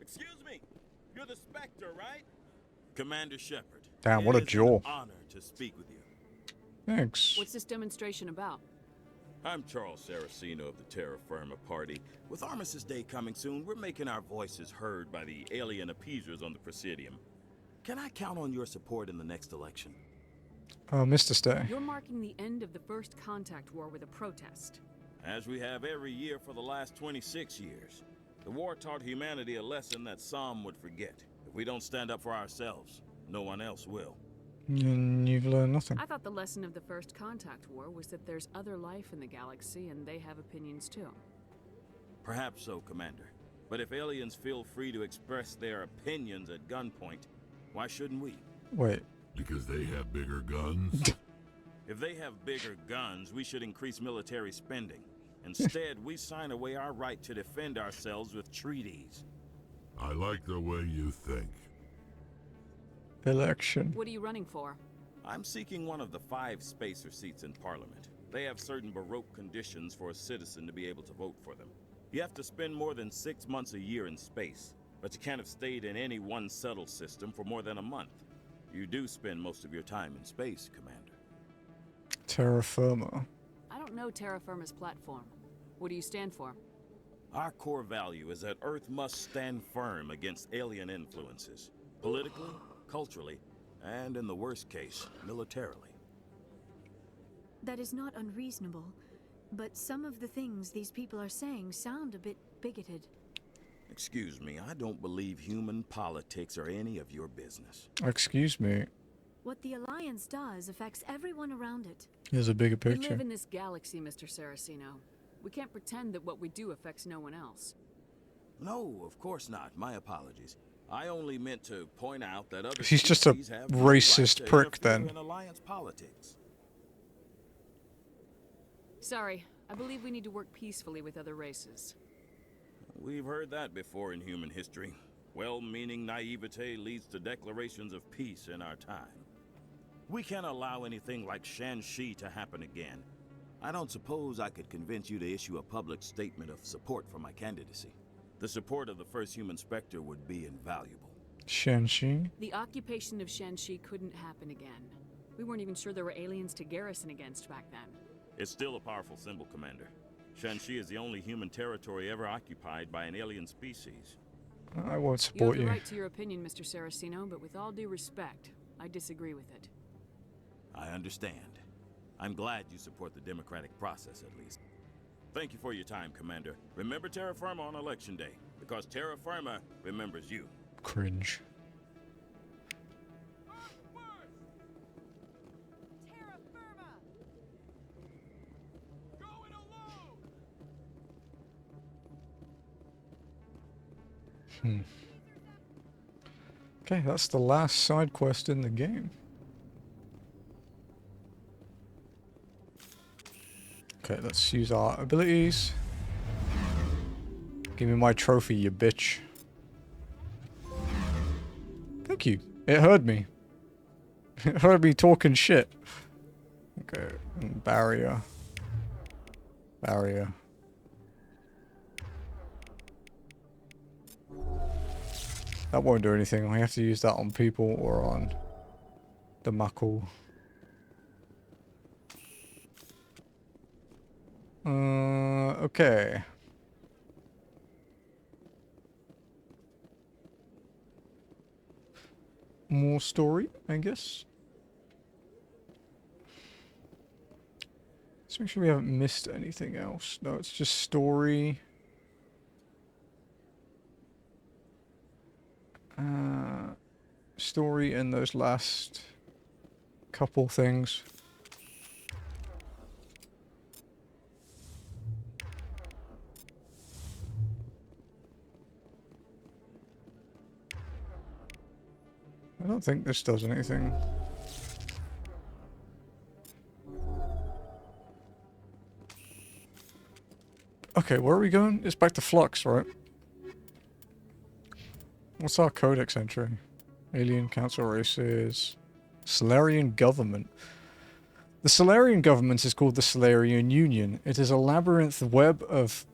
Excuse me, you're the Spectre, right? Commander Shepard. Damn, what a jaw. It's an honor to speak with you. Thanks. What's this demonstration about? I'm Charles Saraceno of the Terra Firma Party. With Armistice Day coming soon, we're making our voices heard by the alien appeasers on the Presidium. Can I count on your support in the next election? Mr. Stay. You're marking the end of the first contact war with a protest. As we have every year for the last 26 years. The war taught humanity a lesson that some would forget. If we don't stand up for ourselves, no one else will. And you've learned nothing. I thought the lesson of the first contact war was that there's other life in the galaxy and they have opinions too. Perhaps so, Commander. But if aliens feel free to express their opinions at gunpoint, why shouldn't we? Wait. Because they have bigger guns? If they have bigger guns, we should increase military spending. Instead, we sign away our right to defend ourselves with treaties. I like the way you think. Election. What are you running for? I'm seeking one of the 5 spacer seats in Parliament. They have certain Baroque conditions for a citizen to be able to vote for them. You have to spend more than 6 months a year in space, but you can't have stayed in any one settled system for more than a month. You do spend most of your time in space, Commander. Terra Firma. I don't know Terra Firma's platform. What do you stand for? Our core value is that Earth must stand firm against alien influences. Politically, culturally, and in the worst case, militarily. That is not unreasonable, but some of the things these people are saying sound a bit bigoted. Excuse me, I don't believe human politics are any of your business. Excuse me. What the Alliance does affects everyone around it. Here's a bigger We picture. live in this galaxy, Mr. Saraceno. We can't pretend that what we do affects no one else. No, of course not. My apologies. I only meant to point out that other He's just a species have racist right to prick, interfere then. in alliance politics. Sorry, I believe we need to work peacefully with other races. We've heard that before in human history. Well-meaning naivete leads to declarations of peace in our time. We can't allow anything like Shanxi to happen again. I don't suppose I could convince you to issue a public statement of support for my candidacy. The support of the first human Spectre would be invaluable. Shanxi? The occupation of Shanxi couldn't happen again. We weren't even sure there were aliens to garrison against back then. It's still a powerful symbol, Commander. Shanxi is the only human territory ever occupied by an alien species. I won't You support have you. the right to your opinion, Mr. Saraceno, but with all due respect, I disagree with it. I understand. I'm glad you support the democratic process, at least. Thank you for your time, Commander. Remember Terra Firma on Election Day, because Terra Firma remembers you. Cringe. Okay, that's the last side quest in the game. Okay, let's use our abilities. Give me my trophy, you bitch. Thank you. It heard me. It heard me talking shit. Okay, barrier. Barrier. That won't do anything. I have to use that on people or on the muckle. Okay. More story, I guess. Let's make sure we haven't missed anything else. No, it's just story. Story and those last couple things. I don't think this does anything. Okay, where are we going? It's back to Flux, right? What's our codex entry? Alien Council races. Solarian government. The Solarian government is called the Solarian Union. It is a labyrinth web of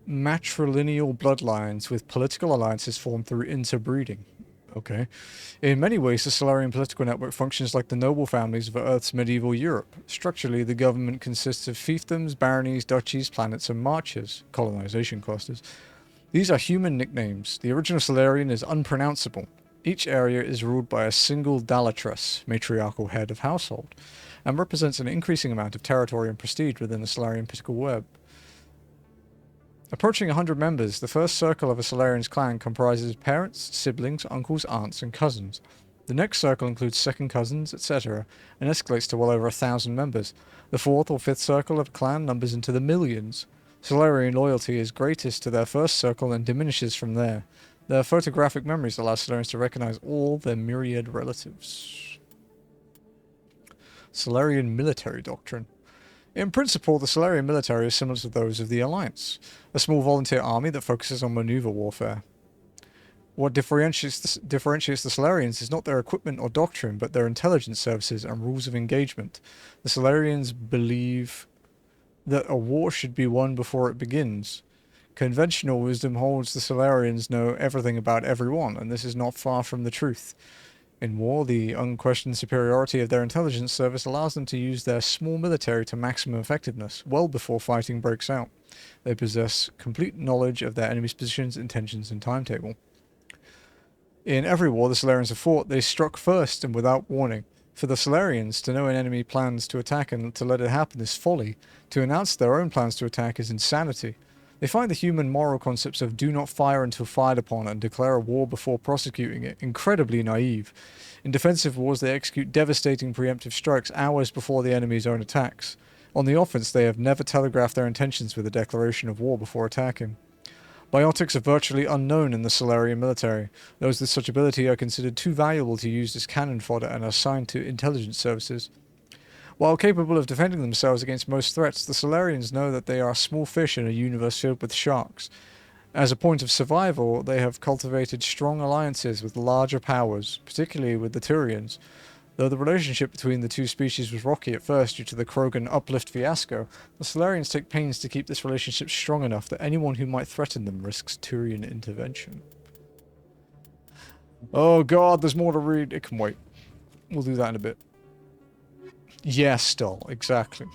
matrilineal bloodlines with political alliances formed through interbreeding. Okay. In many ways, the Solarian political network functions like the noble families of Earth's medieval Europe. Structurally, the government consists of fiefdoms, baronies, duchies, planets, and marches, colonization clusters. These are human nicknames. The original Solarian is unpronounceable. Each area is ruled by a single Dalatress, matriarchal head of household, and represents an increasing amount of territory and prestige within the Solarian political web. Approaching 100 members, the first circle of a Solarian's clan comprises parents, siblings, uncles, aunts, and cousins. The next circle includes second cousins, etc., and escalates to well over 1,000 members. The fourth or fifth circle of a clan numbers into the millions. Solarian loyalty is greatest to their first circle and diminishes from there. Their photographic memories allow Solarians to recognize all their myriad relatives. Solarian military doctrine. In principle, the Solarian military is similar to those of the Alliance, a small volunteer army that focuses on maneuver warfare. What differentiates the Solarians is not their equipment or doctrine, but their intelligence services and rules of engagement. The Solarians believe that a war should be won before it begins. Conventional wisdom holds the Solarians know everything about everyone, and this is not far from the truth. In war, the unquestioned superiority of their intelligence service allows them to use their small military to maximum effectiveness, well before fighting breaks out. They possess complete knowledge of their enemy's positions, intentions, and timetable. In every war the Solarians have fought, they struck first and without warning. For the Solarians, to know an enemy plans to attack and to let it happen is folly. To announce their own plans to attack is insanity. They find the human moral concepts of do not fire until fired upon and declare a war before prosecuting it incredibly naive. In defensive wars, they execute devastating preemptive strikes hours before the enemy's own attacks. On the offense, they have never telegraphed their intentions with a declaration of war before attacking. Biotics are virtually unknown in the Solarian military. Those with such ability are considered too valuable to use as cannon fodder and are assigned to intelligence services. While capable of defending themselves against most threats, the Solarians know that they are small fish in a universe filled with sharks. As a point of survival, they have cultivated strong alliances with larger powers, particularly with the Turians. Though the relationship between the two species was rocky at first due to the Krogan uplift fiasco, the Solarians take pains to keep this relationship strong enough that anyone who might threaten them risks Turian intervention. Oh god, there's more to read. It can wait. We'll do that in a bit. Yes, still, exactly.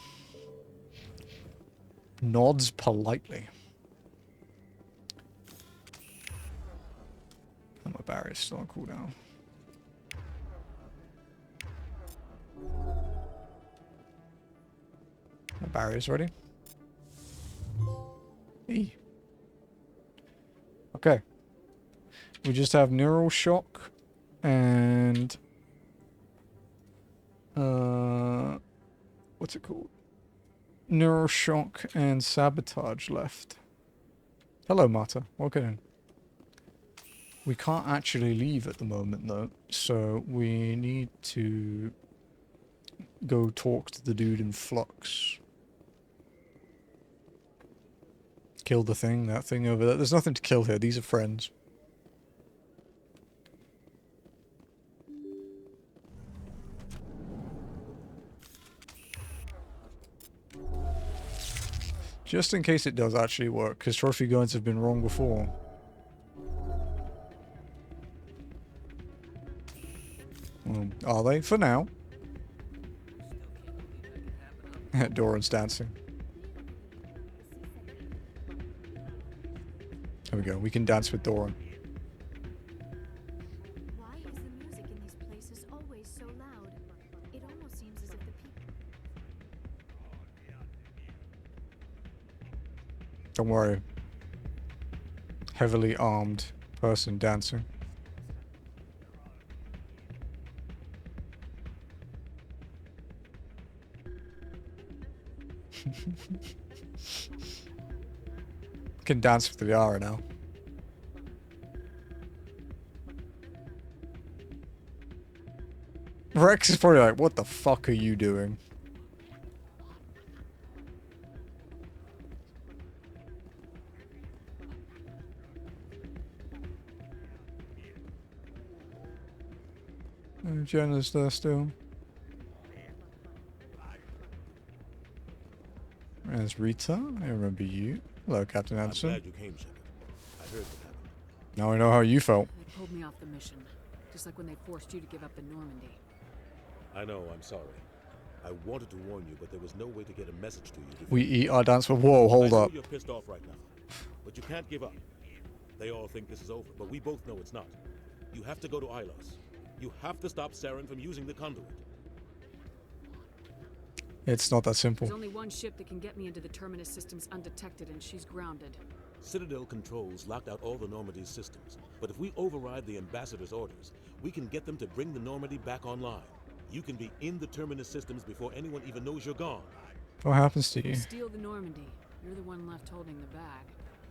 Nods politely. And my barrier's still on cooldown. My barrier's ready. E. Okay. We just have neural shock and what's it called? Neural shock and sabotage left. Hello, Marta. Welcome in. We can't actually leave at the moment though, so we need to go talk to the dude in Flux. Kill the thing, that thing over there. There's nothing to kill here. These are friends. Just in case it does actually work, because trophy guides have been wrong before. Are they? For now. Doran's dancing. There we go. We can dance with Doran. Why is the music in these places always so loud? It almost seems as if the people... Don't worry. Heavily armed person dancing. Can dance with the Yara now. Rex is probably like, what the fuck are you doing? Jenna's there still. There's Rita. I remember you. Hello, Captain Anderson. I'm glad you came, Shepard. I heard what happened. Now I know how you felt. They pulled me off the mission, just like when they forced you to give up the Normandy. I know, I'm sorry. I wanted to warn you, but there was no way to get a message to you. We eat our dance for... Whoa, hold I know up. you're pissed off right now, but you can't give up. They all think this is over, but we both know it's not. You have to go to Ilos. You have to stop Saren from using the conduit. It's not that simple. There's only one ship that can get me into the Terminus systems undetected, and she's grounded. Citadel controls locked out all the Normandy's systems, but if we override the Ambassador's orders, we can get them to bring the Normandy back online. You can be in the Terminus systems before anyone even knows you're gone. What happens to you? Steal the Normandy. You're the one left holding the bag.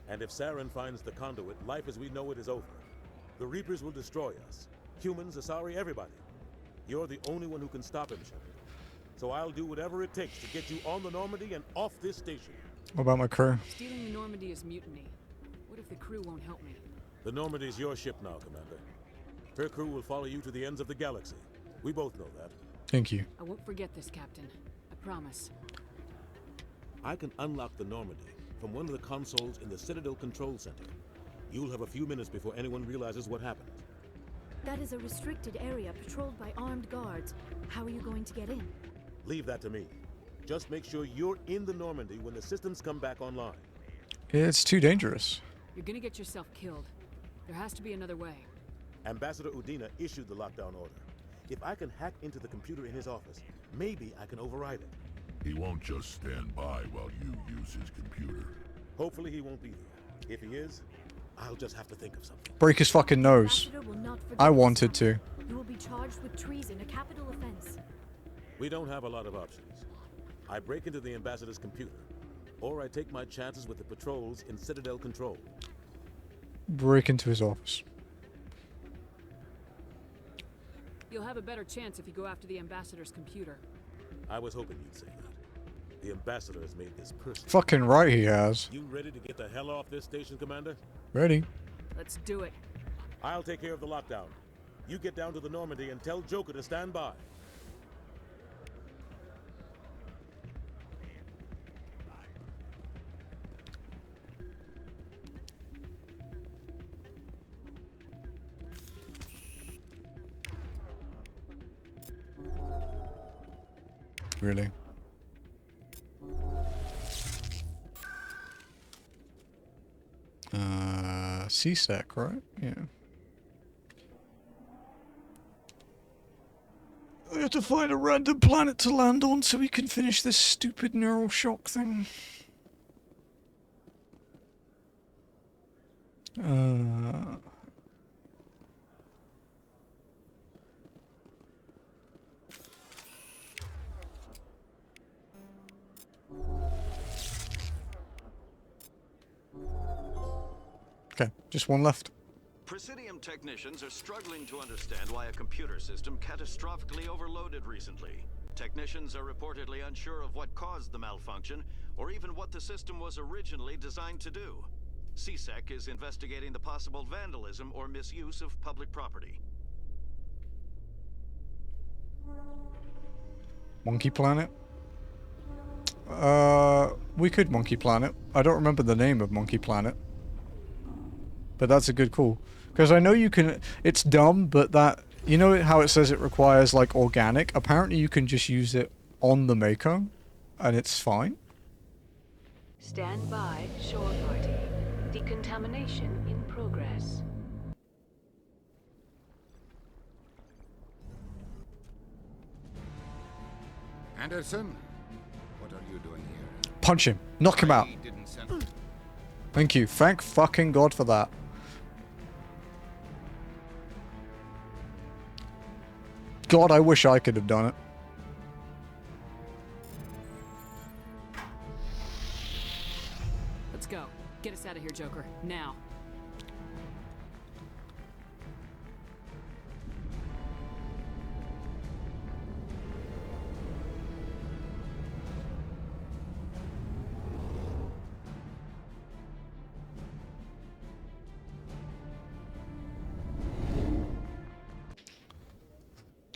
And if Saren finds the conduit, life as we know it is over. The Reapers will destroy us. Humans, Asari, everybody. You're the only one who can stop him, Shepard. So I'll do whatever it takes to get you on the Normandy and off this station. What about my crew? Stealing the Normandy is mutiny. What if the crew won't help me? The Normandy's your ship now, Commander. Her crew will follow you to the ends of the galaxy. We both know that. Thank you. I won't forget this, Captain. I promise. I can unlock the Normandy from one of the consoles in the Citadel Control Center. You'll have a few minutes before anyone realizes what happened. That is a restricted area patrolled by armed guards. How are you going to get in? Leave that to me. Just make sure you're in the Normandy when the systems come back online. It's too dangerous. You're gonna get yourself killed. There has to be another way. Ambassador Udina issued the lockdown order. If I can hack into the computer in his office, maybe I can override it. He won't just stand by while you use his computer. Hopefully he won't be there. If he is, I'll just have to think of something. Break his fucking nose. I wanted to. You will be charged with treason, a capital offense. We don't have a lot of options. I break into the ambassador's computer, or I take my chances with the patrols in Citadel control. Break into his office. You'll have a better chance if you go after the ambassador's computer. I was hoping you'd say that. The ambassador has made this personal. Fucking right he has. You ready to get the hell off this station, Commander? Ready. Let's do it. I'll take care of the lockdown. You get down to the Normandy and tell Joker to stand by. Really? CSEC, right? Yeah. We have to find a random planet to land on so we can finish this stupid neural shock thing. Okay, just one left. Presidium technicians are struggling to understand why a computer system catastrophically overloaded recently. Technicians are reportedly unsure of what caused the malfunction, or even what the system was originally designed to do. CSEC is investigating the possible vandalism or misuse of public property. Monkey Planet? We could Monkey Planet. I don't remember the name of Monkey Planet. But that's a good call. Because I know you can... It's dumb, but that... You know how it says it requires, like, organic? Apparently you can just use it on the Mako, and it's fine. Stand by, shore party. Decontamination in progress. Anderson, what are you doing here? Punch him. Knock him out. Thank you. Thank fucking God for that. God, I wish I could have done it. Let's go. Get us out of here, Joker. Now.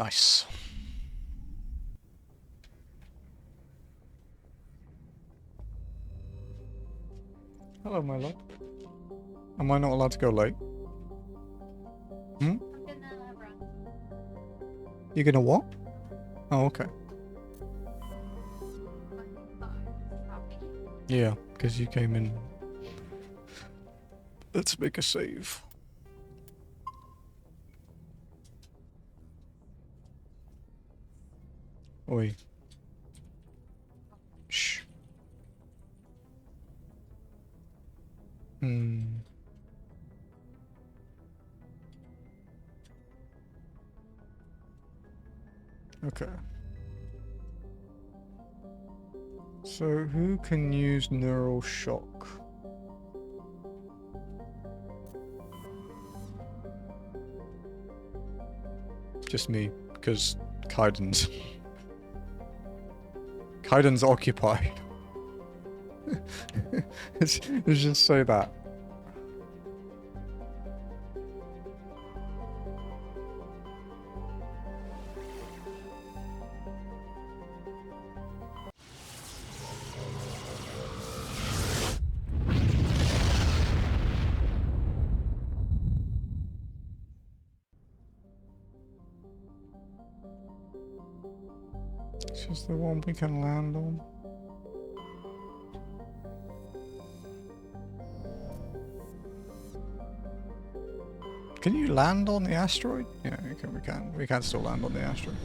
Nice. Hello, my lord. Am I not allowed to go late? Hmm? You're gonna what? Oh, okay. Yeah, because you came in. Let's make a save. Oi. Shh. Okay. So who can use neural shock? Just me, because Kaiden's occupied. Let's just say that. This is the one we can land on. Can you land on the asteroid? Yeah, we can. We can still land on the asteroid.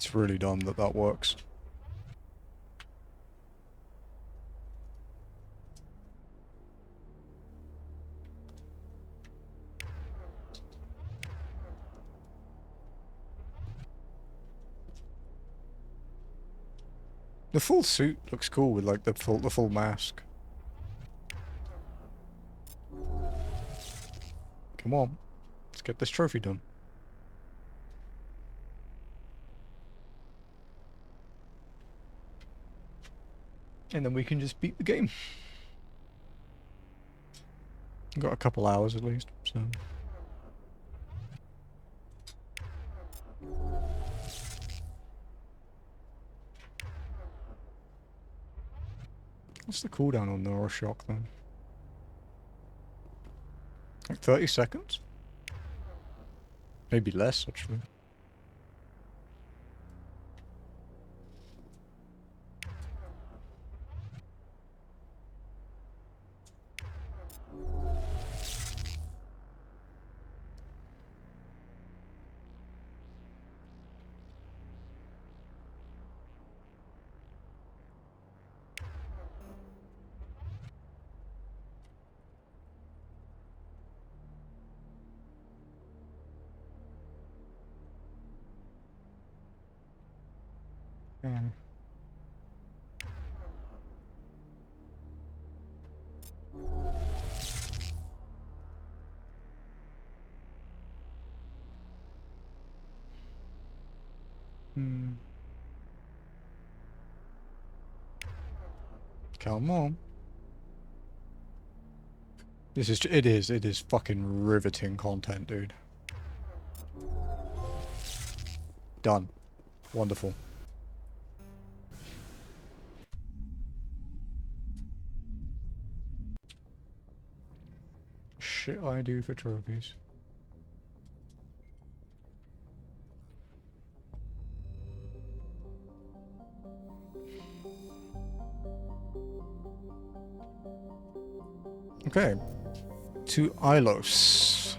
It's really dumb that that works. The full suit looks cool with like the full mask. Come on, let's get this trophy done. And then we can just beat the game. Got a couple hours at least, so. What's the cooldown on Neuroshock then? Like 30 seconds? Maybe less, actually. Yeah. Come on. It is fucking riveting content, dude. Done. Wonderful. Shit I do for trophies. Okay. To Ilos.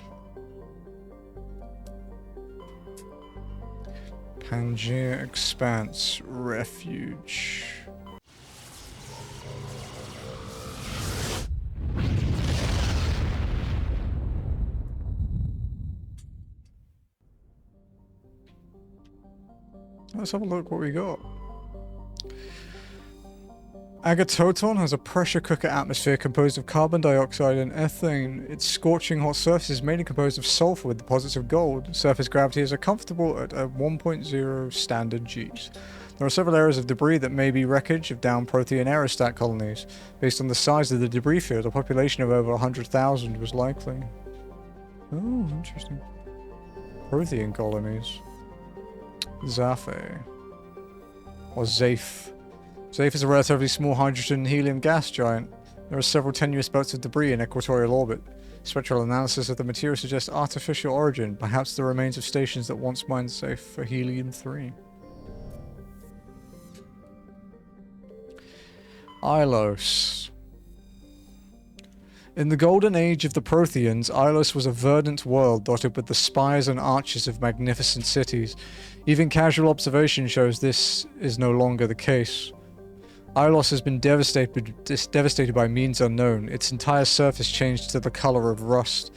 Pangaea Expanse Refuge. Let's have a look what we got. Agatoton has a pressure cooker atmosphere composed of carbon dioxide and ethane. Its scorching hot surface is mainly composed of sulfur with deposits of gold. Surface gravity is comfortable at a 1.0 standard Gs. There are several areas of debris that may be wreckage of downed Prothean aerostat colonies. Based on the size of the debris field, a population of over 100,000 was likely. Oh, interesting. Prothean colonies. Zaphe. Or Zafe. Zafe is a relatively small hydrogen and helium gas giant. There are several tenuous belts of debris in equatorial orbit. Spectral analysis of the material suggests artificial origin, perhaps the remains of stations that once mined Zafe for helium-3. Ilos. In the golden age of the Protheans, Ilos was a verdant world dotted with the spires and arches of magnificent cities. Even casual observation shows this is no longer the case. Ilos has been devastated by means unknown. Its entire surface changed to the color of rust.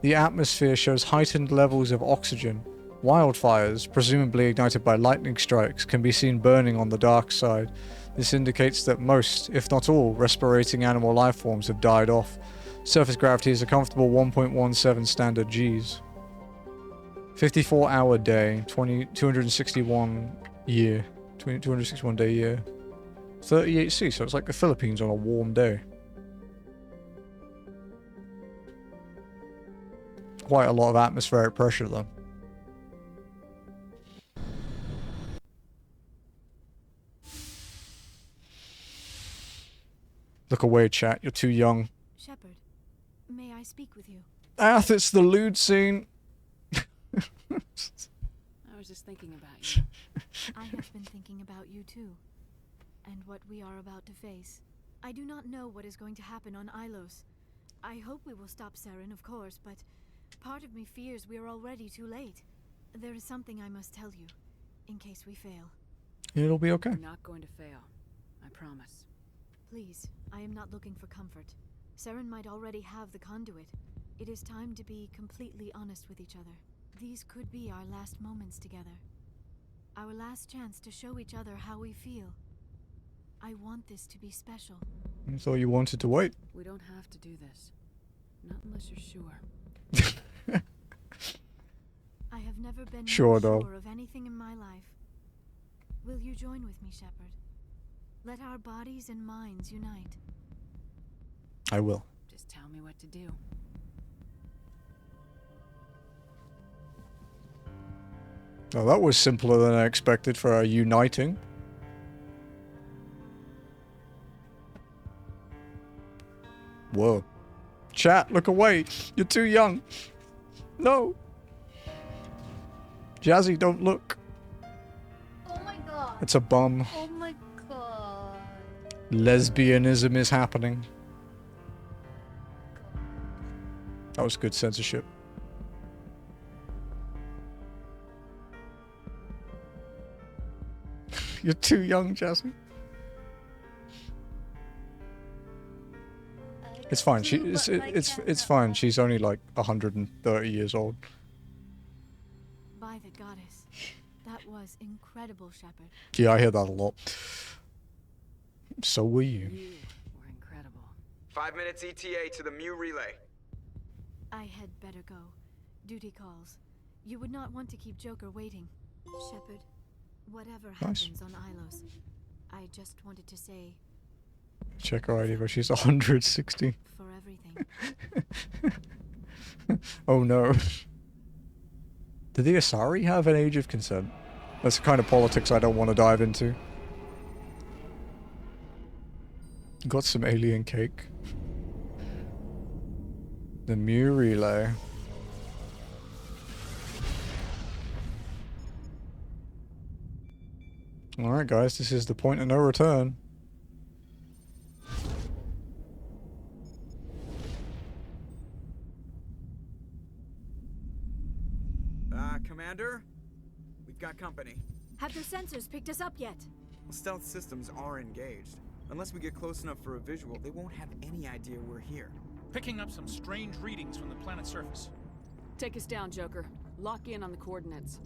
The atmosphere shows heightened levels of oxygen. Wildfires, presumably ignited by lightning strikes, can be seen burning on the dark side. This indicates that most, if not all, respirating animal life forms have died off. Surface gravity is a comfortable 1.17 standard Gs. 54-hour day, 261 year, 261 day year. 38°C, so it's like the Philippines on a warm day. Quite a lot of atmospheric pressure though. Look away, chat, you're too young. Shepard, may I speak with you? It's the lewd scene. I was just thinking about you. I have been thinking about you too, and what we are about to face. I do not know what is going to happen on Ilos. I hope we will stop Saren, of course, but part of me fears we are already too late. There is something I must tell you. in case we fail. It'll be okay. We're not going to fail. I promise. Please, I am not looking for comfort. Saren might already have the conduit. It is time to be completely honest with each other. These could be our last moments together. Our last chance to show each other how we feel. I want this to be special. I thought you wanted to wait. We don't have to do this. Not unless you're sure. I have never been Sure, more though. sure of anything in my life. Will you join with me, Shepard? Let our bodies and minds unite. I will. Just tell me what to do. Oh, that was simpler than I expected for our uniting. Whoa. Chat, look away. You're too young. No. Jazzy, don't look. Oh my god. It's a bum. Oh my god. Lesbianism is happening. That was good censorship. You're too young, Jazzy. It's fine. It's fine. She's only like 130 years old. By the goddess. That was incredible, Shepard. Yeah, I hear that a lot. So were you. You were incredible. 5 minutes ETA to the Mu relay. I had better go. Duty calls. You would not want to keep Joker waiting. Shepard, whatever happens on Ilos, I just wanted to say Check her ID, but she's 160. for everything. Oh no. Do the Asari have an age of consent? That's the kind of politics I don't want to dive into. Got some alien cake. The Mu relay. Alright guys, this is the point of no return. Commander? We've got company. Have their sensors picked us up yet? Well, stealth systems are engaged. Unless we get close enough for a visual, they won't have any idea we're here. Picking up some strange readings from the planet's surface. Take us down, Joker. Lock in on the coordinates.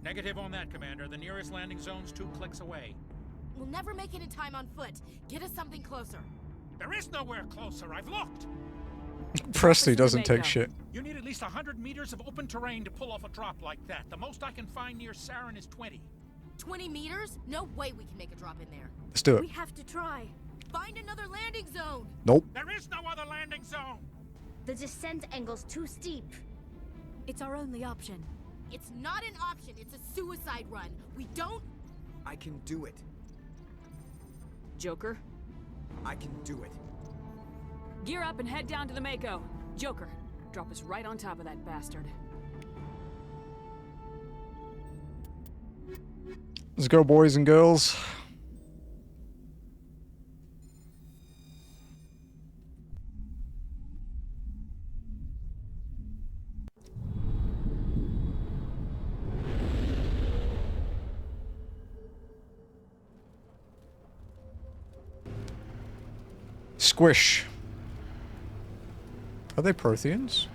Negative on that, Commander. The nearest landing zone's 2 clicks away. We'll never make it in time on foot. Get us something closer. There is nowhere closer. I've looked. Presley doesn't take shit. You need at least 100 meters of open terrain to pull off a drop like that. The most I can find near Saren is 20. 20 meters? No way we can make a drop in there. Let's do it. We have to try. Find another landing zone. Nope. There is no other landing zone. The descent angle's too steep. It's our only option. It's not an option. It's a suicide run. We don't... I can do it. Joker? I can do it. Gear up and head down to the Mako. Joker, drop us right on top of that bastard. Let's go, boys and girls. Squish. Are they Protheans?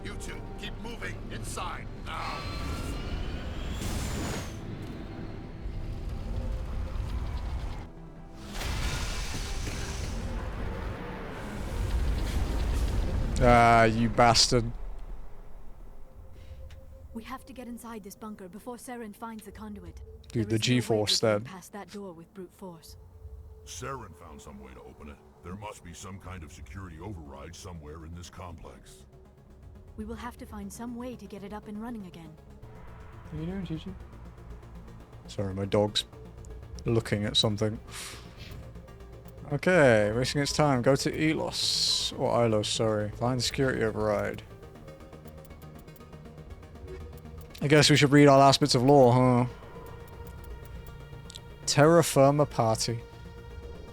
You two, keep moving inside now. Ah, you bastard. We have to get inside this bunker before Saren finds the conduit. Dude, There the is no way we G-force can then. Pass that door with brute force. Saren found some way to open it. There must be some kind of security override somewhere in this complex. We will have to find some way to get it up and running again. What are you doing, Gigi? Sorry, my dog's looking at something. Okay, wasting its time. Go to Elos. Or Ilos, sorry. Find the security override. I guess we should read our last bits of lore, huh? Terra Firma Party.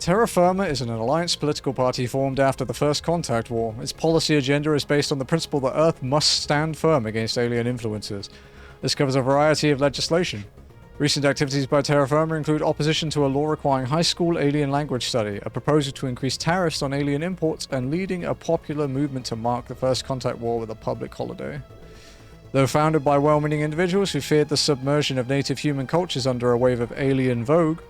Terra Firma is an alliance political party formed after the First Contact War. Its policy agenda is based on the principle that Earth must stand firm against alien influences. This covers a variety of legislation. Recent activities by Terra Firma include opposition to a law requiring high school alien language study, a proposal to increase tariffs on alien imports, and leading a popular movement to mark the First Contact War with a public holiday. Though founded by well-meaning individuals who feared the submersion of native human cultures under a wave of alien vogue,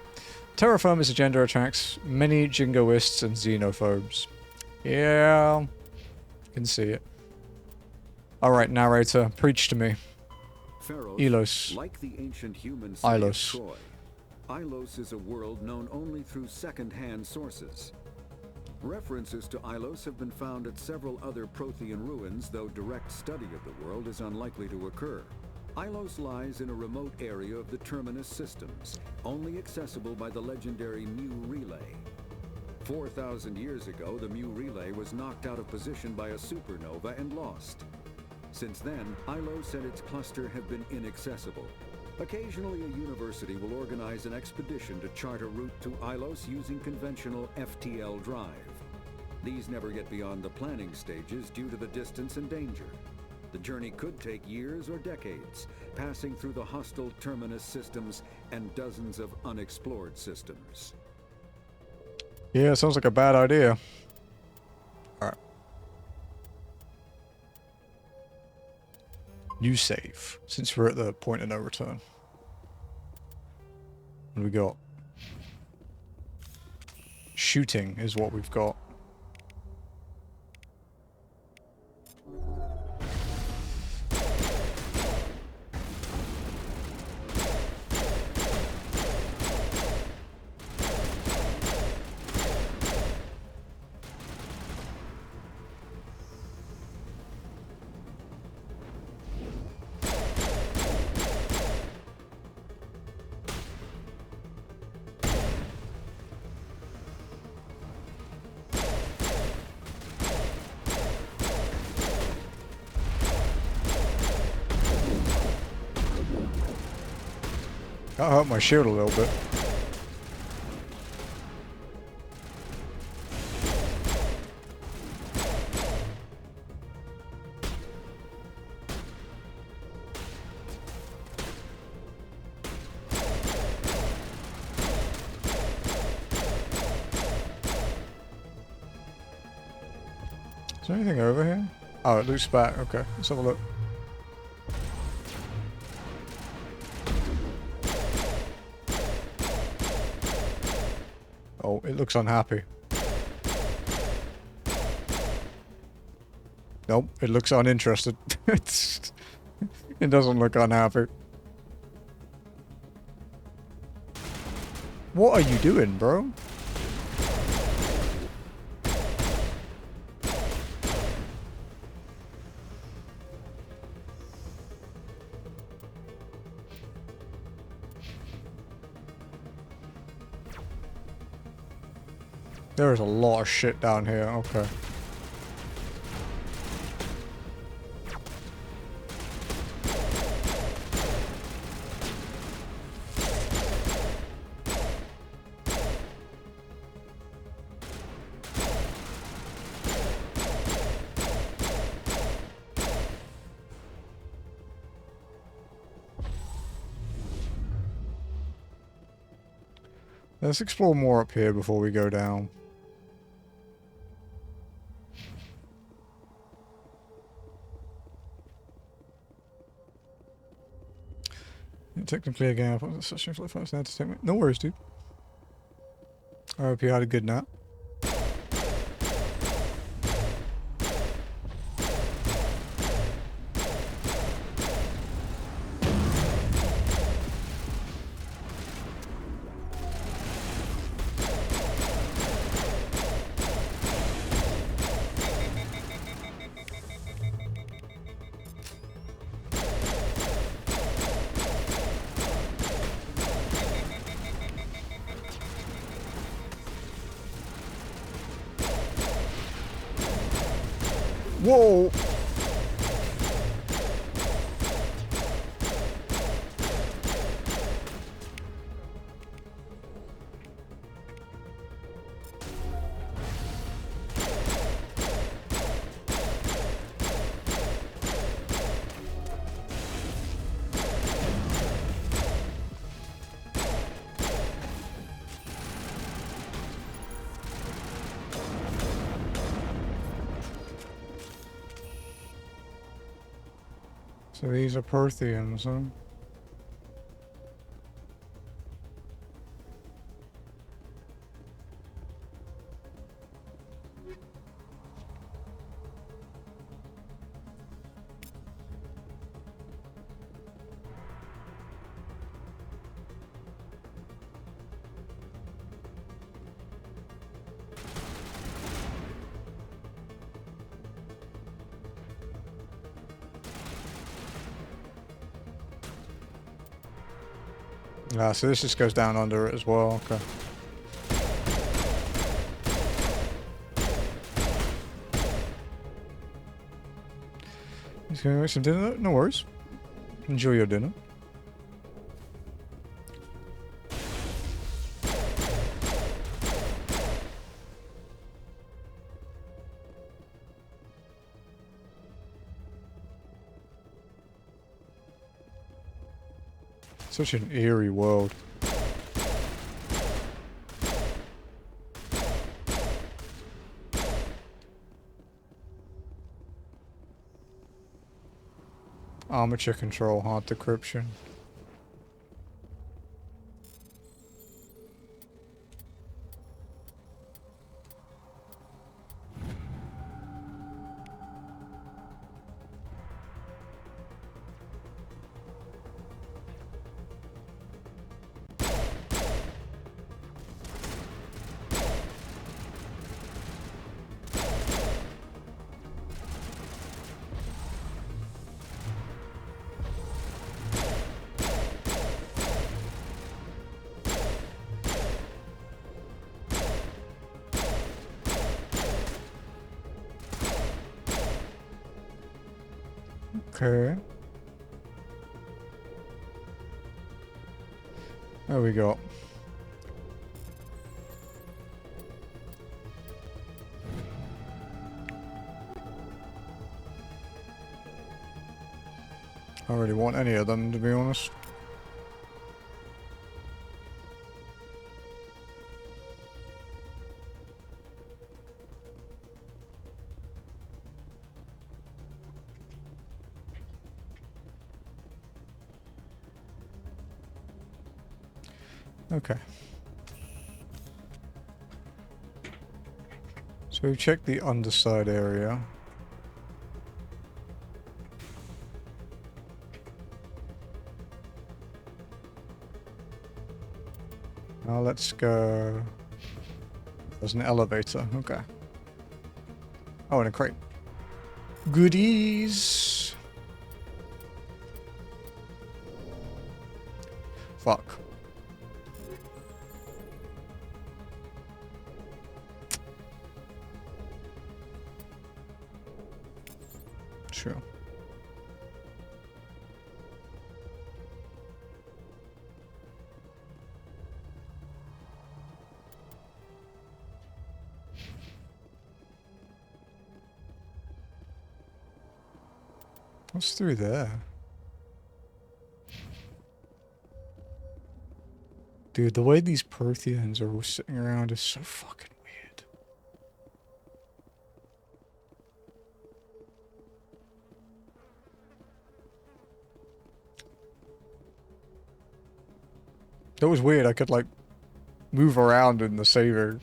Terra Firma's agenda attracts many jingoists and xenophobes. Yeah, can see it. Alright, narrator, preach to me. Pharaohs, Elos. like the ancient human city of Ilos. Troy, Ilos is a world known only through second-hand sources. References to Ilos have been found at several other Prothean ruins, though direct study of the world is unlikely to occur. Ilos lies in a remote area of the Terminus systems, only accessible by the legendary Mu Relay. 4,000 years ago, the Mu Relay was knocked out of position by a supernova and lost. Since then, Ilos and its cluster have been inaccessible. Occasionally, a university will organize an expedition to chart a route to Ilos using conventional FTL drive. These never get beyond the planning stages due to the distance and danger. The journey could take years or decades, passing through the hostile Terminus systems and dozens of unexplored systems. Yeah, sounds like a bad idea. Alright. New save, since we're at the point of no return. What do we got? Shooting is what we've got. That hurt my shield a little bit. Is there anything over here? Oh, it looks back. Okay, let's have a look. Oh, it looks unhappy. Nope, it looks uninterested. It doesn't look unhappy. What are you doing, bro? There is a lot of shit down here, okay. Let's explore more up here before we go down. Technically, again, I was such a fast entertainment. No worries, dude. I hope you had a good nap. Whoa! So these are Protheans, huh? Ah, so this just goes down under it as well, okay. He's gonna make some dinner? No worries. Enjoy your dinner. Such an eerie world. Armature control, hard decryption. Okay. There we go. I don't really want any of them, to be honest. Okay. So we've checked the underside area. Now let's go... There's an elevator, okay. Oh, and a crate. Goodies! Fuck. True. What's through there? Dude, the way these Protheans are all sitting around is so fucking weird. That was weird. I could, like, move around in the saver.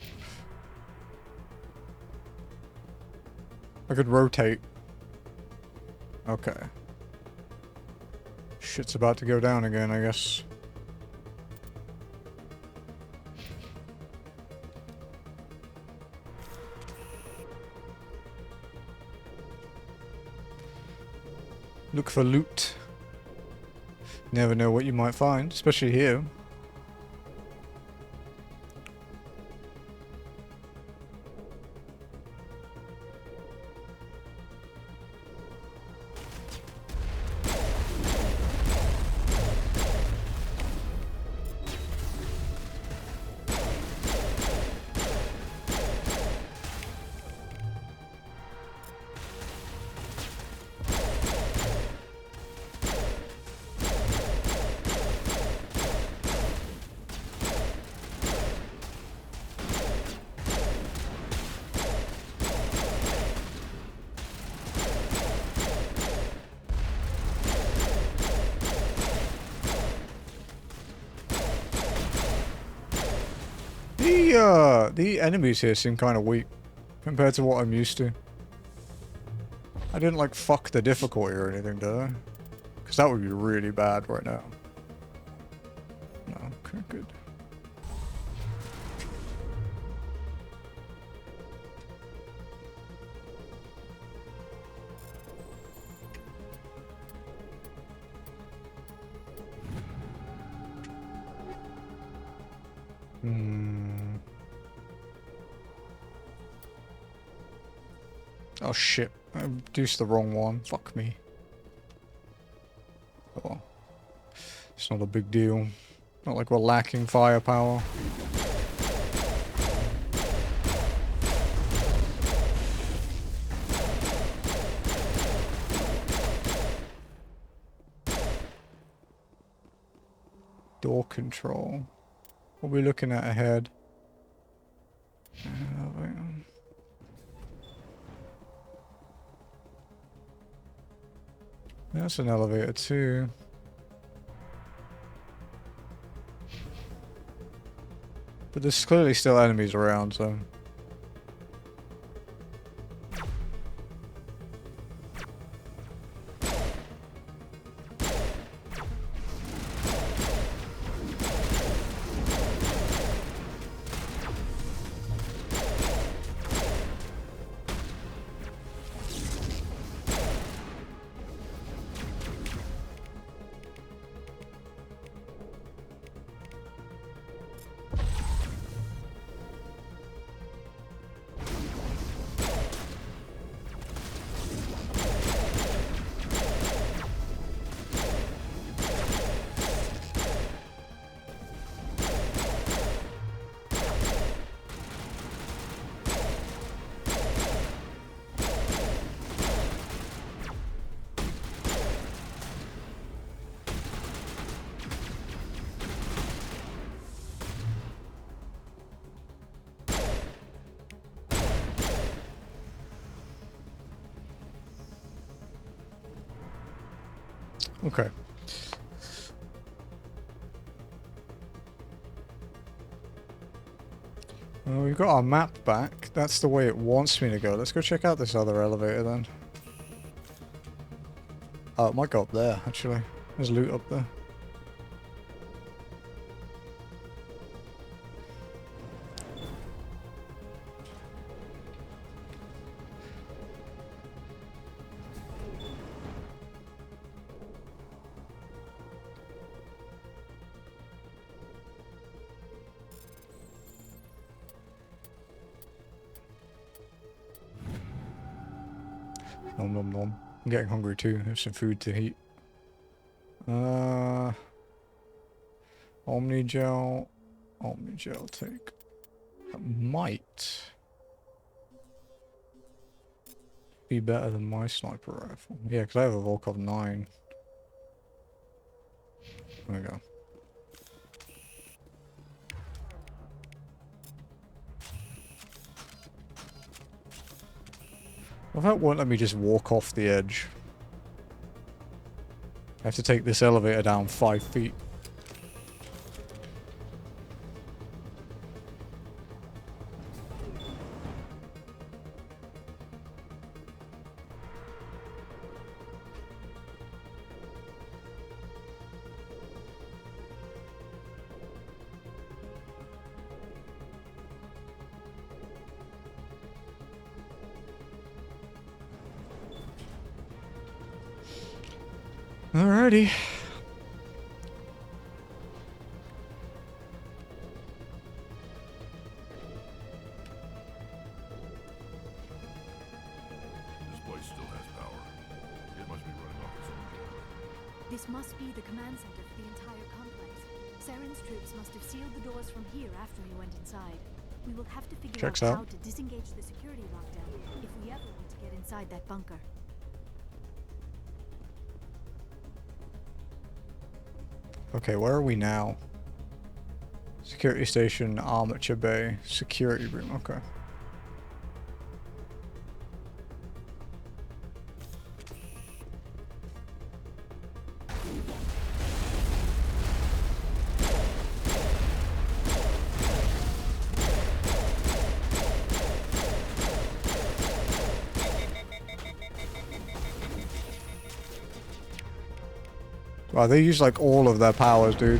I could rotate. Okay. Shit's about to go down again, I guess. Look for loot. Never know what you might find, especially here. The enemies here seem kind of weak compared to what I'm used to. I didn't like fuck the difficulty or anything, did I? Because that would be really bad right now. No, okay, good. Oh shit, I reduced the wrong one. Fuck me. Oh. It's not a big deal. Not like we're lacking firepower. Door control. What are we looking at ahead? That's an elevator too. But there's clearly still enemies around, so... Okay. Well, we've got our map back. That's the way it wants me to go. Let's go check out this other elevator then. Oh, it might go up there, actually. There's loot up there. Nom nom nom. I'm getting hungry too. Have some food to eat. Omnigel. Omnigel take. That might be better than my sniper rifle. Yeah, because I have a Volkov 9. There we go. Well, that won't let me just walk off the edge. I have to take this elevator down 5 feet. Alrighty. This place still has power. It must be running off its own power. This must be the command center for the entire complex. Saren's troops must have sealed the doors from here after he went inside. We will have to figure out how to disengage the security lockdown if we ever want to get inside that bunker. Okay, where are we now? Security station, armature bay, security room, okay. Wow, they use like all of their powers, dude.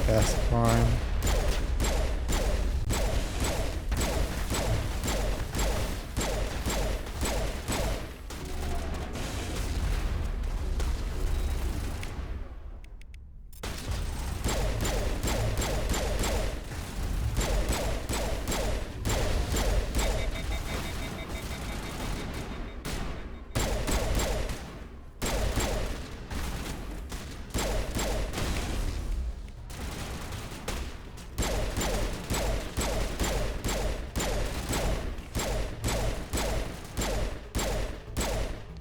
Death Prime.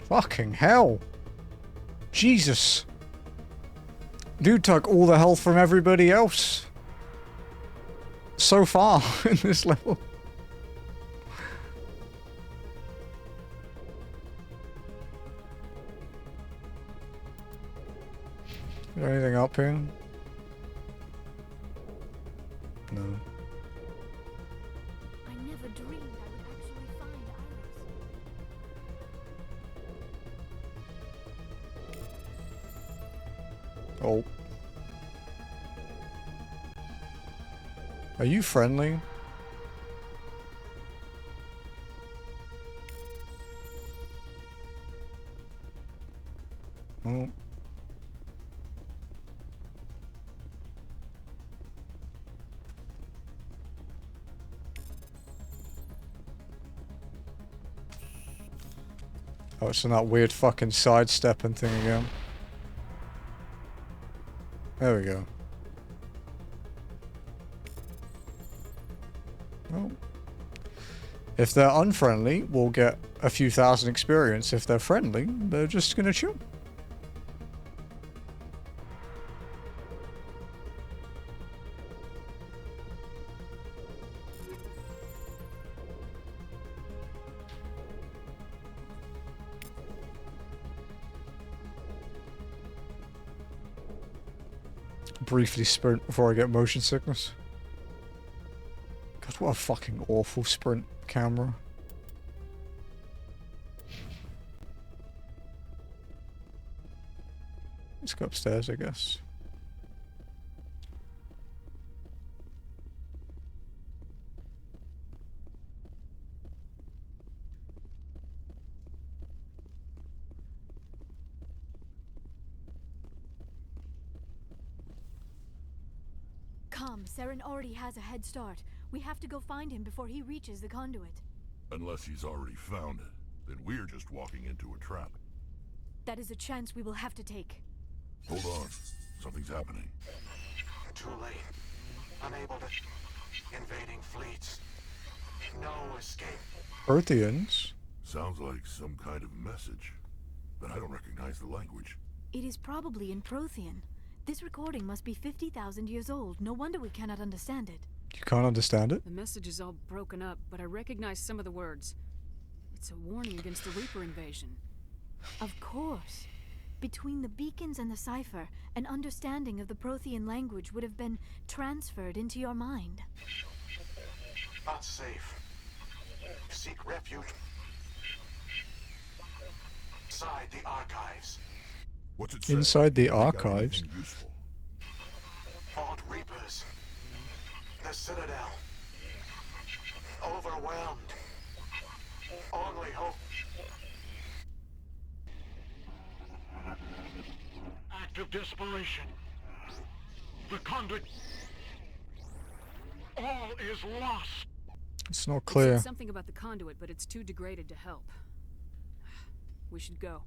Fucking hell. Jesus. Dude took all the health from everybody else. So far in this level. Is there anything up here? No. I never dreamed I would actually find Iris. Oh. Are you friendly? Oh. Oh, it's in that weird fucking sidestepping thing again. There we go. Well, if they're unfriendly, we'll get a few thousand experience. If they're friendly, they're just gonna chill. Briefly sprint before I get motion sickness. God, what a fucking awful sprint camera. Let's go upstairs, I guess. Come, Saren already has a head start. We have to go find him before he reaches the conduit. Unless he's already found it, then we're just walking into a trap. That is a chance we will have to take. Hold on. Something's happening. Too late. Unable to... Invading fleets. No escape. Earthians? Sounds like some kind of message. But I don't recognize the language. It is probably in Prothean. This recording must be 50,000 years old. No wonder we cannot understand it. You can't understand it? The message is all broken up, but I recognize some of the words. It's a warning against the Reaper invasion. Of course. Between the beacons and the cipher, an understanding of the Prothean language would have been transferred into your mind. Not safe. Seek refuge. Inside the archives. What's it Inside the archives? Fought Reapers. The Citadel. Overwhelmed. Only hope. Act of desperation. The conduit. All is lost. It's not It clear. said something about the conduit, but it's too degraded to help. We should go.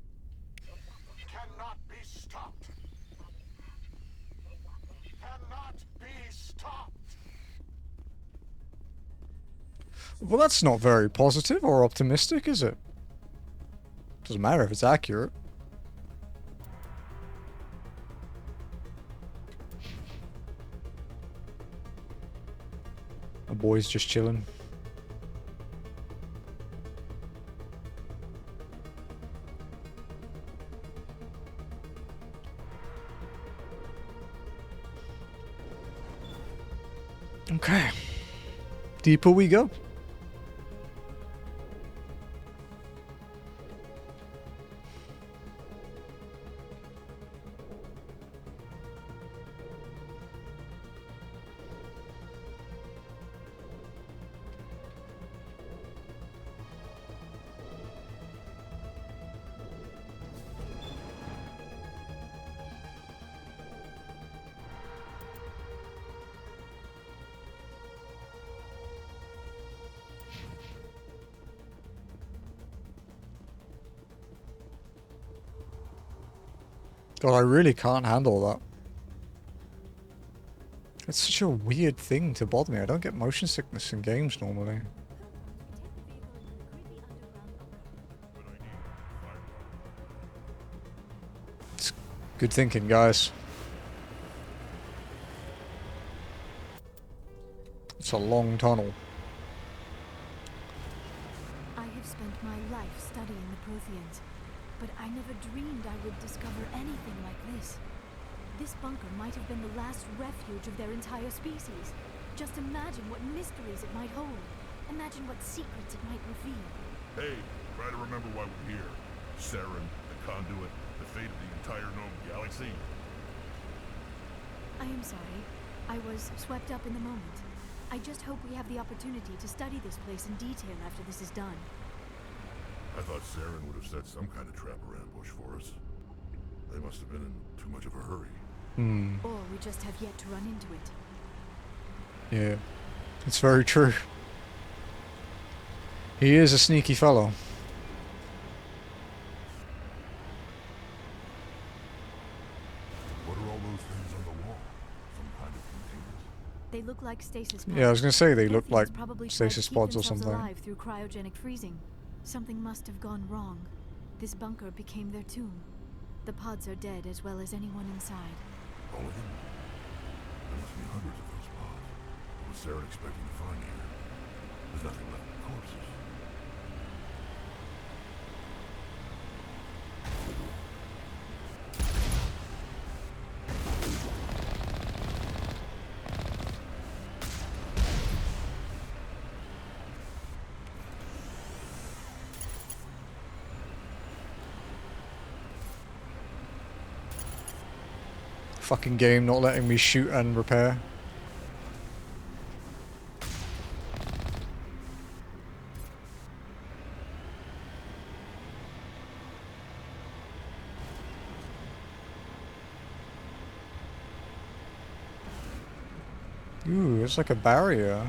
Cannot be stopped. Cannot be stopped. Well, that's not very positive or optimistic, is it? Doesn't matter if it's accurate. The boy's just chilling. Okay. Deeper we go. God, I really can't handle that. It's such a weird thing to bother me. I don't get motion sickness in games normally. It's good thinking, guys. It's a long tunnel. I have spent my life studying the Protheans, but I never dreamed I would discover anything like this. This bunker might have been the last refuge of their entire species. Just imagine what mysteries it might hold. Imagine what secrets it might reveal. Hey, try to remember why we're here. Saren, the conduit, the fate of the entire known galaxy. I am sorry. I was swept up in the moment. I just hope we have the opportunity to study this place in detail after this is done. I thought Saren would have set some kind of trap or ambush for us. They must have been in too much of a hurry. Or we just have yet to run into it. Yeah, it's very true. He is a sneaky fellow. What are all those things on the wall? Some kind of containers? They look like stasis pods. Yeah, I was gonna say they look like Protheans probably tried stasis to keep pods or themselves something. alive through cryogenic freezing. Something must have gone wrong. This bunker became their tomb. The pods are dead as well as anyone inside. All of them? There must be hundreds of those pods. What was Saren expecting to find here? There's nothing left but corpses. Fucking game not letting me shoot and repair. Ooh, it's like a barrier.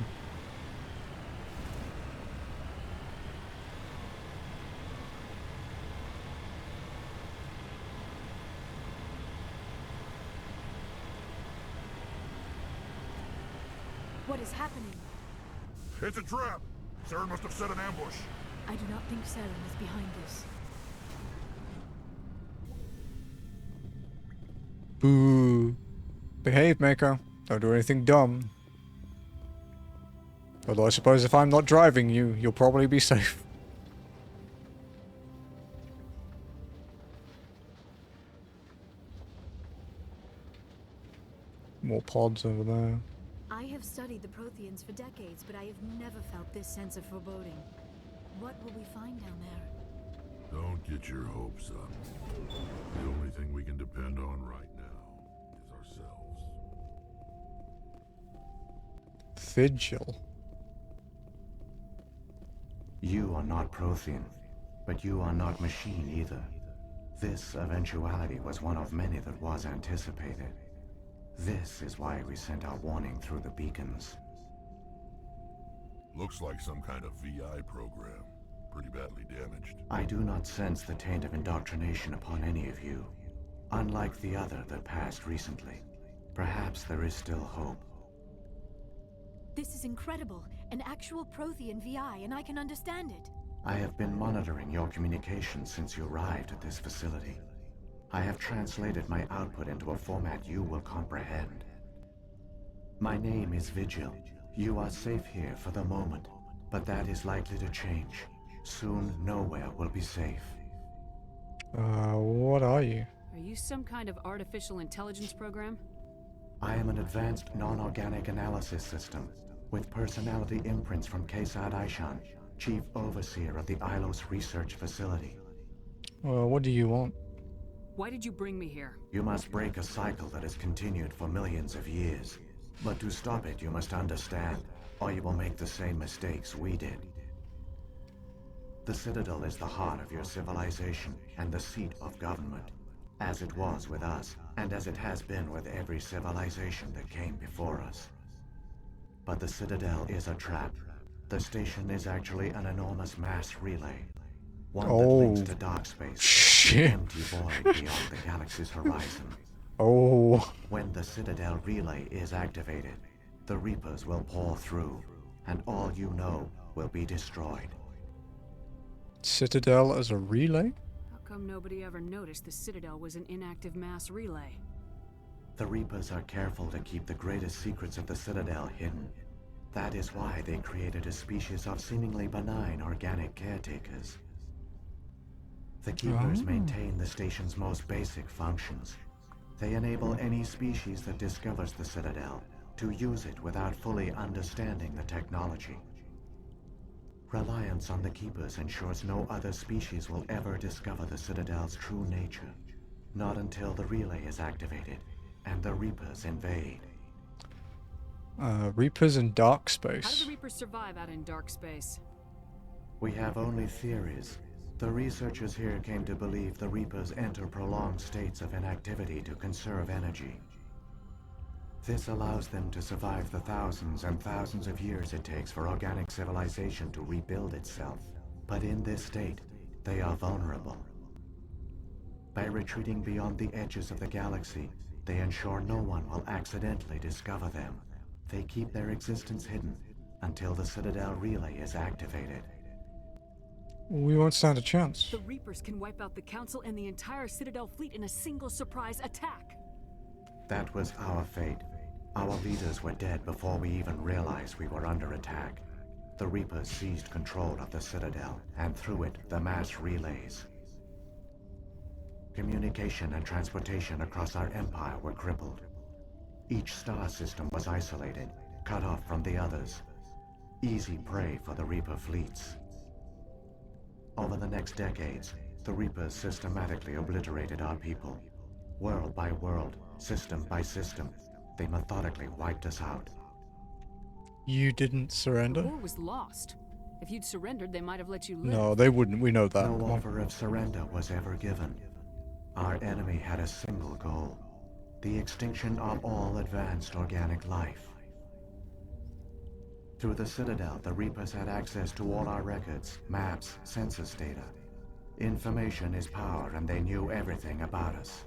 What is happening? It's a trap! Saren must have set an ambush. I do not think Saren is behind this. Boo. Behave, Mako. Don't do anything dumb. Although I suppose if I'm not driving you, you'll probably be safe. More pods over there. I have studied the Protheans for decades, but I have never felt this sense of foreboding. What will we find down there? Don't get your hopes up. The only thing we can depend on right now is ourselves. Vigil. You are not Prothean, but you are not machine either. This eventuality was one of many that was anticipated. This is why we sent our warning through the beacons. Looks like some kind of VI program. Pretty badly damaged. I do not sense the taint of indoctrination upon any of you. Unlike the other that passed recently. Perhaps there is still hope. This is incredible. An actual Prothean VI, and I can understand it. I have been monitoring your communications since you arrived at this facility. I have translated my output into a format you will comprehend. My name is Vigil. You are safe here for the moment, but that is likely to change. Soon, nowhere will be safe. What are you? Are you some kind of artificial intelligence program? I am an advanced non-organic analysis system with personality imprints from Kesad Aishan, Chief Overseer of the Ilos Research Facility. Well, what do you want? Why did you bring me here? You must break a cycle that has continued for millions of years. But to stop it, you must understand, or you will make the same mistakes we did. The Citadel is the heart of your civilization and the seat of government, as it was with us, and as it has been with every civilization that came before us. But the Citadel is a trap. The station is actually an enormous mass relay, one that links to dark space, an empty void beyond the galaxy's horizon. When the Citadel relay is activated, the Reapers will pour through, and all you know will be destroyed. Citadel as a relay? How come nobody ever noticed the Citadel was an inactive mass relay? The Reapers are careful to keep the greatest secrets of the Citadel hidden. That is why they created a species of seemingly benign organic caretakers. The Keepers maintain the station's most basic functions. They enable any species that discovers the Citadel to use it without fully understanding the technology. Reliance on the Keepers ensures no other species will ever discover the Citadel's true nature. Not until the relay is activated and the Reapers invade. Reapers in dark How do space. the Reapers survive out in dark space? We have only theories. The researchers here came to believe the Reapers enter prolonged states of inactivity to conserve energy. This allows them to survive the thousands and thousands of years it takes for organic civilization to rebuild itself. But in this state, they are vulnerable. By retreating beyond the edges of the galaxy, they ensure no one will accidentally discover them. They keep their existence hidden until the Citadel relay is activated. We won't stand a chance. The Reapers can wipe out the Council and the entire Citadel fleet in a single surprise attack. That was our fate. Our leaders were dead before we even realized we were under attack. The Reapers seized control of the Citadel, and through it, the mass relays. Communication and transportation across our empire were crippled. Each star system was isolated, cut off from the others. Easy prey for the Reaper fleets. Over the next decades, the Reapers systematically obliterated our people. World by world, system by system, they methodically wiped us out. You didn't surrender? The war was lost. If you'd surrendered, they might have let you live. No, they wouldn't. We know that. No offer of surrender was ever given. Our enemy had a single goal: the extinction of all advanced organic life. Through the Citadel, the Reapers had access to all our records, maps, census data. Information is power, and they knew everything about us.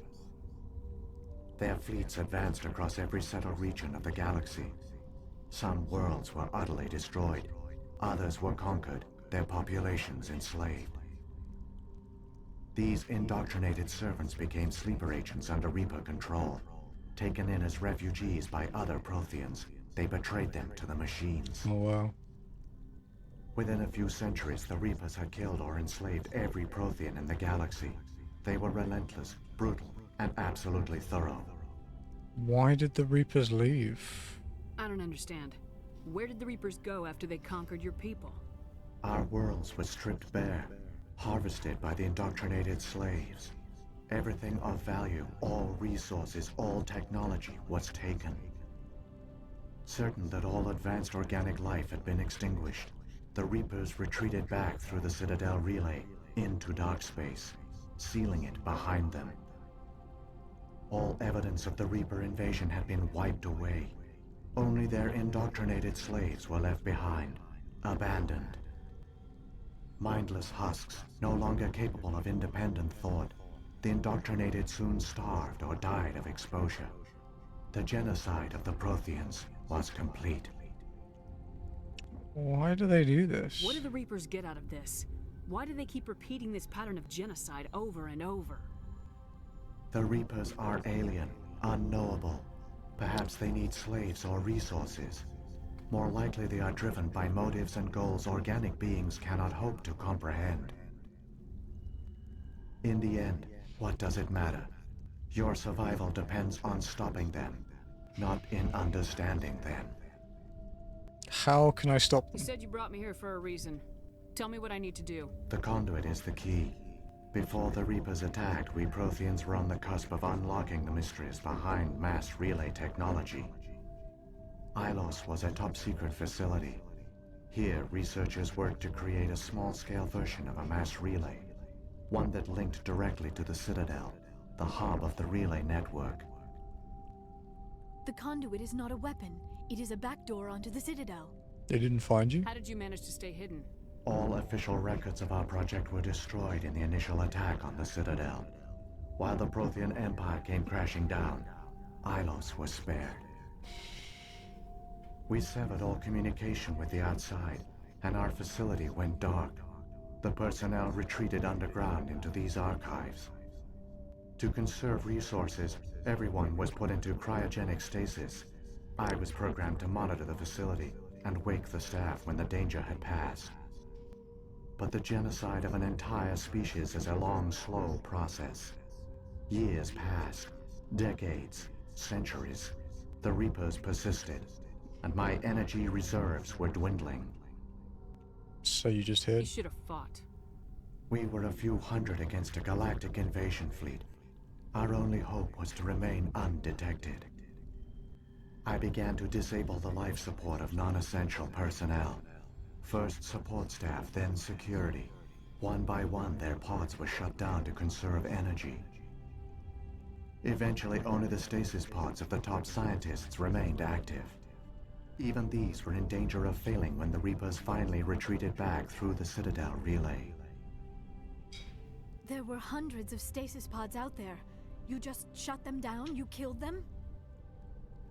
Their fleets advanced across every settled region of the galaxy. Some worlds were utterly destroyed. Others were conquered, their populations enslaved. These indoctrinated servants became sleeper agents under Reaper control. Taken in as refugees by other Protheans, they betrayed them to the machines. Oh, wow. Within a few centuries, the Reapers had killed or enslaved every Prothean in the galaxy. They were relentless, brutal, and absolutely thorough. Why did the Reapers leave? I don't understand. Where did the Reapers go after they conquered your people? Our worlds were stripped bare, harvested by the indoctrinated slaves. Everything of value, all resources, all technology was taken. Certain that all advanced organic life had been extinguished, the Reapers retreated back through the Citadel relay into dark space, sealing it behind them. All evidence of the Reaper invasion had been wiped away. Only their indoctrinated slaves were left behind, abandoned. Mindless husks, no longer capable of independent thought, the indoctrinated soon starved or died of exposure. The genocide of the Protheans was complete. Why do they do this? What do the Reapers get out of this? Why do they keep repeating this pattern of genocide over and over? The Reapers are alien, unknowable. Perhaps they need slaves or resources. More likely they are driven by motives and goals organic beings cannot hope to comprehend. In the end, what does it matter? Your survival depends on stopping them. Not in understanding, then. How can I stop You them? said you brought me here for a reason. Tell me what I need to do. The conduit is the key. Before the Reapers attacked, we Protheans were on the cusp of unlocking the mysteries behind mass relay technology. Ilos was a top-secret facility. Here, researchers worked to create a small-scale version of a mass relay, one that linked directly to the Citadel, the hub of the relay network. The conduit is not a weapon. It is a backdoor onto the Citadel. They didn't find you? How did you manage to stay hidden? All official records of our project were destroyed in the initial attack on the Citadel. While the Prothean Empire came crashing down, Ilos was spared. We severed all communication with the outside, and our facility went dark. The personnel retreated underground into these archives. To conserve resources, everyone was put into cryogenic stasis. I was programmed to monitor the facility and wake the staff when the danger had passed. But the genocide of an entire species is a long, slow process. Years passed, decades, centuries. The Reapers persisted, and my energy reserves were dwindling. So you just hid? You should have fought. We were a few hundred against a galactic invasion fleet. Our only hope was to remain undetected. I began to disable the life support of non-essential personnel. First support staff, then security. One by one, their pods were shut down to conserve energy. Eventually, only the stasis pods of the top scientists remained active. Even these were in danger of failing when the Reapers finally retreated back through the Citadel relay. There were hundreds of stasis pods out there. You just shut them down? You killed them?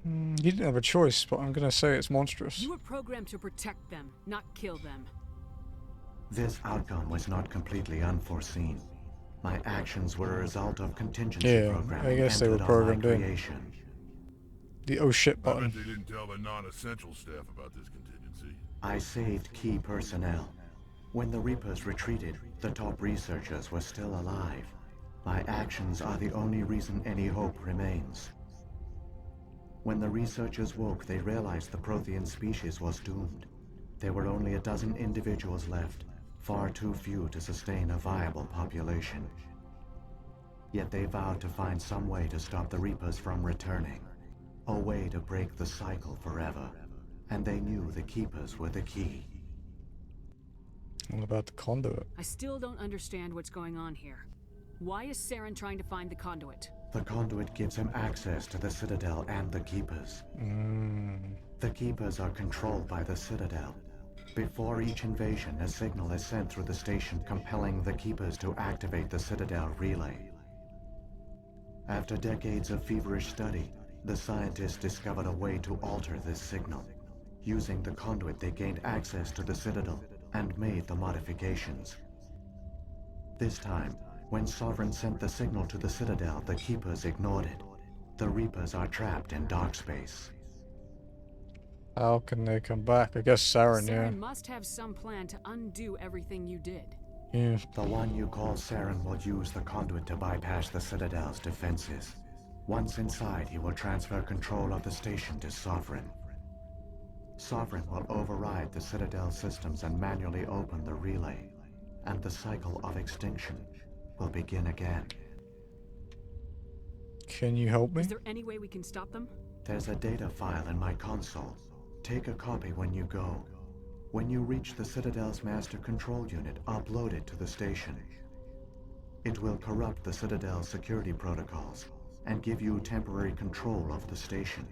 You didn't have a choice, but I'm gonna say it's monstrous. You were programmed to protect them, not kill them. This outcome was not completely unforeseen. My actions were a result of contingency Yeah, programming I guess they were entered on my programmed in. creation. The oh shit I button. bet they didn't tell the non-essential staff about this contingency. I saved key personnel. When the Reapers retreated, the top researchers were still alive. My actions are the only reason any hope remains. When the researchers woke, they realized the Prothean species was doomed. There were only a dozen individuals left, far too few to sustain a viable population. Yet they vowed to find some way to stop the Reapers from returning. A way to break the cycle forever. And they knew the Keepers were the key. What about the conduit? I still don't understand what's going on here. Why is Saren trying to find the conduit? The conduit gives him access to the Citadel and the Keepers. The Keepers are controlled by the Citadel. Before each invasion, a signal is sent through the station compelling the Keepers to activate the Citadel relay. After decades of feverish study, the scientists discovered a way to alter this signal. Using the conduit, they gained access to the Citadel and made the modifications. This time, when Sovereign sent the signal to the Citadel, the Keepers ignored it. The Reapers are trapped in dark space. How can they come back? I guess Saren, yeah. Saren must have some plan to undo everything you did. Yeah. The one you call Saren will use the conduit to bypass the Citadel's defenses. Once inside, he will transfer control of the station to Sovereign. Sovereign will override the Citadel systems and manually open the relay, and the cycle of extinction will begin again. Can you help me? Is there any way we can stop them? There's a data file in my console. Take a copy when you go. When you reach the Citadel's master control unit, upload it to the station. It will corrupt the Citadel's security protocols and give you temporary control of the station.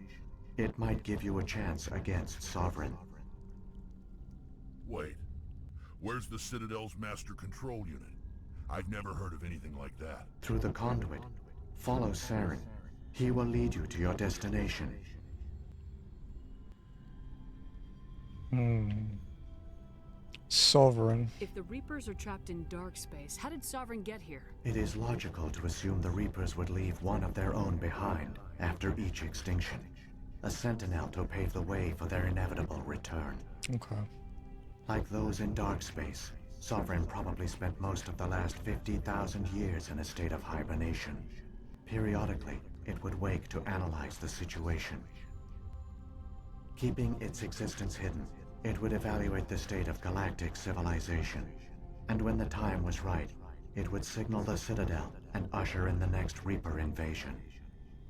It might give you a chance against Sovereign. Wait, where's the Citadel's master control unit? I've never heard of anything like that. Through the conduit, follow Saren. He will lead you to your destination. Sovereign. If the Reapers are trapped in dark space, how did Sovereign get here? It is logical to assume the Reapers would leave one of their own behind after each extinction. A sentinel to pave the way for their inevitable return. Okay. Like those in dark space, Sovereign probably spent most of the last 50,000 years in a state of hibernation. Periodically, it would wake to analyze the situation. Keeping its existence hidden, it would evaluate the state of galactic civilization. And when the time was right, it would signal the Citadel and usher in the next Reaper invasion.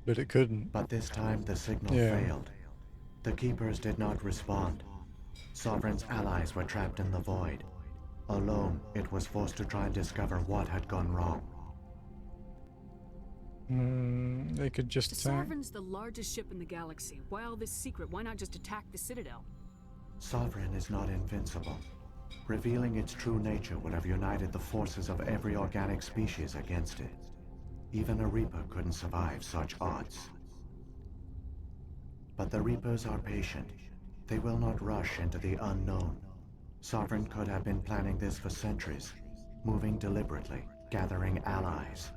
But it couldn't. But this time the signal failed. The Keepers did not respond. Sovereign's allies were trapped in the void. Alone, it was forced to try and discover what had gone wrong. They could just The attack. Sovereign's the largest ship in the galaxy. Why all this secret? Why not just attack the Citadel? Sovereign is not invincible. Revealing its true nature would have united the forces of every organic species against it. Even a Reaper couldn't survive such odds. But the Reapers are patient. They will not rush into the unknown. Sovereign could have been planning this for centuries, moving deliberately, gathering allies.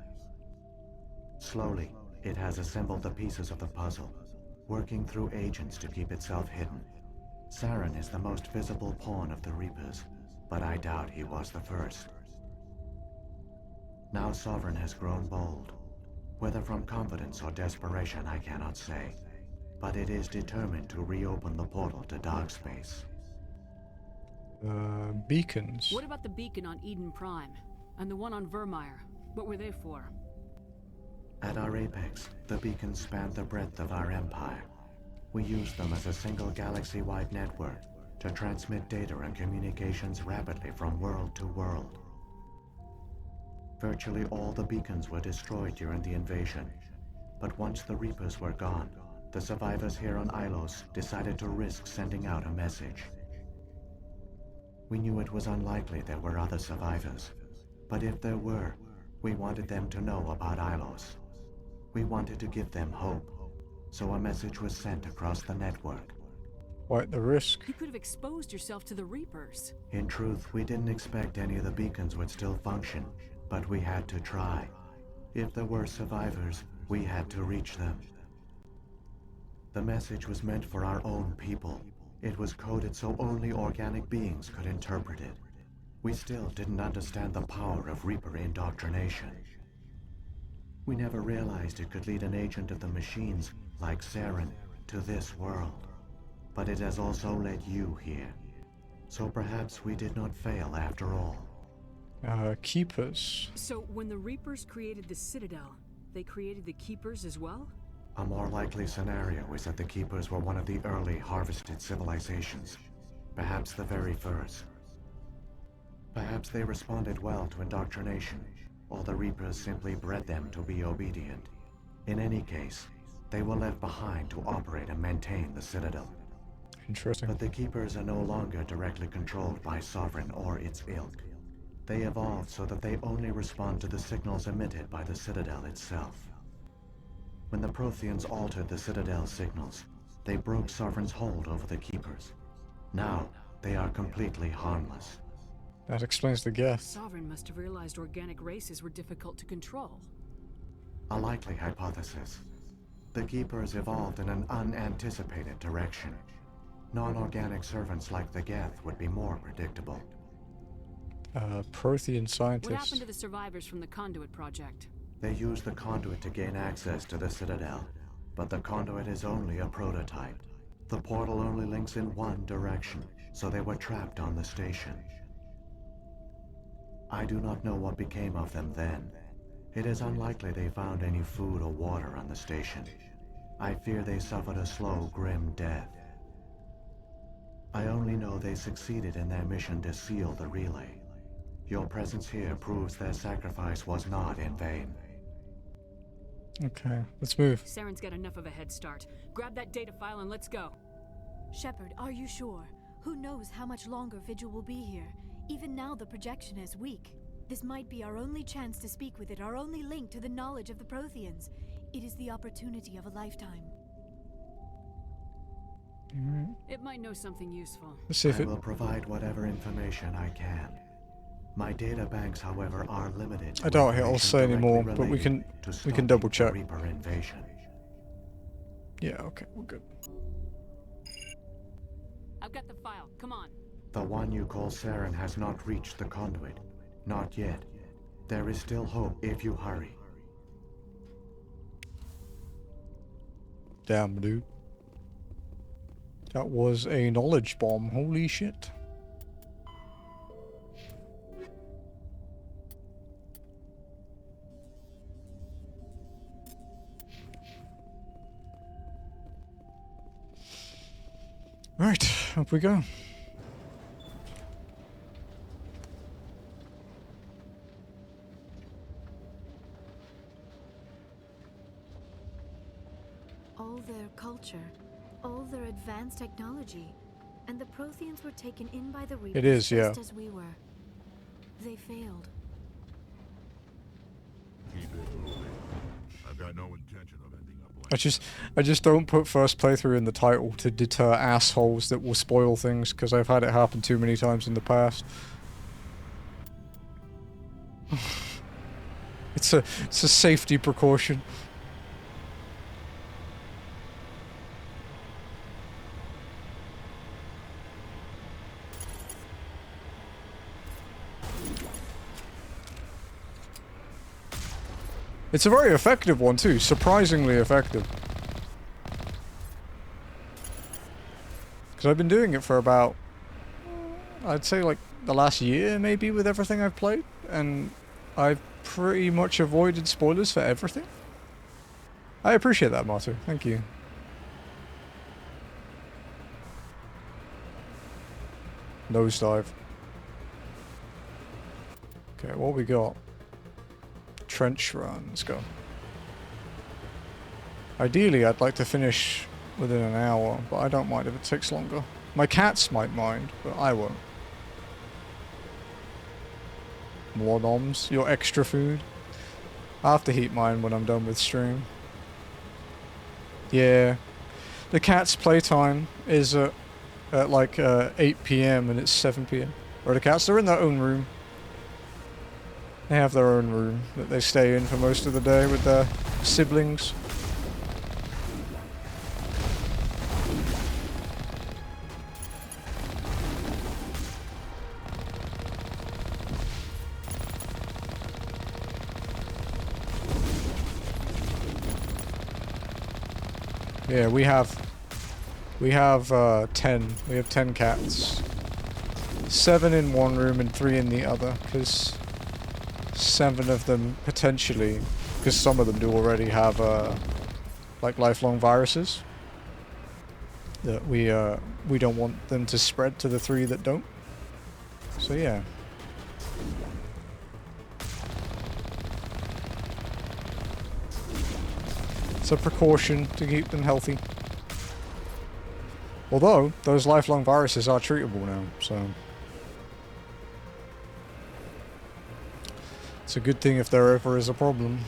Slowly, it has assembled the pieces of the puzzle, working through agents to keep itself hidden. Saren is the most visible pawn of the Reapers, but I doubt he was the first. Now Sovereign has grown bold. Whether from confidence or desperation, I cannot say. But it is determined to reopen the portal to dark space. Beacons. What about the beacon on Eden Prime? And the one on Vermeer? What were they for? At our apex, the beacons spanned the breadth of our empire. We used them as a single galaxy-wide network to transmit data and communications rapidly from world to world. Virtually all the beacons were destroyed during the invasion, but once the Reapers were gone, the survivors here on Ilos decided to risk sending out a message. We knew it was unlikely there were other survivors, but if there were, we wanted them to know about Ilos. We wanted to give them hope, so a message was sent across the network. Quite the risk. You could have exposed yourself to the Reapers. In truth, we didn't expect any of the beacons would still function, but we had to try. If there were survivors, we had to reach them. The message was meant for our own people. It was coded so only organic beings could interpret it. We still didn't understand the power of Reaper indoctrination. We never realized it could lead an agent of the machines, like Saren, to this world. But it has also led you here. So perhaps we did not fail after all. Keepers. So when the Reapers created the Citadel, they created the Keepers as well? A more likely scenario is that the Keepers were one of the early harvested civilizations. Perhaps the very first. Perhaps they responded well to indoctrination, or the Reapers simply bred them to be obedient. In any case, they were left behind to operate and maintain the Citadel. Interesting. But the Keepers are no longer directly controlled by Sovereign or its ilk. They evolved so that they only respond to the signals emitted by the Citadel itself. When the Protheans altered the Citadel's signals, they broke Sovereign's hold over the Keepers. Now, they are completely harmless. That explains the geth. Sovereign must have realized organic races were difficult to control. A likely hypothesis. The Keepers evolved in an unanticipated direction. Non-organic servants like the Geth would be more predictable. Prothean scientist. What happened to the survivors from the Conduit project? They used the conduit to gain access to the Citadel, but the conduit is only a prototype. The portal only links in one direction, so they were trapped on the station. I do not know what became of them then. It is unlikely they found any food or water on the station. I fear they suffered a slow, grim death. I only know they succeeded in their mission to seal the relay. Your presence here proves their sacrifice was not in vain. Okay, let's move. Saren's got enough of a head start. Grab that data file and let's go. Shepard, are you sure? Who knows how much longer Vigil will be here? Even now the projection is weak. This might be our only chance to speak with it, our only link to the knowledge of the Protheans. It is the opportunity of a lifetime. It might know something useful. Let's see if I it... will provide whatever information I can. My data banks, however, are limited. I doubt it'll say anymore, but we can double check. Reaper invasion. Yeah, okay, we're good. I've got the file. Come on. The one you call Saren has not reached the conduit. Not yet. There is still hope if you hurry. Damn, dude. That was a knowledge bomb. Holy shit. Right, up we go. All their culture, all their advanced technology, and the Protheans were taken in by the Reapers is, yeah. just as we were. They failed. Keep it moving. I've got no intention of ending up like I just don't put first playthrough in the title to deter assholes that will spoil things, because I've had it happen too many times in the past. It's a safety precaution. It's a very effective one too, surprisingly effective. Because I've been doing it for about, I'd say like the last year maybe with everything I've played, and I've pretty much avoided spoilers for everything. I appreciate that, Martu. Thank you. Nosedive. Okay, what we got? Trench run, let's go. Ideally, I'd like to finish within an hour, but I don't mind if it takes longer. My cats might mind, but I won't. More noms, your extra food. I'll have to heat mine when I'm done with stream. Yeah. The cat's playtime is at like 8 PM and it's 7 PM. Or the cats, they're in their own room. They have their own room that they stay in for most of the day with their siblings. Yeah, we have 10. We have 10 cats. 7 in one room and 3 in the other, because 7 of them potentially, because some of them do already have like lifelong viruses that we don't want them to spread to the 3 that don't. So yeah. It's a precaution to keep them healthy. Although those lifelong viruses are treatable now, so it's a good thing if there ever is a problem.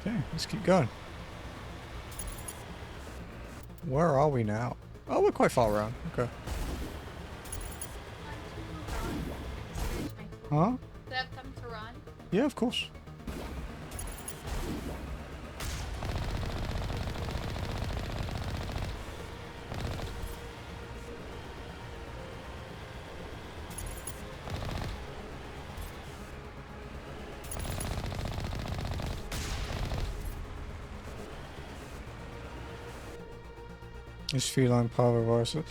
Okay, let's keep going. Where are we now? Oh, we're quite far around. Okay. Huh? Do I have time to run? Yeah, of course. Is feline parvovirus?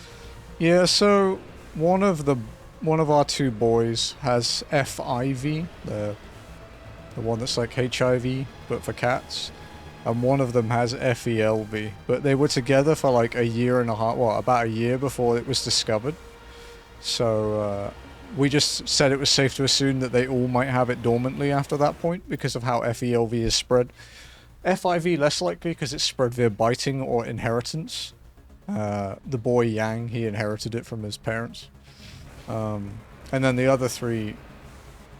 Yeah, so one of our 2 boys has FIV, the one that's like HIV but for cats, and one of them has FELV. But they were together for like a year and a half, well, about a year before it was discovered. So we just said it was safe to assume that they all might have it dormantly after that point because of how FELV is spread. FIV less likely because it's spread via biting or inheritance. The boy Yang, he inherited it from his parents. And then the other 3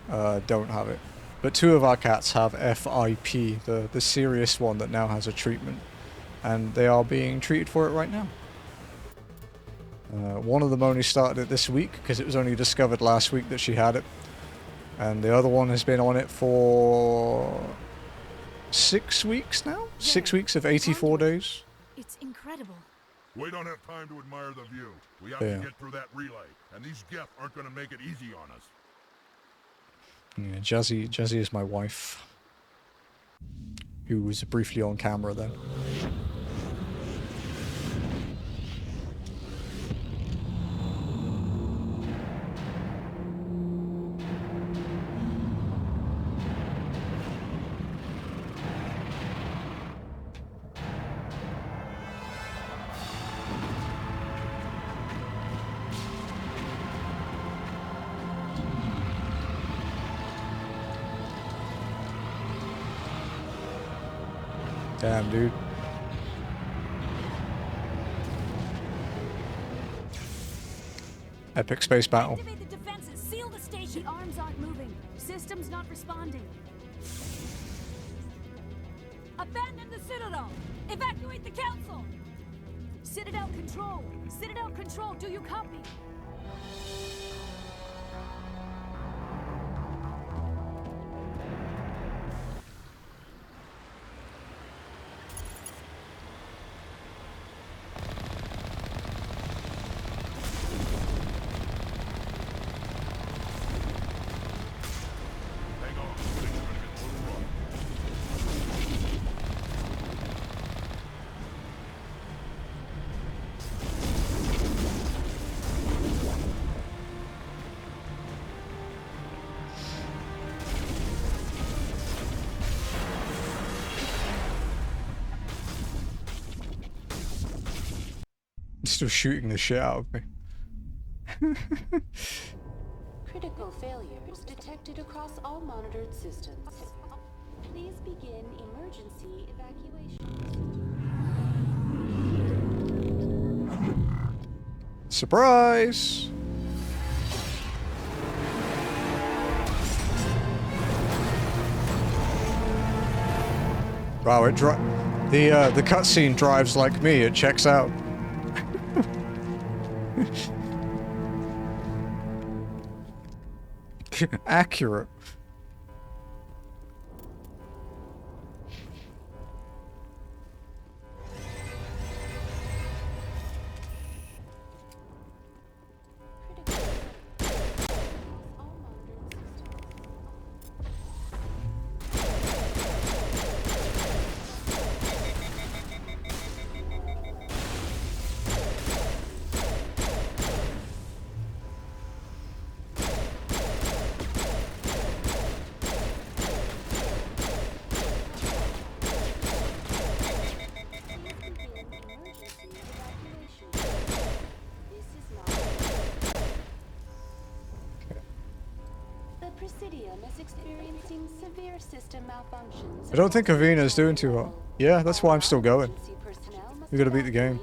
don't have it. But 2 of our cats have FIP, the serious one that now has a treatment. And they are being treated for it right now. One of them only started it this week because it was only discovered last week that she had it. And the other one has been on it for 6 weeks now? 6 weeks of 84 days. It's incredible. We don't have time to admire the view. We have Yeah. to get through that relay, and these Geth aren't going to make it easy on us. Yeah, Jazzy is my wife, who was briefly on camera then. Damn, dude. Epic space battle. Activate the defenses. Seal the station. The arms aren't moving. Systems not responding. Abandon the Citadel. Evacuate the Council. Citadel Control. Citadel Control. Do you copy? Still shooting the shit out of me. Critical failures detected across all monitored systems. Please begin emergency evacuation. Surprise! Wow, the cutscene drives like me. It checks out. Accurate. I don't think Avina's doing too well. Yeah, that's why I'm still going. We gotta beat the game.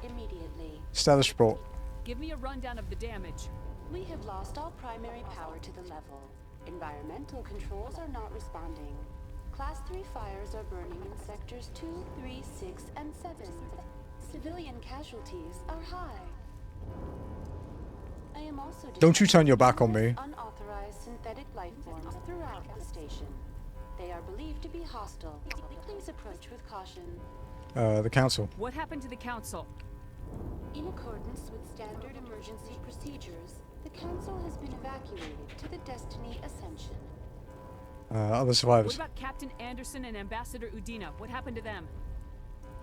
Status report. Give me a rundown of the damage. We have lost all primary power to the level. Environmental controls are not responding. Class 3 fires are burning in sectors 2, 3, 6, and 7. Civilian casualties are high. I am also Don't you turn your back on me. Unauthorized synthetic life forms throughout the station. They are believed to be hostile. Please approach with caution. The council. What happened to the council? In accordance with standard emergency procedures, the council has been evacuated to the Destiny Ascension. Other survivors. What about Captain Anderson and Ambassador Udina? What happened to them?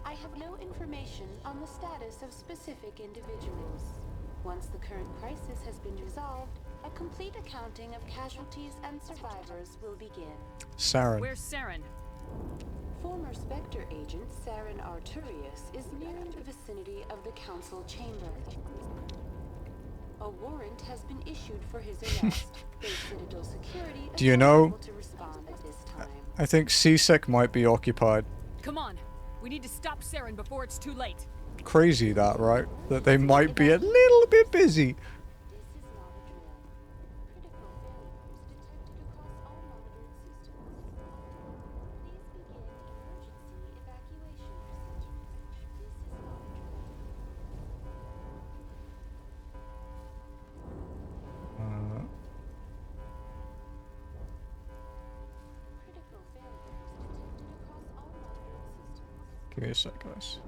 I have no information on the status of specific individuals. Once the current crisis has been resolved, a complete accounting of casualties and survivors will begin. Saren. Where's Saren? Former Spectre agent Saren Arturius is nearing the vicinity of the council chamber. A warrant has been issued for his arrest. Base Citadel security Do you know? to respond at this time. I think CSEC might be occupied. Come on. We need to stop Saren before it's too late. crazy that, right? That they might be a little bit busy. Give me a sec, guys.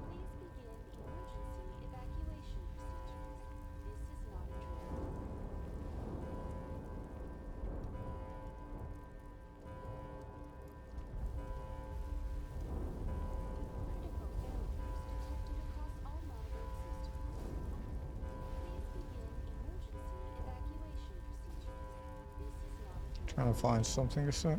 Trying to find something to say.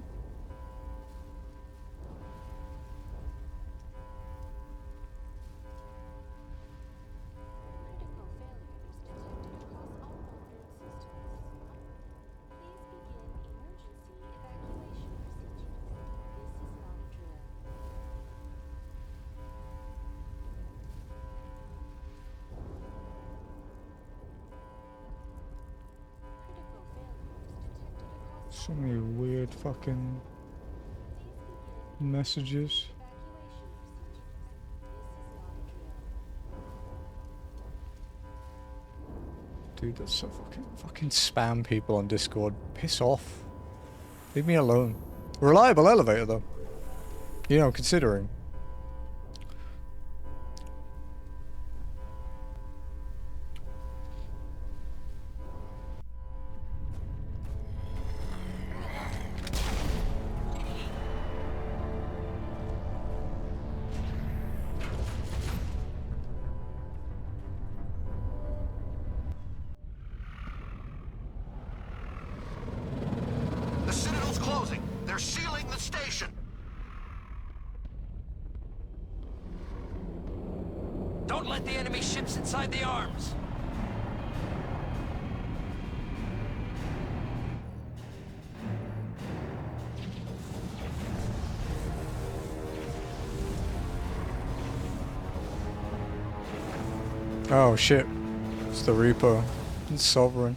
So many weird fucking messages. Dude, that's so fucking spam people on Discord. Piss off. Leave me alone. Reliable elevator though. You know, considering. The Citadel's closing. They're sealing the station. Don't let the enemy ships inside the arms. Oh shit. It's the Reaper. It's Sovereign.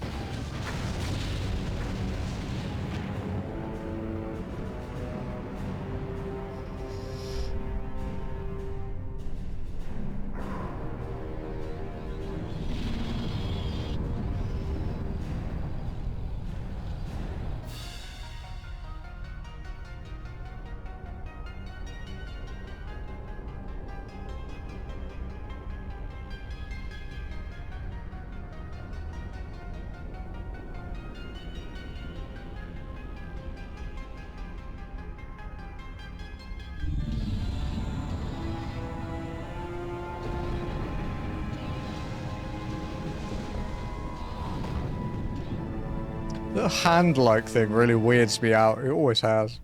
The hand-like thing really weirds me out. It always has.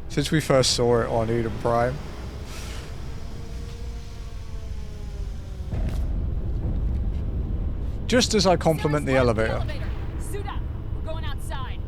Since we first saw it on Eden Prime. Just as I compliment the elevator. Suit up. We're going outside.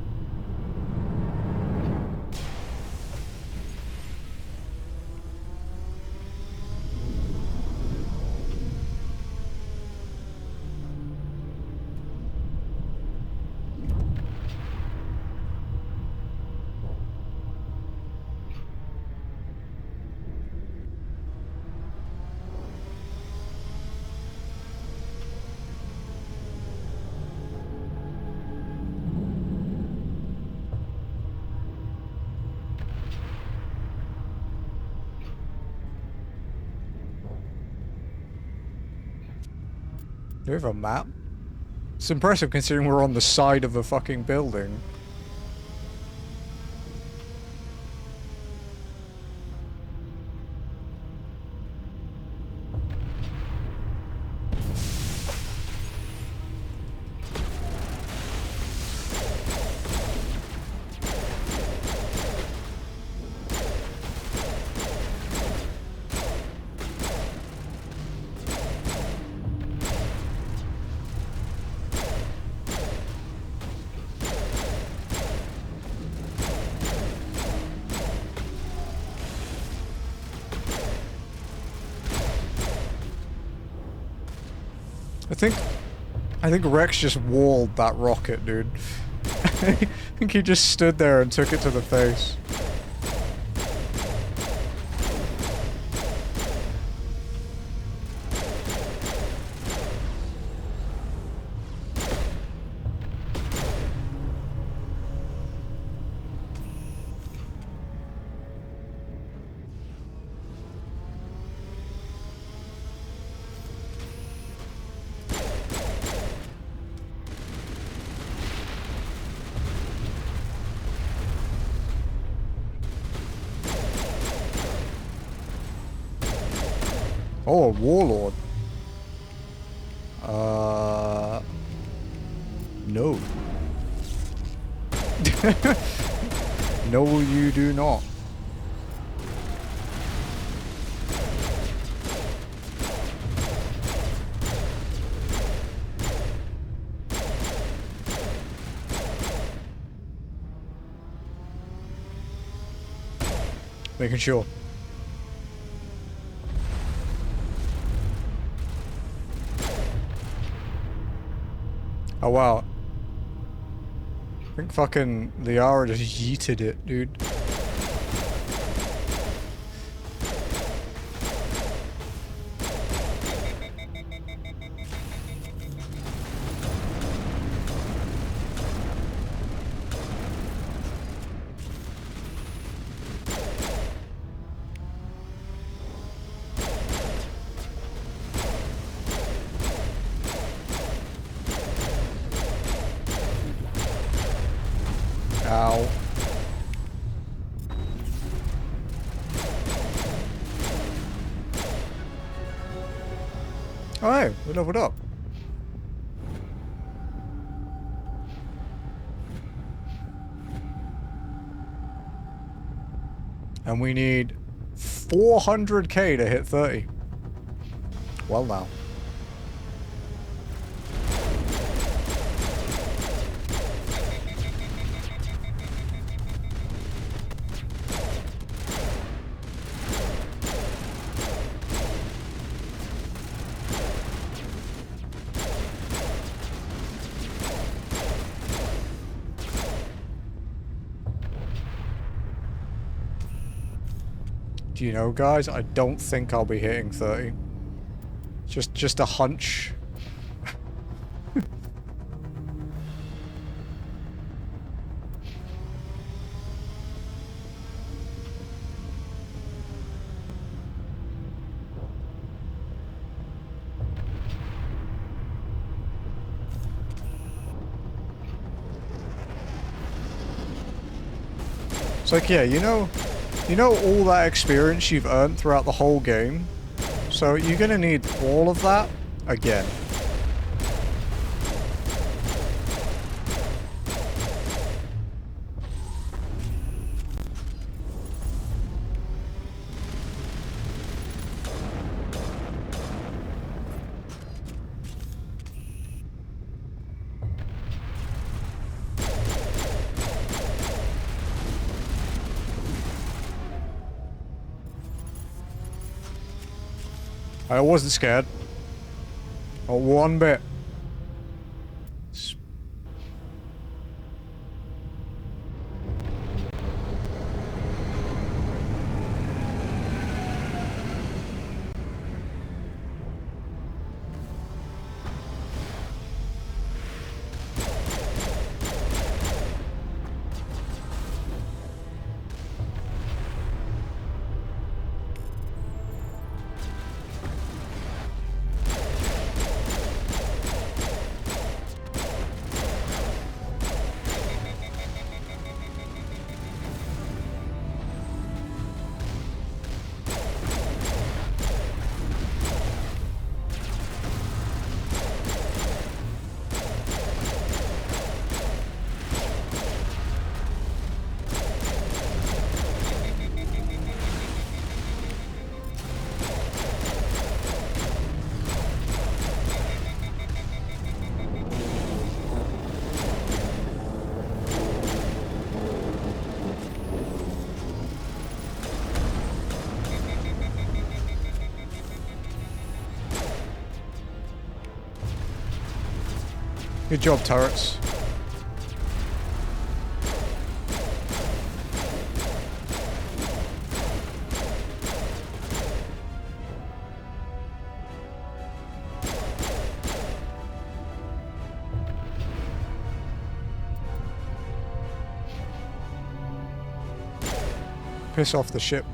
Do we have a map? It's impressive considering we're on the side of a fucking building. I think Rex just walled that rocket, dude. I think he just stood there and took it to the face. Oh, a warlord. No. No, you do not. Making sure. Oh wow. I think fucking Liara just yeeted it, dude. Ow. Oh hey, we leveled up. And we need 400k to hit 30. Well now. Do you know, guys, I don't think I'll be hitting 30. Just a hunch. It's like, yeah, you know all that experience you've earned throughout the whole game? So you're gonna need all of that again. I wasn't scared. Not one bit. Good job, turrets. Piss off the ship.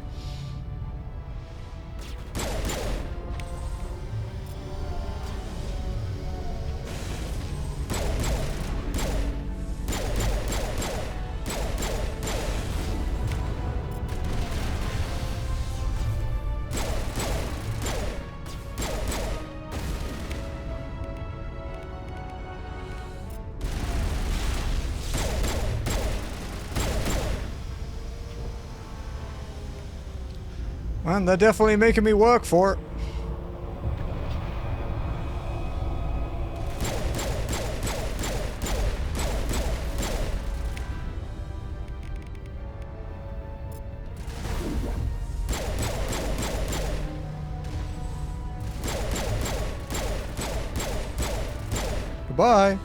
Man, they're definitely making me work for it. Goodbye.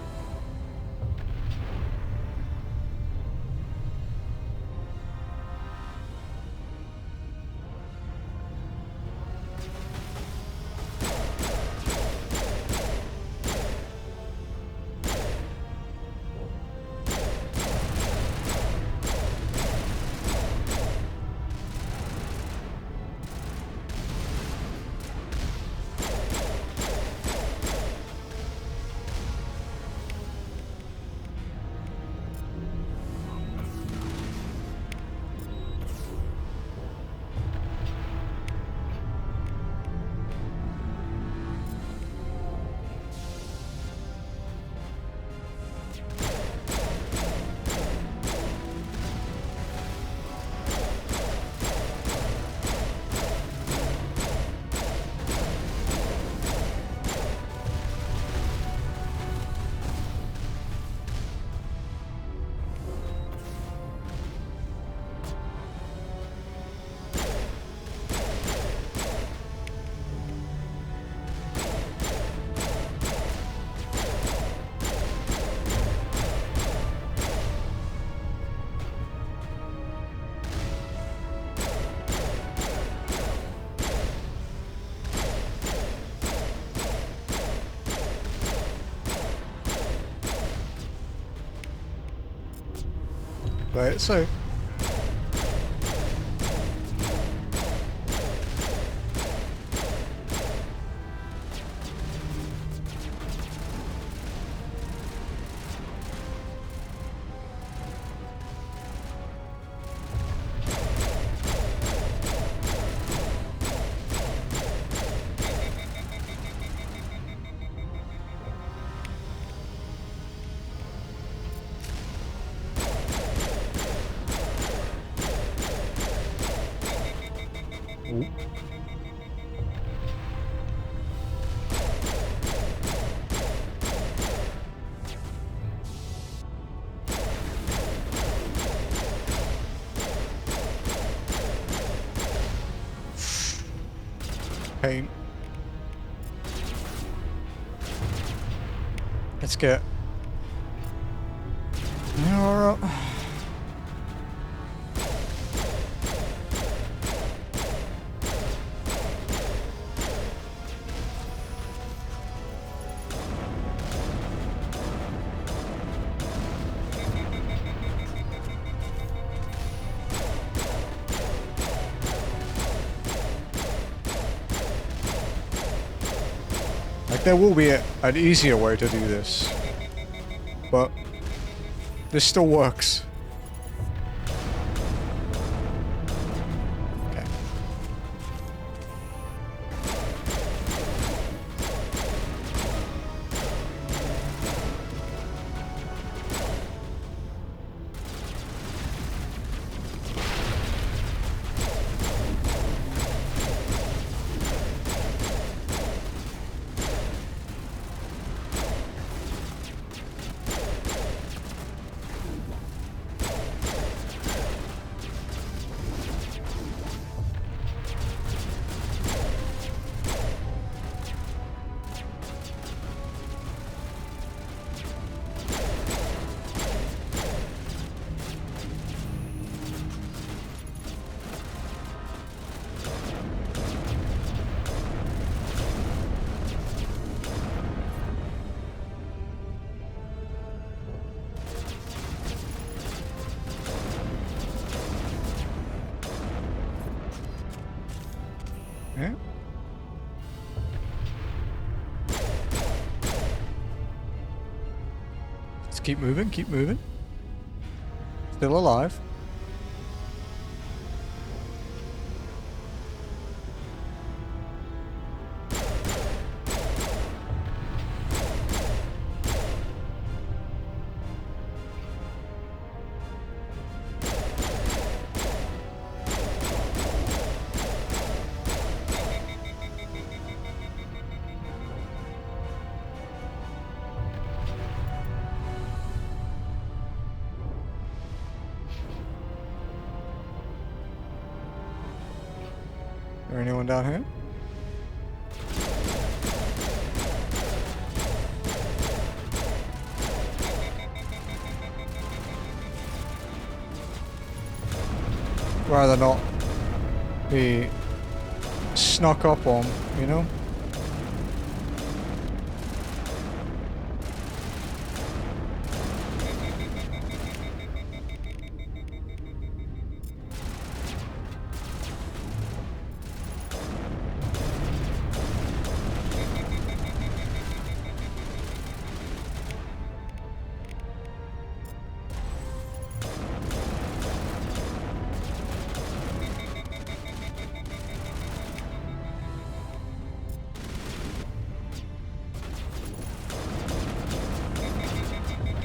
Play it safe. Pain. Let's get. Alright. There will be an easier way to do this, but this still works. Okay. Yeah. Let's keep moving, keep moving. Still alive. Is there anyone down here? Rather not be snuck up on, you know?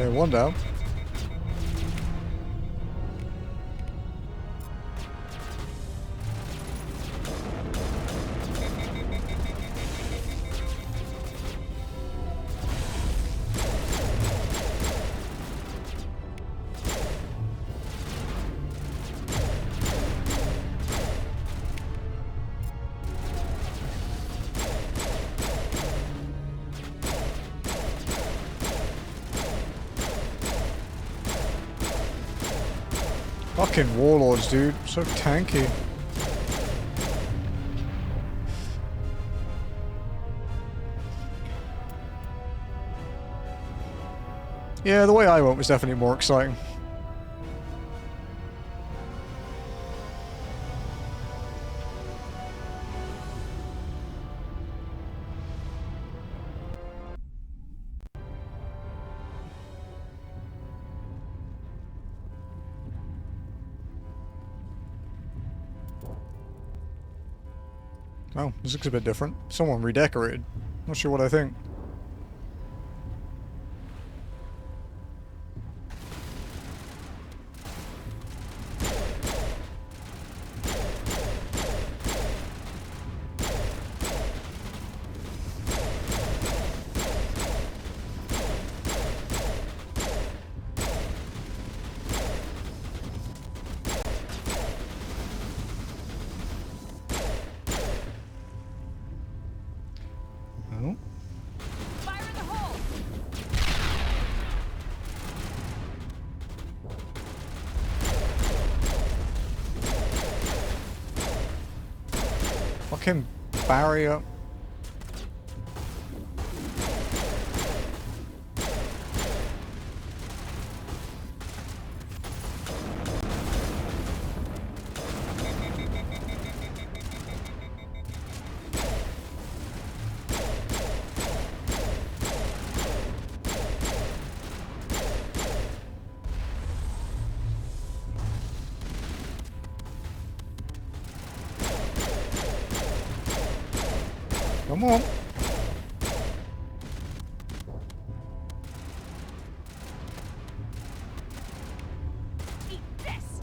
Okay, one down. Fucking warlords, dude. So tanky. Yeah, the way I went was definitely more exciting. Oh, this looks a bit different. Someone redecorated. Not sure what I think. Oh. Fire in the hole! Fucking barrier. Come on. Eat this!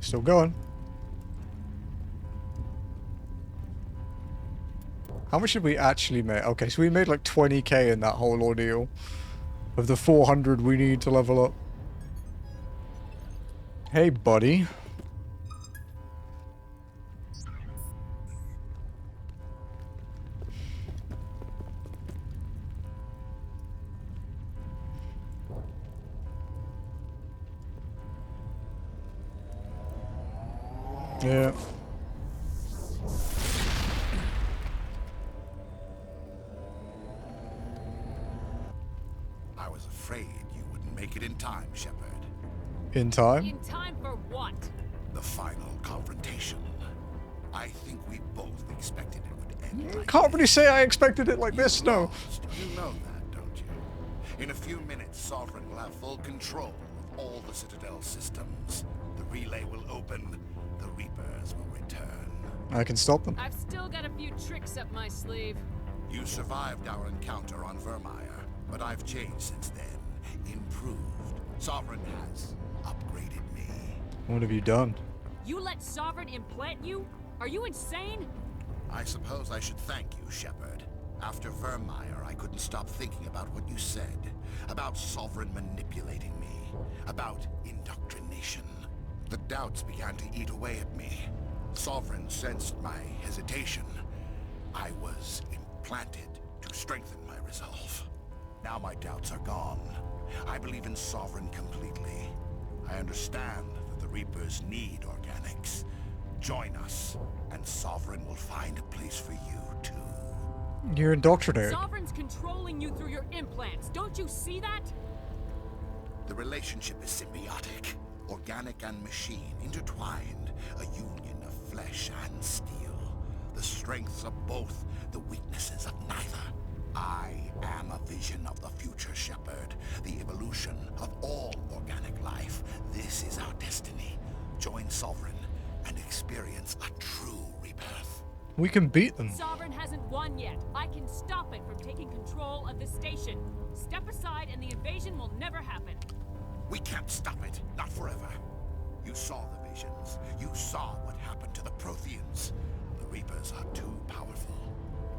Still going. How much did we actually make? Okay, so we made like 20k in that whole ordeal. Of the 400 we need to level up. Hey, buddy. Yeah. I I was afraid you wouldn't make it in time, Shepard. In time? In time for what? The final confrontation. I think we both expected it would end like Can't really say I expected it like this, no. lost. You know that, don't you? In a few minutes, Sovereign will have full control of all the Citadel systems. The relay will open. The Reapers will return. I can stop them. I've still got a few tricks up my sleeve. You survived our encounter on Vermeer, but I've changed since then. Improved. Sovereign has upgraded me. What have you done? You let Sovereign implant you? Are you insane? I suppose I should thank you, Shepard. After Vermeer, I couldn't stop thinking about what you said. About Sovereign manipulating me. About indoctrination. The doubts began to eat away at me. Sovereign sensed my hesitation. I was implanted to strengthen my resolve. Now my doubts are gone. I believe in Sovereign completely. I understand that the Reapers need organics. Join us, and Sovereign will find a place for you, too. You're indoctrinated. Sovereign's controlling you through your implants. Don't you see that? The relationship is symbiotic. Organic and machine intertwined. A union of flesh and steel. The strengths of both, the weaknesses of neither. I am a vision of the future, Shepard. The evolution of all organic life. This is our destiny. Join Sovereign and experience a true rebirth. We can beat them. Sovereign hasn't won yet. I can stop it from taking control of the station. Step aside and the invasion will never happen. We can't stop it. Not forever. You saw the visions. You saw what happened to the Protheans. The Reapers are too powerful.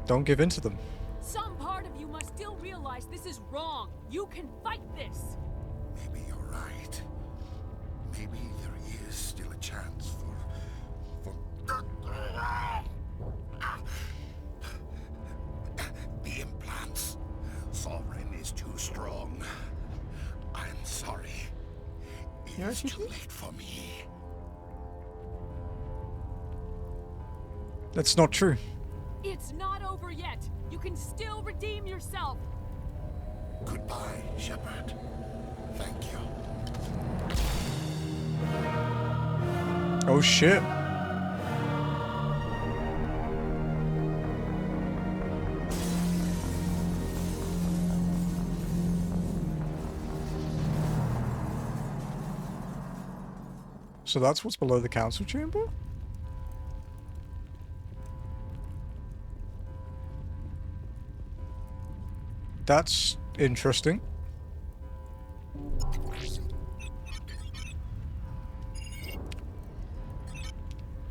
Don't give in to them. Some part of you must still realize this is wrong. You can fight this. Maybe you're right. Maybe there is still a chance for the implants. Sovereign is too strong. I'm sorry. It is too late for me. That's not true. It's not over yet. You can still redeem yourself. Goodbye, Shepard. Thank you. Oh shit. So that's what's below the council chamber? That's interesting.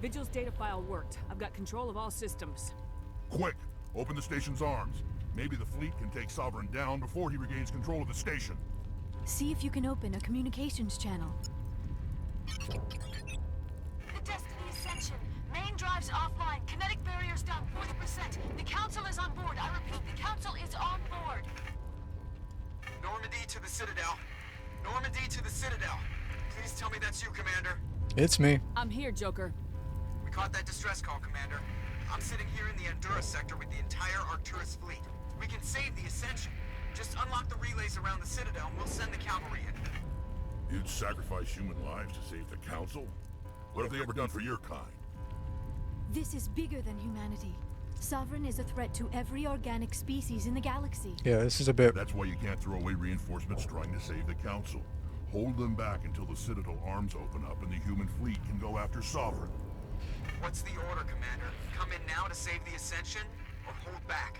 Vigil's data file worked. I've got control of all systems. Quick! Open the station's arms. Maybe the fleet can take Sovereign down before he regains control of the station. See if you can open a communications channel. The Destiny Ascension. Main drives offline. Kinetic barriers down 40%. The Council is on board. I repeat, the Council is on board. Normandy to the Citadel. Normandy to the Citadel. Please tell me that's you, Commander. It's me. I'm here, Joker. We caught that distress call, Commander. I'm sitting here in the Endura sector with the entire Arcturus fleet. We can save the Ascension. Just unlock the relays around the Citadel and we'll send the cavalry in. You'd sacrifice human lives to save the Council? What have they ever done for your kind? This is bigger than humanity. Sovereign is a threat to every organic species in the galaxy. Yeah, this is a bit... That's why you can't throw away reinforcements trying to save the Council. Hold them back until the Citadel arms open up and the human fleet can go after Sovereign. What's the order, Commander? Come in now to save the Ascension, or hold back?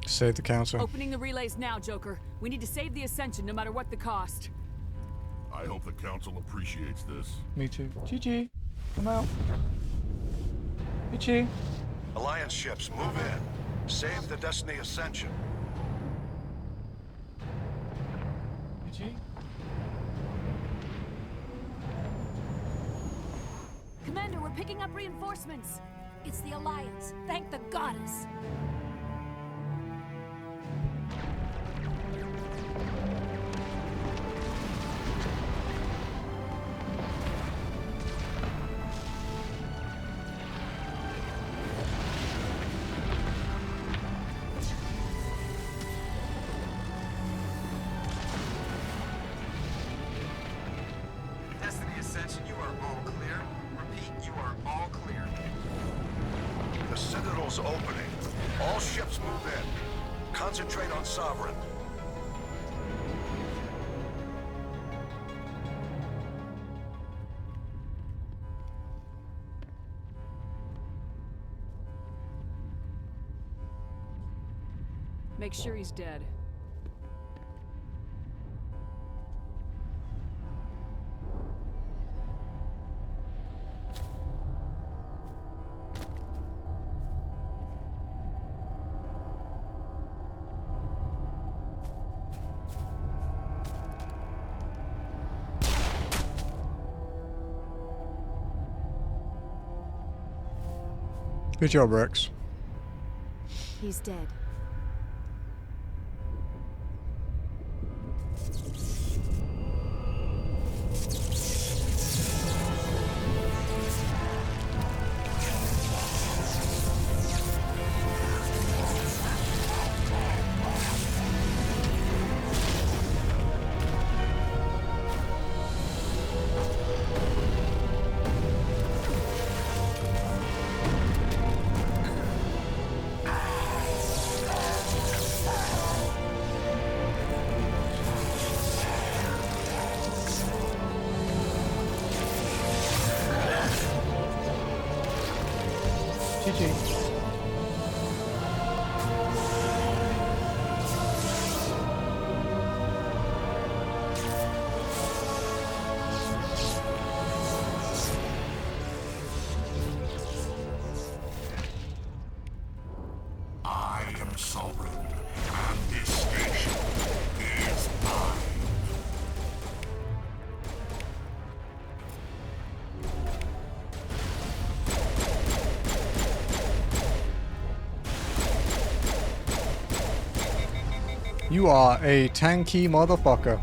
Save the Council. Opening the relays now, Joker. We need to save the Ascension no matter what the cost. I hope the Council appreciates this. Me too. GG. Come out. GG. Alliance ships, move in. Save the Destiny Ascension. GG. Commander, we're picking up reinforcements. It's the Alliance. Thank the goddess. Concentrate on Sovereign. Make sure he's dead. Good job, Rex. He's dead. GG. I am Sovereign, and this station is mine. You are a tanky motherfucker.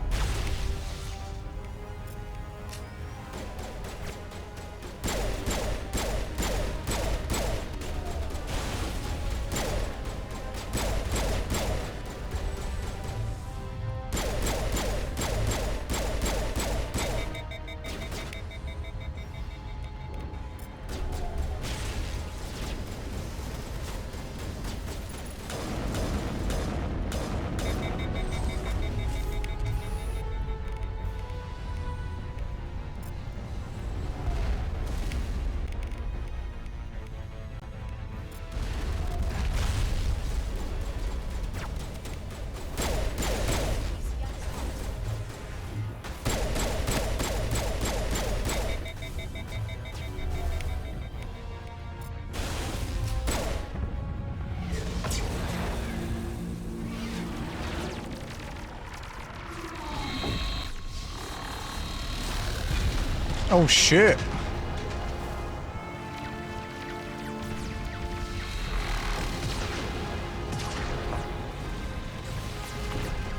Oh shit.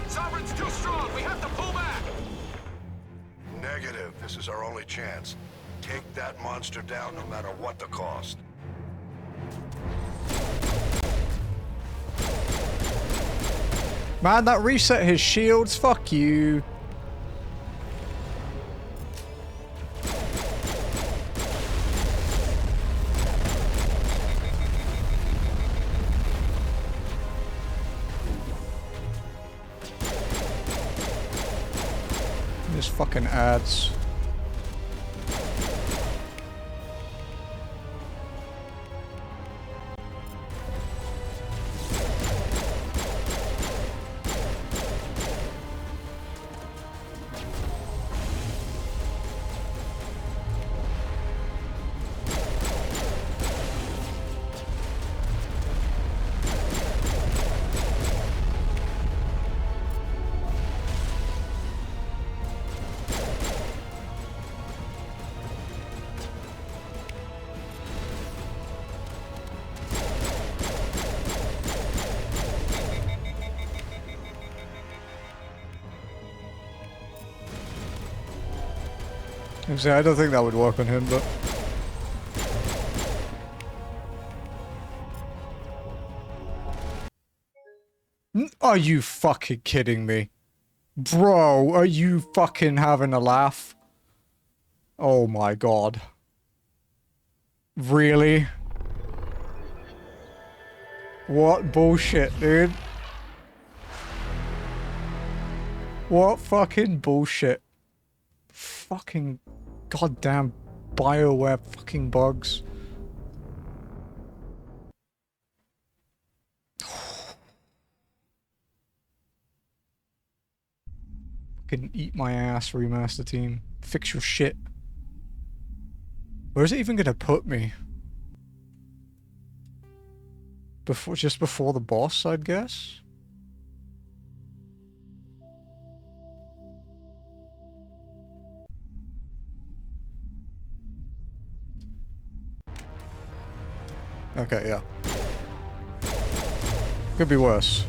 Sovereign's too strong. We have to pull back. Negative. This is our only chance. Take that monster down no matter what the cost. Man, that reset his shields. Fuck you. This fucking ads. I don't think that would work on him, but... Are you fucking kidding me? Bro, are you fucking having a laugh? Oh my god. Really? What bullshit, dude? What fucking bullshit. Fucking goddamn BioWare fucking bugs. Fucking eat my ass, remaster team. Fix your shit. Where is it even gonna put me? Just before the boss, I'd guess? Okay, yeah. Could be worse.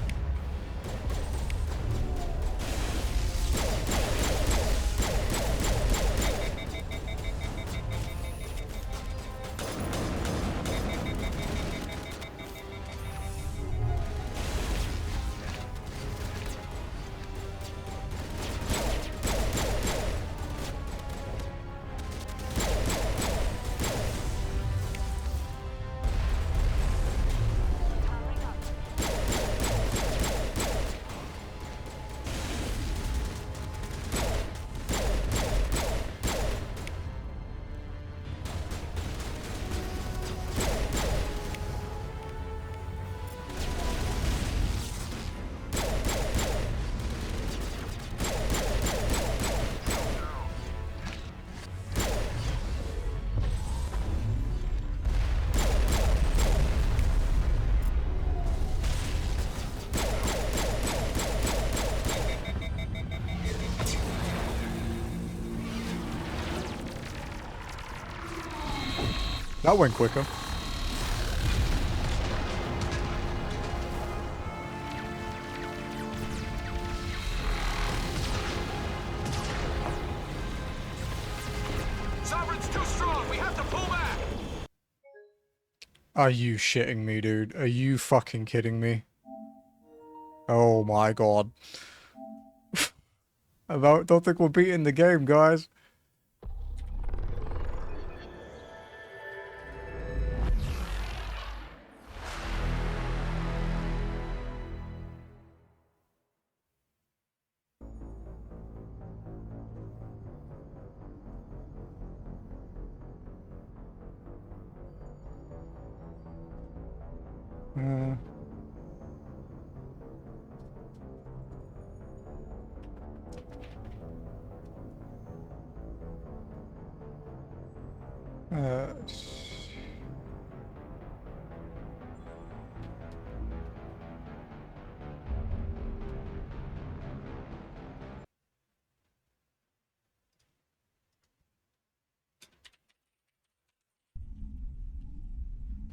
That went quicker. Sovereign's too strong. We have to pull back. Are you shitting me, dude? Are you fucking kidding me? Oh my god. I don't think we're beating the game, guys.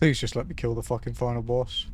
Please just let me kill the fucking final boss.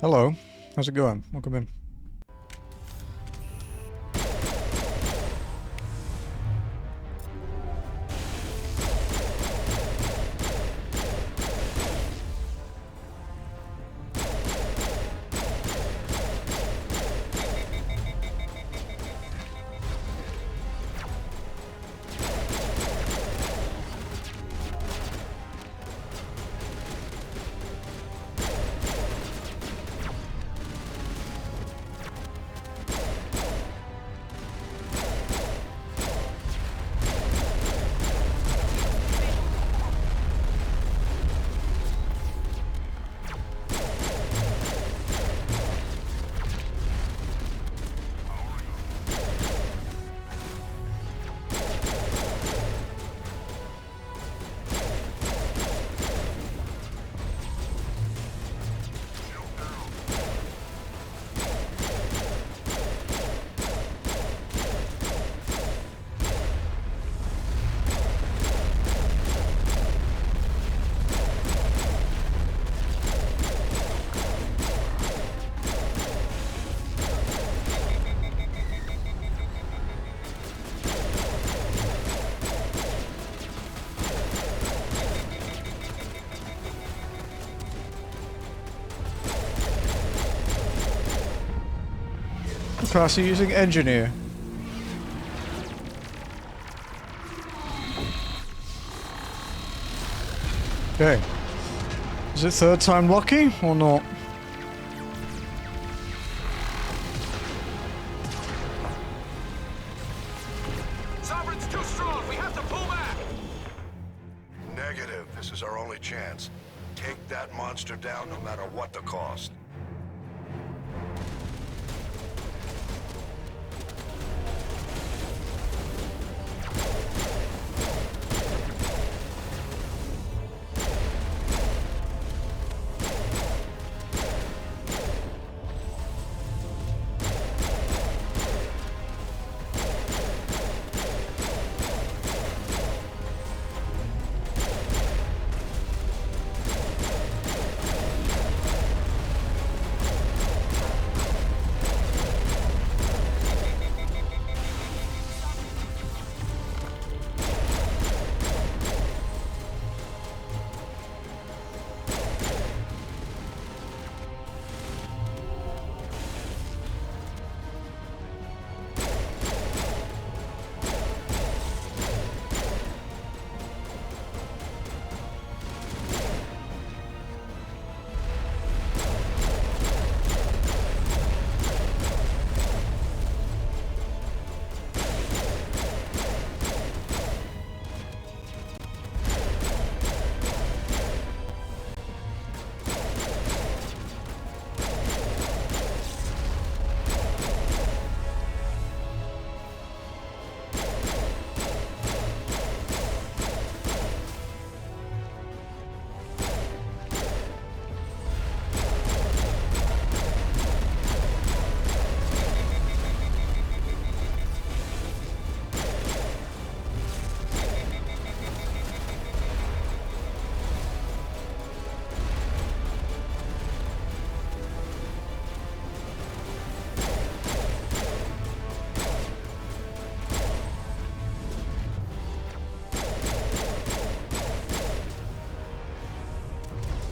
Hello. How's it going? Welcome in. class are you using? Engineer. Okay. Is it third time lucky or not? Sovereign's too strong. We have to pull back. Negative. This is our only chance. Take that monster down no matter what the cost.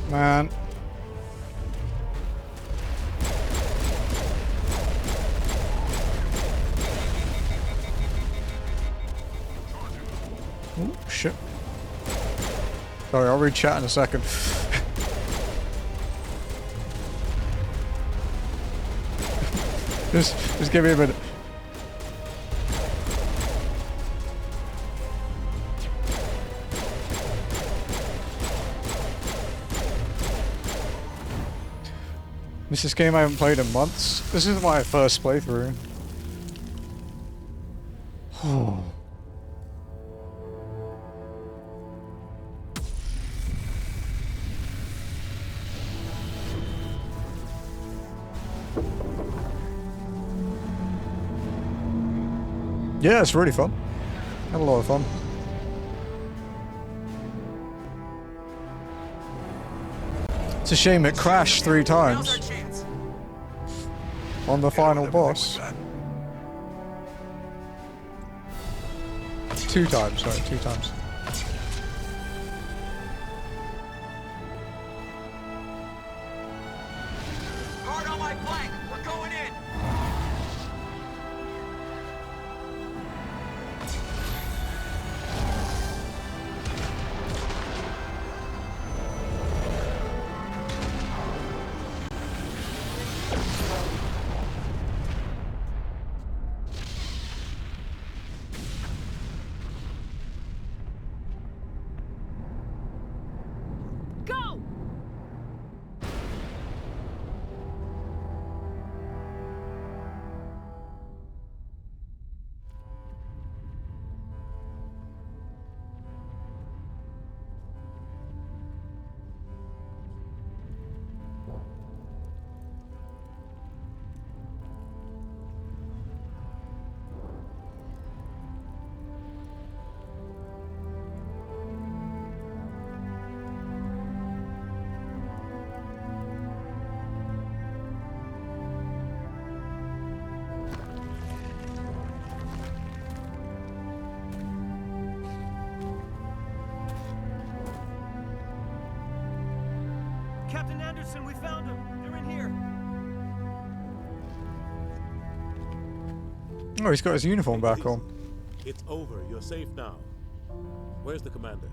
Man. Oh, shit. Sorry, I'll read chat in a second. just give me a minute. This is a game I haven't played in months. This is my first playthrough. Yeah, it's really fun. Had a lot of fun. It's a shame it crashed 3 times. On the final boss. 2 times, sorry, 2 times. Hard on my flank. We're going in. Go! Captain Anderson, we found them. They're in here. Oh, he's got his uniform back on. It's over. You're safe now. Where's the commander?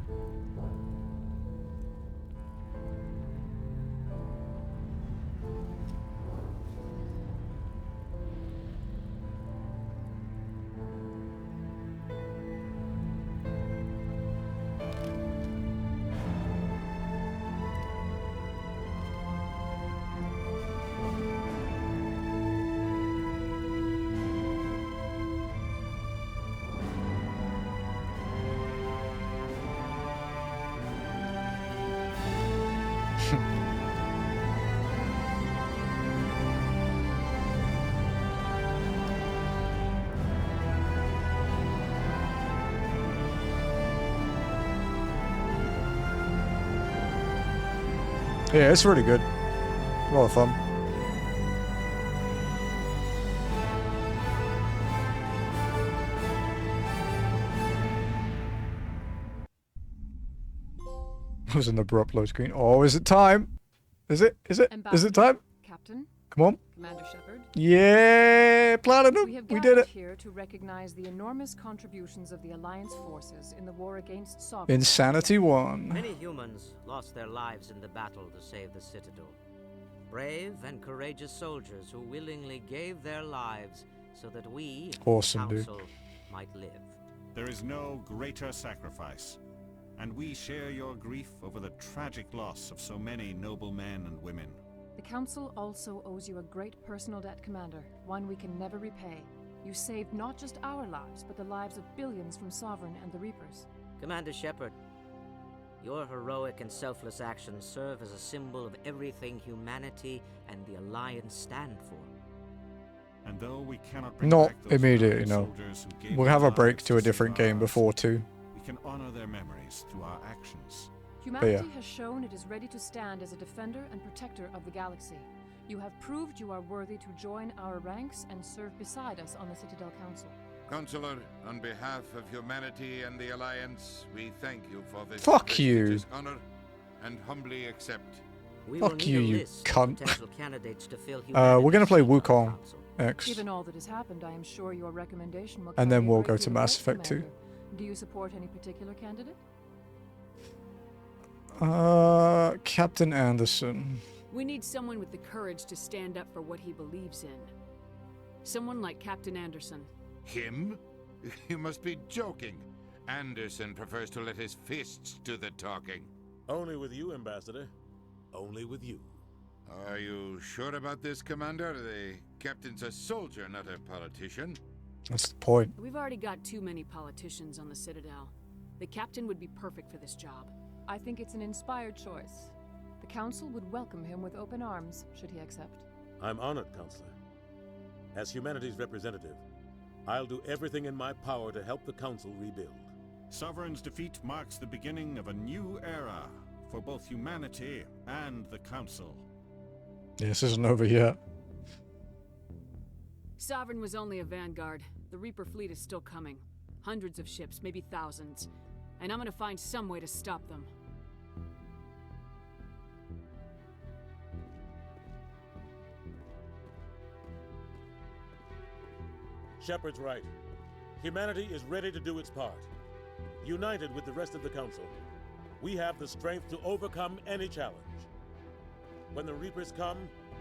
Yeah, it's really good. A lot of fun. It was an abrupt load screen. Oh, is it time? Is it? Is it? Is it time? Captain? Come on. Commander Shepard? Yeah, Platinum. We did it. Here to recognize the enormous contributions of the Alliance forces in the war against Sovereign. Insanity 1. Many humans lost their lives in the battle to save the Citadel. Brave and courageous soldiers who willingly gave their lives so that we, Awesome, the dude. Council, might live. There is no greater sacrifice, and we share your grief over the tragic loss of so many noble men and women. The Council also owes you a great personal debt, Commander, one we can never repay. You saved not just our lives, but the lives of billions from Sovereign and the Reapers. Commander Shepard, your heroic and selfless actions serve as a symbol of everything humanity and the Alliance stand for. And though we cannot bring Not back those immediately, brave no. soldiers who gave We'll their have a break lives to a save different game ours, before too. we can honor their memories through our actions. Humanity has shown it is ready to stand as a defender and protector of the galaxy. You have proved you are worthy to join our ranks and serve beside us on the Citadel Council. Counselor, on behalf of humanity and the Alliance, we thank you for this Fuck you. prestigious honor and humbly accept. We Fuck will need you, a you list of cunt. potential candidates to fill We're gonna play humanity's Wukong Council. next, Given all that has happened, I am sure your recommendation will and then carry a we'll great go to deal of Mass weight, Effect 2. Commander. Do you support any particular candidate? Captain Anderson. We need someone with the courage to stand up for what he believes in. Someone like Captain Anderson. Him? You must be joking. Anderson prefers to let his fists do the talking. Only with you, Ambassador. Only with you. Are you sure about this, Commander? The captain's a soldier, not a politician. That's the point. We've already got too many politicians on the Citadel. The captain would be perfect for this job. I think it's an inspired choice. The Council would welcome him with open arms, should he accept. I'm honored, Counselor. As humanity's representative, I'll do everything in my power to help the Council rebuild. Sovereign's defeat marks the beginning of a new era for both humanity and the Council. Yeah, this isn't over yet. Sovereign was only a vanguard. The Reaper fleet is still coming. Hundreds of ships, maybe thousands. And I'm gonna find some way to stop them. Shepard's right. Humanity is ready to do its part. United with the rest of the Council, we have the strength to overcome any challenge. When the Reapers come,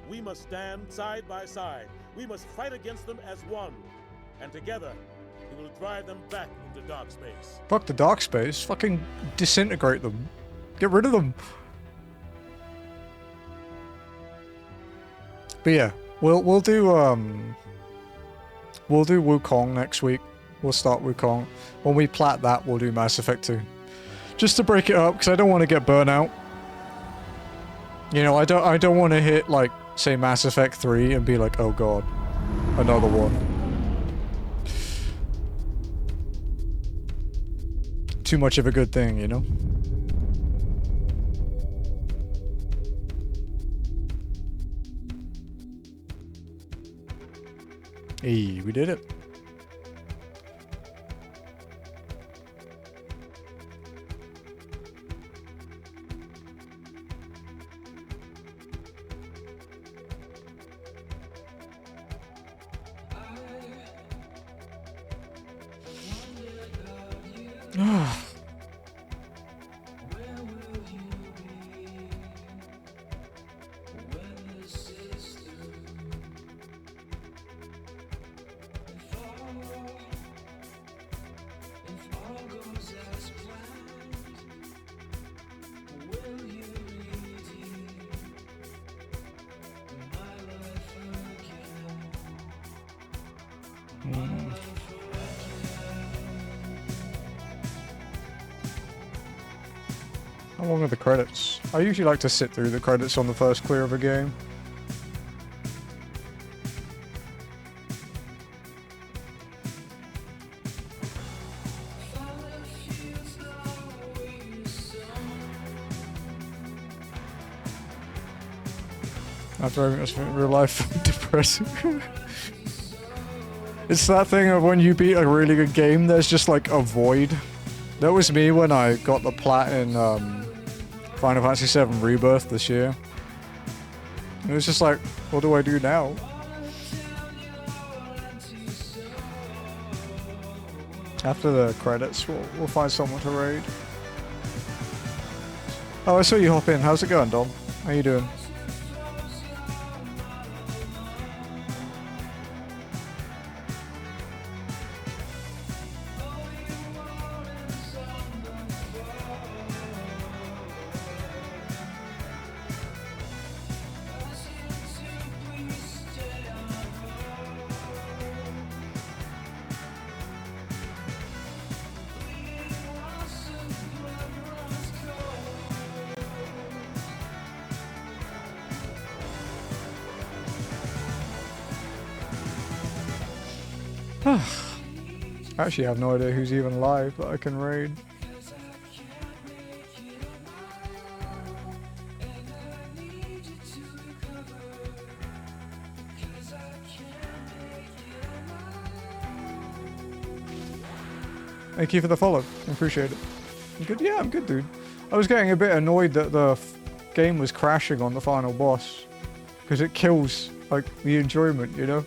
we must stand side by side. We must fight against them as one. And together, we will drive them back into dark space. Fuck the dark space. Fucking disintegrate them. Get rid of them. But yeah, we'll do Wukong next week. We'll start Wukong. When we plat that, we'll do Mass Effect 2. Just to break it up, because I don't want to get burnt out. You know, I don't want to hit, like, say Mass Effect 3 and be like, oh god, another one. Too much of a good thing, you know? Hey, we did it. How long are the credits? I usually like to sit through the credits on the first clear of a game. After that's real life depressing. It's that thing of when you beat a really good game, there's just like a void. That was me when I got the plat in Final Fantasy VII Rebirth this year. It was just like, what do I do now? After the credits, we'll find someone to raid. Oh, I saw you hop in. How's it going, Dom? How you doing? Actually, I have no idea who's even live that I can raid. Thank you for the follow. I appreciate it. You good? Yeah, I'm good, dude. I was getting a bit annoyed that the game was crashing on the final boss. Because it kills, like, the enjoyment, you know?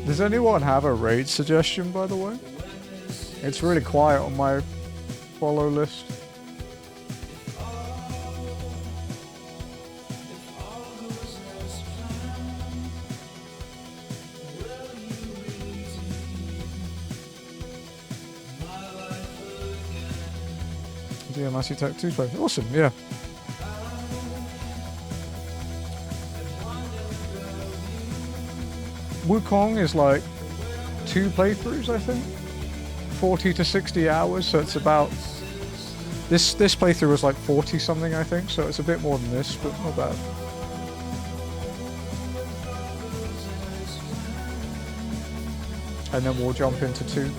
Does anyone have a raid suggestion, by the way? It's really quiet on my follow list. Yeah, Mass Effect 2 play. Awesome, yeah. Wukong is like 2 playthroughs, I think. 40 to 60 hours, so it's about... This playthrough was like 40 something, I think, so it's a bit more than this, but not bad. And then we'll jump into 2.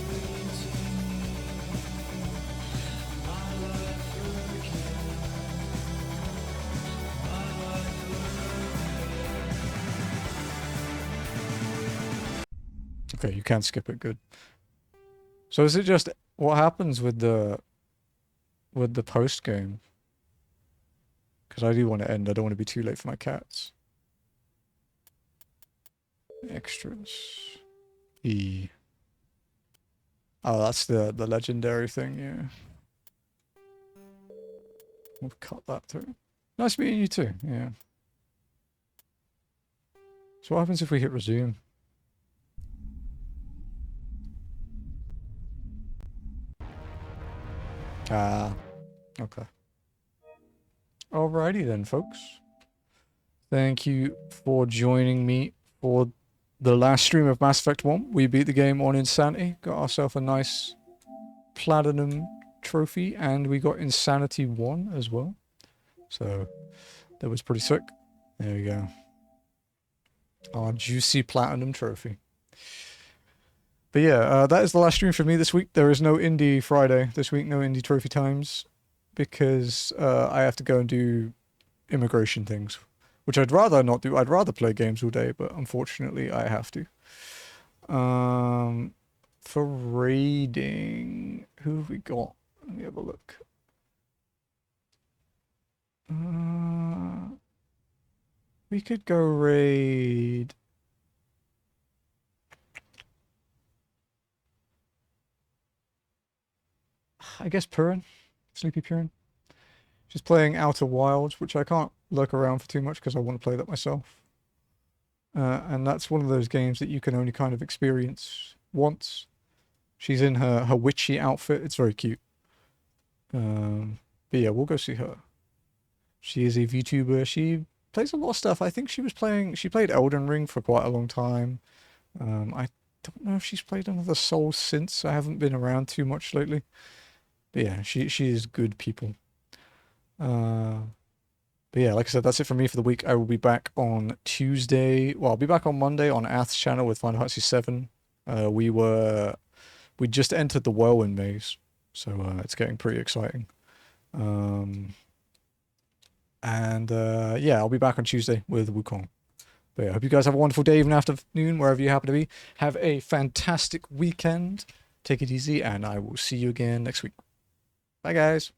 Okay, you can skip it, good. So is it just what happens with the post game? Because I do want to end. I don't want to be too late for my cats. Extras. E. Oh, that's the legendary thing, yeah. We'll cut that through. Nice meeting you too, yeah. So what happens if we hit resume? Ah, okay. Alrighty then, folks. Thank you for joining me for the last stream of Mass Effect 1. We beat the game on Insanity, got ourselves a nice Platinum trophy, and we got Insanity 1 as well. So, that was pretty sick. There we go. Our juicy Platinum trophy. But yeah, that is the last stream for me this week. There is no Indie Friday this week, no Indie Trophy Times, because I have to go and do immigration things, which I'd rather not do. I'd rather play games all day, but unfortunately I have to. For raiding, who have we got? Let me have a look. We could go raid... I guess Purin. Sleepy Purin. She's playing Outer Wilds, which I can't lurk around for too much because I want to play that myself. And that's one of those games that you can only kind of experience once. She's in her witchy outfit. It's very cute. But yeah, we'll go see her. She is a VTuber. She plays a lot of stuff. I think she played Elden Ring for quite a long time. I don't know if she's played another Soul since. I haven't been around too much lately. But yeah, she is good people. But yeah, like I said, that's it for me for the week. I will be back on Tuesday. Well, I'll be back on Monday on Ath's channel with Final Fantasy 7. We just entered the Whirlwind Maze, so it's getting pretty exciting. Yeah, I'll be back on Tuesday with Wukong. But yeah, I hope you guys have a wonderful day, even afternoon, wherever you happen to be. Have a fantastic weekend. Take it easy, and I will see you again next week. Bye, guys.